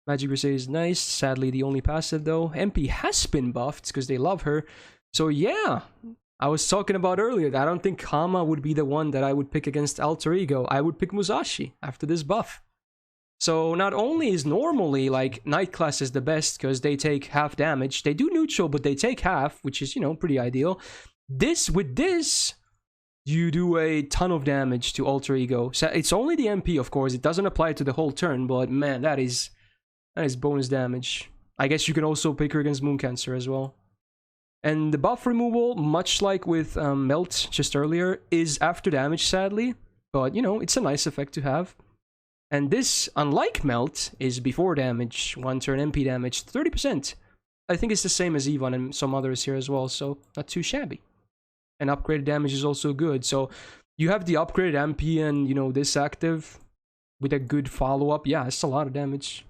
Speaker 1: Magic Crusade is nice. Sadly, the only passive, though. MP has been buffed because they love her. So, yeah. I was talking about earlier that I don't think Kama would be the one that I would pick against Alter Ego. I would pick Musashi after this buff. So, not only is normally, like, Night Class is the best because they take half damage. They do neutral, but they take half, which is, pretty ideal. With this, you do a ton of damage to Alter Ego. So it's only the MP, of course. It doesn't apply to the whole turn, but man, that is bonus damage. I guess you can also pick her against Moon Cancer as well. And the buff removal, much like with Melt just earlier, is after damage, sadly. But, it's a nice effect to have. And this, unlike Melt, is before damage. 1-turn MP damage, 30%. I think it's the same as Yvonne and some others here as well, so not too shabby. And upgraded damage is also good. So you have the upgraded MP and, this active with a good follow-up. Yeah, it's a lot of damage.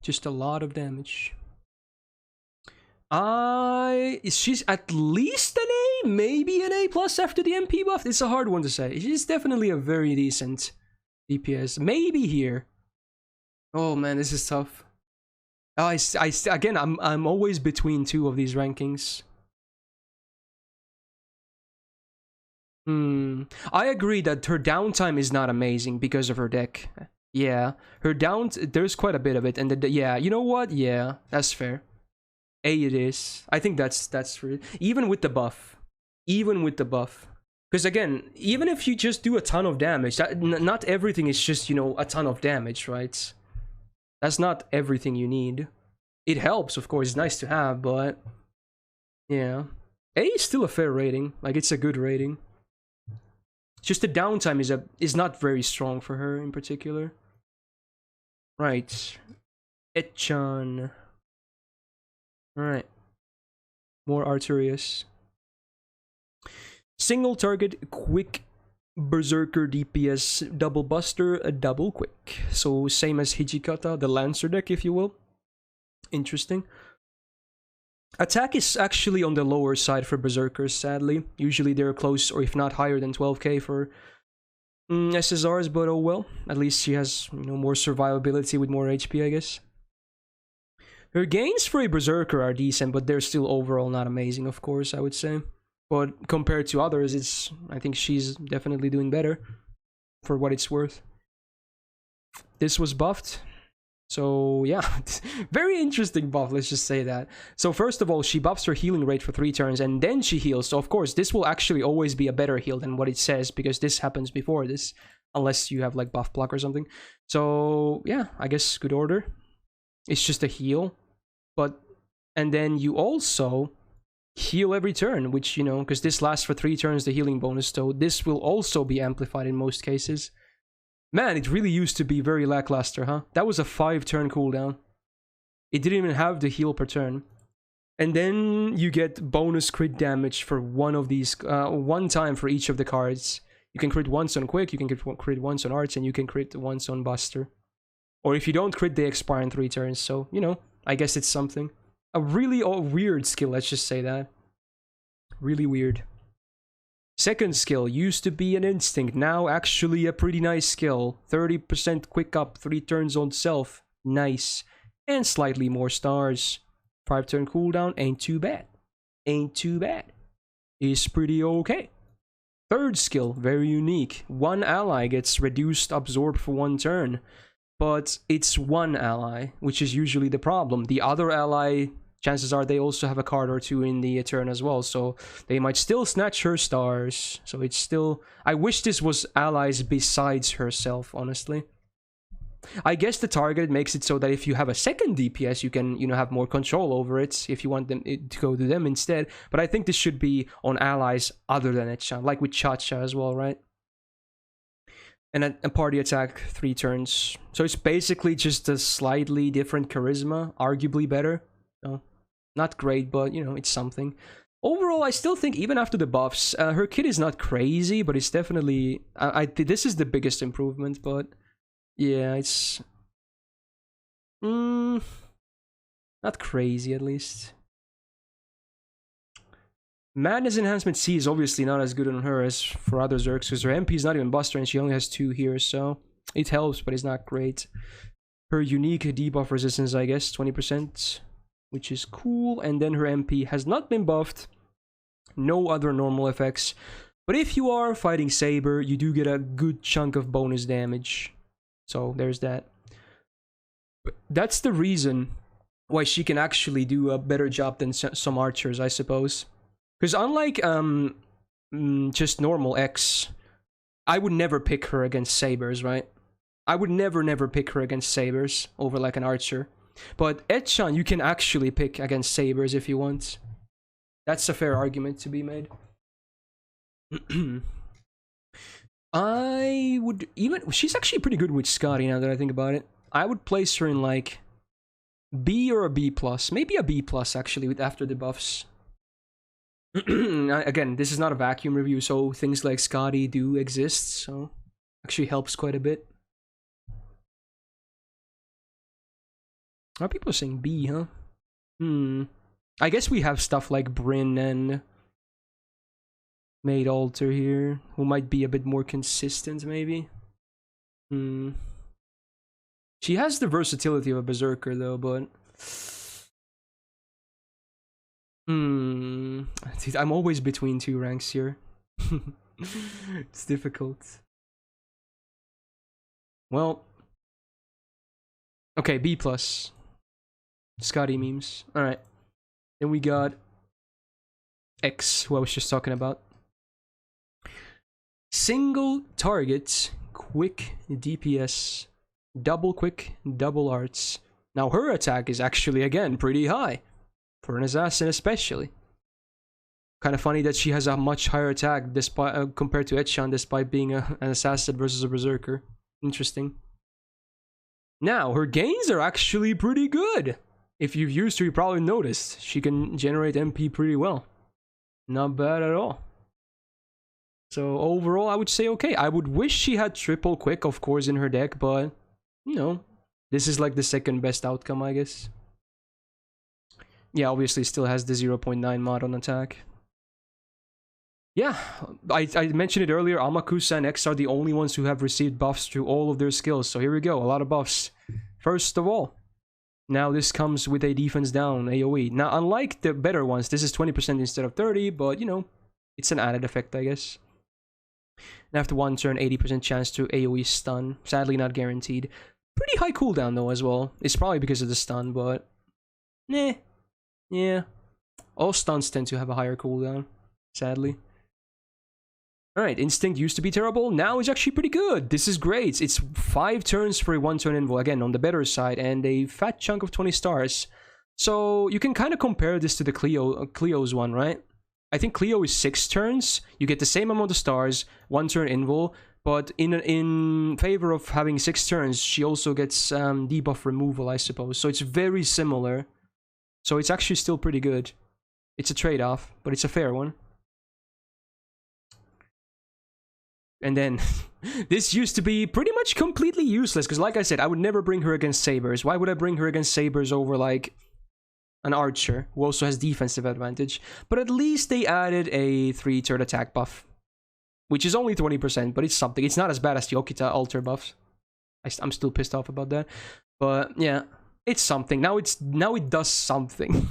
Speaker 1: Just a lot of damage. She's at least an A, maybe an A plus after the MP buff. It's a hard one to say. She's definitely a very decent DPS. Maybe here. Oh man, this is tough. Again, I'm always between 2 of these rankings. I agree that her downtime is not amazing because of her deck. Yeah, there's quite a bit of it, and yeah, you know what? Yeah, that's fair. A it is. I think that's true. Even with the buff, because again, even if you just do a ton of damage, not everything is just a ton of damage, right? That's not everything you need. It helps, of course. It's nice to have, but yeah, A is still a fair rating. Like, it's a good rating. Just the downtime is not very strong for her in particular. Right. Etchan. Alright. More Artorias. Single target, quick Berserker DPS, double buster, a double quick. So same as Hijikata, the Lancer deck, if you will. Interesting. Attack is actually on the lower side for Berserkers, sadly. Usually they're close, or if not higher than 12k for SSRs, but oh well. At least she has, you know, more survivability with more HP, I guess. Her gains for a Berserker are decent, but they're still overall not amazing, of course, I would say. But compared to others, I think she's definitely doing better, for what it's worth. This was buffed. So yeah, very interesting buff, let's just say that. So first of all, she buffs her healing rate for 3 turns, and then she heals. So of course, this will actually always be a better heal than what it says, because this happens before this, unless you have like buff block or something. So yeah, I guess good order. It's just a heal, and then you also heal every turn, which, you know, because this lasts for 3 turns, the healing bonus, so this will also be amplified in most cases. Man, it really used to be very lackluster, huh? That was a 5-turn cooldown. It didn't even have the heal per turn. And then you get bonus crit damage for one of these, one time for each of the cards. You can crit once on Quick, you can crit once on Arts, and you can crit once on Buster. Or if you don't crit, they expire in 3 turns, so, you know, I guess it's something. A really weird skill, let's just say that. Really weird. Second skill used to be an instinct, now actually a pretty nice skill. 30% quick up, 3 turns on self. Nice. And slightly more stars. 5-turn cooldown, ain't too bad. Ain't too bad. Is pretty okay. Third skill, very unique. One ally gets reduced, absorbed for 1 turn. But it's one ally, which is usually the problem. The other ally, chances are they also have a card or 2 in the turn as well, so they might still snatch her stars. So it's still... I wish this was allies besides herself, honestly. I guess the target makes it so that if you have a second DPS, you can, you know, have more control over it if you want them to go to them instead. But I think this should be on allies other than Echan, like with Chacha as well, right? And a party attack 3 turns. So it's basically just a slightly different charisma, arguably better. No, not great, but, you know, it's something. Overall, I still think, even after the buffs, her kit is not crazy, but it's definitely... this is the biggest improvement, but... yeah, it's... not crazy, at least. Madness Enhancement C is obviously not as good on her as for other Zergs, because her MP is not even Buster, and she only has 2 here, so... it helps, but it's not great. Her unique debuff resistance, I guess, 20%, which is cool, and then her MP has not been buffed. No other normal effects. But if you are fighting Saber, you do get a good chunk of bonus damage. So there's that. But that's the reason why she can actually do a better job than some archers, I suppose. Because unlike just normal X, I would never pick her against Sabers, right? I would never pick her against Sabers over like an archer. But Echan, you can actually pick against Sabers if you want. That's a fair argument to be made. I would even... she's actually pretty good with Skadi now that I think about it. I would place her in like B or a B+. Maybe a B+, actually, with after the buffs. Again, this is not a vacuum review, so things like Skadi do exist, so actually helps quite a bit. Are people saying B, huh? I guess we have stuff like Bryn and Maid Alter here, who might be a bit more consistent, maybe. She has the versatility of a Berserker, though, but... I'm always between 2 ranks here. It's difficult. Well... okay, B+. Skadi memes. Alright. Then we got... X, who I was just talking about. Single target, quick DPS, double quick, double arts. Now her attack is actually, again, pretty high. For an assassin especially. Kind of funny that she has a much higher attack despite compared to Echan, despite being an assassin versus a berserker. Interesting. Now, her gains are actually pretty good. If you've used her, you probably noticed. She can generate MP pretty well. Not bad at all. So overall, I would say okay. I would wish she had triple quick, of course, in her deck, but, you know, this is like the second best outcome, I guess. Yeah, obviously still has the 0.9 mod on attack. Yeah, I mentioned it earlier, Amakusa and X are the only ones who have received buffs to all of their skills. So here we go, a lot of buffs. First of all, now this comes with a defense down, AoE. Now, unlike the better ones, this is 20% instead of 30, but, you know, it's an added effect, I guess. And after one turn, 80% chance to AoE stun. Sadly, not guaranteed. Pretty high cooldown, though, as well. It's probably because of the stun, but... yeah. All stuns tend to have a higher cooldown, sadly. Alright, Instinct used to be terrible, now it's actually pretty good. This is great. It's 5 turns for a 1-turn invul, again, on the better side, and a fat chunk of 20 stars. So, you can kind of compare this to the Cleo's one, right? I think Cleo is 6 turns, you get the same amount of stars, 1-turn invul, but in favor of having 6 turns, she also gets debuff removal, I suppose. So it's very similar. So it's actually still pretty good. It's a trade-off, but it's a fair one. And then, this used to be pretty much completely useless, because like I said, I would never bring her against Sabers. Why would I bring her against Sabers over, like, an Archer, who also has defensive advantage? But at least they added a 3-turn attack buff, which is only 20%, but it's something. It's not as bad as the Okita Alter buffs. I'm still pissed off about that. But, yeah, it's something. Now it does something.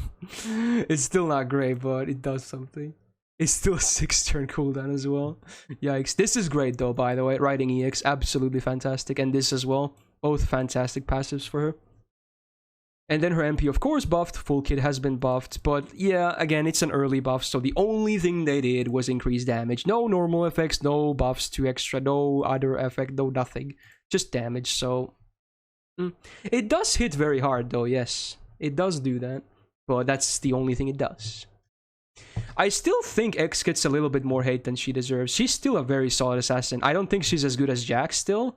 Speaker 1: It's still not great, but it does something. It's still a 6-turn cooldown as well. Yikes. This is great though, by the way. Riding EX, absolutely fantastic. And this as well. Both fantastic passives for her. And then her MP, of course, buffed. Full kit has been buffed. But yeah, again, it's an early buff. So the only thing they did was increase damage. No normal effects, no buffs to extra, no other effect, no nothing. Just damage, so... It does hit very hard though, yes. It does do that. But that's the only thing it does. I still think X gets a little bit more hate than she deserves. She's still a very solid assassin. I don't think she's as good as Jack still,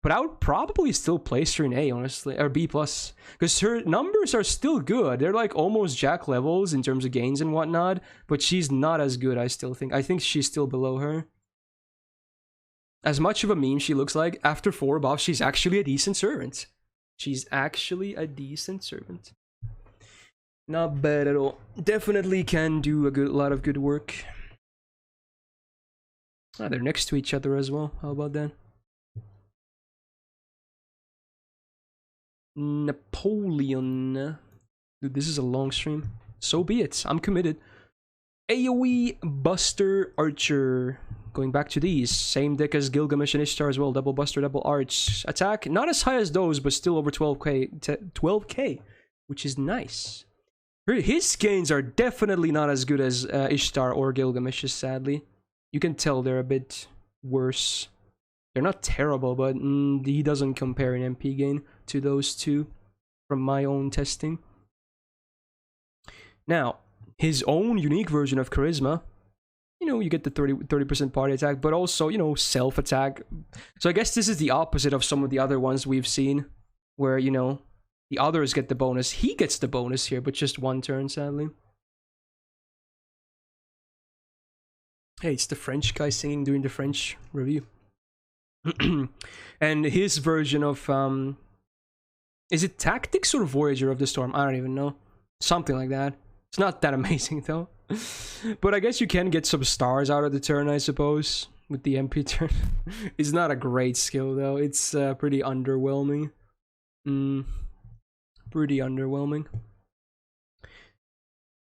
Speaker 1: but I would probably still place her in A, honestly, or B+, because her numbers are still good. They're like almost Jack levels in terms of gains and whatnot, but she's not as good, I still think. I think she's still below her. As much of a meme she looks like, after 4 buffs, she's actually a decent servant. She's actually a decent servant. Not bad at all. Definitely can do a lot of good work. Ah, they're next to each other as well. How about that? Napoleon. Dude, this is a long stream. So be it. I'm committed. AoE Buster Archer. Going back to these. Same deck as Gilgamesh and Ishtar as well. Double Buster, double Arch. Attack, not as high as those, but still over 12k, which is nice. His gains are definitely not as good as Ishtar or Gilgamesh's, sadly. You can tell they're a bit worse. They're not terrible, but he doesn't compare in MP gain to those two from my own testing. Now, his own unique version of Charisma, you know, you get the 30% party attack, but also, you know, self-attack. So I guess this is the opposite of some of the other ones we've seen, where, you know, the others get the bonus. He gets the bonus here, but just 1 turn, sadly. Hey, it's the French guy singing during the French review. And his version of... is it Tactics or Voyager of the Storm? I don't even know. Something like that. It's not that amazing, though. But I guess you can get some stars out of the turn, I suppose, with the MP turn. It's not a great skill, though. It's pretty underwhelming. Pretty underwhelming.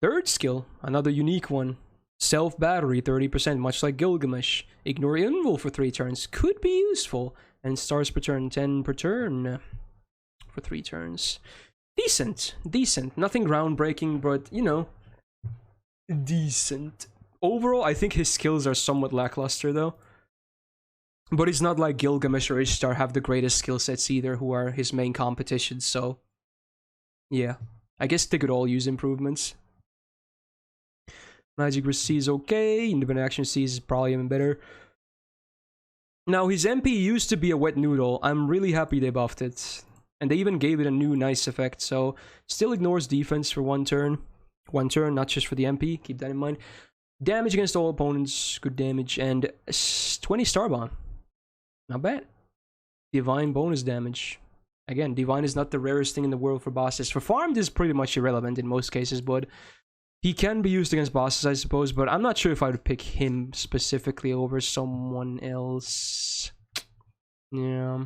Speaker 1: Third skill, another unique one. Self-battery, 30%, much like Gilgamesh. Ignore invul for 3 turns. Could be useful. And stars per turn, 10 per turn. For 3 turns. Decent. Decent. Nothing groundbreaking, but, you know, decent. Overall, I think his skills are somewhat lackluster, though. But it's not like Gilgamesh or Ishtar have the greatest skill sets either, who are his main competition, so... yeah, I guess they could all use improvements. Magic Resist is okay. Independent Action Seize is probably even better. Now, his MP used to be a wet noodle. I'm really happy they buffed it. And they even gave it a new nice effect. So, still ignores defense for 1 turn. 1 turn, not just for the MP. Keep that in mind. Damage against all opponents, good damage, and 20 star bomb. Not bad. Divine bonus damage. Again, divine is not the rarest thing in the world for bosses. For farmed is pretty much irrelevant in most cases, but he can be used against bosses, I suppose, but I'm not sure if I would pick him specifically over someone else. Yeah.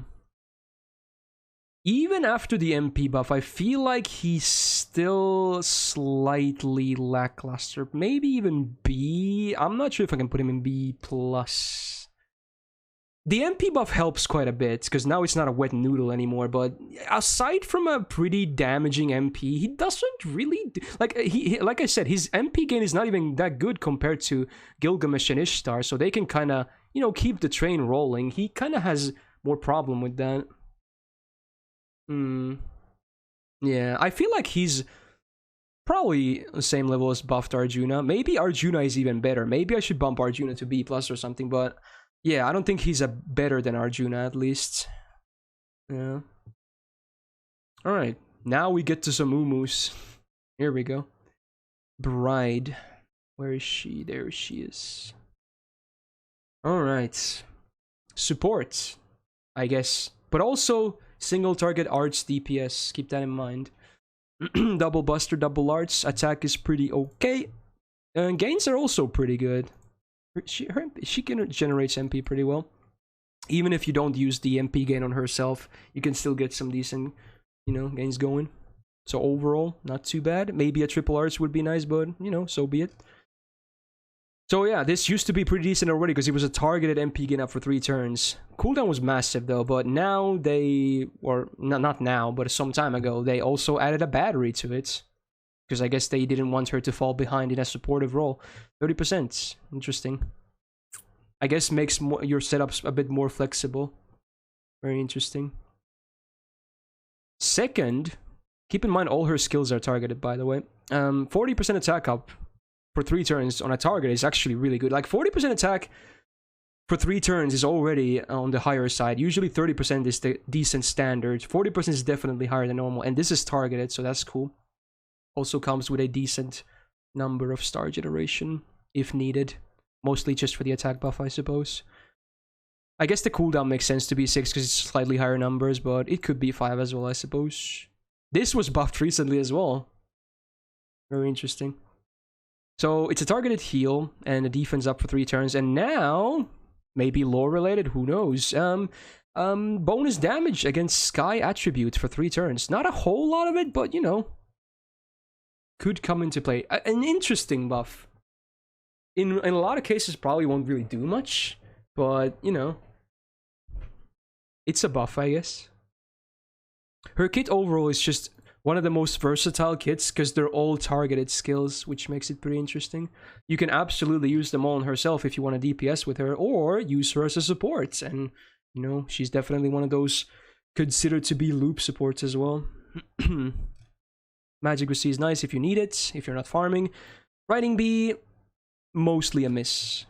Speaker 1: Even after the MP buff, I feel like he's still slightly lackluster. Maybe even B. I'm not sure if I can put him in B+. The MP buff helps quite a bit, because now it's not a wet noodle anymore, but aside from a pretty damaging MP, he doesn't really... like I said, his MP gain is not even that good compared to Gilgamesh and Ishtar, so they can kind of, you know, keep the train rolling. He kind of has more problem with that. Yeah, I feel like he's probably the same level as buffed Arjuna. Maybe Arjuna is even better. Maybe I should bump Arjuna to B+ or something, but yeah, I don't think he's better than Arjuna, at least. Yeah. Alright, now we get to some Umus. Here we go. Bride. Where is she? There she is. Alright. Support, I guess. But also single target arts DPS. Keep that in mind. Double buster, double arts. Attack is pretty okay. And gains are also pretty good. She can generates MP pretty well. Even if you don't use the MP gain on herself, you can still get some decent, you know, gains going. So overall, not too bad. Maybe a triple arts would be nice, but, you know, so be it. So yeah, this used to be pretty decent already because it was a targeted MP gain up for 3 turns. Cooldown was massive though, but now they, or not now, but some time ago, they also added a battery to it. Because I guess they didn't want her to fall behind in a supportive role. 30%. Interesting. I guess makes your setups a bit more flexible. Very interesting. Second, keep in mind all her skills are targeted, by the way. 40% attack up for 3 turns on a target is actually really good. Like 40% attack for 3 turns is already on the higher side. Usually 30% is the decent standard. 40% is definitely higher than normal. And this is targeted, so that's cool. Also comes with a decent number of star generation, if needed. Mostly just for the attack buff, I suppose. I guess the cooldown makes sense to be 6 because it's slightly higher numbers, but it could be 5 as well, I suppose. This was buffed recently as well. Very interesting. So it's a targeted heal and a defense up for 3 turns, and now maybe lore related, who knows? Bonus damage against Sky attribute for 3 turns. Not a whole lot of it, but you know, could come into play. An interesting buff. In a lot of cases, probably won't really do much, but you know, it's a buff, I guess. Her kit overall is just one of the most versatile kits because they're all targeted skills, which makes it pretty interesting. You can absolutely use them all on herself if you want to DPS with her, or use her as a support. And you know, she's definitely one of those considered to be loop supports as well. Magic Resist is nice if you need it, if you're not farming. Riding B, mostly a miss.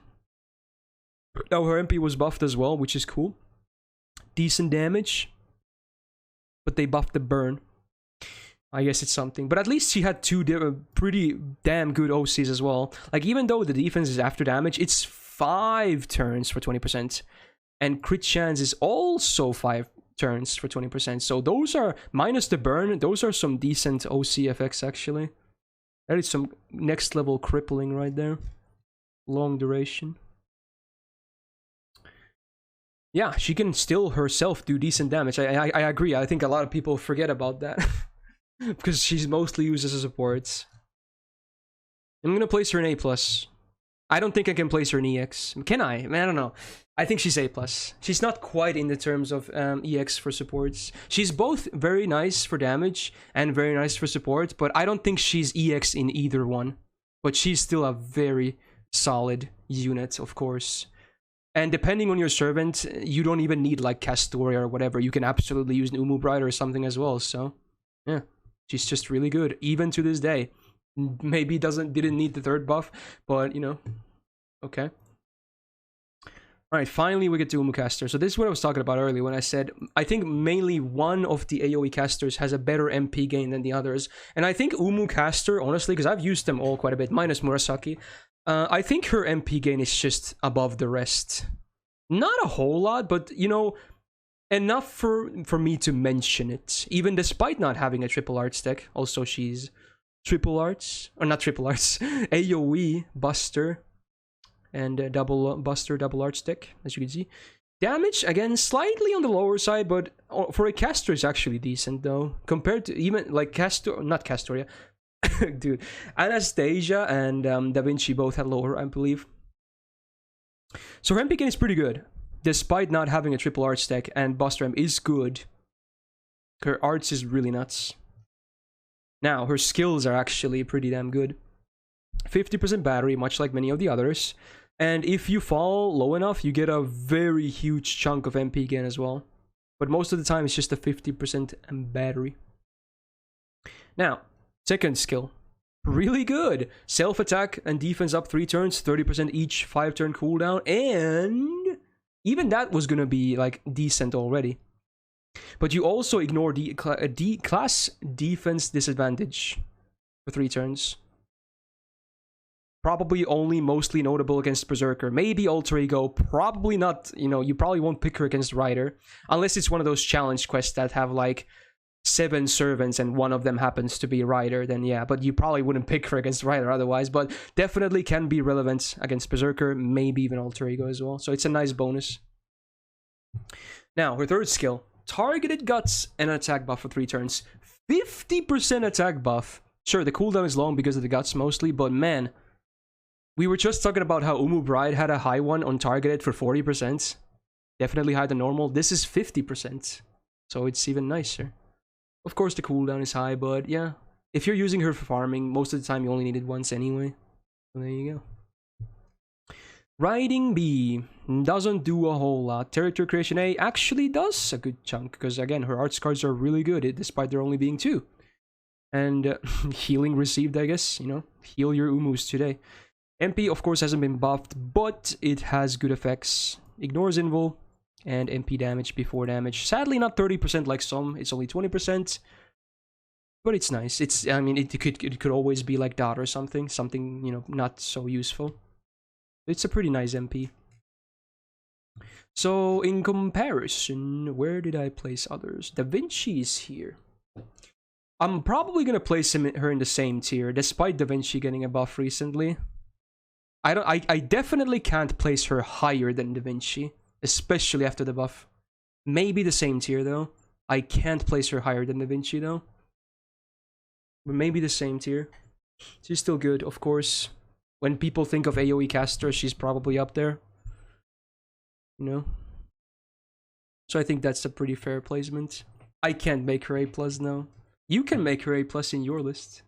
Speaker 1: Oh, her MP was buffed as well, which is cool. Decent damage. But they buffed the burn. I guess it's something. But at least she had 2 pretty damn good OCs as well. Like, even though the defense is after damage, it's 5 turns for 20%. And crit chance is also 5 turns for 20%. So those are, minus the burn, those are some decent OC effects actually. That is some next level crippling right there. Long duration. Yeah, she can still herself do decent damage. I agree. I think a lot of people forget about that. Because she's mostly used as a support. I'm gonna place her in A+. I don't think I can place her in EX. Can I? I mean, I don't know. I think she's A+. She's not quite in the terms of EX for supports. She's both very nice for damage and very nice for support, but I don't think she's EX in either one. But she's still a very solid unit, of course. And depending on your servant, you don't even need like Castoria or whatever. You can absolutely use Nero Bride or something as well. So, yeah, she's just really good, even to this day. Maybe didn't need the 3rd buff, but you know, okay. Alright, finally we get to Umucaster. So this is what I was talking about earlier when I said I think mainly one of the AoE casters has a better MP gain than the others. And I think Umucaster, honestly, because I've used them all quite a bit, minus Murasaki, I think her MP gain is just above the rest. Not a whole lot, but you know, enough for me to mention it. Even despite not having a triple arts deck. Also, she's triple arts, or not triple arts, AoE buster, and double buster, double arts deck, as you can see. Damage, again, slightly on the lower side, but for a caster is actually decent, though. Compared to even, like, not Castoria, dude. Anastasia and Da Vinci both had lower, I believe. So her MP gain is pretty good, despite not having a triple arts deck, and Buster M is good. Her arts is really nuts. Now, her skills are actually pretty damn good. 50% battery, much like many of the others. And if you fall low enough, you get a very huge chunk of MP gain as well. But most of the time, it's just a 50% battery. Now, second skill. Really good. Self-attack and defense up 3 turns, 30% each, 5-turn cooldown. And even that was going to be, like, decent already. But you also ignore the class defense disadvantage for 3 turns. Probably only mostly notable against Berserker. Maybe Alter Ego. Probably not, you know, you probably won't pick her against Rider. Unless it's one of those challenge quests that have like 7 servants and one of them happens to be Rider, then yeah. But you probably wouldn't pick her against Rider otherwise. But definitely can be relevant against Berserker. Maybe even Alter Ego as well. So it's a nice bonus. Now, her third skill. Targeted Guts and an attack buff for 3 turns. 50% attack buff. Sure, the cooldown is long because of the Guts mostly. But man... we were just talking about how Umu Bride had a high one on targeted for 40%. Definitely higher than normal. This is 50%. So it's even nicer. Of course the cooldown is high, but yeah. If you're using her for farming, most of the time you only need it once anyway. So there you go. Riding B. Doesn't do a whole lot. Territory Creation A actually does a good chunk. Because again, her arts cards are really good, despite there only being 2. And healing received, I guess. You know, heal your Umus today. MP, of course, hasn't been buffed, but it has good effects. Ignores invul and MP damage before damage. Sadly, not 30% like some. It's only 20%. But it's nice. It's, I mean, it could always be like Dot or something. Something, you know, not so useful. It's a pretty nice MP. So, in comparison, where did I place others? Da Vinci is here. I'm probably going to place her in the same tier, despite Da Vinci getting a buff recently. I definitely can't place her higher than Da Vinci, especially after the buff. Maybe the same tier though. I can't place her higher than Da Vinci though. But maybe the same tier. She's still good, of course. When people think of AoE caster, she's probably up there. You know? So I think that's a pretty fair placement. I can't make her A+ now. You can make her A+ in your list.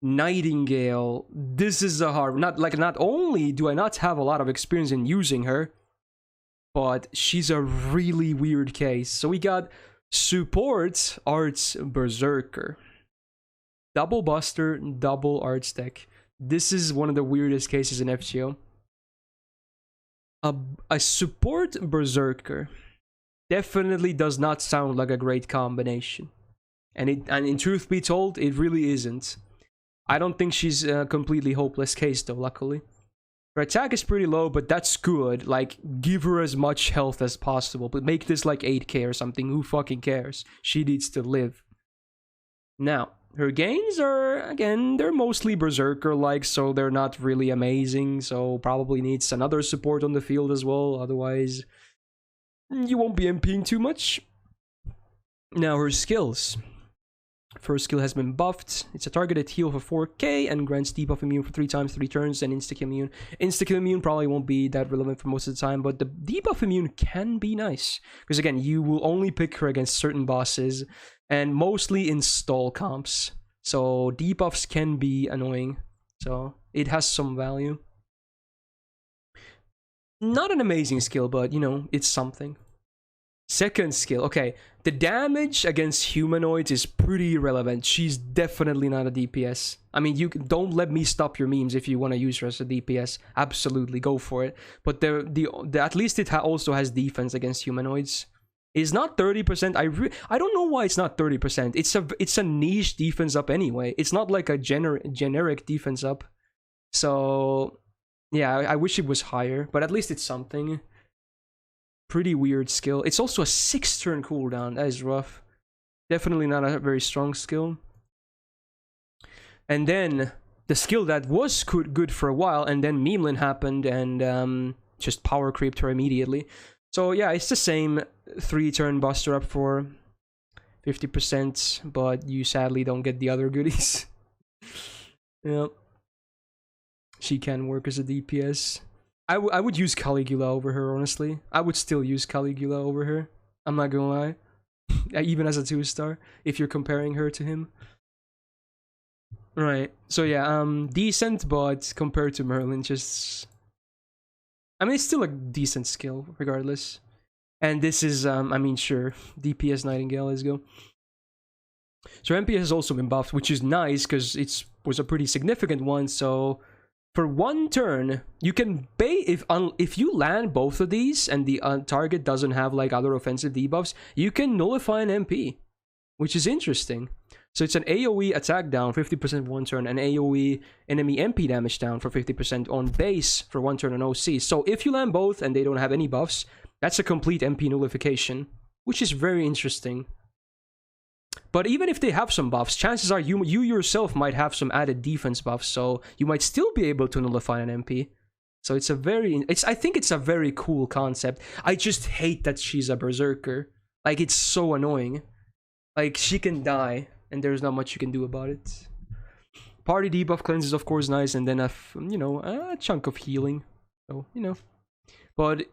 Speaker 1: Nightingale. This is a hard... Not only do I not have a lot of experience in using her, but she's a really weird case. So we got Support Arts Berserker. Double Buster, double Arts deck. This is one of the weirdest cases in FGO. A Support Berserker definitely does not sound like a great combination. And in truth be told, it really isn't. I don't think she's a completely hopeless case though, luckily. Her attack is pretty low, but that's good. Like, give her as much health as possible, but make this like 8k or something. Who fucking cares? She needs to live. Now, her gains are, again, they're mostly Berserker-like, so they're not really amazing, so probably needs another support on the field as well, otherwise you won't be MPing too much. Now, her skills. First skill has been buffed. It's a targeted heal for 4k and grants debuff immune for 3 times 3 turns and insta-kill immune. Insta-kill immune probably won't be that relevant for most of the time, but the debuff immune can be nice. Because again, you will only pick her against certain bosses and mostly in stall comps. So debuffs can be annoying. So it has some value. Not an amazing skill, but you know, it's something. Second skill, okay, the damage against humanoids is pretty irrelevant. She's definitely not a DPS. I mean, you don't let me stop your memes if you want to use her as a DPS. Absolutely, go for it. But at least it also has defense against humanoids. It's not 30%. I don't know why it's not 30%. It's a niche defense up anyway. It's not like a generic defense up. So yeah, I wish it was higher, but at least it's something. Pretty weird skill. It's also a 6-turn cooldown. That is rough. Definitely not a very strong skill. And then the skill that was good for a while, and then Merlin happened and just power creeped her immediately. So yeah, it's the same 3-turn buster up for 50%, but you sadly don't get the other goodies. Yep. She can work as a DPS. I would use Caligula over her, honestly. I would still use Caligula over her. I'm not gonna lie. Even as a 2-star, if you're comparing her to him. Right. So yeah, decent, but compared to Merlin, just... I mean, it's still a decent skill, regardless. And this is, I mean, sure, DPS Nightingale, let's go. So MP has also been buffed, which is nice, because it was a pretty significant one, so... For 1 turn, you can if you land both of these and the target doesn't have like other offensive debuffs, you can nullify an MP, which is interesting. So it's an AoE attack down 50% 1 turn, and AoE enemy MP damage down for 50% on base for 1 turn on OC. So if you land both and they don't have any buffs, that's a complete MP nullification, which is very interesting. But even if they have some buffs, chances are you yourself might have some added defense buffs, so you might still be able to nullify an MP. So it's a I think it's a very cool concept. I just hate that she's a berserker. Like, it's so annoying. Like, she can die, and there's not much you can do about it. Party debuff cleanse is of course nice, and then a chunk of healing. So, But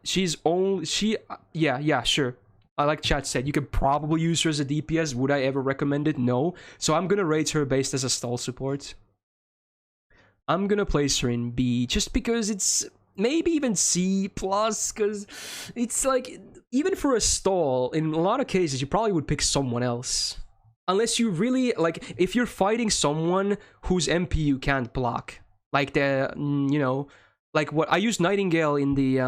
Speaker 1: yeah, sure. Like chat said, you could probably use her as a DPS. Would I ever recommend it? No. So I'm gonna rate her based as a stall support. I'm gonna place her in B, just because it's maybe even C+, because it's like, even for a stall, in a lot of cases, you probably would pick someone else. Unless you really, like, if you're fighting someone whose MP you can't block. Like like what I used Nightingale in the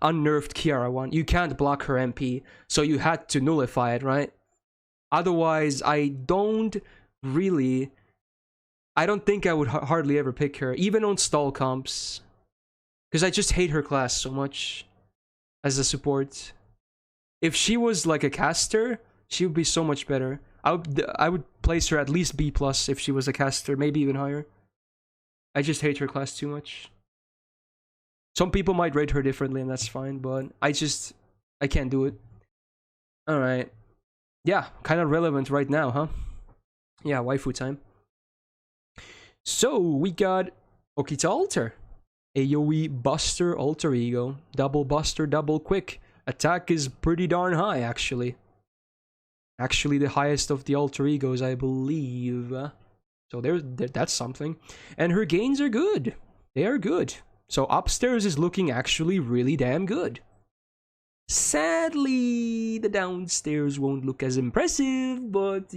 Speaker 1: unnerved Kiara one. You can't block her MP, so you had to nullify it, right? Otherwise, I don't think I would hardly ever pick her, even on stall comps, because I just hate her class so much as a support. If she was like a caster, she would be so much better. I would place her at least B+ if she was a caster, maybe even higher. I just hate her class too much. Some people might rate her differently, and that's fine, but I can't do it. Alright. Yeah, kind of relevant right now, huh? Yeah, waifu time. So, we got Okita Alter. AoE Buster Alter Ego. Double Buster, double quick. Attack is pretty darn high, actually. Actually, the highest of the Alter Egos, I believe. So, that's something. And her gains are good. They are good. So upstairs is looking actually really damn good. Sadly, the downstairs won't look as impressive, but,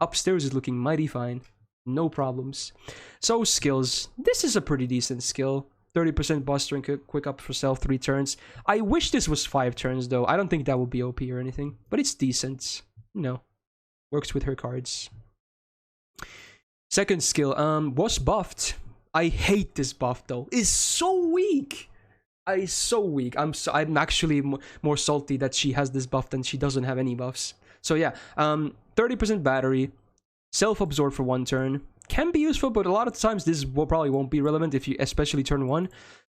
Speaker 1: upstairs is looking mighty fine. No problems. So skills. This is a pretty decent skill. 30% buster and quick up for self 3 turns. I wish this was 5 turns, though. I don't think that would be OP or anything, but it's decent. Works with her cards. Second skill, was buffed. I hate this buff though. It's so weak. It's so weak. I'm actually more salty that she has this buff than she doesn't have any buffs. So yeah, 30% battery, self-absorb for 1 turn. Can be useful, but a lot of times this probably won't be relevant if you, especially turn 1.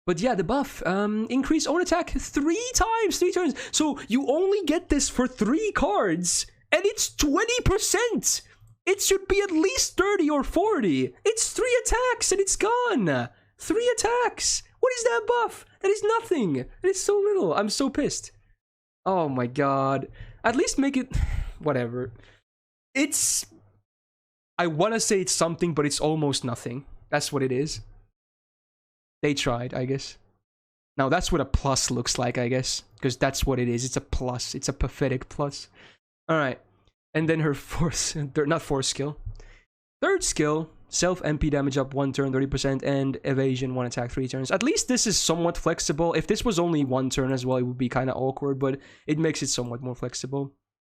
Speaker 1: But yeah, the buff, increase own attack 3 times, 3 turns. So you only get this for 3 cards, and it's 20%. It should be at least 30 or 40. It's 3 attacks and it's gone. 3 attacks. What is that buff? That is nothing. That is so little. I'm so pissed. Oh my god. At least make it... Whatever. It's... I want to say it's something, but it's almost nothing. That's what it is. They tried, I guess. Now that's what a plus looks like, I guess. Because that's what it is. It's a plus. It's a pathetic plus. Alright. And then her fourth skill. Third skill, self MP damage up 1 turn, 30%, and evasion 1 attack 3 turns. At least this is somewhat flexible. If this was only 1 turn as well, it would be kind of awkward, but it makes it somewhat more flexible.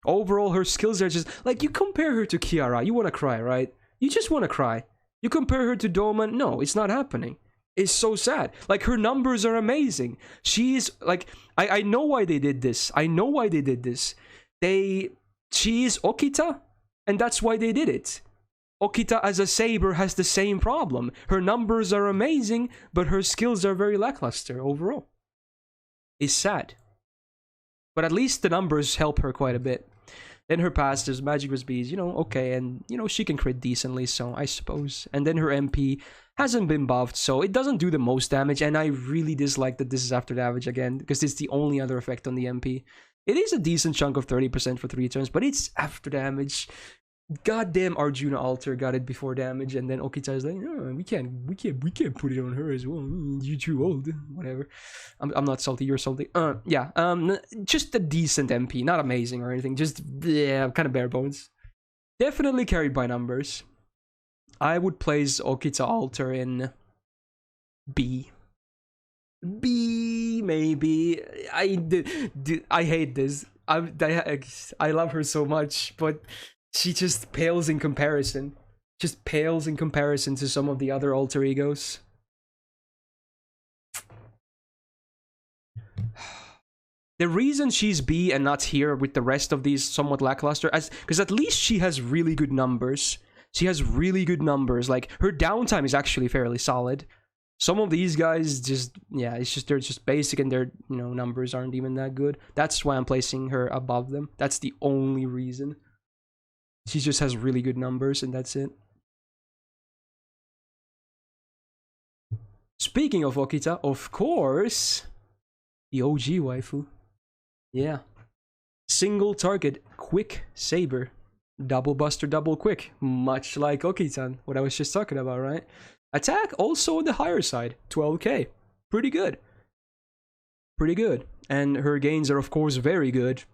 Speaker 1: Overall, her skills are just, like, you compare her to Kiara, you want to cry, right? You just want to cry. You compare her to Doman, no, it's not happening. It's so sad. Like, her numbers are amazing. She's like, I know why they did this. I know why they did this. She is Okita, and that's why they did it. Okita as a saber has the same problem. Her numbers are amazing, but her skills are very lackluster overall. It's sad. But at least the numbers help her quite a bit. Then her past is Magic was Bees, you know, okay, and, you know, she can crit decently, so I suppose. And then her MP hasn't been buffed, so it doesn't do the most damage, and I really dislike that this is after damage again, because it's the only other effect on the MP. It is a decent chunk of 30% for 3 turns, but it's after damage. Goddamn Arjuna Alter got it before damage, and then Okita is like, no, we can't put it on her as well. You're too old. Whatever. I'm not salty. You're salty. Yeah. Just a decent MP, not amazing or anything. Just yeah, kind of bare bones. Definitely carried by numbers. I would place Okita Alter in B. B maybe. I hate this. I love her so much, but she just pales in comparison. Just pales in comparison to some of the other alter egos. The reason she's B and not here with the rest of these somewhat lackluster, because at least she has really good numbers. She has really good numbers. Like, her downtime is actually fairly solid. Some of these guys just, yeah, it's just, they're just basic and their, you know, numbers aren't even that good. That's why I'm placing her above them. That's the only reason. She just has really good numbers, and that's it. Speaking of Okita, of course, the OG waifu. Yeah. Single target, quick saber. Double buster, double quick. Much like Okita, what I was just talking about, right? Attack also on the higher side, 12k. Pretty good. Pretty good. And her gains are, of course, very good.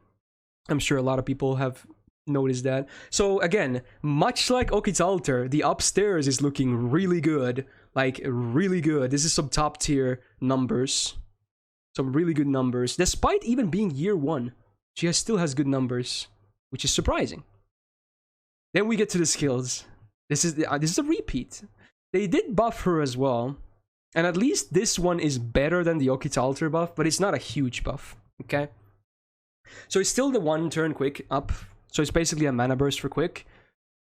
Speaker 1: I'm sure a lot of people have noticed that. So again, much like Okita Alter, the upstairs is looking really good. Like, really good. This is some top tier numbers. Some really good numbers. Despite even being year 1, she still has good numbers, which is surprising. Then we get to the skills. This is a repeat. They did buff her as well. And at least this one is better than the Okita Alter buff, but it's not a huge buff. Okay? So it's still the 1 turn quick up. So it's basically a mana burst for quick.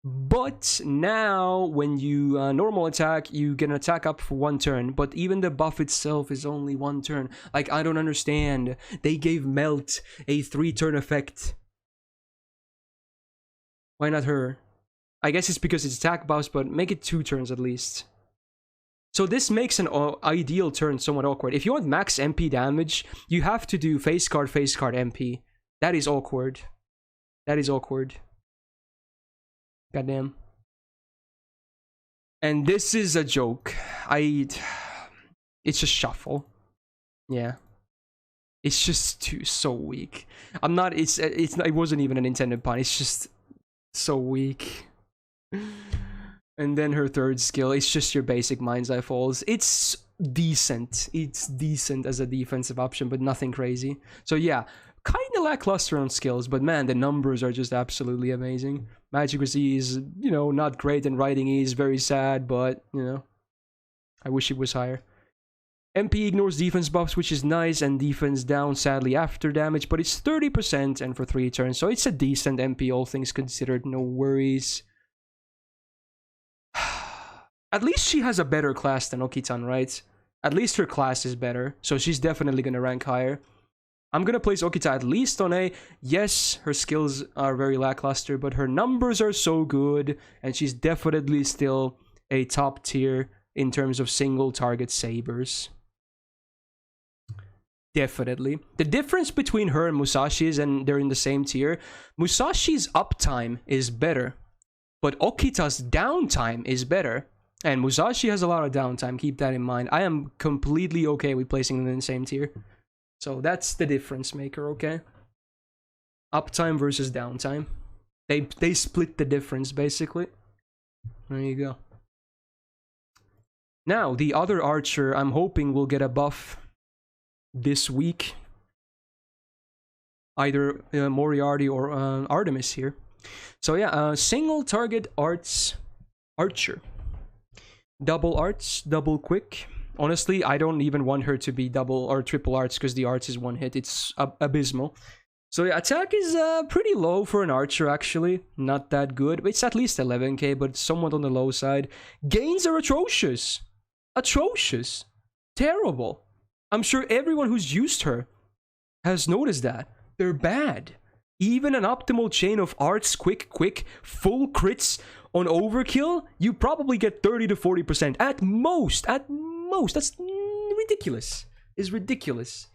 Speaker 1: But now, when you normal attack, you get an attack up for 1 turn. But even the buff itself is only 1 turn. Like, I don't understand. They gave Melt a 3-turn effect. Why not her? I guess it's because it's attack buffs, but make it 2 turns at least. So this makes an ideal turn somewhat awkward. If you want max MP damage, you have to do face card, MP. That is awkward. That is awkward. Goddamn. And this is a joke. It's just shuffle. Yeah. It's just so weak. I'm not. It wasn't even an intended pun. It's just so weak. And then her third skill. It's just your basic Mind's Eye Falls. It's decent. It's decent as a defensive option, but nothing crazy. So yeah. Kind of lackluster on skills, but man, the numbers are just absolutely amazing. Magic with E is, you know, not great, and writing E is very sad, but, you know, I wish it was higher. MP ignores defense buffs, which is nice, and defense down, sadly, after damage, but it's 30% and for 3 turns, so it's a decent MP, all things considered, no worries. At least she has a better class than Okitan, right? At least her class is better, so she's definitely gonna rank higher. I'm gonna place Okita at least on A. Yes, her skills are very lackluster, but her numbers are so good, and she's definitely still a top tier in terms of single target sabers. Definitely. The difference between her and Musashi's, and they're in the same tier, Musashi's uptime is better, but Okita's downtime is better. And Musashi has a lot of downtime, keep that in mind. I am completely okay with placing them in the same tier. So that's the difference maker, okay? Uptime versus downtime. They split the difference, basically. There you go. Now, the other archer, I'm hoping will get a buff this week. Either Moriarty or Artemis here. So yeah, single target archer. Double arts, double quick. Honestly, I don't even want her to be double or triple arts because the arts is one hit. It's abysmal. So yeah, attack is pretty low for an archer actually. Not that good. It's at least 11k, but somewhat on the low side. Gains are atrocious. Atrocious. Terrible. I'm sure everyone who's used her has noticed that. They're bad. Even an optimal chain of arts, quick, full crits on overkill, you probably get 30 to 40%. At most. That's ridiculous. It's ridiculous.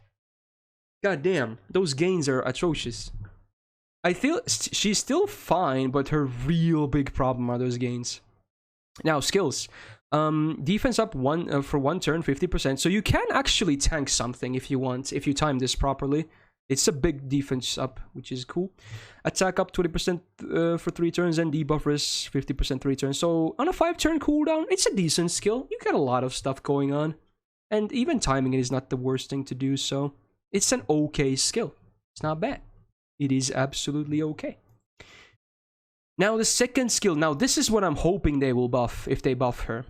Speaker 1: God damn, those gains are atrocious. I feel she's still fine, but her real big problem are those gains. Now, skills. Defense up for one turn, 50%. So you can actually tank something if you want, if you time this properly. It's a big defense up, which is cool. Attack up 20% for 3 turns, and debuff is 50% 3 turns. So on a 5-turn cooldown, it's a decent skill. You got a lot of stuff going on. And even timing it is not the worst thing to do, so it's an okay skill. It's not bad. It is absolutely okay. Now the second skill. Now this is what I'm hoping they will buff if they buff her.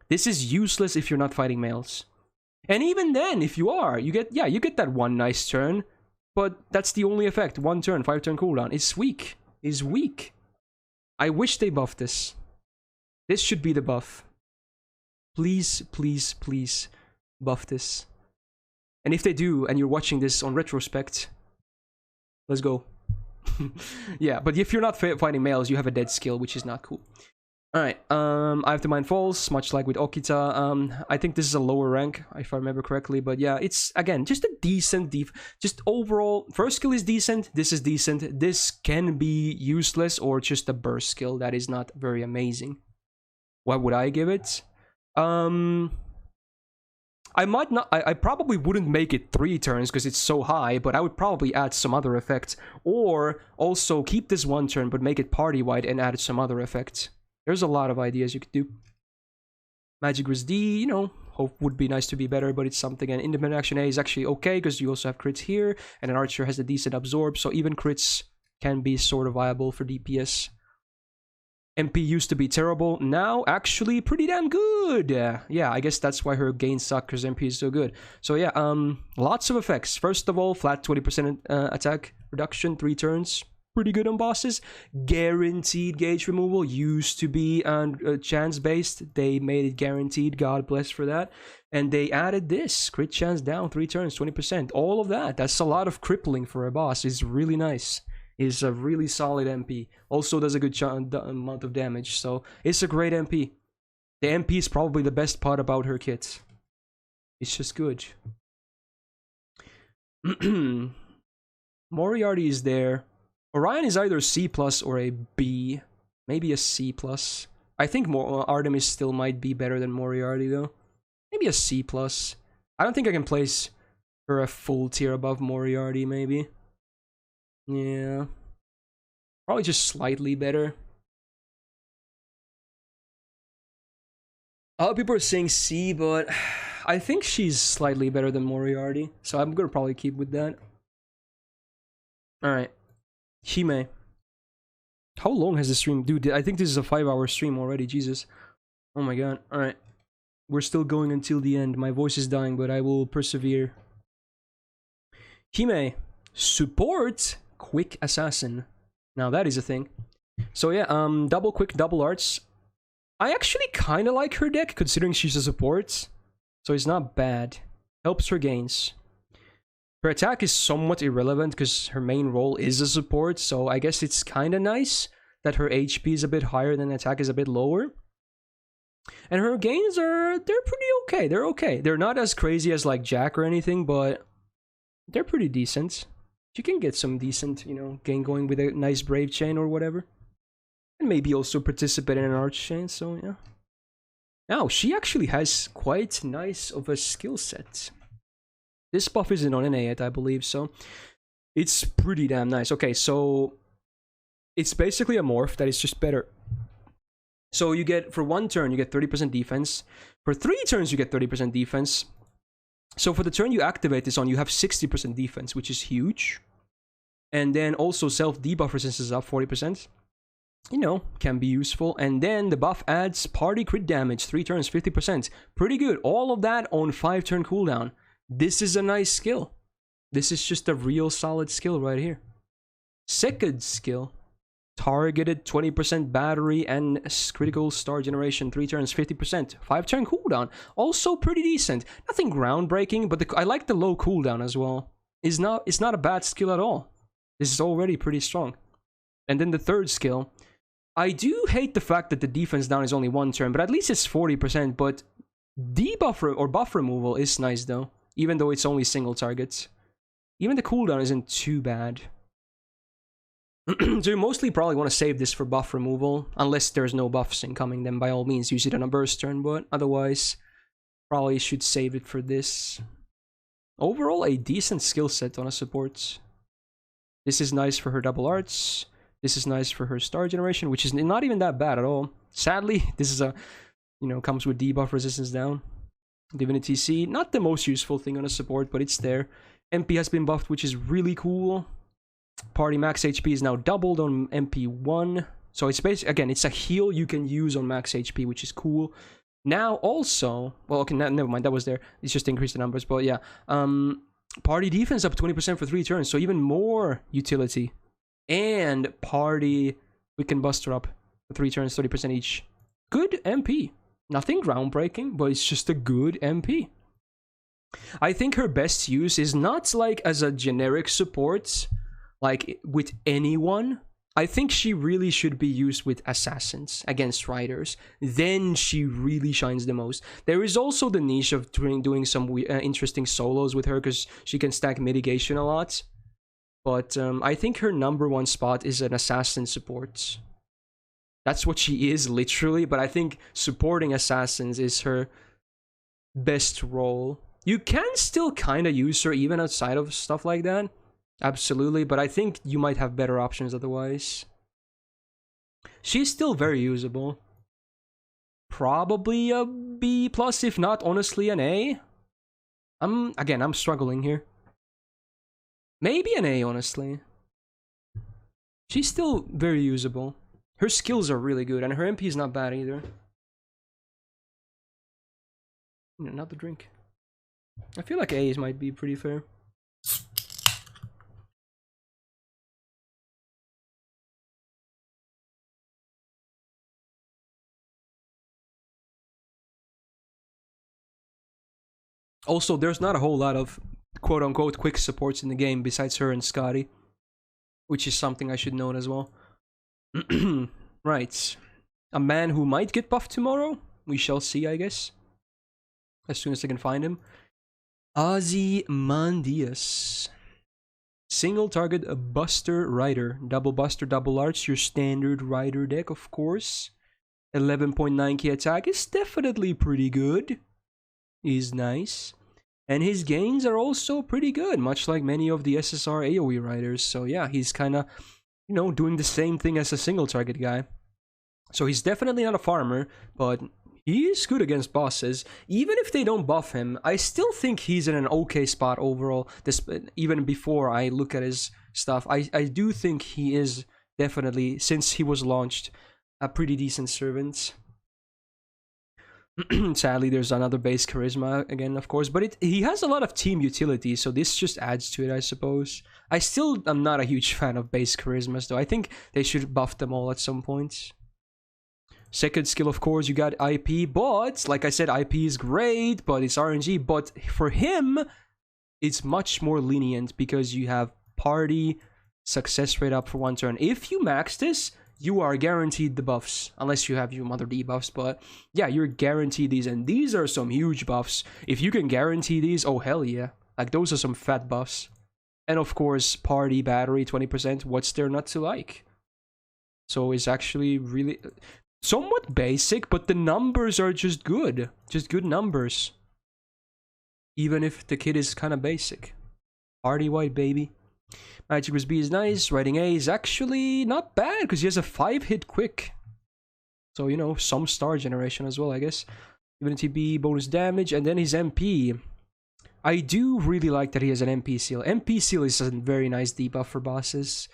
Speaker 1: This is useless if you're not fighting males. And even then, if you are, you get that one nice turn, but that's the only effect. 1 turn, 5-turn cooldown. It's weak. It's weak. I wish they buffed this. This should be the buff. Please, please, please buff this. And if they do, and you're watching this on retrospect, let's go. Yeah, but if you're not fighting males, you have a dead skill, which is not cool. Alright, I have to mine falls, much like with Okita. I think this is a lower rank, if I remember correctly, but yeah, it's, again, just a decent just overall, first skill is decent, this is decent, this can be useless, or just a burst skill that is not very amazing. What would I give it? I might not, I probably wouldn't make it 3 turns because it's so high, but I would probably add some other effect, or also keep this 1 turn, but make it party-wide and add some other effect. There's a lot of ideas you could do. Magic Resist D, you know, hope would be nice to be better, but it's something. And Independent Action A is actually okay, because you also have crits here, and an Archer has a decent absorb, so even crits can be sort of viable for DPS. MP used to be terrible, now actually pretty damn good. Yeah, I guess that's why her gains suck, because MP is so good. So yeah, lots of effects. First of all, flat 20% attack reduction, 3 turns. Pretty good on bosses. Guaranteed gauge removal used to be chance based. They made it guaranteed. God bless for that. And they added this crit chance down 3 turns, 20%. All of that. That's a lot of crippling for a boss. It's really nice. It's a really solid MP. Also does a good amount of damage. So it's a great MP. The MP is probably the best part about her kit. It's just good. Moriarty is there. Orion is either C+ or a B. Maybe a C+. I think Artemis still might be better than Moriarty, though. Maybe a C+. I don't think I can place her a full tier above Moriarty, maybe. Yeah. Probably just slightly better. A lot of people are saying C, but I think she's slightly better than Moriarty. So I'm gonna probably keep with that. Alright. Hime. How long has the stream? Dude, I think this is a 5-hour stream already. Jesus. Oh my god. Alright. We're still going until the end. My voice is dying, but I will persevere. Hime. Support quick assassin. Now that is a thing. So yeah, double quick, double arts. I actually kind of like her deck, considering she's a support. So it's not bad. Helps her gains. Her attack is somewhat irrelevant because her main role is a support, so I guess it's kind of nice that her HP is a bit higher than attack is a bit lower. And her gains they're pretty okay. They're okay. They're not as crazy as like Jack or anything, but they're pretty decent. You can get some decent, you know, gain going with a nice Brave chain or whatever. And maybe also participate in an Arch chain, so yeah. Now, she actually has quite nice of a skill set. This buff isn't on NA yet, I believe, so it's pretty damn nice. Okay, so it's basically a morph that is just better. So you get, for 1 turn, you get 30% defense. For 3 turns, you get 30% defense. So for the turn you activate this on, you have 60% defense, which is huge. And then also self-debuff resistance is up 40%. you know, can be useful. And then the buff adds party crit damage, 3 turns, 50%. Pretty good. All of that on 5-turn cooldown. This is a nice skill. This is just a real solid skill right here. Second skill, targeted 20% battery and critical star generation, 3 turns, 50%. 5-turn cooldown, also pretty decent. Nothing groundbreaking, but I like the low cooldown as well. It's not a bad skill at all. This is already pretty strong. And then the third skill, I do hate the fact that the defense down is only 1 turn, but at least it's 40%. But debuff or buff removal is nice though, even though it's only single targets. Even the cooldown isn't too bad. So you mostly probably want to save this for buff removal, unless there's no buffs incoming, then by all means use it on a burst turn, but otherwise probably should save it for this. Overall, a decent skill set on a support. This is nice for her double arts. This is nice for her star generation, which is not even that bad at all. Sadly, this is a, you know, comes with debuff resistance down. Divinity C, not the most useful thing on a support, but it's there. MP has been buffed, which is really cool. Party max HP is now doubled on MP1. So it's basically, again, it's a heal you can use on max HP, which is cool. Now also, well, okay, never mind, that was there. It's just increased the numbers, but yeah. Party defense up 20% for 3 turns, so even more utility. And party weekend buster up for 3 turns, 30% each. Good MP. Nothing groundbreaking, but it's just a good MP. I think her best use is not like as a generic support, like with anyone. I think she really should be used with assassins against riders. Then she really shines the most. There is also the niche of doing some interesting solos with her because she can stack mitigation a lot. But I think her #1 spot is an assassin support. That's what she is, literally. But I think supporting assassins is her best role. You can still kind of use her even outside of stuff like that. Absolutely, but I think you might have better options otherwise. She's still very usable. Probably a B+, if not, honestly, an A. I'm struggling here. Maybe an A, honestly. She's still very usable. Her skills are really good, and her MP is not bad either. Another drink. I feel like A's might be pretty fair. Also, there's not a whole lot of quote-unquote quick supports in the game besides her and Skadi, which is something I should note as well. Right. A man who might get buffed tomorrow? We shall see, I guess. As soon as I can find him. Ozymandias. Single target, a Buster Rider. Double Buster, double arts, your standard Rider deck, of course. 11.9k attack is definitely pretty good. Is nice. And his gains are also pretty good, much like many of the SSR AoE riders. So yeah, he's kind of, you know, doing the same thing as a single target guy. So he's definitely not a farmer, but he is good against bosses. Even if they don't buff him, I still think he's in an okay spot overall. Even before I look at his stuff, I do think he is definitely, since he was launched, a pretty decent servant. Sadly, there's another base charisma again, of course, but he has a lot of team utility, so this just adds to it, I suppose. I still am not a huge fan of base charismas, though. I think they should buff them all at some point. Second skill, of course, you got IP, but like I said, IP is great, but it's RNG. But for him, it's much more lenient because you have party success rate up for 1 turn. If you max this, you are guaranteed the buffs, unless you have your mother debuffs, but yeah, you're guaranteed these, and these are some huge buffs. If you can guarantee these, oh hell yeah, like those are some fat buffs. And of course, party battery 20%, what's there not to like? So it's actually really somewhat basic, but the numbers are just good numbers. Even if the kid is kind of basic. Party white, baby. Magic Resist B is nice. Writing A is actually not bad because he has a 5-hit quick. So, you know, some star generation as well, I guess. Divinity B, bonus damage, and then his MP. I do really like that he has an MP seal. MP seal is a very nice debuff for bosses.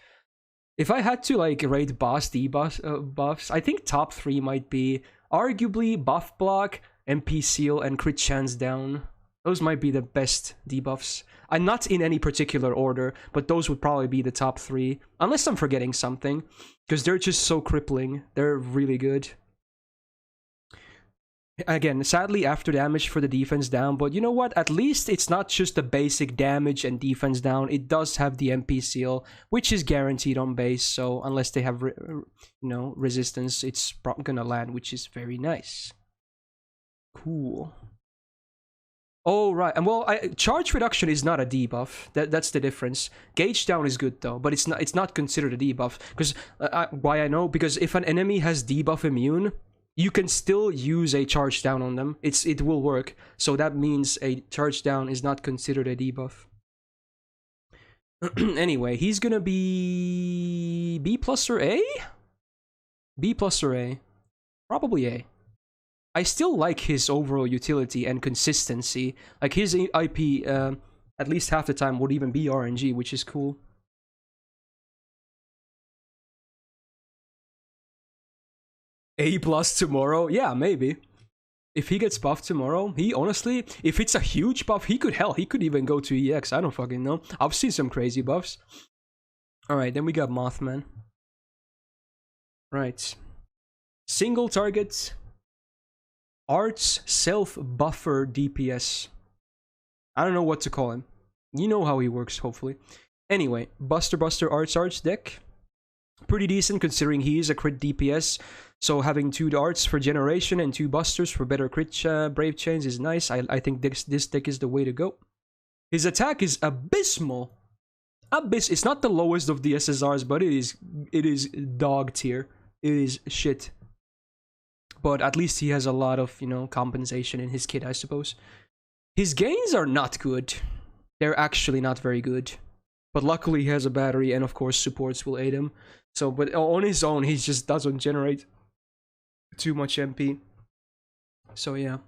Speaker 1: If I had to like rate boss buffs, I think top 3 might be arguably buff block, MP seal, and crit chance down. Those might be the best debuffs. I'm not in any particular order, but those would probably be the top 3. Unless I'm forgetting something, because they're just so crippling. They're really good. Again, sadly, after damage for the defense down, but you know what? At least it's not just the basic damage and defense down. It does have the MP seal, which is guaranteed on base, so unless they have, resistance, it's gonna land, which is very nice. Cool. Oh, right. And well, charge reduction is not a debuff. That's the difference. Gauge down is good though, but it's not considered a debuff. Because why I know? Because if an enemy has debuff immune, you can still use a charge down on them. It will work. So that means a charge down is not considered a debuff. Anyway, he's gonna be B plus or A? B plus or A? Probably A. I still like his overall utility and consistency. Like his IP, at least half the time would even be RNG, which is cool. A plus tomorrow? Yeah, maybe. If he gets buffed tomorrow, he honestly, if it's a huge buff, he could even go to EX. I don't fucking know. I've seen some crazy buffs. Alright, then we got Mothman. Right. Single target. Arts self-buffer DPS. I don't know what to call him. You know how he works, hopefully. Anyway, Buster Arts deck. Pretty decent considering he is a crit DPS. So having 2 darts for generation and 2 busters for better crit brave chains is nice. I think this deck is the way to go. His attack is abysmal. It's not the lowest of the SSRs, but it is dog tier. It is shit. But at least he has a lot of, compensation in his kit, I suppose. His gains are not good. They're actually not very good. But luckily he has a battery, and of course supports will aid him. So, but on his own, he just doesn't generate too much MP. So yeah.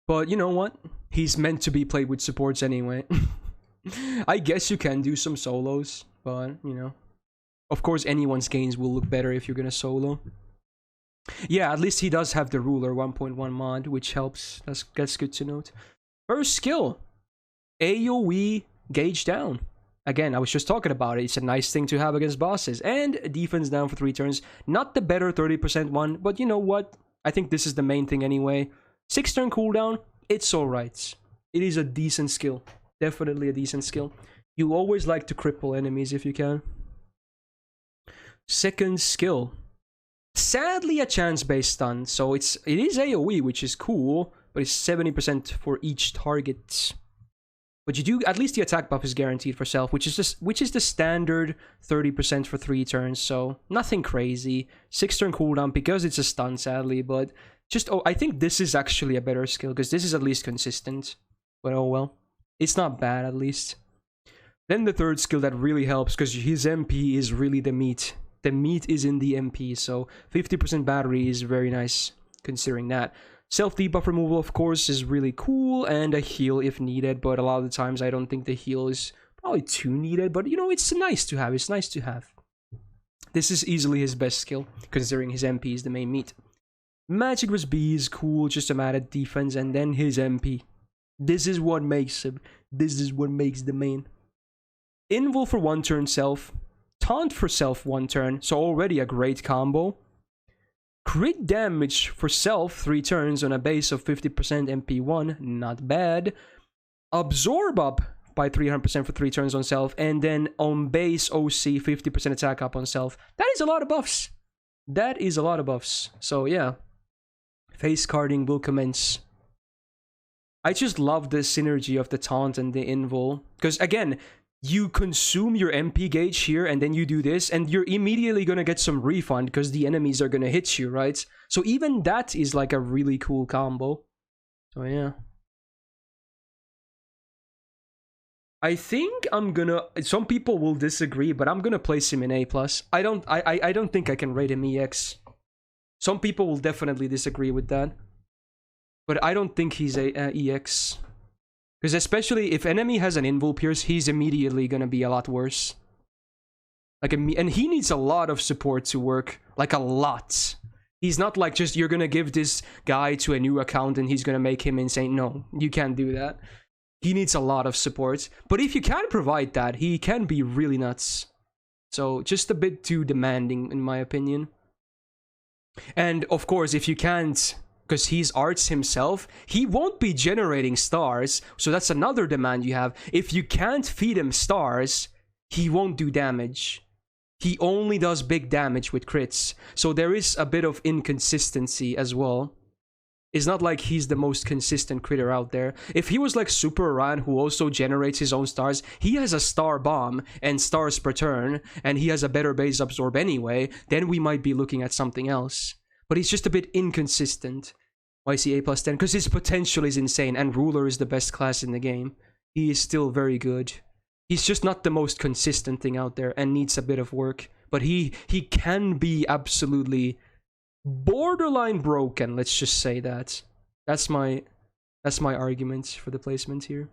Speaker 1: But you know what? He's meant to be played with supports anyway. I guess you can do some solos, but, of course anyone's gains will look better if you're gonna solo. Yeah, at least he does have the ruler 1.1 mod, which helps. That's good to note. First skill, AoE gauge down. Again, I was just talking about it. It's a nice thing to have against bosses. And defense down for 3 turns. Not the better 30% one, but you know what? I think this is the main thing anyway. 6 turn cooldown, it's alright. It is a decent skill. Definitely a decent skill. You always like to cripple enemies if you can. Second skill. Sadly a chance-based stun, so it is AoE, which is cool, but it's 70% for each target. But you do, at least the attack buff is guaranteed for self, which is the standard 30% for 3 turns, so nothing crazy. 6 turn cooldown because it's a stun, sadly, but just, I think this is actually a better skill, because this is at least consistent. But oh well. It's not bad, at least. Then the third skill that really helps, because his MP is really the meat. The meat is in the MP, so 50% battery is very nice, considering that. Self-debuff removal, of course, is really cool, and a heal if needed, but a lot of the times I don't think the heal is probably too needed, but it's nice to have, This is easily his best skill, considering his MP is the main meat. Magic Resist B is cool, just a added defense, and then his MP. This is what makes him. This is what makes the main. Invul for 1 turn self. Taunt for self 1 turn, so already a great combo. Crit damage for self 3 turns on a base of 50% MP1, not bad. Absorb up by 300% for 3 turns on self, and then on base OC 50% attack up on self. That is a lot of buffs. That is a lot of buffs. So yeah, face carding will commence. I just love the synergy of the taunt and the invul, because again, you consume your MP gauge here, and then you do this, and you're immediately gonna get some refund, because the enemies are gonna hit you, right? So even that is like a really cool combo. So yeah. I think I'm gonna... Some people will disagree, but I'm gonna place him in A+. I don't think I can rate him EX. Some people will definitely disagree with that. But I don't think he's a EX. Because especially if enemy has an invul pierce, he's immediately gonna be a lot worse. And he needs a lot of support to work, like a lot. He's not like just you're gonna give this guy to a new account and he's gonna make him insane. No, you can't do that. He needs a lot of support. But if you can provide that, he can be really nuts. So just a bit too demanding, in my opinion. And of course, if you can't, because he's arts himself, he won't be generating stars. So that's another demand you have. If you can't feed him stars, he won't do damage. He only does big damage with crits. So there is a bit of inconsistency as well. It's not like he's the most consistent critter out there. If he was like Super Iran, who also generates his own stars, he has a star bomb and stars per turn, and he has a better base absorb anyway, then we might be looking at something else. But he's just a bit inconsistent. Why is he A+10? Because his potential is insane, and Ruler is the best class in the game. He is still very good. He's just not the most consistent thing out there and needs a bit of work. But he can be absolutely borderline broken, let's just say that. That's my argument for the placement here.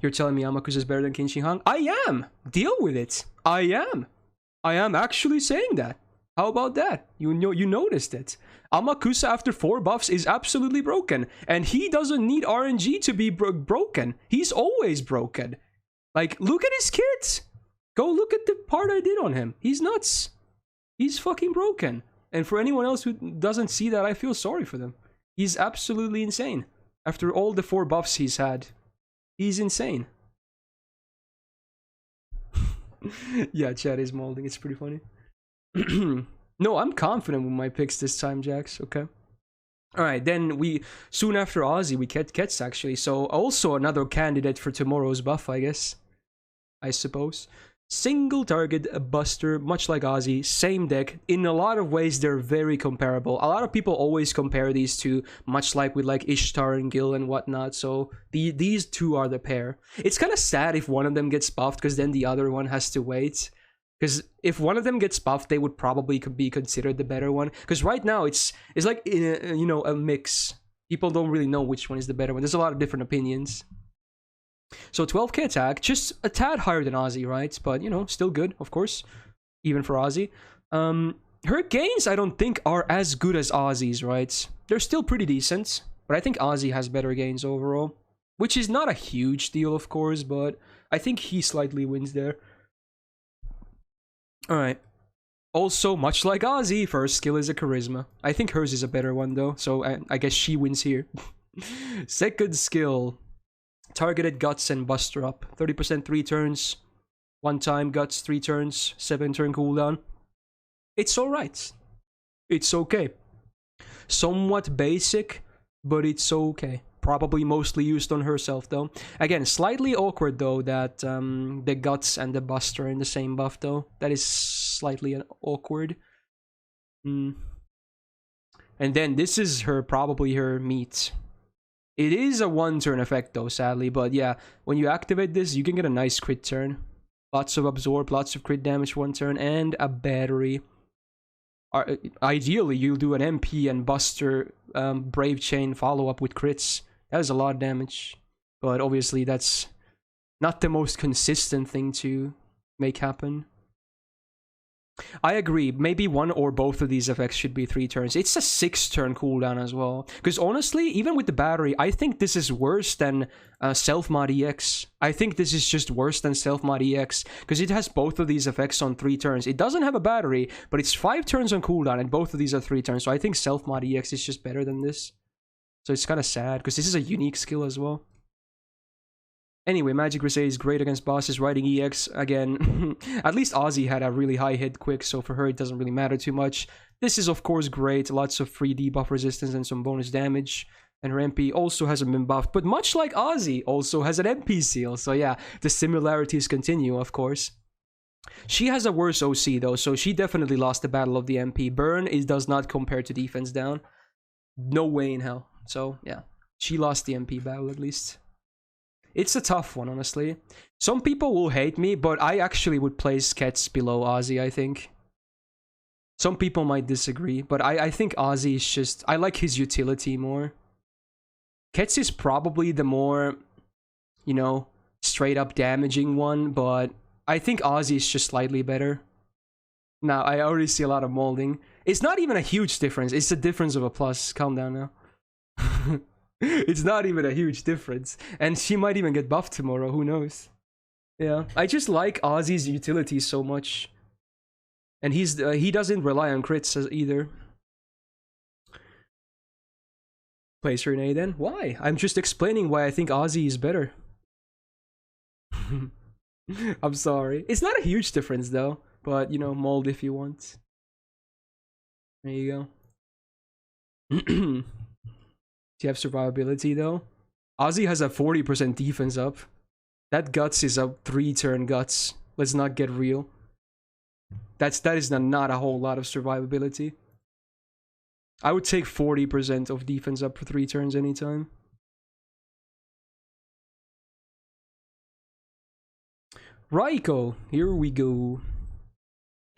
Speaker 1: You're telling me Amakusa is better than Qin Shi Huang? I am! Deal with it! I am actually saying that. How about that? You noticed it. Amakusa after 4 buffs is absolutely broken. And he doesn't need RNG to be broken. He's always broken. Like, look at his kit! Go look at the part I did on him. He's nuts. He's fucking broken. And for anyone else who doesn't see that, I feel sorry for them. He's absolutely insane. After all the 4 buffs he's had. He's insane. Yeah, chat is molding. It's pretty funny. No, I'm confident with my picks this time, Jax. Okay. Alright, then soon after Ozzy, we get Kets actually. So also another candidate for tomorrow's buff, I guess. I suppose. Single target buster, much like Ozzy, same deck. In a lot of ways, they're very comparable. A lot of people always compare these two, much like with like Ishtar and Gil and whatnot. So these two are the pair. It's kind of sad if one of them gets buffed, because then the other one has to wait. Because if one of them gets buffed, they would probably be considered the better one. Because right now it's like a mix. People don't really know which one is the better one. There's a lot of different opinions. So 12k attack, just a tad higher than Ozzy, right? But, still good, of course, even for Ozzy. Her gains, I don't think, are as good as Ozzy's, right? They're still pretty decent, but I think Ozzy has better gains overall. Which is not a huge deal, of course, but I think he slightly wins there. Alright. Also, much like Ozzy, first skill is a charisma. I think hers is a better one, though, so I guess she wins here. Second skill. Targeted Guts and Buster up. 30% 3 turns. 1 time Guts 3 turns. 7 turn cooldown. It's alright. It's okay. Somewhat basic, but it's okay. Probably mostly used on herself though. Again, slightly awkward though that the Guts and the Buster are in the same buff though. That is slightly awkward. And then this is probably her meat. It is a 1-turn effect though, sadly, but yeah, when you activate this, you can get a nice crit turn. Lots of absorb, lots of crit damage 1 turn, and a battery. Ideally, you'll do an MP and Buster Brave Chain follow-up with crits. That is a lot of damage, but obviously that's not the most consistent thing to make happen. I agree, maybe one or both of these effects should be 3 turns. It's a 6-turn cooldown as well. Because honestly, even with the battery, I think this is worse than Self-Mod EX. I think this is just worse than Self-Mod EX. Because it has both of these effects on 3 turns. It doesn't have a battery, but it's 5 turns on cooldown, and both of these are 3 turns. So I think Self-Mod EX is just better than this. So it's kind of sad, because this is a unique skill as well. Anyway, Magic Crusade is great against bosses. Riding EX, again, at least Ozzy had a really high hit quick, so for her it doesn't really matter too much. This is of course great, lots of free debuff resistance and some bonus damage. And her MP also hasn't been buffed, but much like Ozzy, also has an MP seal. So yeah, the similarities continue, of course. She has a worse OC though, so she definitely lost the battle of the MP. Burn does not compare to defense down. No way in hell. So yeah, she lost the MP battle at least. It's a tough one, honestly. Some people will hate me, but I actually would place Kets below Ozzy, I think. Some people might disagree, but I think Ozzy is just... I like his utility more. Kets is probably the more, straight up damaging one, but I think Ozzy is just slightly better. Now, I already see a lot of molding. It's not even a huge difference. It's a difference of a plus. Calm down now. It's not even a huge difference. And she might even get buffed tomorrow. Who knows? Yeah. I just like Ozzy's utility so much. And he doesn't rely on crits either. Place her in A then? Why? I'm just explaining why I think Ozzy is better. I'm sorry. It's not a huge difference though. But, you know, mold if you want. There you go. Do you have survivability though? Ozzy has a 40% defense up. That guts is a 3-turn guts. Let's not get real. That is not a whole lot of survivability. I would take 40% of defense up for 3 turns anytime. Raiko, here we go.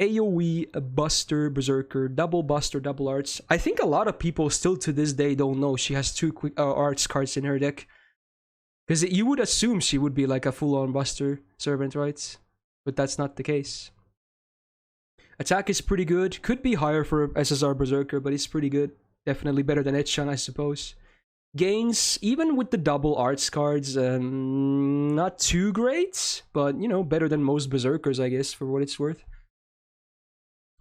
Speaker 1: AoE, Buster, Berserker, double Buster, double Arts. I think a lot of people still to this day don't know she has 2 quick Arts cards in her deck. Because you would assume she would be like a full-on Buster servant, right? But that's not the case. Attack is pretty good. Could be higher for SSR Berserker, but it's pretty good. Definitely better than Etchan, I suppose. Gains, even with the double Arts cards, not too great. But, you know, better than most Berserkers, I guess, for what it's worth.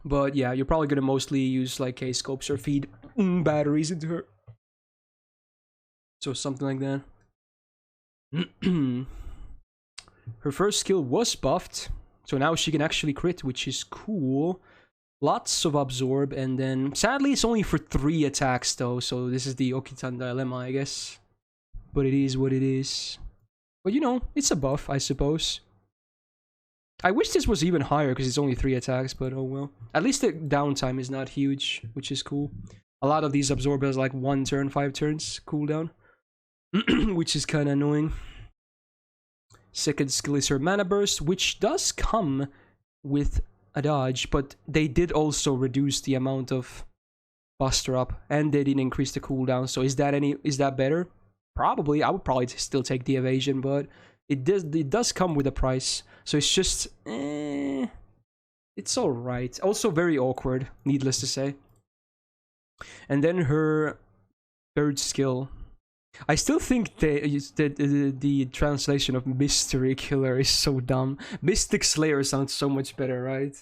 Speaker 1: But yeah, you're probably going to mostly use like K-scopes or feed batteries into her. So something like that. Her first skill was buffed. So now she can actually crit, which is cool. Lots of absorb, and then sadly it's only for 3 attacks though. So this is the Okita dilemma, I guess. But it is what it is. But you know, it's a buff, I suppose. I wish this was even higher because it's only 3 attacks, but oh well. At least the downtime is not huge, which is cool. A lot of these absorb has like 1 turn, 5 turns cooldown, which is kind of annoying. Second skill is her Mana Burst, which does come with a dodge, but they did also reduce the amount of Buster up, and they didn't increase the cooldown. So is that better? Probably. I would probably still take the evasion, but it does come with a price. So it's just it's alright. Also very awkward, needless to say. And then her third skill. I still think the translation of Mystery Killer is so dumb. Mystic Slayer sounds so much better, right?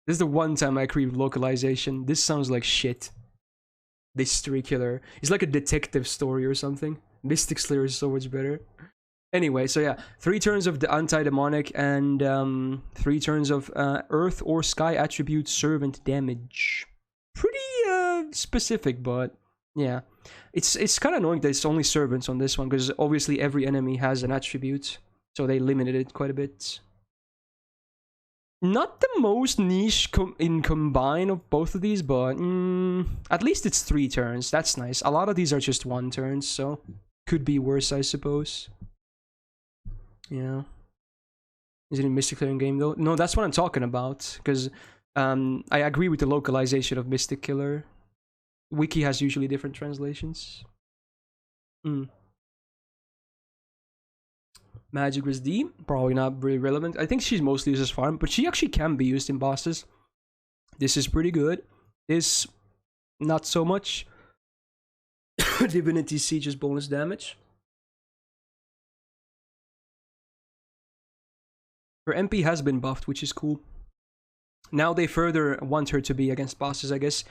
Speaker 1: This is the one time I agree with localization. This sounds like shit. Mystery Killer. It's like a detective story or something. Mystic Slayer is so much better. Anyway, so yeah, 3 turns of the anti-demonic and 3 turns of earth or sky attribute servant damage. Pretty specific, but yeah. It's kind of annoying that it's only servants on this one, because obviously every enemy has an attribute, so they limited it quite a bit. Not the most niche in combine of both of these, but at least it's 3 turns. That's nice. A lot of these are just 1 turns, so could be worse, I suppose. Yeah. Is it a Mystic Killer in game though? No, that's what I'm talking about, because I agree with the localization of Mystic Killer. Wiki has usually different translations. Magic Risk D, probably not very relevant. I think she's mostly used as farm, but she actually can be used in bosses. This is pretty good. This, not so much. Divinity Siege is bonus damage. Her MP has been buffed, which is cool. Now they further want her to be against bosses, I guess,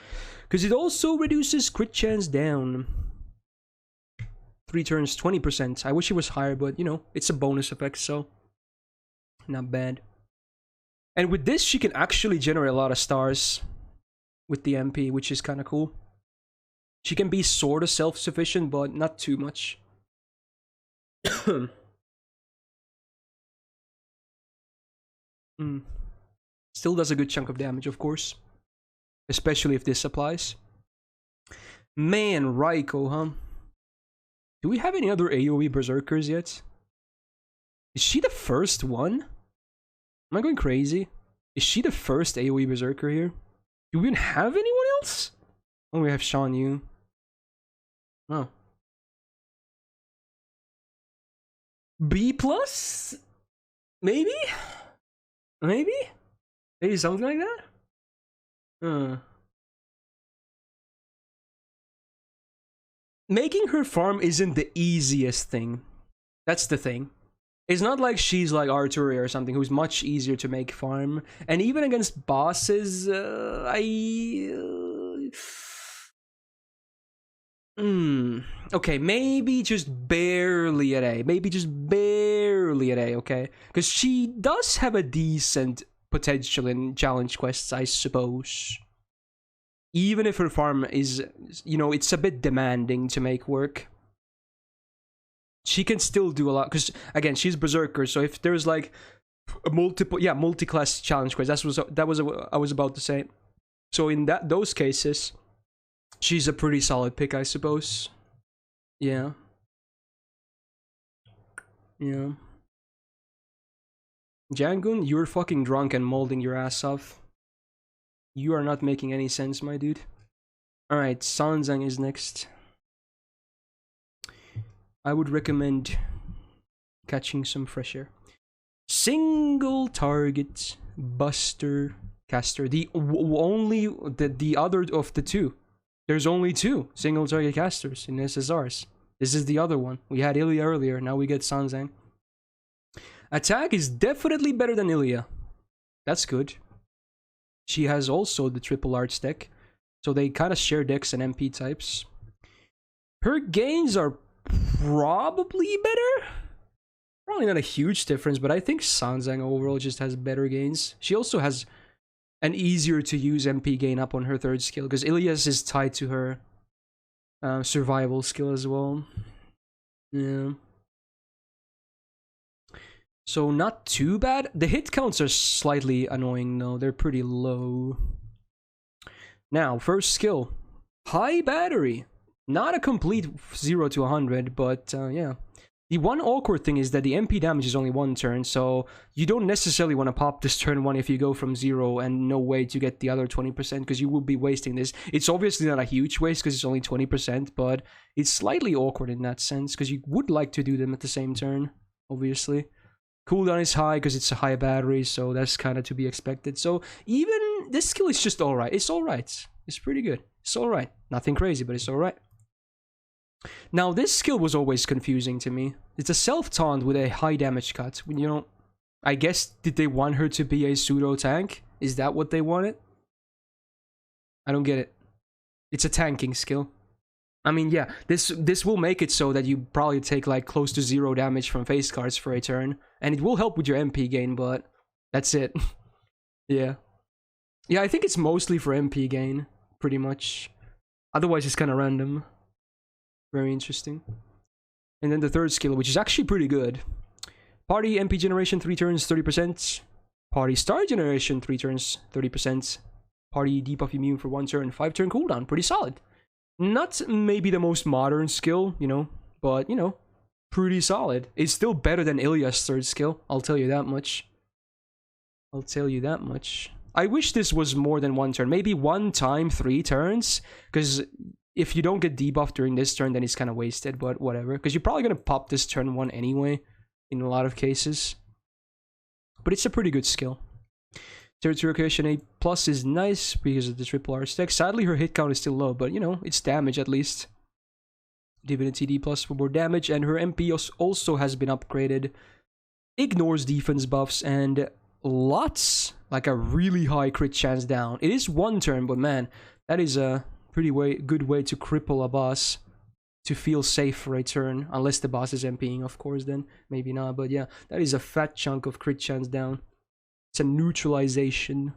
Speaker 1: because it also reduces crit chance down. 3 turns, 20%. I wish it was higher, but you know, it's a bonus effect, so not bad. And with this, she can actually generate a lot of stars with the MP, which is kind of cool. She can be sort of self-sufficient, but not too much. Still does a good chunk of damage, of course. Especially if this applies. Man, Raiko, huh? Do we have any other AoE Berserkers yet? Is she the first one? Am I going crazy? Is she the first AoE Berserker here? Do we even have anyone else? Oh, we have Shan Yu. Oh. B+? Maybe? Maybe? Maybe something like that? Making her farm isn't the easiest thing. That's the thing. It's not like she's like Artoria or something, who's much easier to make farm. And even against bosses, okay, maybe just barely at A. Maybe just barely at A, okay? Because she does have a decent potential in challenge quests, I suppose. Even if her farm is, you know, it's a bit demanding to make work. She can still do a lot, because, again, she's Berserker, so if there's, like, a multi-class challenge quest, that was what I was about to say. So in those cases, she's a pretty solid pick, I suppose. Yeah. Yeah. Jangun, you're fucking drunk and molding your ass off. You are not making any sense, my dude. Alright, Sanzang is next. I would recommend catching some fresh air. Single target Buster caster. The other of the two. There's only two single target casters in SSRs. This is the other one. We had Ilya earlier, now we get Sanzang. Attack is definitely better than Ilya. That's good. She has also the triple arts deck, so they kind of share decks and MP types. Her gains are probably better. Probably not a huge difference, but I think Sanzang overall just has better gains. She also has an easier to use MP gain up on her third skill, because Ilya's is tied to her survival skill as well. Yeah. So not too bad. The hit counts are slightly annoying though. They're pretty low. Now, first skill. High battery. Not a complete 0 to 100, but yeah. The one awkward thing is that the MP damage is only one turn, so you don't necessarily want to pop this turn 1 if you go from 0 and no way to get the other 20%, because you will be wasting this. It's obviously not a huge waste because it's only 20%, but it's slightly awkward in that sense, because you would like to do them at the same turn, obviously. Cooldown is high because it's a high battery, so that's kind of to be expected. So even this skill is just alright. It's alright. It's pretty good. It's alright. Nothing crazy, but it's alright. Now, this skill was always confusing to me. It's a self-taunt with a high damage cut. You know, I guess, did they want her to be a pseudo-tank? Is that what they wanted? I don't get it. It's a tanking skill. I mean, yeah, this will make it so that you probably take like close to 0 damage from face cards for a turn, and it will help with your MP gain, but that's it. Yeah. Yeah, I think it's mostly for MP gain, pretty much. Otherwise, it's kind of random. Very interesting. And then the third skill, which is actually pretty good. Party MP generation 3 turns, 30%. Party star generation 3 turns, 30%. Party debuff immune for 1 turn, 5 turn cooldown. Pretty solid. Not maybe the most modern skill, you know, but, you know, pretty solid. It's still better than Ilya's third skill, I'll tell you that much. I'll tell you that much. I wish this was more than 1 turn. Maybe 1 time 3 turns, because if you don't get debuffed during this turn, then it's kind of wasted, but whatever. Because you're probably going to pop this turn 1 anyway, in a lot of cases. But it's a pretty good skill. Territory Creation A plus is nice because of the triple R stack. Sadly, her hit count is still low, but you know, it's damage at least. Divinity D plus for more damage, and her MP also has been upgraded. Ignores defense buffs and lots, like a really high crit chance down. It is 1 turn, but man, that is a pretty good way to cripple a boss to feel safe for a turn. Unless the boss is MPing, of course, then maybe not. But yeah, that is a fat chunk of crit chance down. It's a neutralization.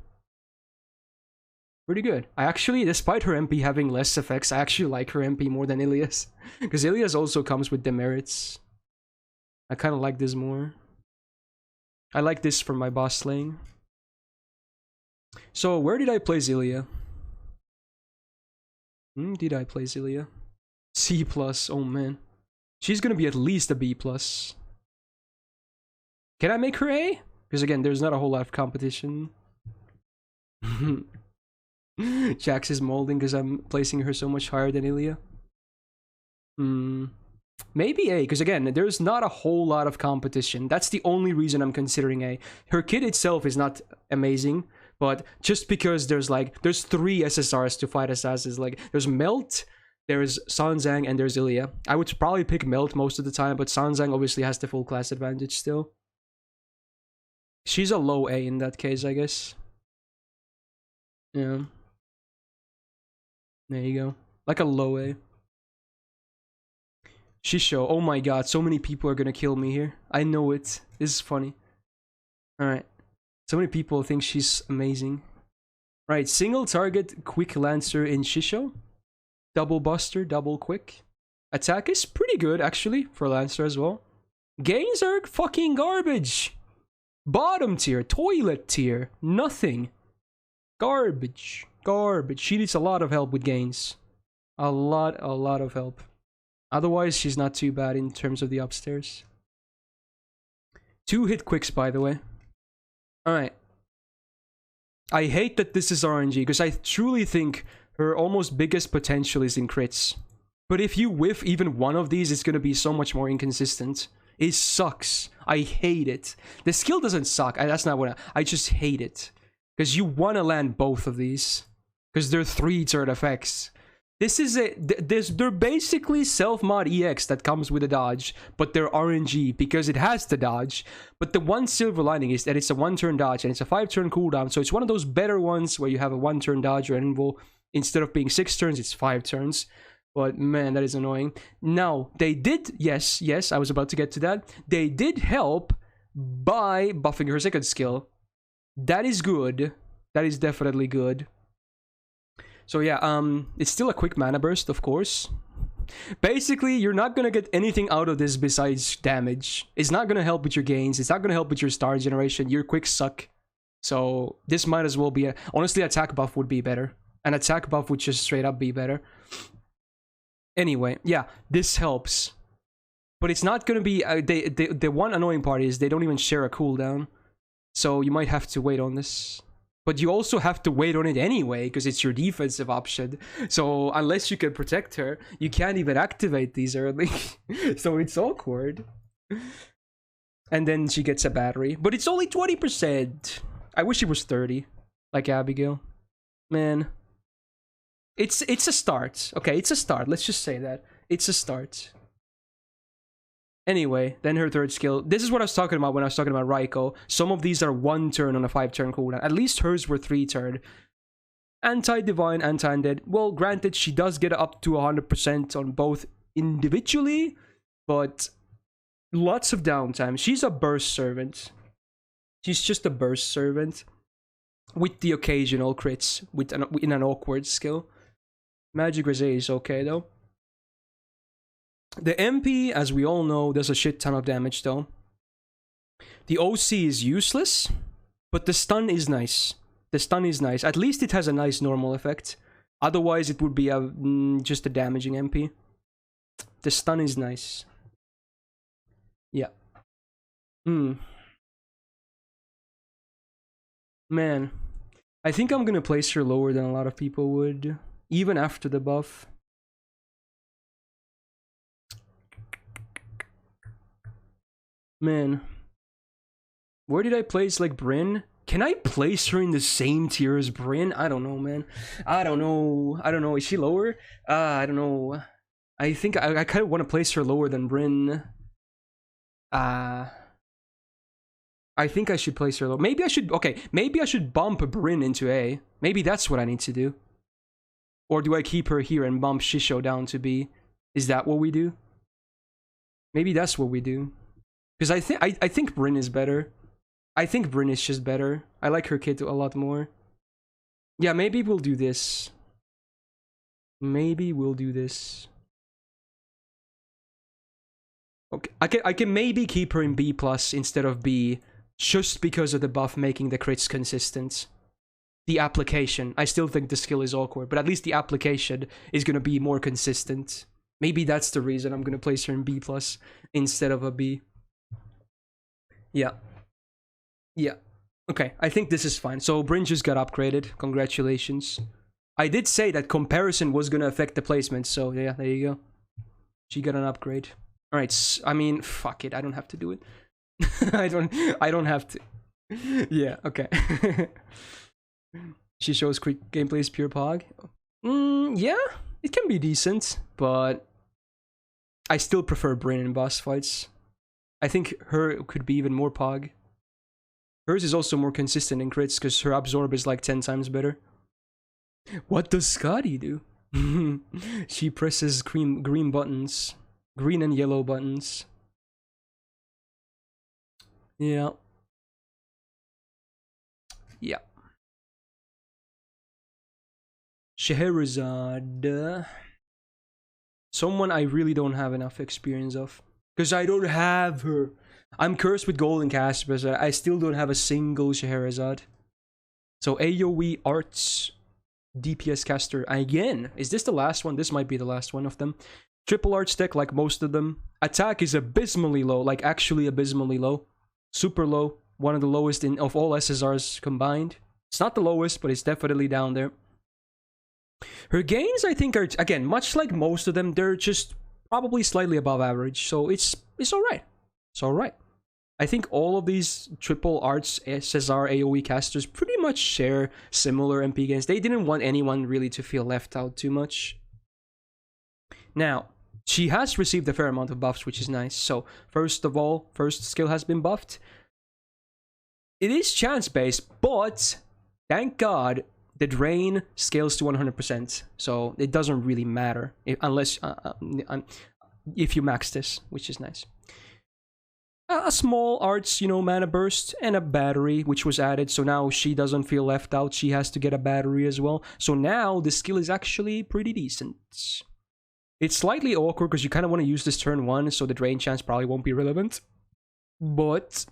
Speaker 1: Pretty good. I actually, despite her MP having less effects, I actually like her MP more than Ilya's. Because Ilya's also comes with demerits. I kind of like this more. I like this for my boss slaying. So, where did I place Ilya? Did I place Ilya? C+, oh man. She's gonna be at least a B+. Can I make her A? Because again, there's not a whole lot of competition. Jax is molding because I'm placing her so much higher than Ilya. Maybe A, because again, there's not a whole lot of competition. That's the only reason I'm considering A. Her kit itself is not amazing, but just because there's 3 SSRs to fight assassins. Like, there's Melt, there's Sanzang, and there's Ilya. I would probably pick Melt most of the time, but Sanzang obviously has the full class advantage still. She's a low A in that case, I guess. Yeah. There you go. Like a low A. Shisho. Oh my god, so many people are gonna kill me here. I know it. This is funny. Alright. So many people think she's amazing. Right, single target quick lancer in Shisho. Double buster, double quick. Attack is pretty good, actually, for lancer as well. Gains are fucking garbage. Bottom tier, toilet tier, nothing. Garbage. Garbage. She needs a lot of help with gains. A lot of help. Otherwise, she's not too bad in terms of the upstairs. 2 hit quicks, by the way. Alright. I hate that this is RNG, because I truly think her almost biggest potential is in crits. But if you whiff even one of these, it's going to be so much more inconsistent. It sucks. I hate it. The skill doesn't suck. That's not what I just hate it. Because you want to land both of these. Because they're 3-turn effects. This is they're basically self-mod EX that comes with a dodge, but they're RNG because it has the dodge. But the one silver lining is that it's a 1-turn dodge and it's a 5-turn cooldown, so it's one of those better ones where you have a 1-turn dodge or invul. Instead of being 6 turns, it's 5 turns. But man, that is annoying. Now, they did, yes, I was about to get to that. They did help by buffing her second skill. That is good. That is definitely good. So yeah, it's still a quick mana burst, of course. Basically, you're not gonna get anything out of this besides damage. It's not gonna help with your gains. It's not gonna help with your star generation. Your quicks suck. So this might as well be honestly, attack buff would be better. An attack buff would just straight up be better. Anyway, yeah, this helps. But it's not gonna be... the one annoying part is they don't even share a cooldown. So you might have to wait on this. But you also have to wait on it anyway, because it's your defensive option. So unless you can protect her, you can't even activate these early. So it's awkward. And then she gets a battery. But it's only 20%. I wish it was 30. Like Abigail. Man. It's a start. Okay, it's a start. Let's just say that. It's a start. Anyway, then her third skill. This is what I was talking about when I was talking about Raiko. Some of these are 1 turn on a 5-turn cooldown. At least hers were 3-turn. Anti-Divine, Anti-Undead. Well, granted, she does get up to 100% on both individually, but lots of downtime. She's a burst servant. She's just a burst servant with the occasional crits in an awkward skill. Magic Resist is okay, though. The MP, as we all know, does a shit ton of damage, though. The OC is useless, but the stun is nice. The stun is nice. At least it has a nice normal effect. Otherwise, it would be just a damaging MP. The stun is nice. Yeah. Man. I think I'm gonna place her lower than a lot of people would. Even after the buff. Man. Where did I place, like, Bryn? Can I place her in the same tier as Bryn? I don't know, man. I don't know. Is she lower? I don't know. I think I kind of want to place her lower than Bryn. I think I should place her low. Maybe I should... Okay, maybe I should bump Bryn into A. Maybe that's what I need to do. Or do I keep her here and bump Shisho down to B? Is that what we do? Maybe that's what we do. Because I think Bryn is better. I think Bryn is just better. I like her kit a lot more. Yeah, maybe we'll do this. Maybe we'll do this. Okay, I can maybe keep her in B+ instead of B, just because of the buff making the crits consistent. The application. I still think the skill is awkward, but at least the application is going to be more consistent. Maybe that's the reason I'm going to place her in B+ instead of a B. Yeah. Yeah. Okay, I think this is fine. So Bryn just got upgraded. Congratulations. I did say that comparison was going to affect the placement, so yeah, there you go. She got an upgrade. Alright, I mean, fuck it, I don't have to do it. I don't have to. Yeah, okay. She shows quick gameplay is pure pog. Yeah, it can be decent, but I still prefer Bryn in boss fights. I think her could be even more pog. Hers is also more consistent in crits because her absorb is like 10 times better. What does Skadi do? She presses green buttons. Green and yellow buttons. Yeah. Yeah. Scheherazade. Someone I really don't have enough experience of. Because I don't have her. I'm cursed with golden cast, but I still don't have a single Scheherazade. So AoE arts DPS caster again. Is this the last one? This might be the last one of them. Triple arts deck like most of them. Attack is abysmally low, like actually abysmally low. Super low. One of the lowest of all SSRs combined. It's not the lowest, but it's definitely down there. Her gains, I think, are, again, much like most of them, they're just probably slightly above average. So it's alright. It's alright. I think all of these triple arts SSR AoE casters pretty much share similar MP gains. They didn't want anyone really to feel left out too much. Now, she has received a fair amount of buffs, which is nice. So, first of all, first skill has been buffed. It is chance-based, but thank God the drain scales to 100%. So, it doesn't really matter unless if you max this, which is nice. A small arts, you know, mana burst and a battery, which was added. So now she doesn't feel left out. She has to get a battery as well. So now the skill is actually pretty decent. It's slightly awkward because you kind of want to use this turn 1, so the drain chance probably won't be relevant. But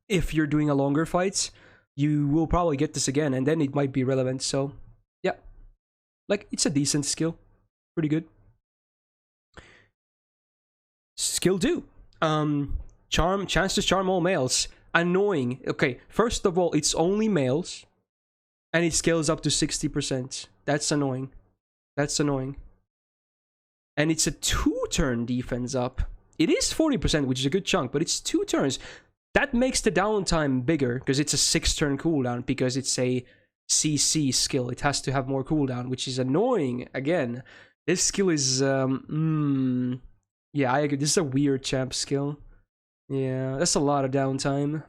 Speaker 1: if you're doing a longer fight, you will probably get this again, and then it might be relevant. So yeah, like, it's a decent skill. Pretty good. Skill 2. Chance to charm all males. Annoying. Okay, first of all, it's only males, and it scales up to 60%. That's annoying. That's annoying. And it's a 2-turn defense up. It is 40%, which is a good chunk, but it's 2 turns. That makes the downtime bigger, because it's a 6-turn cooldown, because it's a CC skill. It has to have more cooldown, which is annoying. Again, this skill is, yeah, I agree. This is a weird champ skill. Yeah, that's a lot of downtime.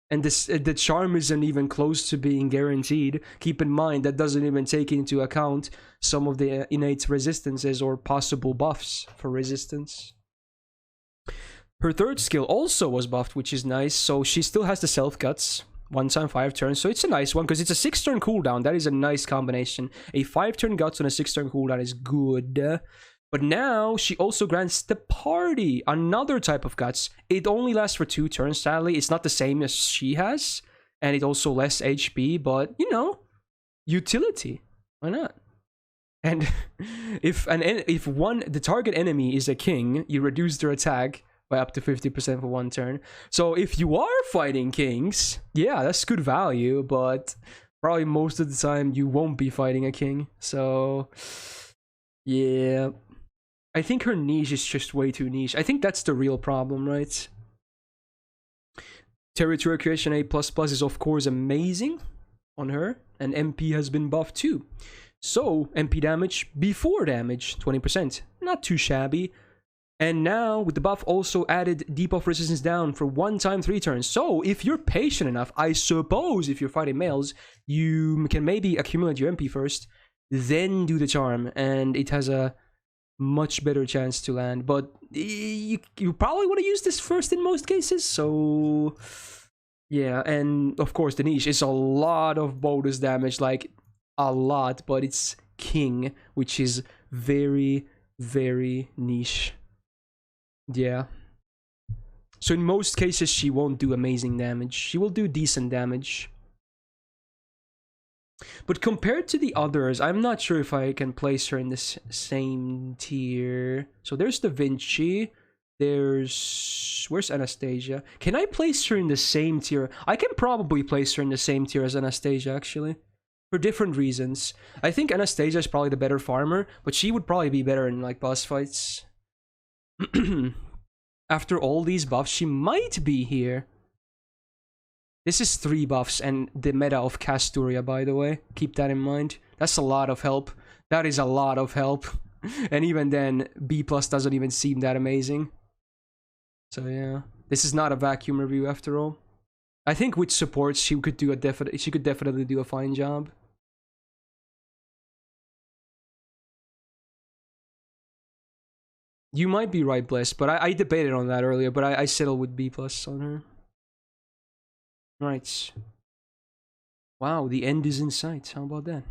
Speaker 1: And the charm isn't even close to being guaranteed. Keep in mind, that doesn't even take into account some of the innate resistances or possible buffs for resistance. Her third skill also was buffed, which is nice. So she still has the self-cuts. 1 time 5 turns. So it's a nice one, because it's a 6-turn cooldown. That is a nice combination. A 5-turn guts on a 6-turn cooldown is good. But now, she also grants the party another type of guts. It only lasts for 2 turns, sadly. It's not the same as she has. And it also less HP, but, you know, utility. Why not? And if the target enemy is a king, you reduce their attack by up to 50% for 1 turn. So if you are fighting kings, yeah, that's good value, but probably most of the time you won't be fighting a king. So, yeah. I think her niche is just way too niche. I think that's the real problem, right? Territory creation A++ is of course amazing on her, and MP has been buffed too. So, MP damage before damage, 20%. Not too shabby. And now, with the buff, also added debuff resistance down for 1 time 3 turns. So, if you're patient enough, I suppose if you're fighting males, you can maybe accumulate your MP first, then do the charm, and it has a much better chance to land. But you probably want to use this first in most cases, so yeah. And of course the niche is a lot of bonus damage, like a lot, but it's king, which is very, very niche. Yeah, so in most cases she won't do amazing damage. She will do decent damage. But compared to the others, I'm not sure if I can place her in this same tier. So there's the Vinci. Where's Anastasia? Can I place her in the same tier? I can probably place her in the same tier as Anastasia, actually. For different reasons. I think Anastasia is probably the better farmer, but she would probably be better in, like, boss fights. After all these buffs, she might be here. This is 3 buffs and the meta of Castoria, by the way. Keep that in mind. That's a lot of help. That is a lot of help. And even then, B+ doesn't even seem that amazing. So yeah, this is not a vacuum review after all. I think with supports, she could definitely do a fine job. You might be right, Bliss, but I debated on that earlier, but I settled with B+ on her. Right. Wow, the end is in sight. How about that?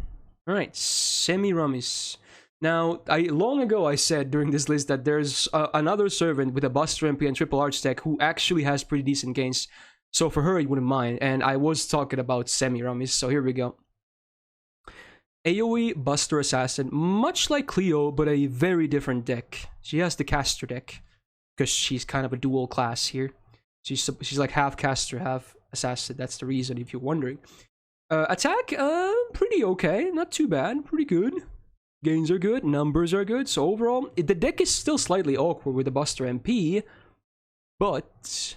Speaker 1: Alright, Semiramis. Now, long ago I said during this list that there's another servant with a Buster MP and Triple Arch deck who actually has pretty decent gains. So for her, I wouldn't mind. And I was talking about Semiramis, so here we go. AoE Buster Assassin, much like Cleo, but a very different deck. She has the caster deck, because she's kind of a dual class here. She's like half caster, half assassin. That's the reason, if you're wondering. Attack, pretty okay, not too bad, pretty good. Gains are good, numbers are good. So overall, the deck is still slightly awkward with the Buster MP, but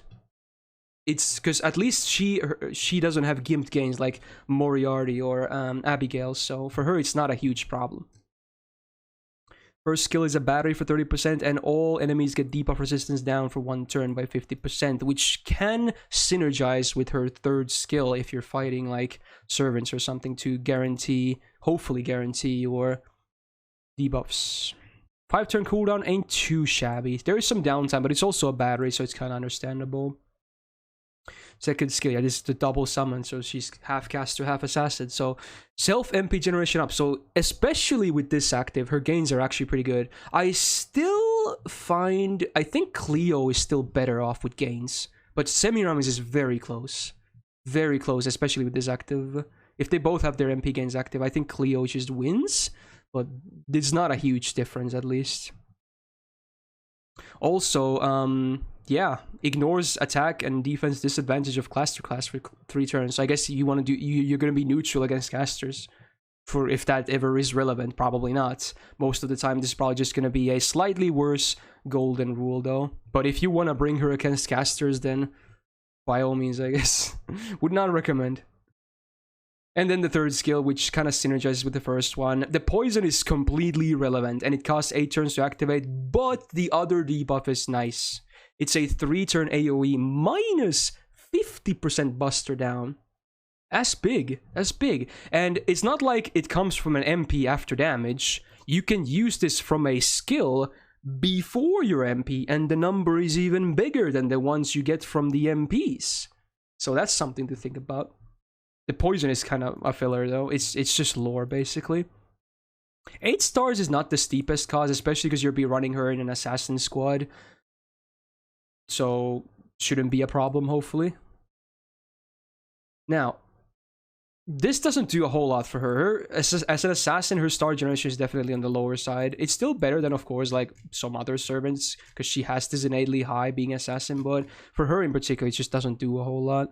Speaker 1: it's because at least she doesn't have gimped gains like Moriarty or Abigail, so for her it's not a huge problem. First skill is a battery for 30%, and all enemies get debuff resistance down for 1 turn by 50%, which can synergize with her third skill if you're fighting like servants or something to guarantee, hopefully guarantee your debuffs. 5-turn cooldown ain't too shabby. There is some downtime, but it's also a battery, so it's kind of understandable. Second skill, yeah, this is the double summon, so she's half caster, half assassin. So self MP generation up. So especially with this active, her gains are actually pretty good. I think Cleo is still better off with gains, but Semiramis is very close, especially with this active. If they both have their MP gains active, I think Cleo just wins, but it's not a huge difference at least. Also, yeah, ignores attack and defense disadvantage of class to class for 3 turns. So I guess you want to do you're going to be neutral against casters, for if that ever is relevant. Probably not. Most of the time, this is probably just going to be a slightly worse golden rule, though. But if you want to bring her against casters, then by all means, I guess. Would not recommend. And then the third skill, which kind of synergizes with the first one. The poison is completely irrelevant, and it costs 8 turns to activate, but the other debuff is nice. It's a 3-turn AoE minus 50% buster down. That's big. That's big. And it's not like it comes from an MP after damage. You can use this from a skill before your MP, and the number is even bigger than the ones you get from the MPs. So that's something to think about. The poison is kind of a filler, though. It's just lore, basically. 8 stars is not the steepest cost, especially because you'll be running her in an assassin squad. So, shouldn't be a problem, hopefully. Now, this doesn't do a whole lot for her. As an assassin, her star generation is definitely on the lower side. It's still better than, of course, like some other servants, because she has this innately high being assassin, but for her in particular, it just doesn't do a whole lot.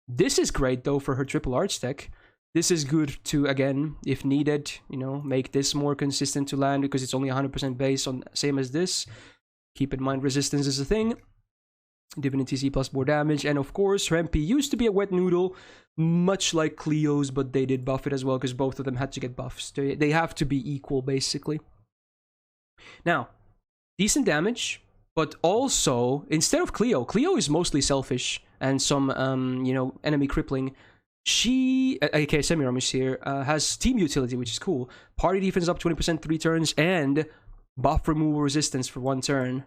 Speaker 1: This is great, though, for her triple arch deck. This is good to, again, if needed, you know, make this more consistent to land, because it's only 100% base on same as this. Keep in mind, resistance is a thing. Divinity C plus more damage, and of course, her MP used to be a wet noodle, much like Cleo's, but they did buff it as well, because both of them had to get buffs. They have to be equal, basically. Now, decent damage, but also, instead of Cleo is mostly selfish, and some, you know, enemy crippling. She, aka Semiramis here, has team utility, which is cool. Party defense up 20% 3 turns, and buff removal resistance for 1 turn.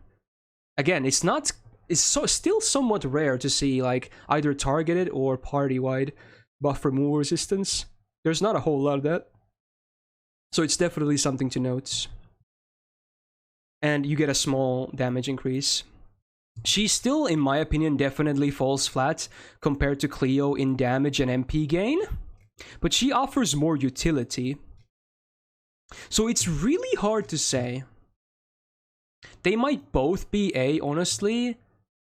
Speaker 1: Again, it's still somewhat rare to see, like, either targeted or party-wide buff removal resistance. There's not a whole lot of that. So it's definitely something to note. And you get a small damage increase. She still, in my opinion, definitely falls flat compared to Cleo in damage and MP gain. But she offers more utility. So it's really hard to say. They might both be A, honestly.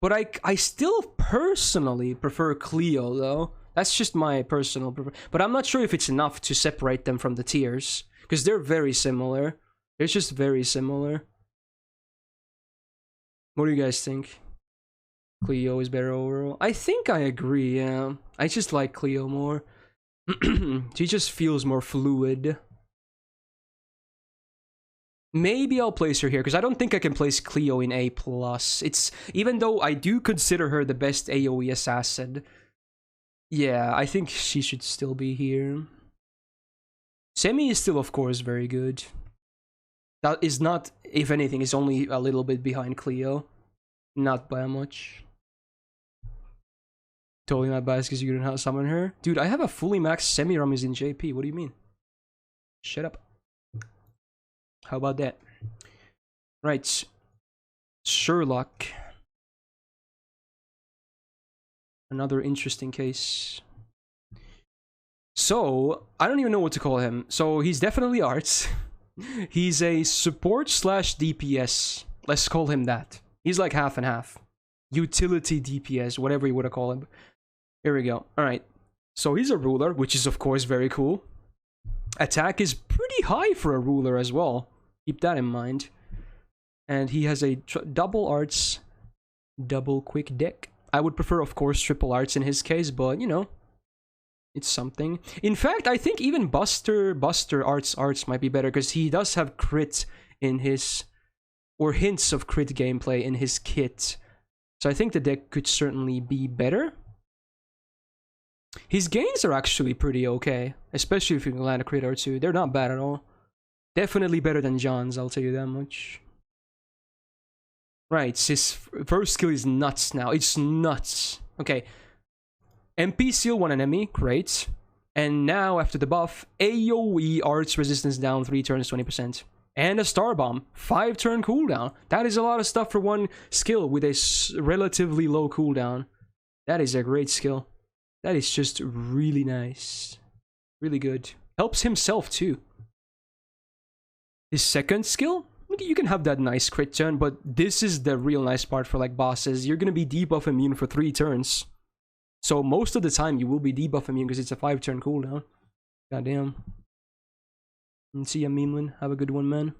Speaker 1: But I still personally prefer Cleo, though. That's just my personal preference. But I'm not sure if it's enough to separate them from the tiers, because they're very similar. They're just very similar. What do you guys think? Cleo is better overall? I think I agree, yeah. I just like Cleo more. She just feels more fluid. Maybe I'll place her here, because I don't think I can place Cleo in A+. It's, even though I do consider her the best AoE assassin, yeah, I think she should still be here. Semi is still, of course, very good. That is not, if anything, is only a little bit behind Cleo. Not by much. Totally not biased because you didn't summon her. Dude, I have a fully maxed Semi-Ramis in JP. What do you mean? Shut up. How about that? Right. Sherlock. Another interesting case. So, I don't even know what to call him. So, he's definitely arts. He's a support slash DPS. Let's call him that. He's like half and half. Utility DPS, whatever you want to call him. Here we go. Alright. So, he's a ruler, which is of course very cool. Attack is pretty high for a ruler as well. Keep that in mind. And he has a double arts, double quick deck. I would prefer, of course, triple arts in his case, but, you know, it's something. In fact, I think even Buster arts might be better, because he does have crit in his, or hints of crit gameplay in his kit. So I think the deck could certainly be better. His gains are actually pretty okay, especially if you can land a crit or two. They're not bad at all. Definitely better than Jeanne's, I'll tell you that much. Right, his first skill is nuts now. It's nuts. Okay. MP seal one enemy, great. And now, after the buff, AoE arts resistance down 3 turns, 20%. And a star bomb, 5 turn cooldown. That is a lot of stuff for one skill with a relatively low cooldown. That is a great skill. That is just really nice. Really good. Helps himself too. His second skill? You can have that nice crit turn, but this is the real nice part for like bosses. You're gonna be debuff immune for 3 turns. So most of the time you will be debuff immune because it's a 5 turn cooldown. Goddamn. And see ya, Merlin. Have a good one, man.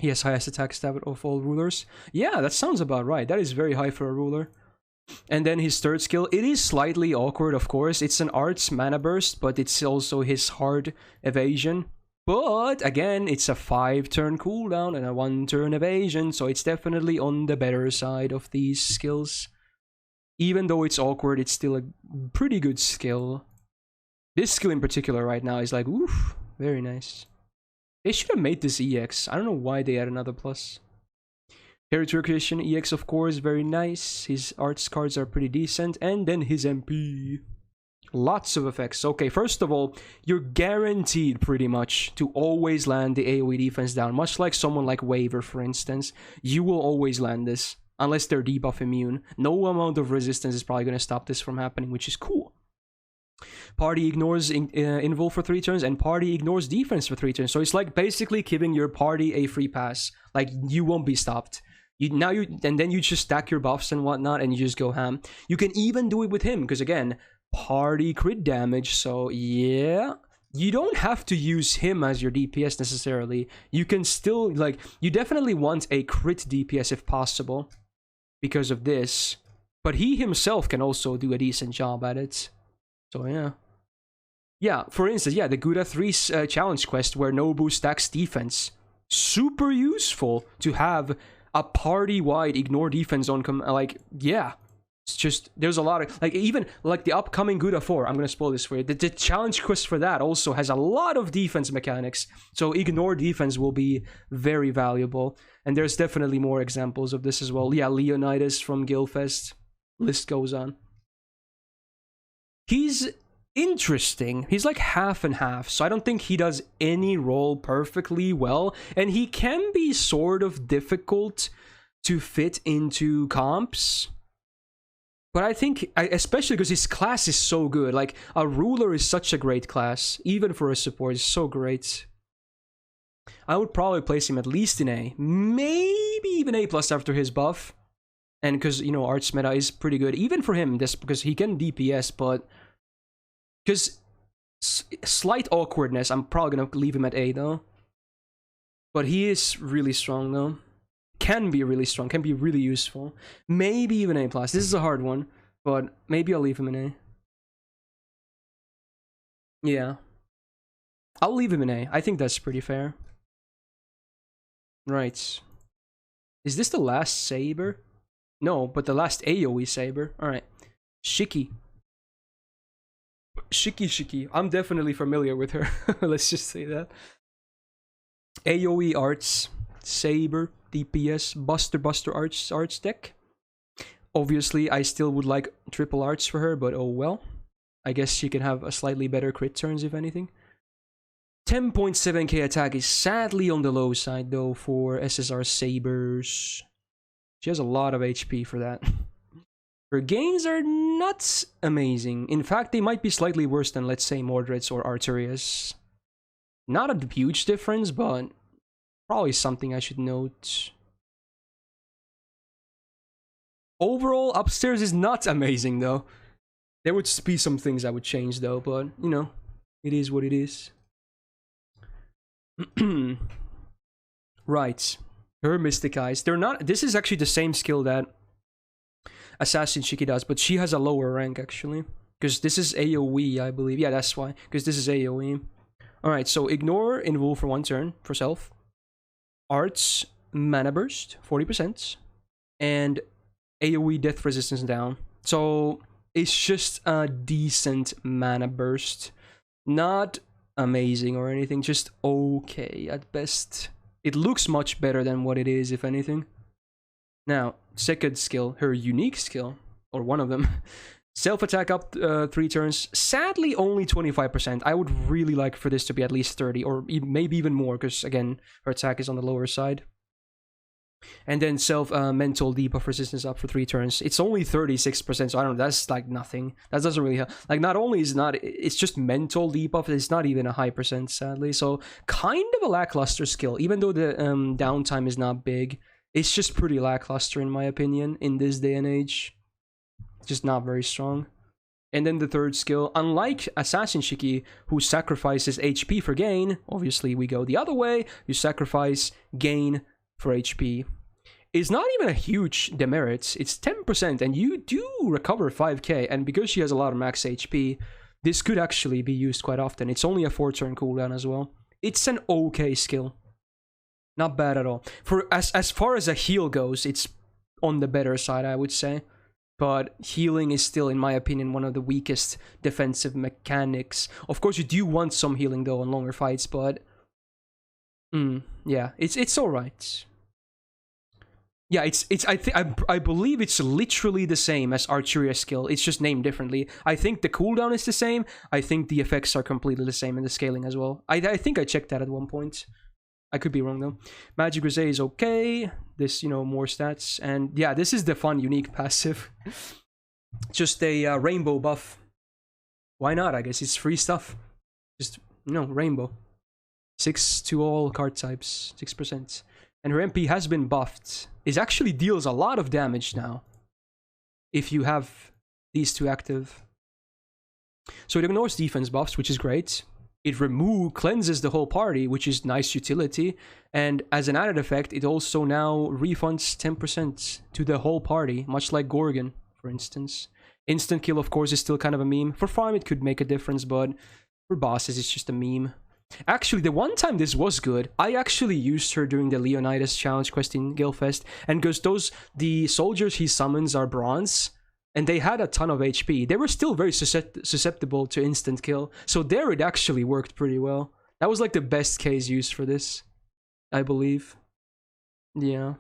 Speaker 1: He has highest attack stat of all rulers. Yeah, that sounds about right. That is very high for a ruler. And then his third skill, it is slightly awkward, of course. It's an arts mana burst, but it's also his hard evasion. But again, it's a 5 turn cooldown and a 1 turn evasion, so it's definitely on the better side of these skills. Even though it's awkward, it's still a pretty good skill. This skill in particular right now is like, oof, very nice. They should have made this EX. I don't know why they had another plus. Territory creation EX, of course, very nice. His arts cards are pretty decent. And then his MP. Lots of effects. Okay, first of all, you're guaranteed pretty much to always land the AoE defense down. Much like someone like Waver, for instance. You will always land this. Unless they're debuff immune. No amount of resistance is probably going to stop this from happening, which is cool. Party ignores invul for 3 turns, and party ignores defense for 3 turns. So it's like basically giving your party a free pass. Like, you won't be stopped. And then you just stack your buffs and whatnot, and you just go ham. You can even do it with him, because again, party crit damage, so yeah. You don't have to use him as your DPS necessarily. You can still, like, you definitely want a crit DPS if possible, because of this. But he himself can also do a decent job at it. So yeah. Yeah, for instance, yeah, the Gouda 3 challenge quest where Nobu stacks defense. Super useful to have a party-wide ignore defense on, like, yeah. It's just, there's a lot of, like, even, like, the upcoming Gouda 4, I'm gonna spoil this for you, the challenge quest for that also has a lot of defense mechanics, so ignore defense will be very valuable, and there's definitely more examples of this as well. Yeah, Leonidas from Guildfest, list goes on. He's interesting. He's like half and half, so I don't think he does any role perfectly well, and he can be sort of difficult to fit into comps. But I think, especially because his class is so good, like, a ruler is such a great class, even for a support, it's so great. I would probably place him at least in A, maybe even A+ after his buff. And because, you know, arts meta is pretty good, even for him, just because he can DPS, but because slight awkwardness, I'm probably gonna leave him at A though. But he is really strong though. can be really strong, can be really useful. Maybe even A+. This is a hard one, but maybe I'll leave him in A. Yeah. I'll leave him in A. I think that's pretty fair. Right. Is this the last Saber? No, but the last AoE Saber. Alright. Shiki. Shiki. I'm definitely familiar with her. Let's just say that. AoE arts. Saber. DPS. Buster arts deck. Obviously, I still would like triple arts for her, but oh well. I guess she can have a slightly better crit turns, if anything. 10.7k attack is sadly on the low side, though, for SSR Sabers. She has a lot of HP for that. Her gains are not amazing. In fact, they might be slightly worse than, let's say, Mordred's or Artoria's. Not a huge difference, but probably something I should note. Overall, upstairs is not amazing, though. There would be some things I would change, though, but, you know, it is what it is. Right. Her Mystic Eyes. They're not... This is actually the same skill that Assassin Shiki does, but she has a lower rank, actually. Because this is AoE, I believe. Yeah, that's why. Because this is AoE. Alright, so ignore Invul for 1 turn, for self. Arts, Mana Burst, 40%. And AoE Death Resistance down. So, it's just a decent Mana Burst. Not amazing or anything, just okay at best. It looks much better than what it is, if anything. Now, second skill, her unique skill, or one of them. Self-attack up 3 turns. Sadly, only 25%. I would really like for this to be at least 30, or maybe even more, because, again, her attack is on the lower side. And then mental debuff resistance up for 3 turns. It's only 36%, so I don't know, that's like nothing. That doesn't really help. Like, not only is it's just mental debuff, it's not even a high percent, sadly. So, kind of a lackluster skill, even though the downtime is not big. It's just pretty lackluster, in my opinion, in this day and age. Just not very strong. And then the third skill, unlike Assassin Shiki, who sacrifices HP for gain, obviously we go the other way, you sacrifice gain for HP, is not even a huge demerit. It's 10%, and you do recover 5k, and because she has a lot of max HP, this could actually be used quite often. It's only a 4-turn cooldown as well. It's an okay skill. Not bad at all. For as far as a heal goes, it's on the better side, I would say. But healing is still, in my opinion, one of the weakest defensive mechanics. Of course, you do want some healing, though, on longer fights, but... yeah, it's alright. Yeah, I believe it's literally the same as Artoria skill. It's just named differently. I think the cooldown is the same. I think the effects are completely the same in the scaling as well. I think I checked that at one point. I could be wrong though. Magic Grisée is okay. This, you know, more stats. And yeah, this is the fun, unique passive. Just a rainbow buff. Why not? I guess it's free stuff. Just, you know, rainbow. 6 to all card types. 6%. And her MP has been buffed. It actually deals a lot of damage now. If you have these two active. So it ignores defense buffs, which is great. It cleanses the whole party, which is nice utility. And as an added effect, it also now refunds 10% to the whole party, much like Gorgon, for instance. Instant kill, of course, is still kind of a meme. For farm, it could make a difference, but for bosses, it's just a meme. Actually, the one time this was good, I actually used her during the Leonidas challenge quest in Gilfest, and because the soldiers he summons are bronze, and they had a ton of HP, they were still very susceptible to instant kill, so there it actually worked pretty well. That was like the best case used for this, I believe. Yeah.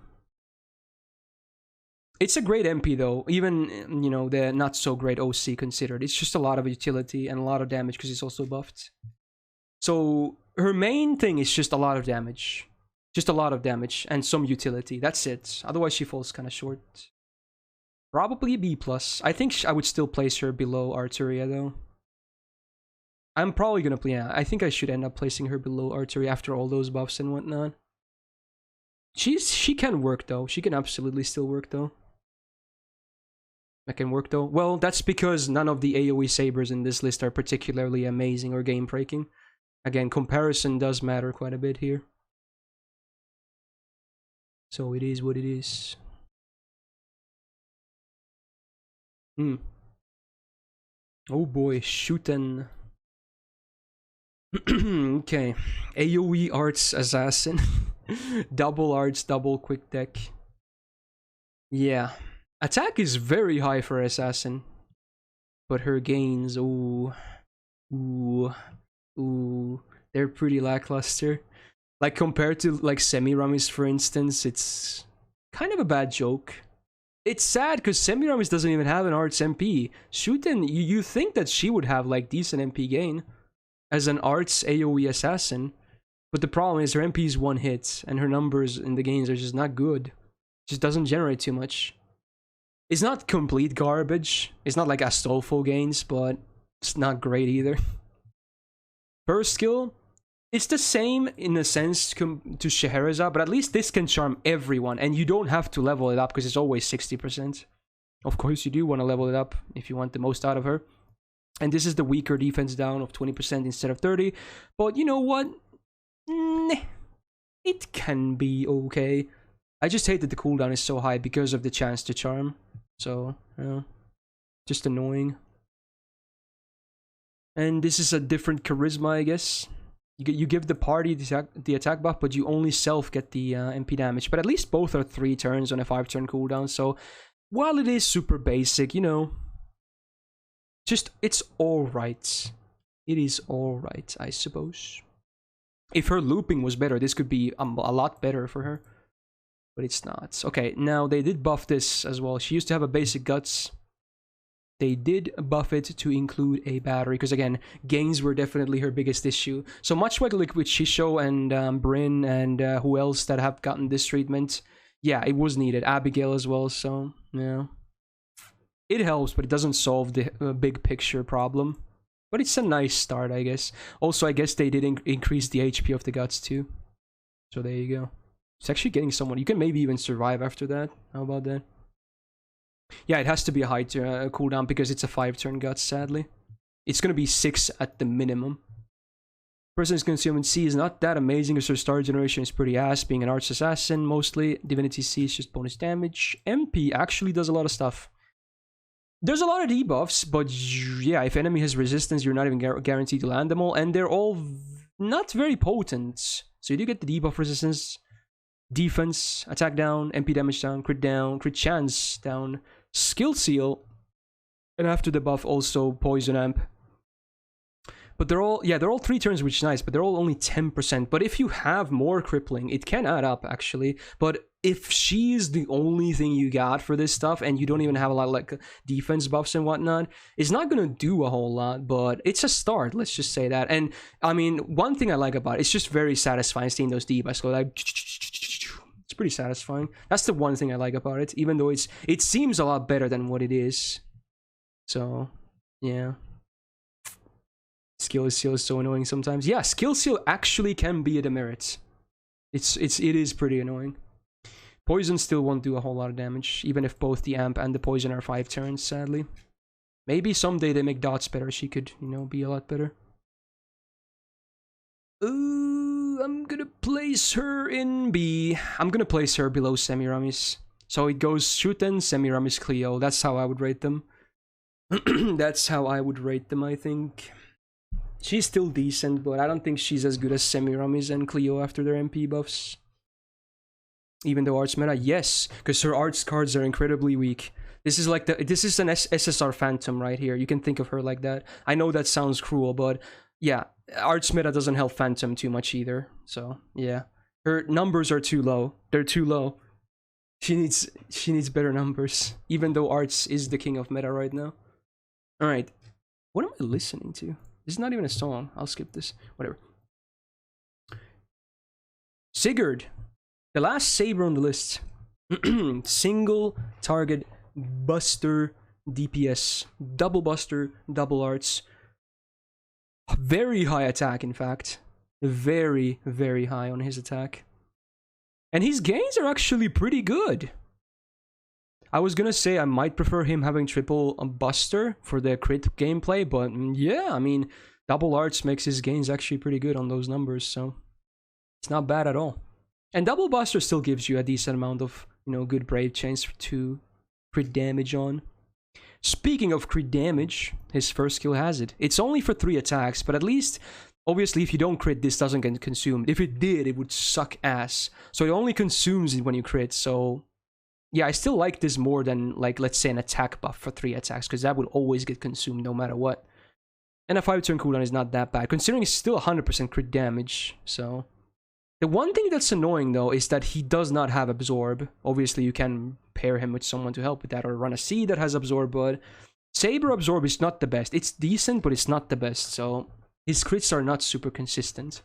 Speaker 1: It's a great MP though, even, you know, the not so great OC considered. It's just a lot of utility and a lot of damage because it's also buffed. So her main thing is just a lot of damage. Just a lot of damage and some utility. That's it. Otherwise she falls kind of short. Probably B+. I think I would still place her below Artoria though. I'm probably gonna play, yeah, I think I should end up placing her below Artoria after all those buffs and whatnot. She can work though. She can absolutely still work though. That can work though. Well, that's because none of the AoE sabers in this list are particularly amazing or game breaking. Again, comparison does matter quite a bit here. So it is what it is. Oh boy, shootin'. Okay. AoE Arts Assassin. Double arts, double quick deck. Yeah. Attack is very high for Assassin. But her gains, ooh. They're pretty lackluster. Like, compared to, like, Semiramis, for instance, it's kind of a bad joke. It's sad because Semiramis doesn't even have an Arts MP. Shootin', you think that she would have, like, decent MP gain as an Arts AoE Assassin. But the problem is her MP is one hit, and her numbers in the gains are just not good. Just doesn't generate too much. It's not complete garbage. It's not like Astolfo gains, but it's not great either. First skill, it's the same in a sense to Scheherazade, but at least this can charm everyone, and you don't have to level it up because it's always 60%. Of course, you do want to level it up if you want the most out of her. And this is the weaker defense down of 20% instead of 30. But you know what? It can be okay. I just hate that the cooldown is so high because of the chance to charm. So, just annoying. And this is a different charisma, I guess. You give the party the attack buff, but you only self get the MP damage. But at least both are 3 turns on a 5-turn cooldown. So, while it is super basic, you know, just, it's alright. It is alright, I suppose. If her looping was better, this could be a lot better for her. But it's not. Okay, now they did buff this as well. She used to have a basic guts. They did buff it to include a battery, because again, gains were definitely her biggest issue. So much like with Shisho and Bryn and who else that have gotten this treatment, yeah, it was needed. Abigail as well, so yeah. It helps, but it doesn't solve the big picture problem. But it's a nice start, I guess. Also, I guess they did increase the HP of the guts too. So there you go. It's actually getting someone. You can maybe even survive after that. How about that? Yeah, it has to be a high cooldown because it's a 5-turn guts, sadly. It's going to be 6 at the minimum. Person's Concealment C is not that amazing because her star generation is pretty ass, being an Arts Assassin mostly. Divinity C is just bonus damage. MP actually does a lot of stuff. There's a lot of debuffs, but yeah, if enemy has resistance, you're not even guaranteed to land them all, and they're all not very potent. So you do get the debuff resistance, defense, attack down, MP damage down, crit chance down, skill seal, and after the buff also poison amp. But they're all 3 turns, which is nice, but they're all only 10%. But if you have more crippling, it can add up actually. But if she's the only thing you got for this stuff and you don't even have a lot of like defense buffs and whatnot, it's not gonna do a whole lot, but it's a start, let's just say that. And I mean, one thing I like about it's just very satisfying seeing those debuffs go like, it's pretty satisfying. That's the one thing I like about it, even though it seems a lot better than what it is. So yeah. Skill seal is so annoying sometimes. Yeah, skill seal actually can be a demerit. It is pretty annoying. Poison still won't do a whole lot of damage, even if both the amp and the poison are 5 turns, sadly. Maybe someday they make dots better, she could, you know, be a lot better. I'm gonna place her in B. I'm gonna place her below Semiramis. So it goes Shuten, Semiramis, Cleo. That's how I would rate them. That's how I would rate them, I think. She's still decent, but I don't think she's as good as Semiramis and Cleo after their MP buffs. Even though arts meta, yes, because her arts cards are incredibly weak. This is like this is an SSR Phantom right here. You can think of her like that. I know that sounds cruel, but yeah, arts meta doesn't help Phantom too much either. So yeah, her numbers are too low. They're too low. She needs better numbers. Even though arts is the king of meta right now. All right, what am I listening to? This is not even a song. I'll skip this. Whatever. Sigurd. The last saber on the list. Single target buster DPS. Double buster, double arts. Very high attack, in fact. Very, very high on his attack. And his gains are actually pretty good. I was gonna say I might prefer him having triple buster for the crit gameplay, but yeah, I mean, double arts makes his gains actually pretty good on those numbers, so it's not bad at all. And Double Buster still gives you a decent amount of, you know, good brave chains to crit damage on. Speaking of crit damage, his first skill has it. It's only for 3 attacks, but at least, obviously, if you don't crit, this doesn't get consumed. If it did, it would suck ass. So it only consumes it when you crit, so... Yeah, I still like this more than, like, let's say an attack buff for 3 attacks, because that would always get consumed no matter what. And a 5-turn cooldown is not that bad, considering it's still 100% crit damage, so... The one thing that's annoying, though, is that he does not have Absorb. Obviously, you can pair him with someone to help with that, or run a seed that has Absorb, but... Saber Absorb is not the best. It's decent, but it's not the best, so... His crits are not super consistent.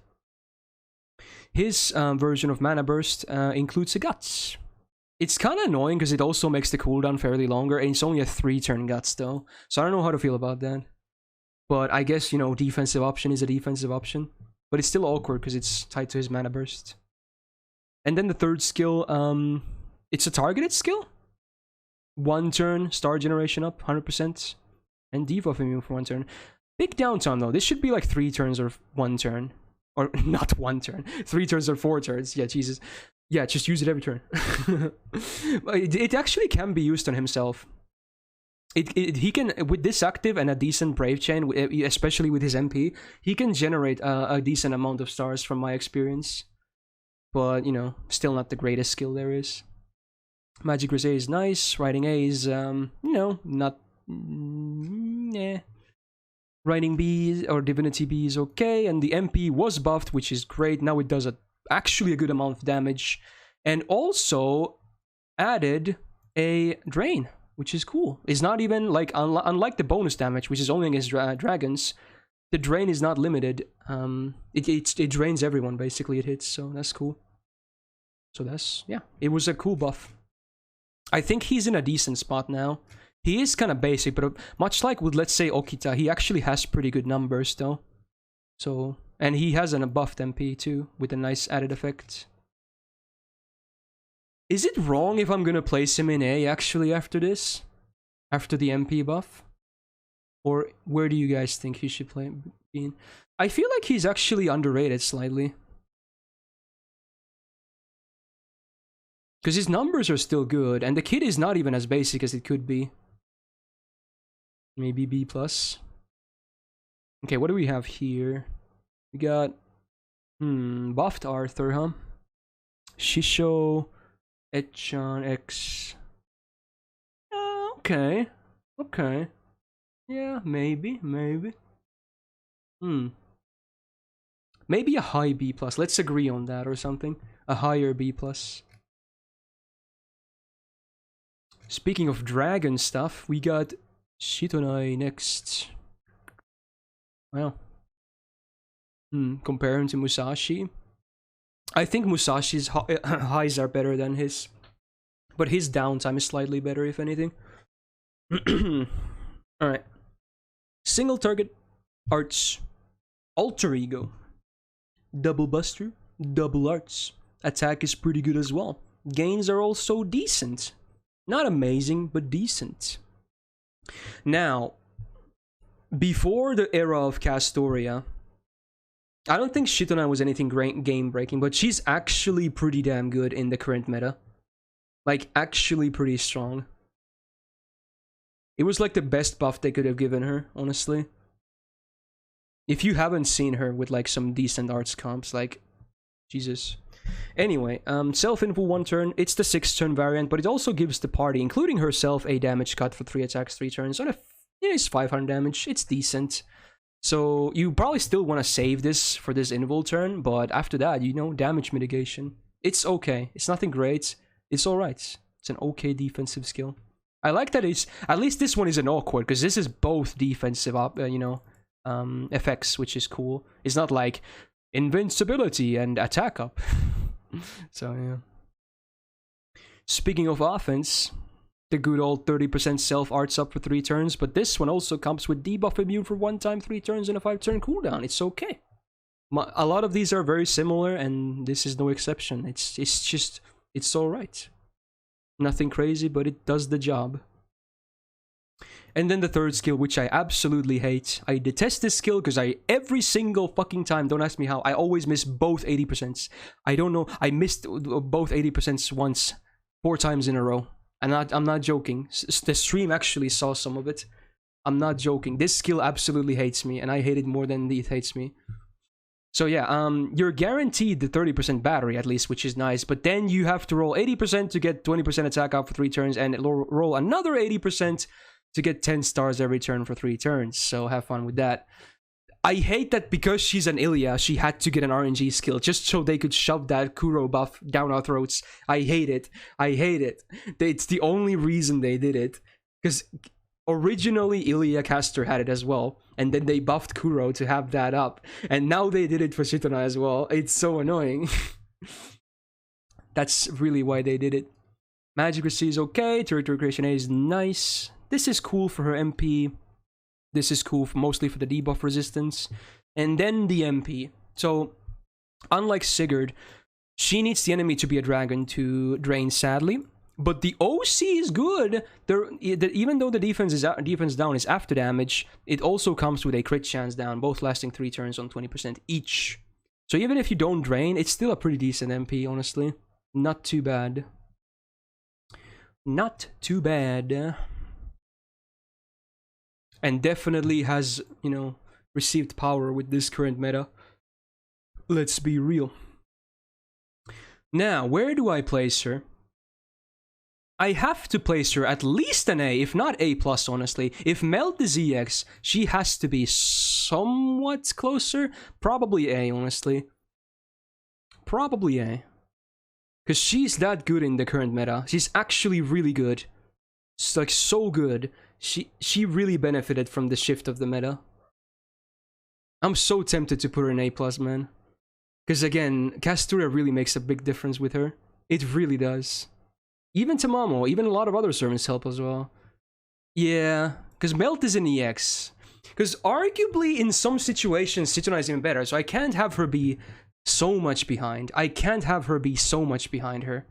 Speaker 1: His version of Mana Burst includes a Guts. It's kind of annoying, because it also makes the cooldown fairly longer, and it's only a 3-turn Guts, though. So I don't know how to feel about that. But I guess, you know, defensive option is a defensive option. But it's still awkward because it's tied to his Mana Burst. And then the third skill, it's a targeted skill. 1 turn, Star Generation up, 100%. And debuff immune for 1 turn. Big downtime though, this should be like 3 turns or 1 turn. Or not 1 turn, 3 turns or 4 turns, yeah, Jesus. Yeah, just use it every turn. It actually can be used on himself. He can, with this active and a decent Brave Chain, especially with his MP, he can generate a decent amount of stars from my experience. But, you know, still not the greatest skill there is. Magic Crusade is nice. Writing A is, you know, not... eh. Writing B or Divinity B is okay. And the MP was buffed, which is great. Now it does actually a good amount of damage. And also added a Drain, which is cool. It's not even, like, unlike the bonus damage, which is only against dragons, the Drain is not limited. It drains everyone, basically, it hits, so that's cool. So that's, yeah, it was a cool buff. I think he's in a decent spot now. He is kind of basic, but much like with, let's say, Okita, he actually has pretty good numbers, though. So, and he has an buffed MP, too, with a nice added effect. Is it wrong if I'm gonna place him in A, actually, after this? After the MP buff? Or where do you guys think he should be in? I feel like he's actually underrated slightly. Because his numbers are still good, and the kit is not even as basic as it could be. Maybe B+. Okay, what do we have here? We got... buffed Arthur, huh? Shisho... Echan X. Okay. Okay. Yeah, maybe. Maybe a high B+. Let's agree on that or something. A higher B+. Speaking of dragon stuff, we got Shitonai next. Well. Compare him to Musashi. I think Musashi's highs are better than his. But his downtime is slightly better, if anything. Alright. Single target arts. Alter ego. Double buster. Double arts. Attack is pretty good as well. Gains are also decent. Not amazing, but decent. Now, before the era of Castoria, I don't think Shitonai was anything great game-breaking, but she's actually pretty damn good in the current meta. Like, actually pretty strong. It was like the best buff they could have given her, honestly. If you haven't seen her with like some decent arts comps, like, Jesus. Anyway, self-info 1 turn, it's the 6-turn variant, but it also gives the party, including herself, a damage cut for 3 attacks, 3 turns. On it's 500 damage, it's decent. So you probably still want to save this for this invul turn, but after that, you know, damage mitigation. It's okay. It's nothing great. It's alright. It's an okay defensive skill. I like that it's... At least this one isn't awkward, because this is both defensive, you know, effects, which is cool. It's not like invincibility and attack up. So, yeah. Speaking of offense... The good old 30% self-arts up for 3 turns, but this one also comes with debuff immune for 1 time, 3 turns, and a 5-turn cooldown. It's okay. A lot of these are very similar, and this is no exception. It's just, it's alright. Nothing crazy, but it does the job. And then the third skill, which I absolutely hate. I detest this skill because every single fucking time, don't ask me how, I always miss both 80%. I don't know, I missed both 80% once, 4 times in a row. I'm not joking. The stream actually saw some of it. I'm not joking. This skill absolutely hates me, and I hate it more than it hates me. So yeah, you're guaranteed the 30% battery at least, which is nice, but then you have to roll 80% to get 20% attack out for 3 turns, and roll another 80% to get 10 stars every turn for 3 turns, so have fun with that. I hate that because she's an Ilya, she had to get an RNG skill just so they could shove that Kuro buff down our throats. I hate it. I hate it. It's the only reason they did it. Because originally Ilya caster had it as well, and then they buffed Kuro to have that up, and now they did it for Shitona as well. It's so annoying. That's really why they did it. Magic Resist is okay, Territory Creation A is nice. This is cool for her MP. This is cool mostly for the debuff resistance. And then the MP. So, unlike Sigurd, she needs the enemy to be a dragon to drain, sadly. But the OC is good. Even though the defense down is after damage, it also comes with a crit chance down, both lasting 3 turns on 20% each. So even if you don't drain, it's still a pretty decent MP, honestly. Not too bad. Not too bad. And definitely has, you know, received power with this current meta. Let's be real. Now, where do I place her? I have to place her at least an A, if not A+, honestly. If Melt is EX, she has to be somewhat closer. Probably A, honestly. Probably A. Because she's that good in the current meta. She's actually really good. She's like so good. She really benefited from the shift of the meta. I'm so tempted to put her in A+, man. Because again, Castoria really makes a big difference with her. It really does. Even Tamamo, even a lot of other servants help as well. Yeah, because Melt is an EX. Because arguably in some situations, Citronite is even better, so I can't have her be so much behind. I can't have her be so much behind her.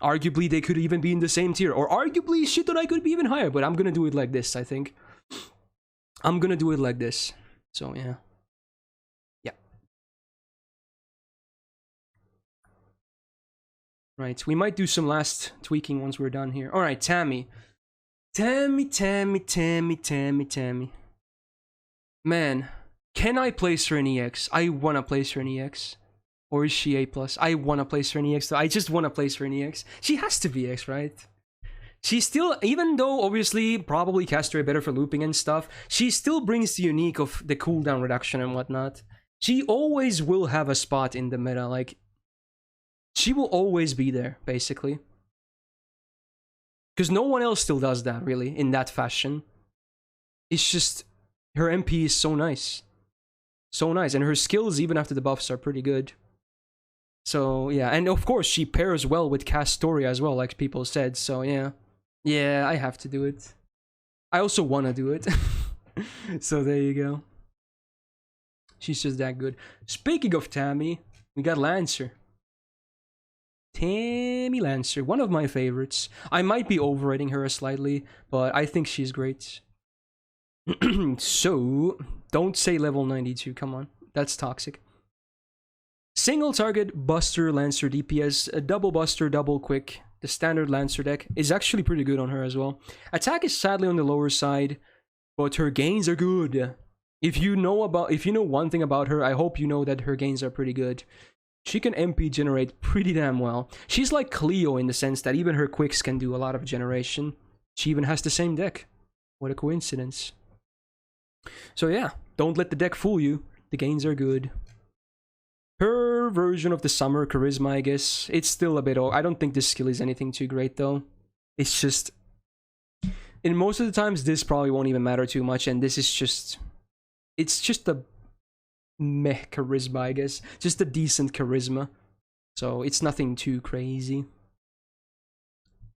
Speaker 1: Arguably, they could even be in the same tier. Or arguably, Shitonai could be even higher. But I'm gonna do it like this, I think. I'm gonna do it like this. So, yeah. Yeah. Right, we might do some last tweaking once we're done here. Alright, Tammy. Tammy. Man, can I place her in EX? I wanna place her in EX. Or is she A+? I want to place her in EX, though. I just want to place her in EX. She has to be EX, right? She still, even though obviously probably Castoria better for looping and stuff, she still brings the unique of the cooldown reduction and whatnot. She always will have a spot in the meta, like, she will always be there, basically. Because no one else still does that, really, in that fashion. It's just, her MP is so nice. So nice, and her skills, even after the buffs, are pretty good. So, yeah, and of course, she pairs well with Castoria as well, like people said, so yeah. Yeah, I have to do it. I also want to do it. So, there you go. She's just that good. Speaking of Tammy, we got Lancer. Tammy Lancer, one of my favorites. I might be overrating her slightly, but I think she's great. So, don't say level 92, come on. That's toxic. Single target, Buster, Lancer, DPS, a double Buster, double quick. The standard Lancer deck is actually pretty good on her as well. Attack is sadly on the lower side, but her gains are good. If you know one thing about her, I hope you know that her gains are pretty good. She can MP generate pretty damn well. She's like Cleo in the sense that even her quicks can do a lot of generation. She even has the same deck. What a coincidence. So yeah, don't let the deck fool you. The gains are good. Her version of the Summer Charisma, I guess. It's still a bit old. I don't think this skill is anything too great, though. It's just... in most of the times, this probably won't even matter too much, and this is just... it's just a meh charisma, I guess. Just a decent charisma. So, it's nothing too crazy.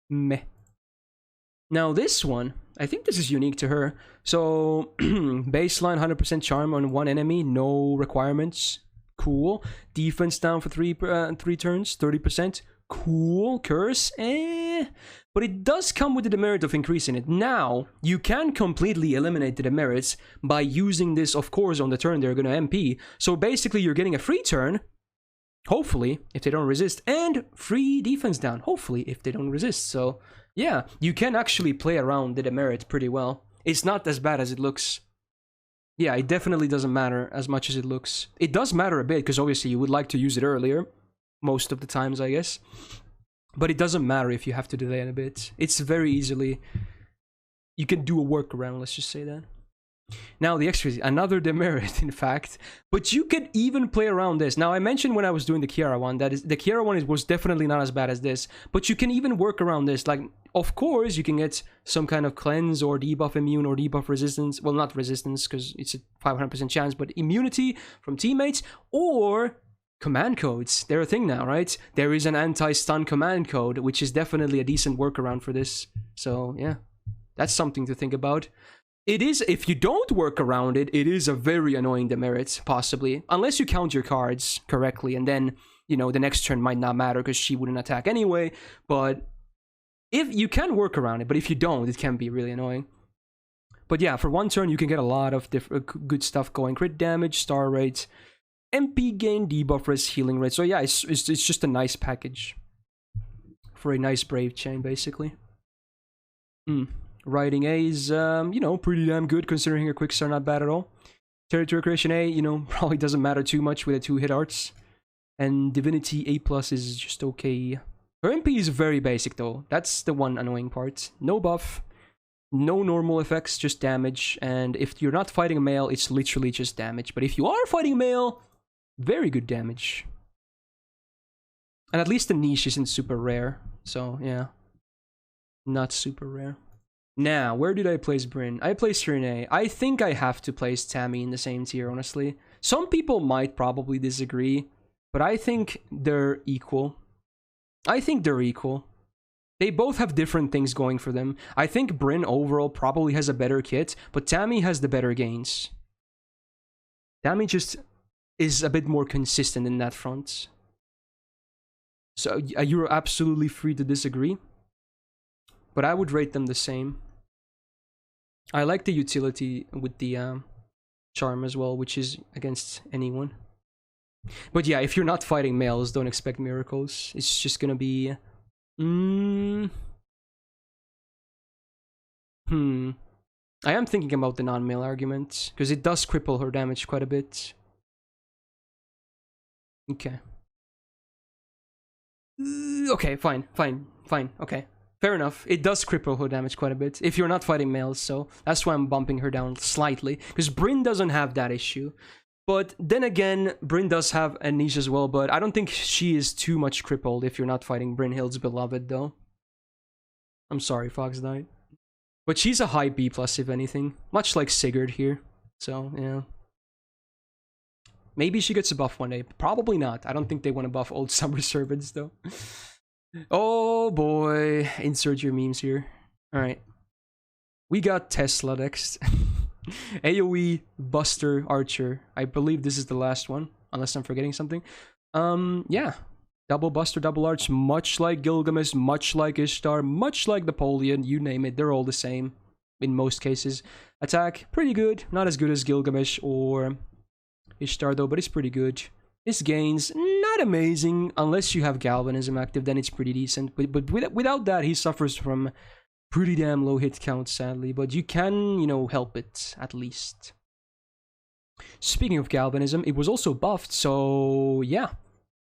Speaker 1: Meh. Now, this one, I think this is unique to her. So, baseline 100% charm on one enemy, no requirements. Cool. Defense down for 3 turns, 30%. cool. Curse, but it does come with the demerit of increasing it. Now, you can completely eliminate the demerits by using this, of course, on the turn they're gonna MP. So basically, you're getting a free turn, hopefully, if they don't resist, and free defense down, hopefully, if they don't resist. So, yeah, you can actually play around the demerit pretty well. It's not as bad as it looks. Yeah, it definitely doesn't matter as much as it looks. It does matter a bit, because obviously you would like to use it earlier, most of the times, I guess. But it doesn't matter if you have to delay it a bit. It's very easily... You can do a workaround, let's just say that. Now, the extra is another demerit, in fact. But you can even play around this. Now, I mentioned when I was doing the Kiara one, that is, the Kiara one was definitely not as bad as this. But you can even work around this. Like, of course, you can get some kind of cleanse or debuff immune or debuff resistance. Well, not resistance, because it's a 500% chance, but immunity from teammates. Or... command codes, they're a thing now, right? There is an anti-stun command code, which is definitely a decent workaround for this. So, yeah, that's something to think about. It is, if you don't work around it, it is a very annoying demerit, possibly. Unless you count your cards correctly, and then, you know, the next turn might not matter because she wouldn't attack anyway. But if you can work around it, but if you don't, it can be really annoying. But yeah, for one turn, you can get a lot of different good stuff going. Crit damage, star rate, MP gain, debuff res, healing rate. So yeah, it's just a nice package for a nice brave chain, basically. Riding A is, you know, pretty damn good considering her quicks are not bad at all. Territory creation A, you know, probably doesn't matter too much with the 2-hit arts. And divinity A+ is just okay. Her MP is very basic though. That's the one annoying part. No buff, no normal effects, just damage. And if you're not fighting a male, it's literally just damage. But if you are fighting a male, very good damage. And at least the niche isn't super rare. So, yeah. Not super rare. Now, where did I place Bryn? I placed her in A. I think I have to place Tammy in the same tier, honestly. Some people might probably disagree, but I think they're equal. I think they're equal. They both have different things going for them. I think Bryn overall probably has a better kit, but Tammy has the better gains. Tammy just... is a bit more consistent in that front. So you're absolutely free to disagree, but I would rate them the same. I like the utility with the charm as well, which is against anyone. But yeah, if you're not fighting males, don't expect miracles. It's just gonna be... I am thinking about the non-male argument, because it does cripple her damage quite a bit. Okay. Okay, fine. Okay. Fair enough. It does cripple her damage quite a bit if you're not fighting males, so that's why I'm bumping her down slightly. Because Bryn doesn't have that issue. But then again, Bryn does have a niche as well, but I don't think she is too much crippled if you're not fighting Brynhild's beloved, though. I'm sorry, Fox Knight. But she's a high B+, if anything. Much like Sigurd here. So, yeah. Maybe she gets a buff one day. Probably not. I don't think they want to buff old summer servants, though. Oh, boy. Insert your memes here. Alright. We got Tesla next. AoE, Buster, Archer. I believe this is the last one. Unless I'm forgetting something. Yeah. Double Buster, double Arch. Much like Gilgamesh, much like Ishtar, much like Napoleon. You name it. They're all the same. In most cases. Attack, pretty good. Not as good as Gilgamesh or... Ishtar though, but it's pretty good. His gains, not amazing. Unless you have Galvanism active, then it's pretty decent. But without that, he suffers from pretty damn low hit count, sadly. But you can, you know, help it, at least. Speaking of Galvanism, it was also buffed, so yeah.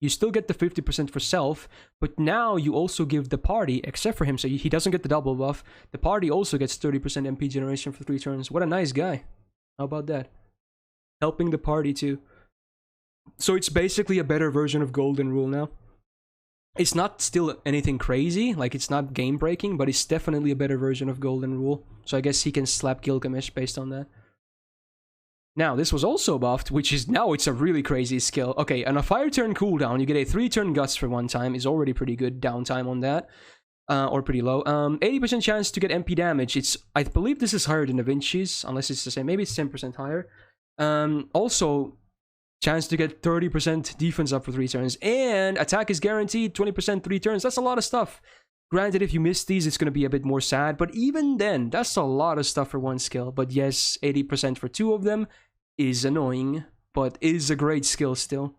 Speaker 1: You still get the 50% for self, but now you also give the party, except for him, so he doesn't get the double buff. The party also gets 30% MP generation for 3 turns. What a nice guy. How about that? Helping the party too. So it's basically a better version of Golden Rule now. It's not still anything crazy, like it's not game breaking, but it's definitely a better version of Golden Rule. So I guess he can slap Gilgamesh based on that. Now, this was also buffed, which is now it's a really crazy skill. Okay, on a 5-turn cooldown, you get a 3-turn Guts for 1 time. Is already pretty good downtime on that. Or pretty low. 80% chance to get MP damage. I believe this is higher than the Vinci's, unless it's the same. Maybe it's 10% higher. Also, Chance to get 30% defense up for 3 turns. And attack is guaranteed 20% 3 turns. That's a lot of stuff. Granted, if you miss these, it's going to be a bit more sad. But even then, that's a lot of stuff for 1 skill. But yes, 80% for 2 of them is annoying. But is a great skill still.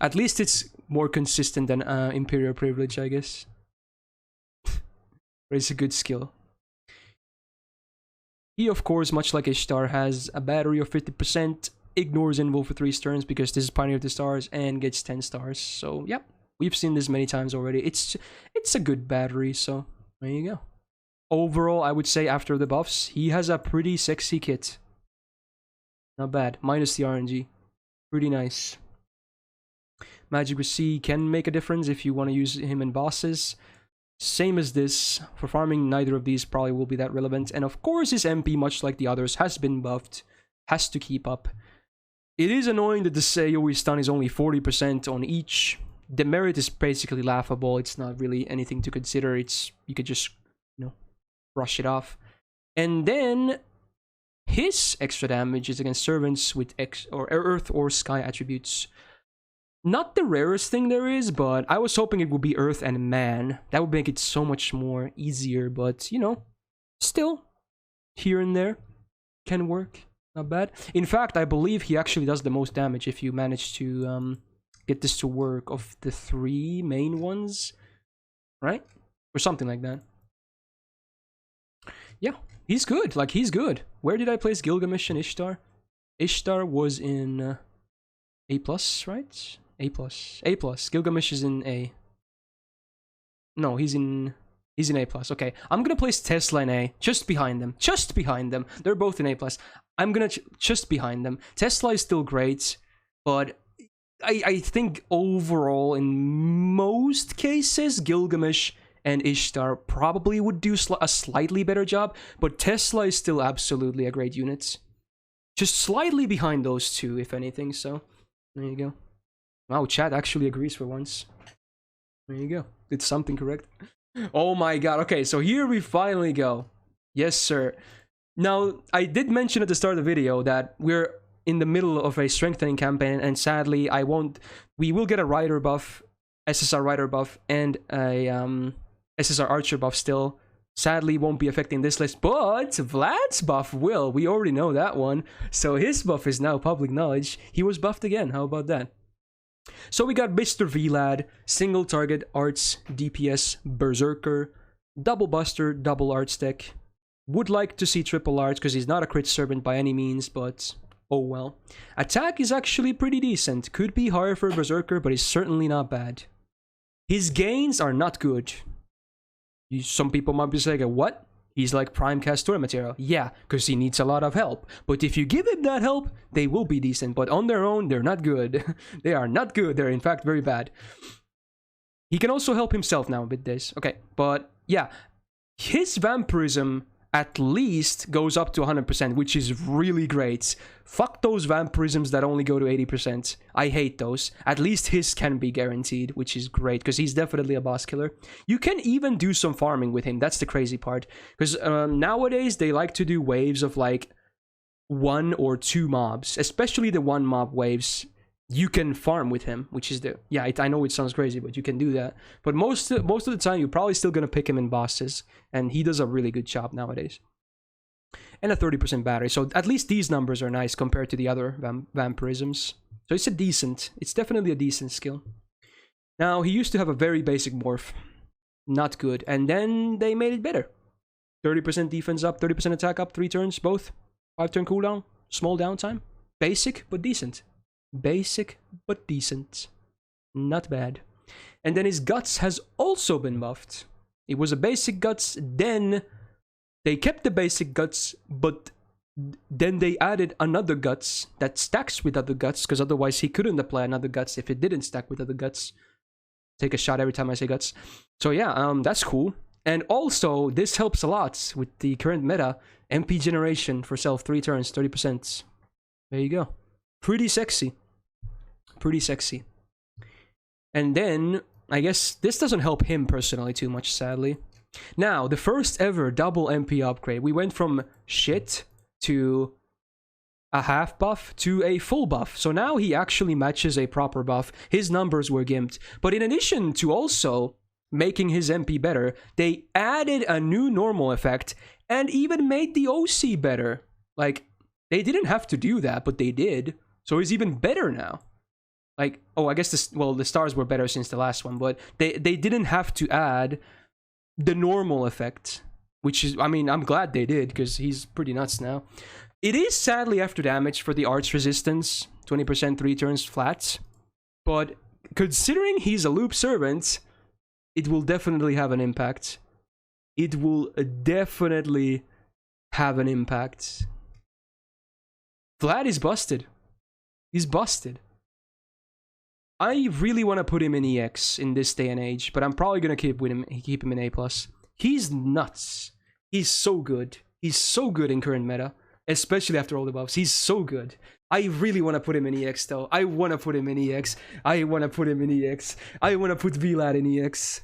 Speaker 1: At least it's more consistent than Imperial Privilege, I guess. But it's a good skill. He, of course, much like Ishtar, has a battery of 50%. Ignores Invul for 3 turns because this is Pioneer of the Stars and gets 10 stars. So, yep. We've seen this many times already. It's a good battery, so there you go. Overall, I would say after the buffs, he has a pretty sexy kit. Not bad. Minus the RNG. Pretty nice. Magic with C can make a difference if you want to use him in bosses. Same as this. For farming, neither of these probably will be that relevant. And of course, his MP, much like the others, has been buffed. Has to keep up. It is annoying that the AoE stun is only 40% on each. The merit is basically laughable. It's not really anything to consider. You could just, brush it off. And then his extra damage is against servants with earth or sky attributes. Not the rarest thing there is, but I was hoping it would be earth and man. That would make it so much more easier, but still here and there can work. Not bad. In fact, I believe he actually does the most damage if you manage to get this to work of the 3 main ones, right? Or something like that. Yeah, he's good. Like, he's good. Where did I place Gilgamesh and Ishtar? Ishtar was in A+, right? A+. A+. Gilgamesh is in A. No, he's in A+. Okay, I'm gonna place Tesla in A, just behind them. Just behind them. They're both in A+. I'm gonna just behind them. Tesla is still great, but I think overall, in most cases, Gilgamesh and Ishtar probably would do a slightly better job, but Tesla is still absolutely a great unit. Just slightly behind those two, if anything, so there you go. Wow, chat actually agrees for once. There you go. Did something correct. Oh my god, okay, so here we finally go. Yes, sir. Now, I did mention at the start of the video that we're in the middle of a strengthening campaign, and sadly, we will get a rider buff, SSR rider buff, and a SSR archer buff still. Sadly, won't be affecting this list, but Vlad's buff will. We already know that one. So his buff is now public knowledge. He was buffed again. How about that? So we got Mr. Vlad, single target arts, DPS, berserker, double buster, double arts deck. Would like to see triple arts because he's not a crit servant by any means, but oh well. Attack is actually pretty decent. Could be higher for a berserker, but he's certainly not bad. His gains are not good. Some people might be saying, what? He's like prime Castor material. Yeah, because he needs a lot of help. But if you give him that help, they will be decent. But on their own, they're not good. They are not good. They're in fact very bad. He can also help himself now with this. Okay, but yeah. His vampirism at least goes up to 100%, which is really great. Fuck those vampirisms that only go to 80%. I hate those. At least his can be guaranteed, which is great, because he's definitely a boss killer. You can even do some farming with him. That's the crazy part. Because nowadays, they like to do waves of like 1 or 2 mobs. Especially the 1 mob waves. You can farm with him, which is the... Yeah, I know it sounds crazy, but you can do that. But most of the time, you're probably still going to pick him in bosses. And he does a really good job nowadays. And a 30% battery. So at least these numbers are nice compared to the other vampirisms. So it's definitely a decent skill. Now, he used to have a very basic morph. Not good. And then they made it better. 30% defense up, 30% attack up, 3 turns, both. 5-turn cooldown, small downtime. Basic, but decent. Basic, but decent. Not bad. And then his guts has also been buffed. It was a basic guts, then they kept the basic guts, but then they added another guts that stacks with other guts, because otherwise he couldn't apply another guts if it didn't stack with other guts. Take a shot every time I say guts. So yeah, that's cool. And also, this helps a lot with the current meta. MP generation for self 3 turns, 30%. There you go. Pretty sexy. Pretty sexy. And then, I guess this doesn't help him personally too much, sadly. Now, the first ever double MP upgrade. We went from shit to a half buff to a full buff. So now he actually matches a proper buff. His numbers were gimped. But in addition to also making his MP better, they added a new normal effect and even made the OC better. Like, they didn't have to do that, but they did. So he's even better now. Like, oh, I guess this, well, the stars were better since the last one, but they didn't have to add the normal effect, which is, I mean, I'm glad they did, because he's pretty nuts now. It is sadly after damage for the arts resistance, 20% 3 turns flat, but considering he's a loop servant, it will definitely have an impact. It will definitely have an impact. Vlad is busted. He's busted. I really want to put him in EX in this day and age, but I'm probably going to keep him in A+. He's nuts. He's so good. He's so good in current meta, especially after all the buffs. He's so good. I really want to put him in EX, though. I want to put him in EX. I want to put him in EX. I want to put Vlad in EX.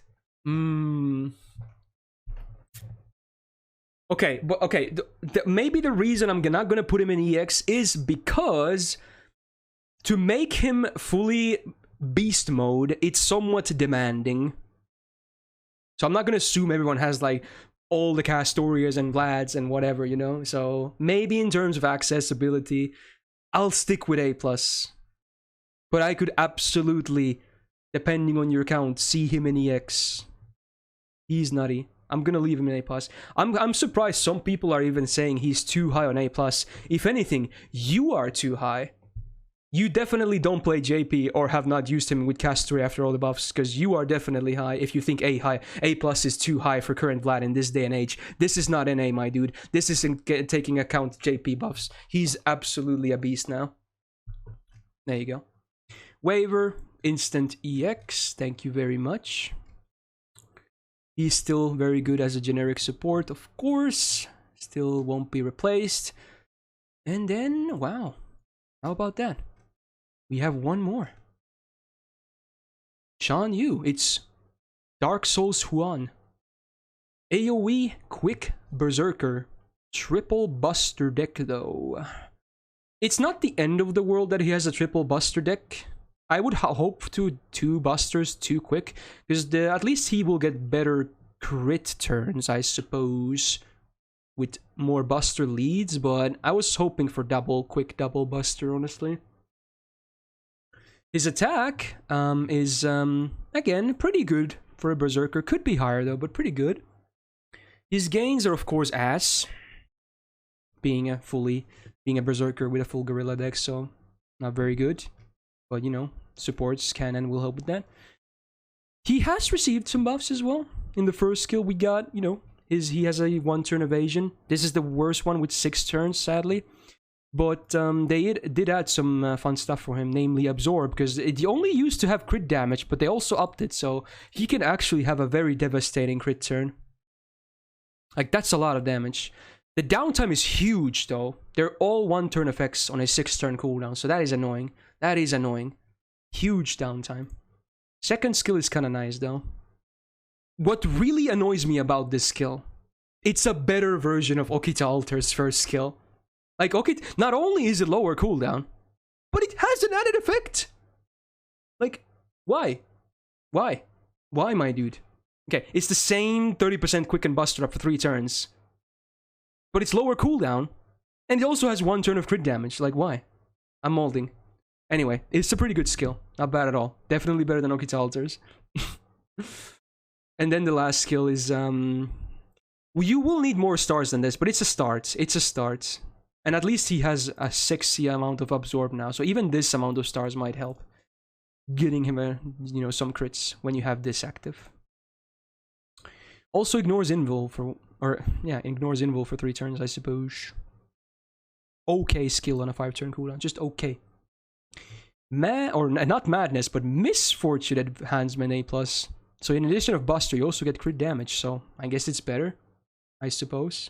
Speaker 1: Okay, but okay. Maybe the reason I'm not going to put him in EX is because to make him fully beast mode, it's somewhat demanding. So I'm not gonna assume everyone has like all the Castorias and Vlads and whatever, you know. So maybe in terms of accessibility, I'll stick with A+. But I could absolutely, depending on your account, see him in EX. He's nutty. I'm gonna leave him in A+. I'm surprised some people are even saying he's too high on A+. If anything, you are too high. You definitely don't play JP or have not used him with Castoria after all the buffs, because you are definitely high if you think A plus is too high for current Vlad in this day and age. This is not NA, my dude. This isn't taking account JP buffs. He's absolutely a beast now. There you go. Waiver, instant EX. Thank you very much. He's still very good as a generic support, of course. Still won't be replaced. And then, wow. How about that? We have one more. Shan Yu. It's Dark Souls Huan. AoE Quick Berserker. Triple Buster deck, though. It's not the end of the world that he has a triple Buster deck. I would hope to 2 Busters, 2 Quick, because at least he will get better crit turns, I suppose, with more Buster leads, but I was hoping for quick double Buster, honestly. His attack is, again, pretty good for a Berserker. Could be higher, though, but pretty good. His gains are, of course, ass. Being a Berserker with a full Gorilla deck, so not very good. But, you know, supports can and will help with that. He has received some buffs as well. In the first skill we got, you know, he has a 1-turn evasion. This is the worst one with 6 turns, sadly. But they did add some fun stuff for him, namely Absorb, because it only used to have crit damage, but they also upped it, so he can actually have a very devastating crit turn. Like, that's a lot of damage. The downtime is huge, though. They're all 1-turn effects on a 6-turn cooldown, so that is annoying. That is annoying. Huge downtime. Second skill is kind of nice, though. What really annoys me about this skill, it's a better version of Okita Alter's first skill. Like, okay, not only is it lower cooldown, but it has an added effect. Like, why? Why? Why, my dude? Okay, it's the same 30% quicken buster up for 3 turns. But it's lower cooldown, and it also has 1 turn of crit damage. Like, why? I'm molding. Anyway, it's a pretty good skill. Not bad at all. Definitely better than Okita Alter's. And then the last skill is, you will need more stars than this, but it's a start. It's a start. And at least he has a 60 amount of Absorb now, so even this amount of stars might help. Getting him some crits when you have this active. Also ignores Invul ignores Invul for 3 turns, I suppose. Okay skill on a 5-turn cooldown, just okay. Not Madness, but Misfortune Enhancement A+. So in addition of Buster, you also get crit damage, so I guess it's better, I suppose.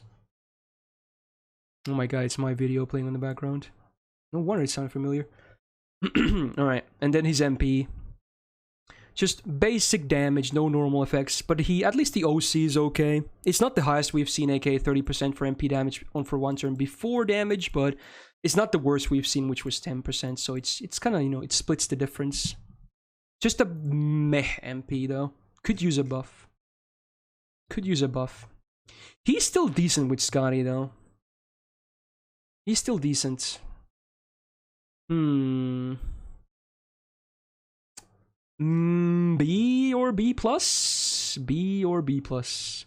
Speaker 1: Oh my god, it's my video playing in the background. No wonder it sounded familiar. Alright, and then his MP. Just basic damage, no normal effects, but at least the OC is okay. It's not the highest we've seen, aka 30% for MP damage for 1 turn before damage, but It's not the worst we've seen, which was 10%, so it's kind of, you know, it splits the difference. Just a meh MP, though. Could use a buff. Could use a buff. He's still decent with Skadi, though. He's still decent. B or B plus? B or B plus.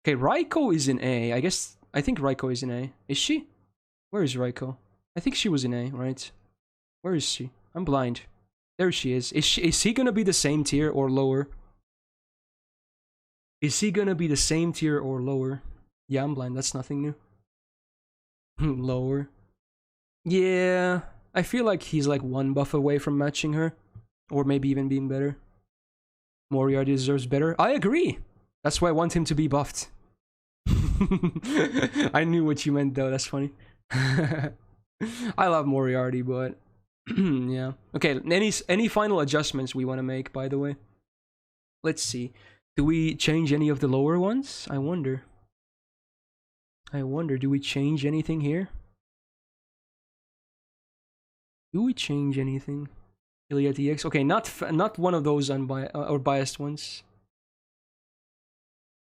Speaker 1: Okay, Raiko is in A. I think Raiko is in A. Is she? Where is Raiko? I think she was in A, right? Where is she? I'm blind. There she is. Is he gonna be the same tier or lower? Is he gonna be the same tier or lower? Yeah, I'm blind. That's nothing new. Lower. Yeah, I feel like he's like one buff away from matching her. Or maybe even being better. Moriarty deserves better. I agree. That's why I want him to be buffed. I knew what you meant though. That's funny. I love Moriarty, but yeah. Okay, any final adjustments we want to make, by the way? Let's see. Do we change any of the lower ones? I wonder, do we change anything here? Do we change anything? Iliad EX? Okay, not one of those or biased ones.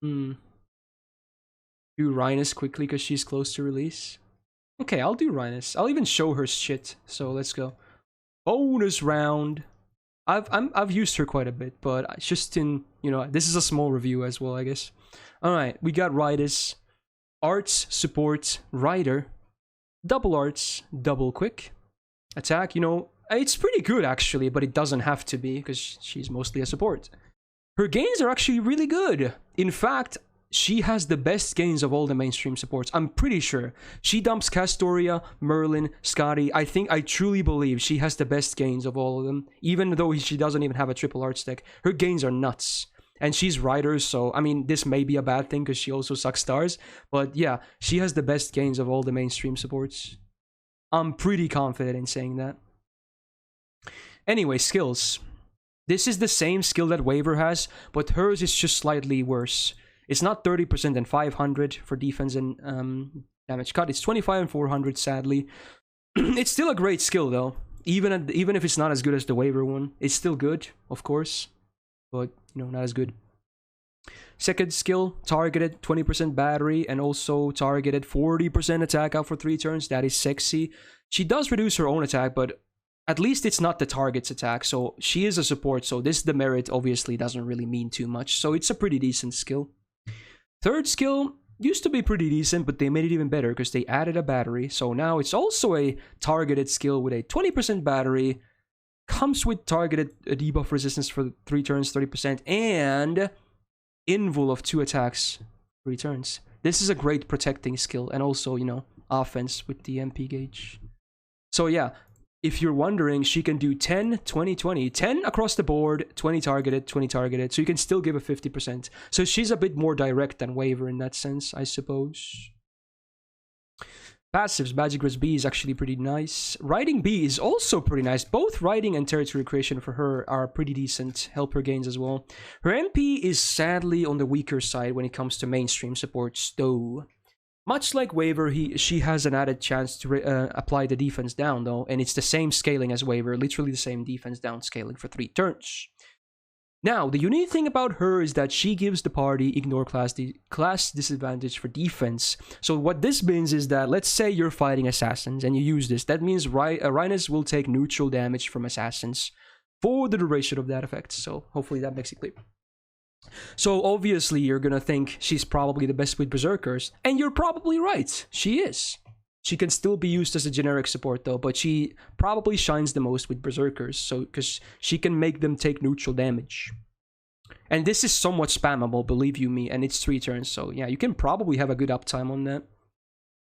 Speaker 1: Do Rhinus quickly because she's close to release. Okay, I'll do Rhinus. I'll even show her shit. So let's go. Bonus round. I've used her quite a bit, but just in, you know, this is a small review as well, I guess. All right, we got Ridus, Arts, Support, Rider, Double Arts, Double Quick, Attack. You know, it's pretty good actually, but it doesn't have to be because she's mostly a support. Her gains are actually really good. In fact, she has the best gains of all the mainstream supports. I'm pretty sure. She dumps Castoria, Merlin, Skadi. I truly believe she has the best gains of all of them. Even though she doesn't even have a triple arts deck. Her gains are nuts. And she's Rider, so, I mean, this may be a bad thing because she also sucks stars. But yeah, she has the best gains of all the mainstream supports. I'm pretty confident in saying that. Anyway, skills. This is the same skill that Waver has, but hers is just slightly worse. It's not 30% and 500 for defense and damage cut. It's 25 and 400, sadly. It's still a great skill, though. Even if it's not as good as the Waver one. It's still good, of course. But, you know, not as good. Second skill, targeted 20% battery and also targeted 40% attack out for 3 turns. That is sexy. She does reduce her own attack, but at least it's not the target's attack. So she is a support, so this demerit obviously doesn't really mean too much. So it's a pretty decent skill. Third skill used to be pretty decent, but they made it even better because they added a battery. So now it's also a targeted skill with a 20% battery. Comes with targeted debuff resistance for 3 turns, 30%, and invul of 2 attacks, 3 turns. This is a great protecting skill, and also, you know, offense with the MP gauge. So yeah, if you're wondering, she can do 10, 20, 20. 10 across the board, 20 targeted, 20 targeted, so you can still give a 50%. So she's a bit more direct than Waver in that sense, I suppose. Passives, Magic Resist B is actually pretty nice. Riding B is also pretty nice. Both Riding and Territory Creation for her are pretty decent. Help her gains as well. Her MP is sadly on the weaker side when it comes to mainstream supports, though. Much like Waver, she has an added chance to apply the defense down, though, and it's the same scaling as Waver, literally the same defense down scaling for 3 turns. Now, the unique thing about her is that she gives the party ignore class disadvantage for defense. So what this means is that, let's say you're fighting assassins and you use this, that means Rhinus will take neutral damage from assassins for the duration of that effect. So hopefully that makes it clear. So obviously you're gonna think she's probably the best with Berserkers, and you're probably right, she is. She can still be used as a generic support though, but she probably shines the most with Berserkers, so because she can make them take neutral damage. And this is somewhat spammable, believe you me, and it's 3 turns, so yeah, you can probably have a good uptime on that.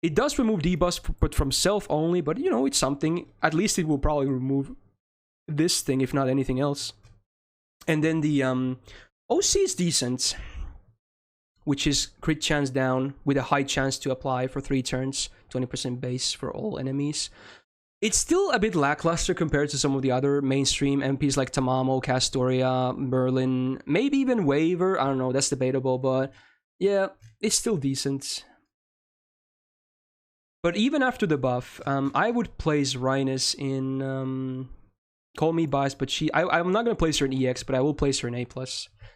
Speaker 1: It does remove debuffs, but from self only, but you know, it's something. At least it will probably remove this thing, if not anything else. And then the OC is decent, which is crit chance down with a high chance to apply for 3 turns, 20% base for all enemies. It's still a bit lackluster compared to some of the other mainstream MPs like Tamamo, Castoria, Merlin, maybe even Waver. I don't know, that's debatable, but yeah, it's still decent. But even after the buff, I would place Rhinus in... call me biased, but I'm not going to place her in EX, but I will place her in A+.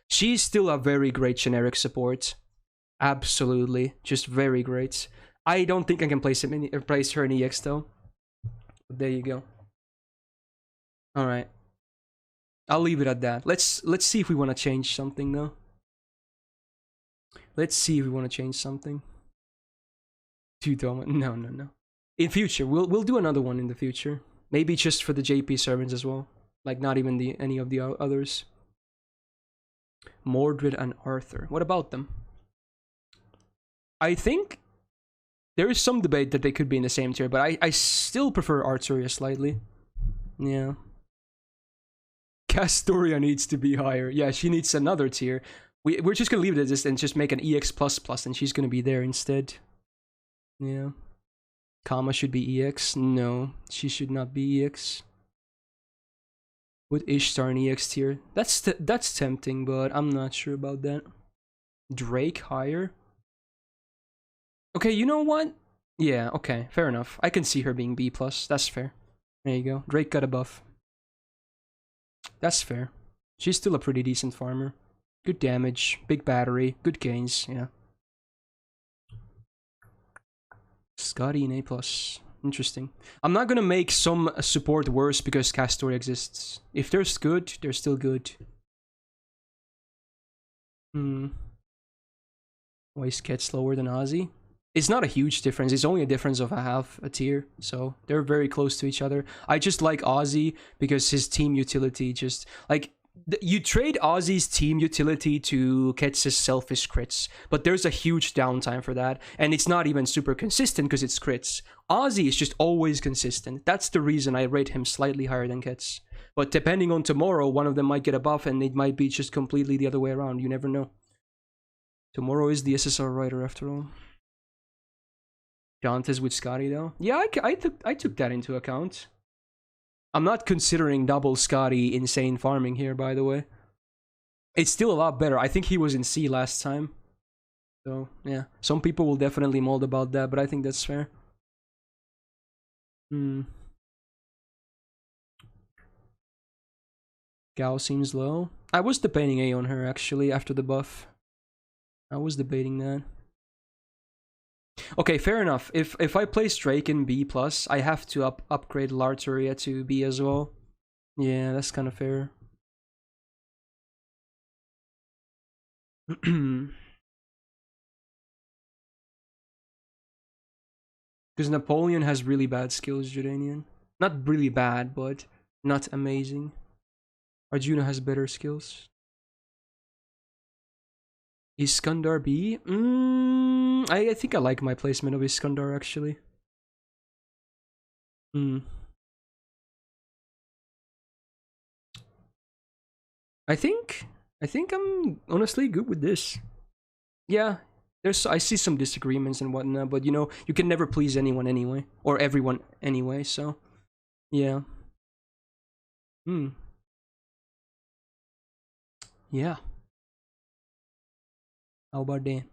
Speaker 1: She's still a very great generic support. Absolutely. Just very great. I don't think I can place her in EX, though. But there you go. Alright. I'll leave it at that. Let's see if we want to change something, though. Let's see if we want to change something. No. In future, we'll do another one in the future. Maybe just for the JP servants as well. Like, not even any of the others. Mordred and Arthur. What about them? I think there is some debate that they could be in the same tier, but I still prefer Artoria slightly. Yeah. Castoria needs to be higher. Yeah, she needs another tier. We're just gonna leave it at this and just make an EX++, and she's gonna be there instead. Yeah. Kama should be EX. No, she should not be EX. With Ishtar in EX tier. That's tempting, but I'm not sure about that. Drake higher? Okay, you know what? Yeah, okay, fair enough. I can see her being B+. That's fair. There you go. Drake got a buff. That's fair. She's still a pretty decent farmer. Good damage, big battery, good gains, yeah. Skadi in A+. Interesting. I'm not gonna make some support worse because Castoria exists. If they're good, they're still good. Why is Ket slower than Ozzy? It's not a huge difference. It's only a difference of half a tier, so they're very close to each other. I just like Ozzy because his team utility just... like, you trade Ozzy's team utility to Ket's selfish crits, but there's a huge downtime for that, and it's not even super consistent because it's crits. Ozzy is just always consistent. That's the reason I rate him slightly higher than Ket's. But depending on tomorrow, one of them might get a buff, and it might be just completely the other way around. You never know. Tomorrow is the SSR writer, after all. Dantes with Skadi, though. Yeah, I took that into account. I'm not considering double Skadi insane farming here, by the way. It's still a lot better. I think he was in C last time. So, yeah. Some people will definitely mold about that, but I think that's fair. Gao seems low. I was debating A on her, actually, after the buff. I was debating that. Okay, fair enough. If I place Drake in B+, I have to upgrade Artoria to B as well. Yeah, that's kind of fair. Because Napoleon has really bad skills, Jordanian. Not really bad, but not amazing. Arjuna has better skills. Iskandar B? I think I like my placement of Iskandar, actually. I think I'm honestly good with this. Yeah, I see some disagreements and whatnot, but you know, you can never please anyone anyway, or everyone anyway, so yeah. Yeah. How about that?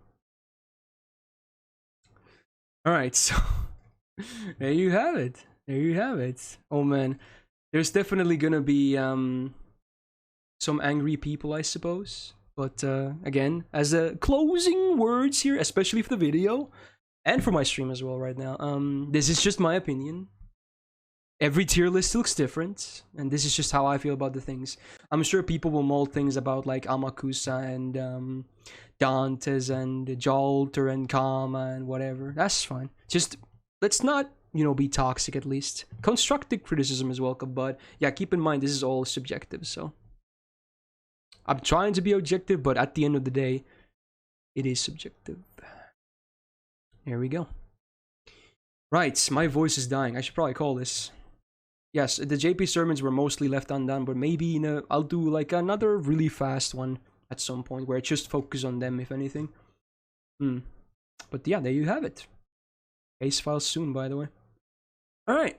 Speaker 1: Alright, so there you have it. There you have it. Oh man. There's definitely gonna be some angry people, I suppose. But again, as a closing words here, especially for the video, and for my stream as well right now, this is just my opinion. Every tier list looks different, and this is just how I feel about the things. I'm sure people will mold things about like Amakusa and Dantes and Jalter and Kama and whatever. That's fine. Just let's not, you know, be toxic at least. Constructive criticism is welcome, but yeah, keep in mind this is all subjective, so. I'm trying to be objective, but at the end of the day, it is subjective. There we go. Right, my voice is dying. I should probably call this. Yes, the JP sermons were mostly left undone, but maybe I'll do like another really fast one at some point where I just focus on them, if anything. But yeah, there you have it. Case files soon, by the way. Alright.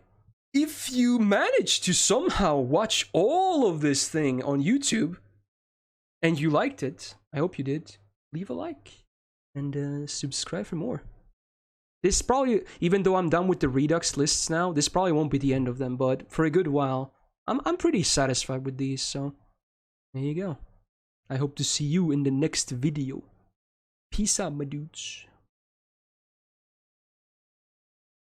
Speaker 1: If you managed to somehow watch all of this thing on YouTube, and you liked it, I hope you did, leave a like and subscribe for more. This probably, even though I'm done with the Redux lists now, this probably won't be the end of them, but for a good while, I'm pretty satisfied with these, so there you go. I hope to see you in the next video. Peace out, my dudes.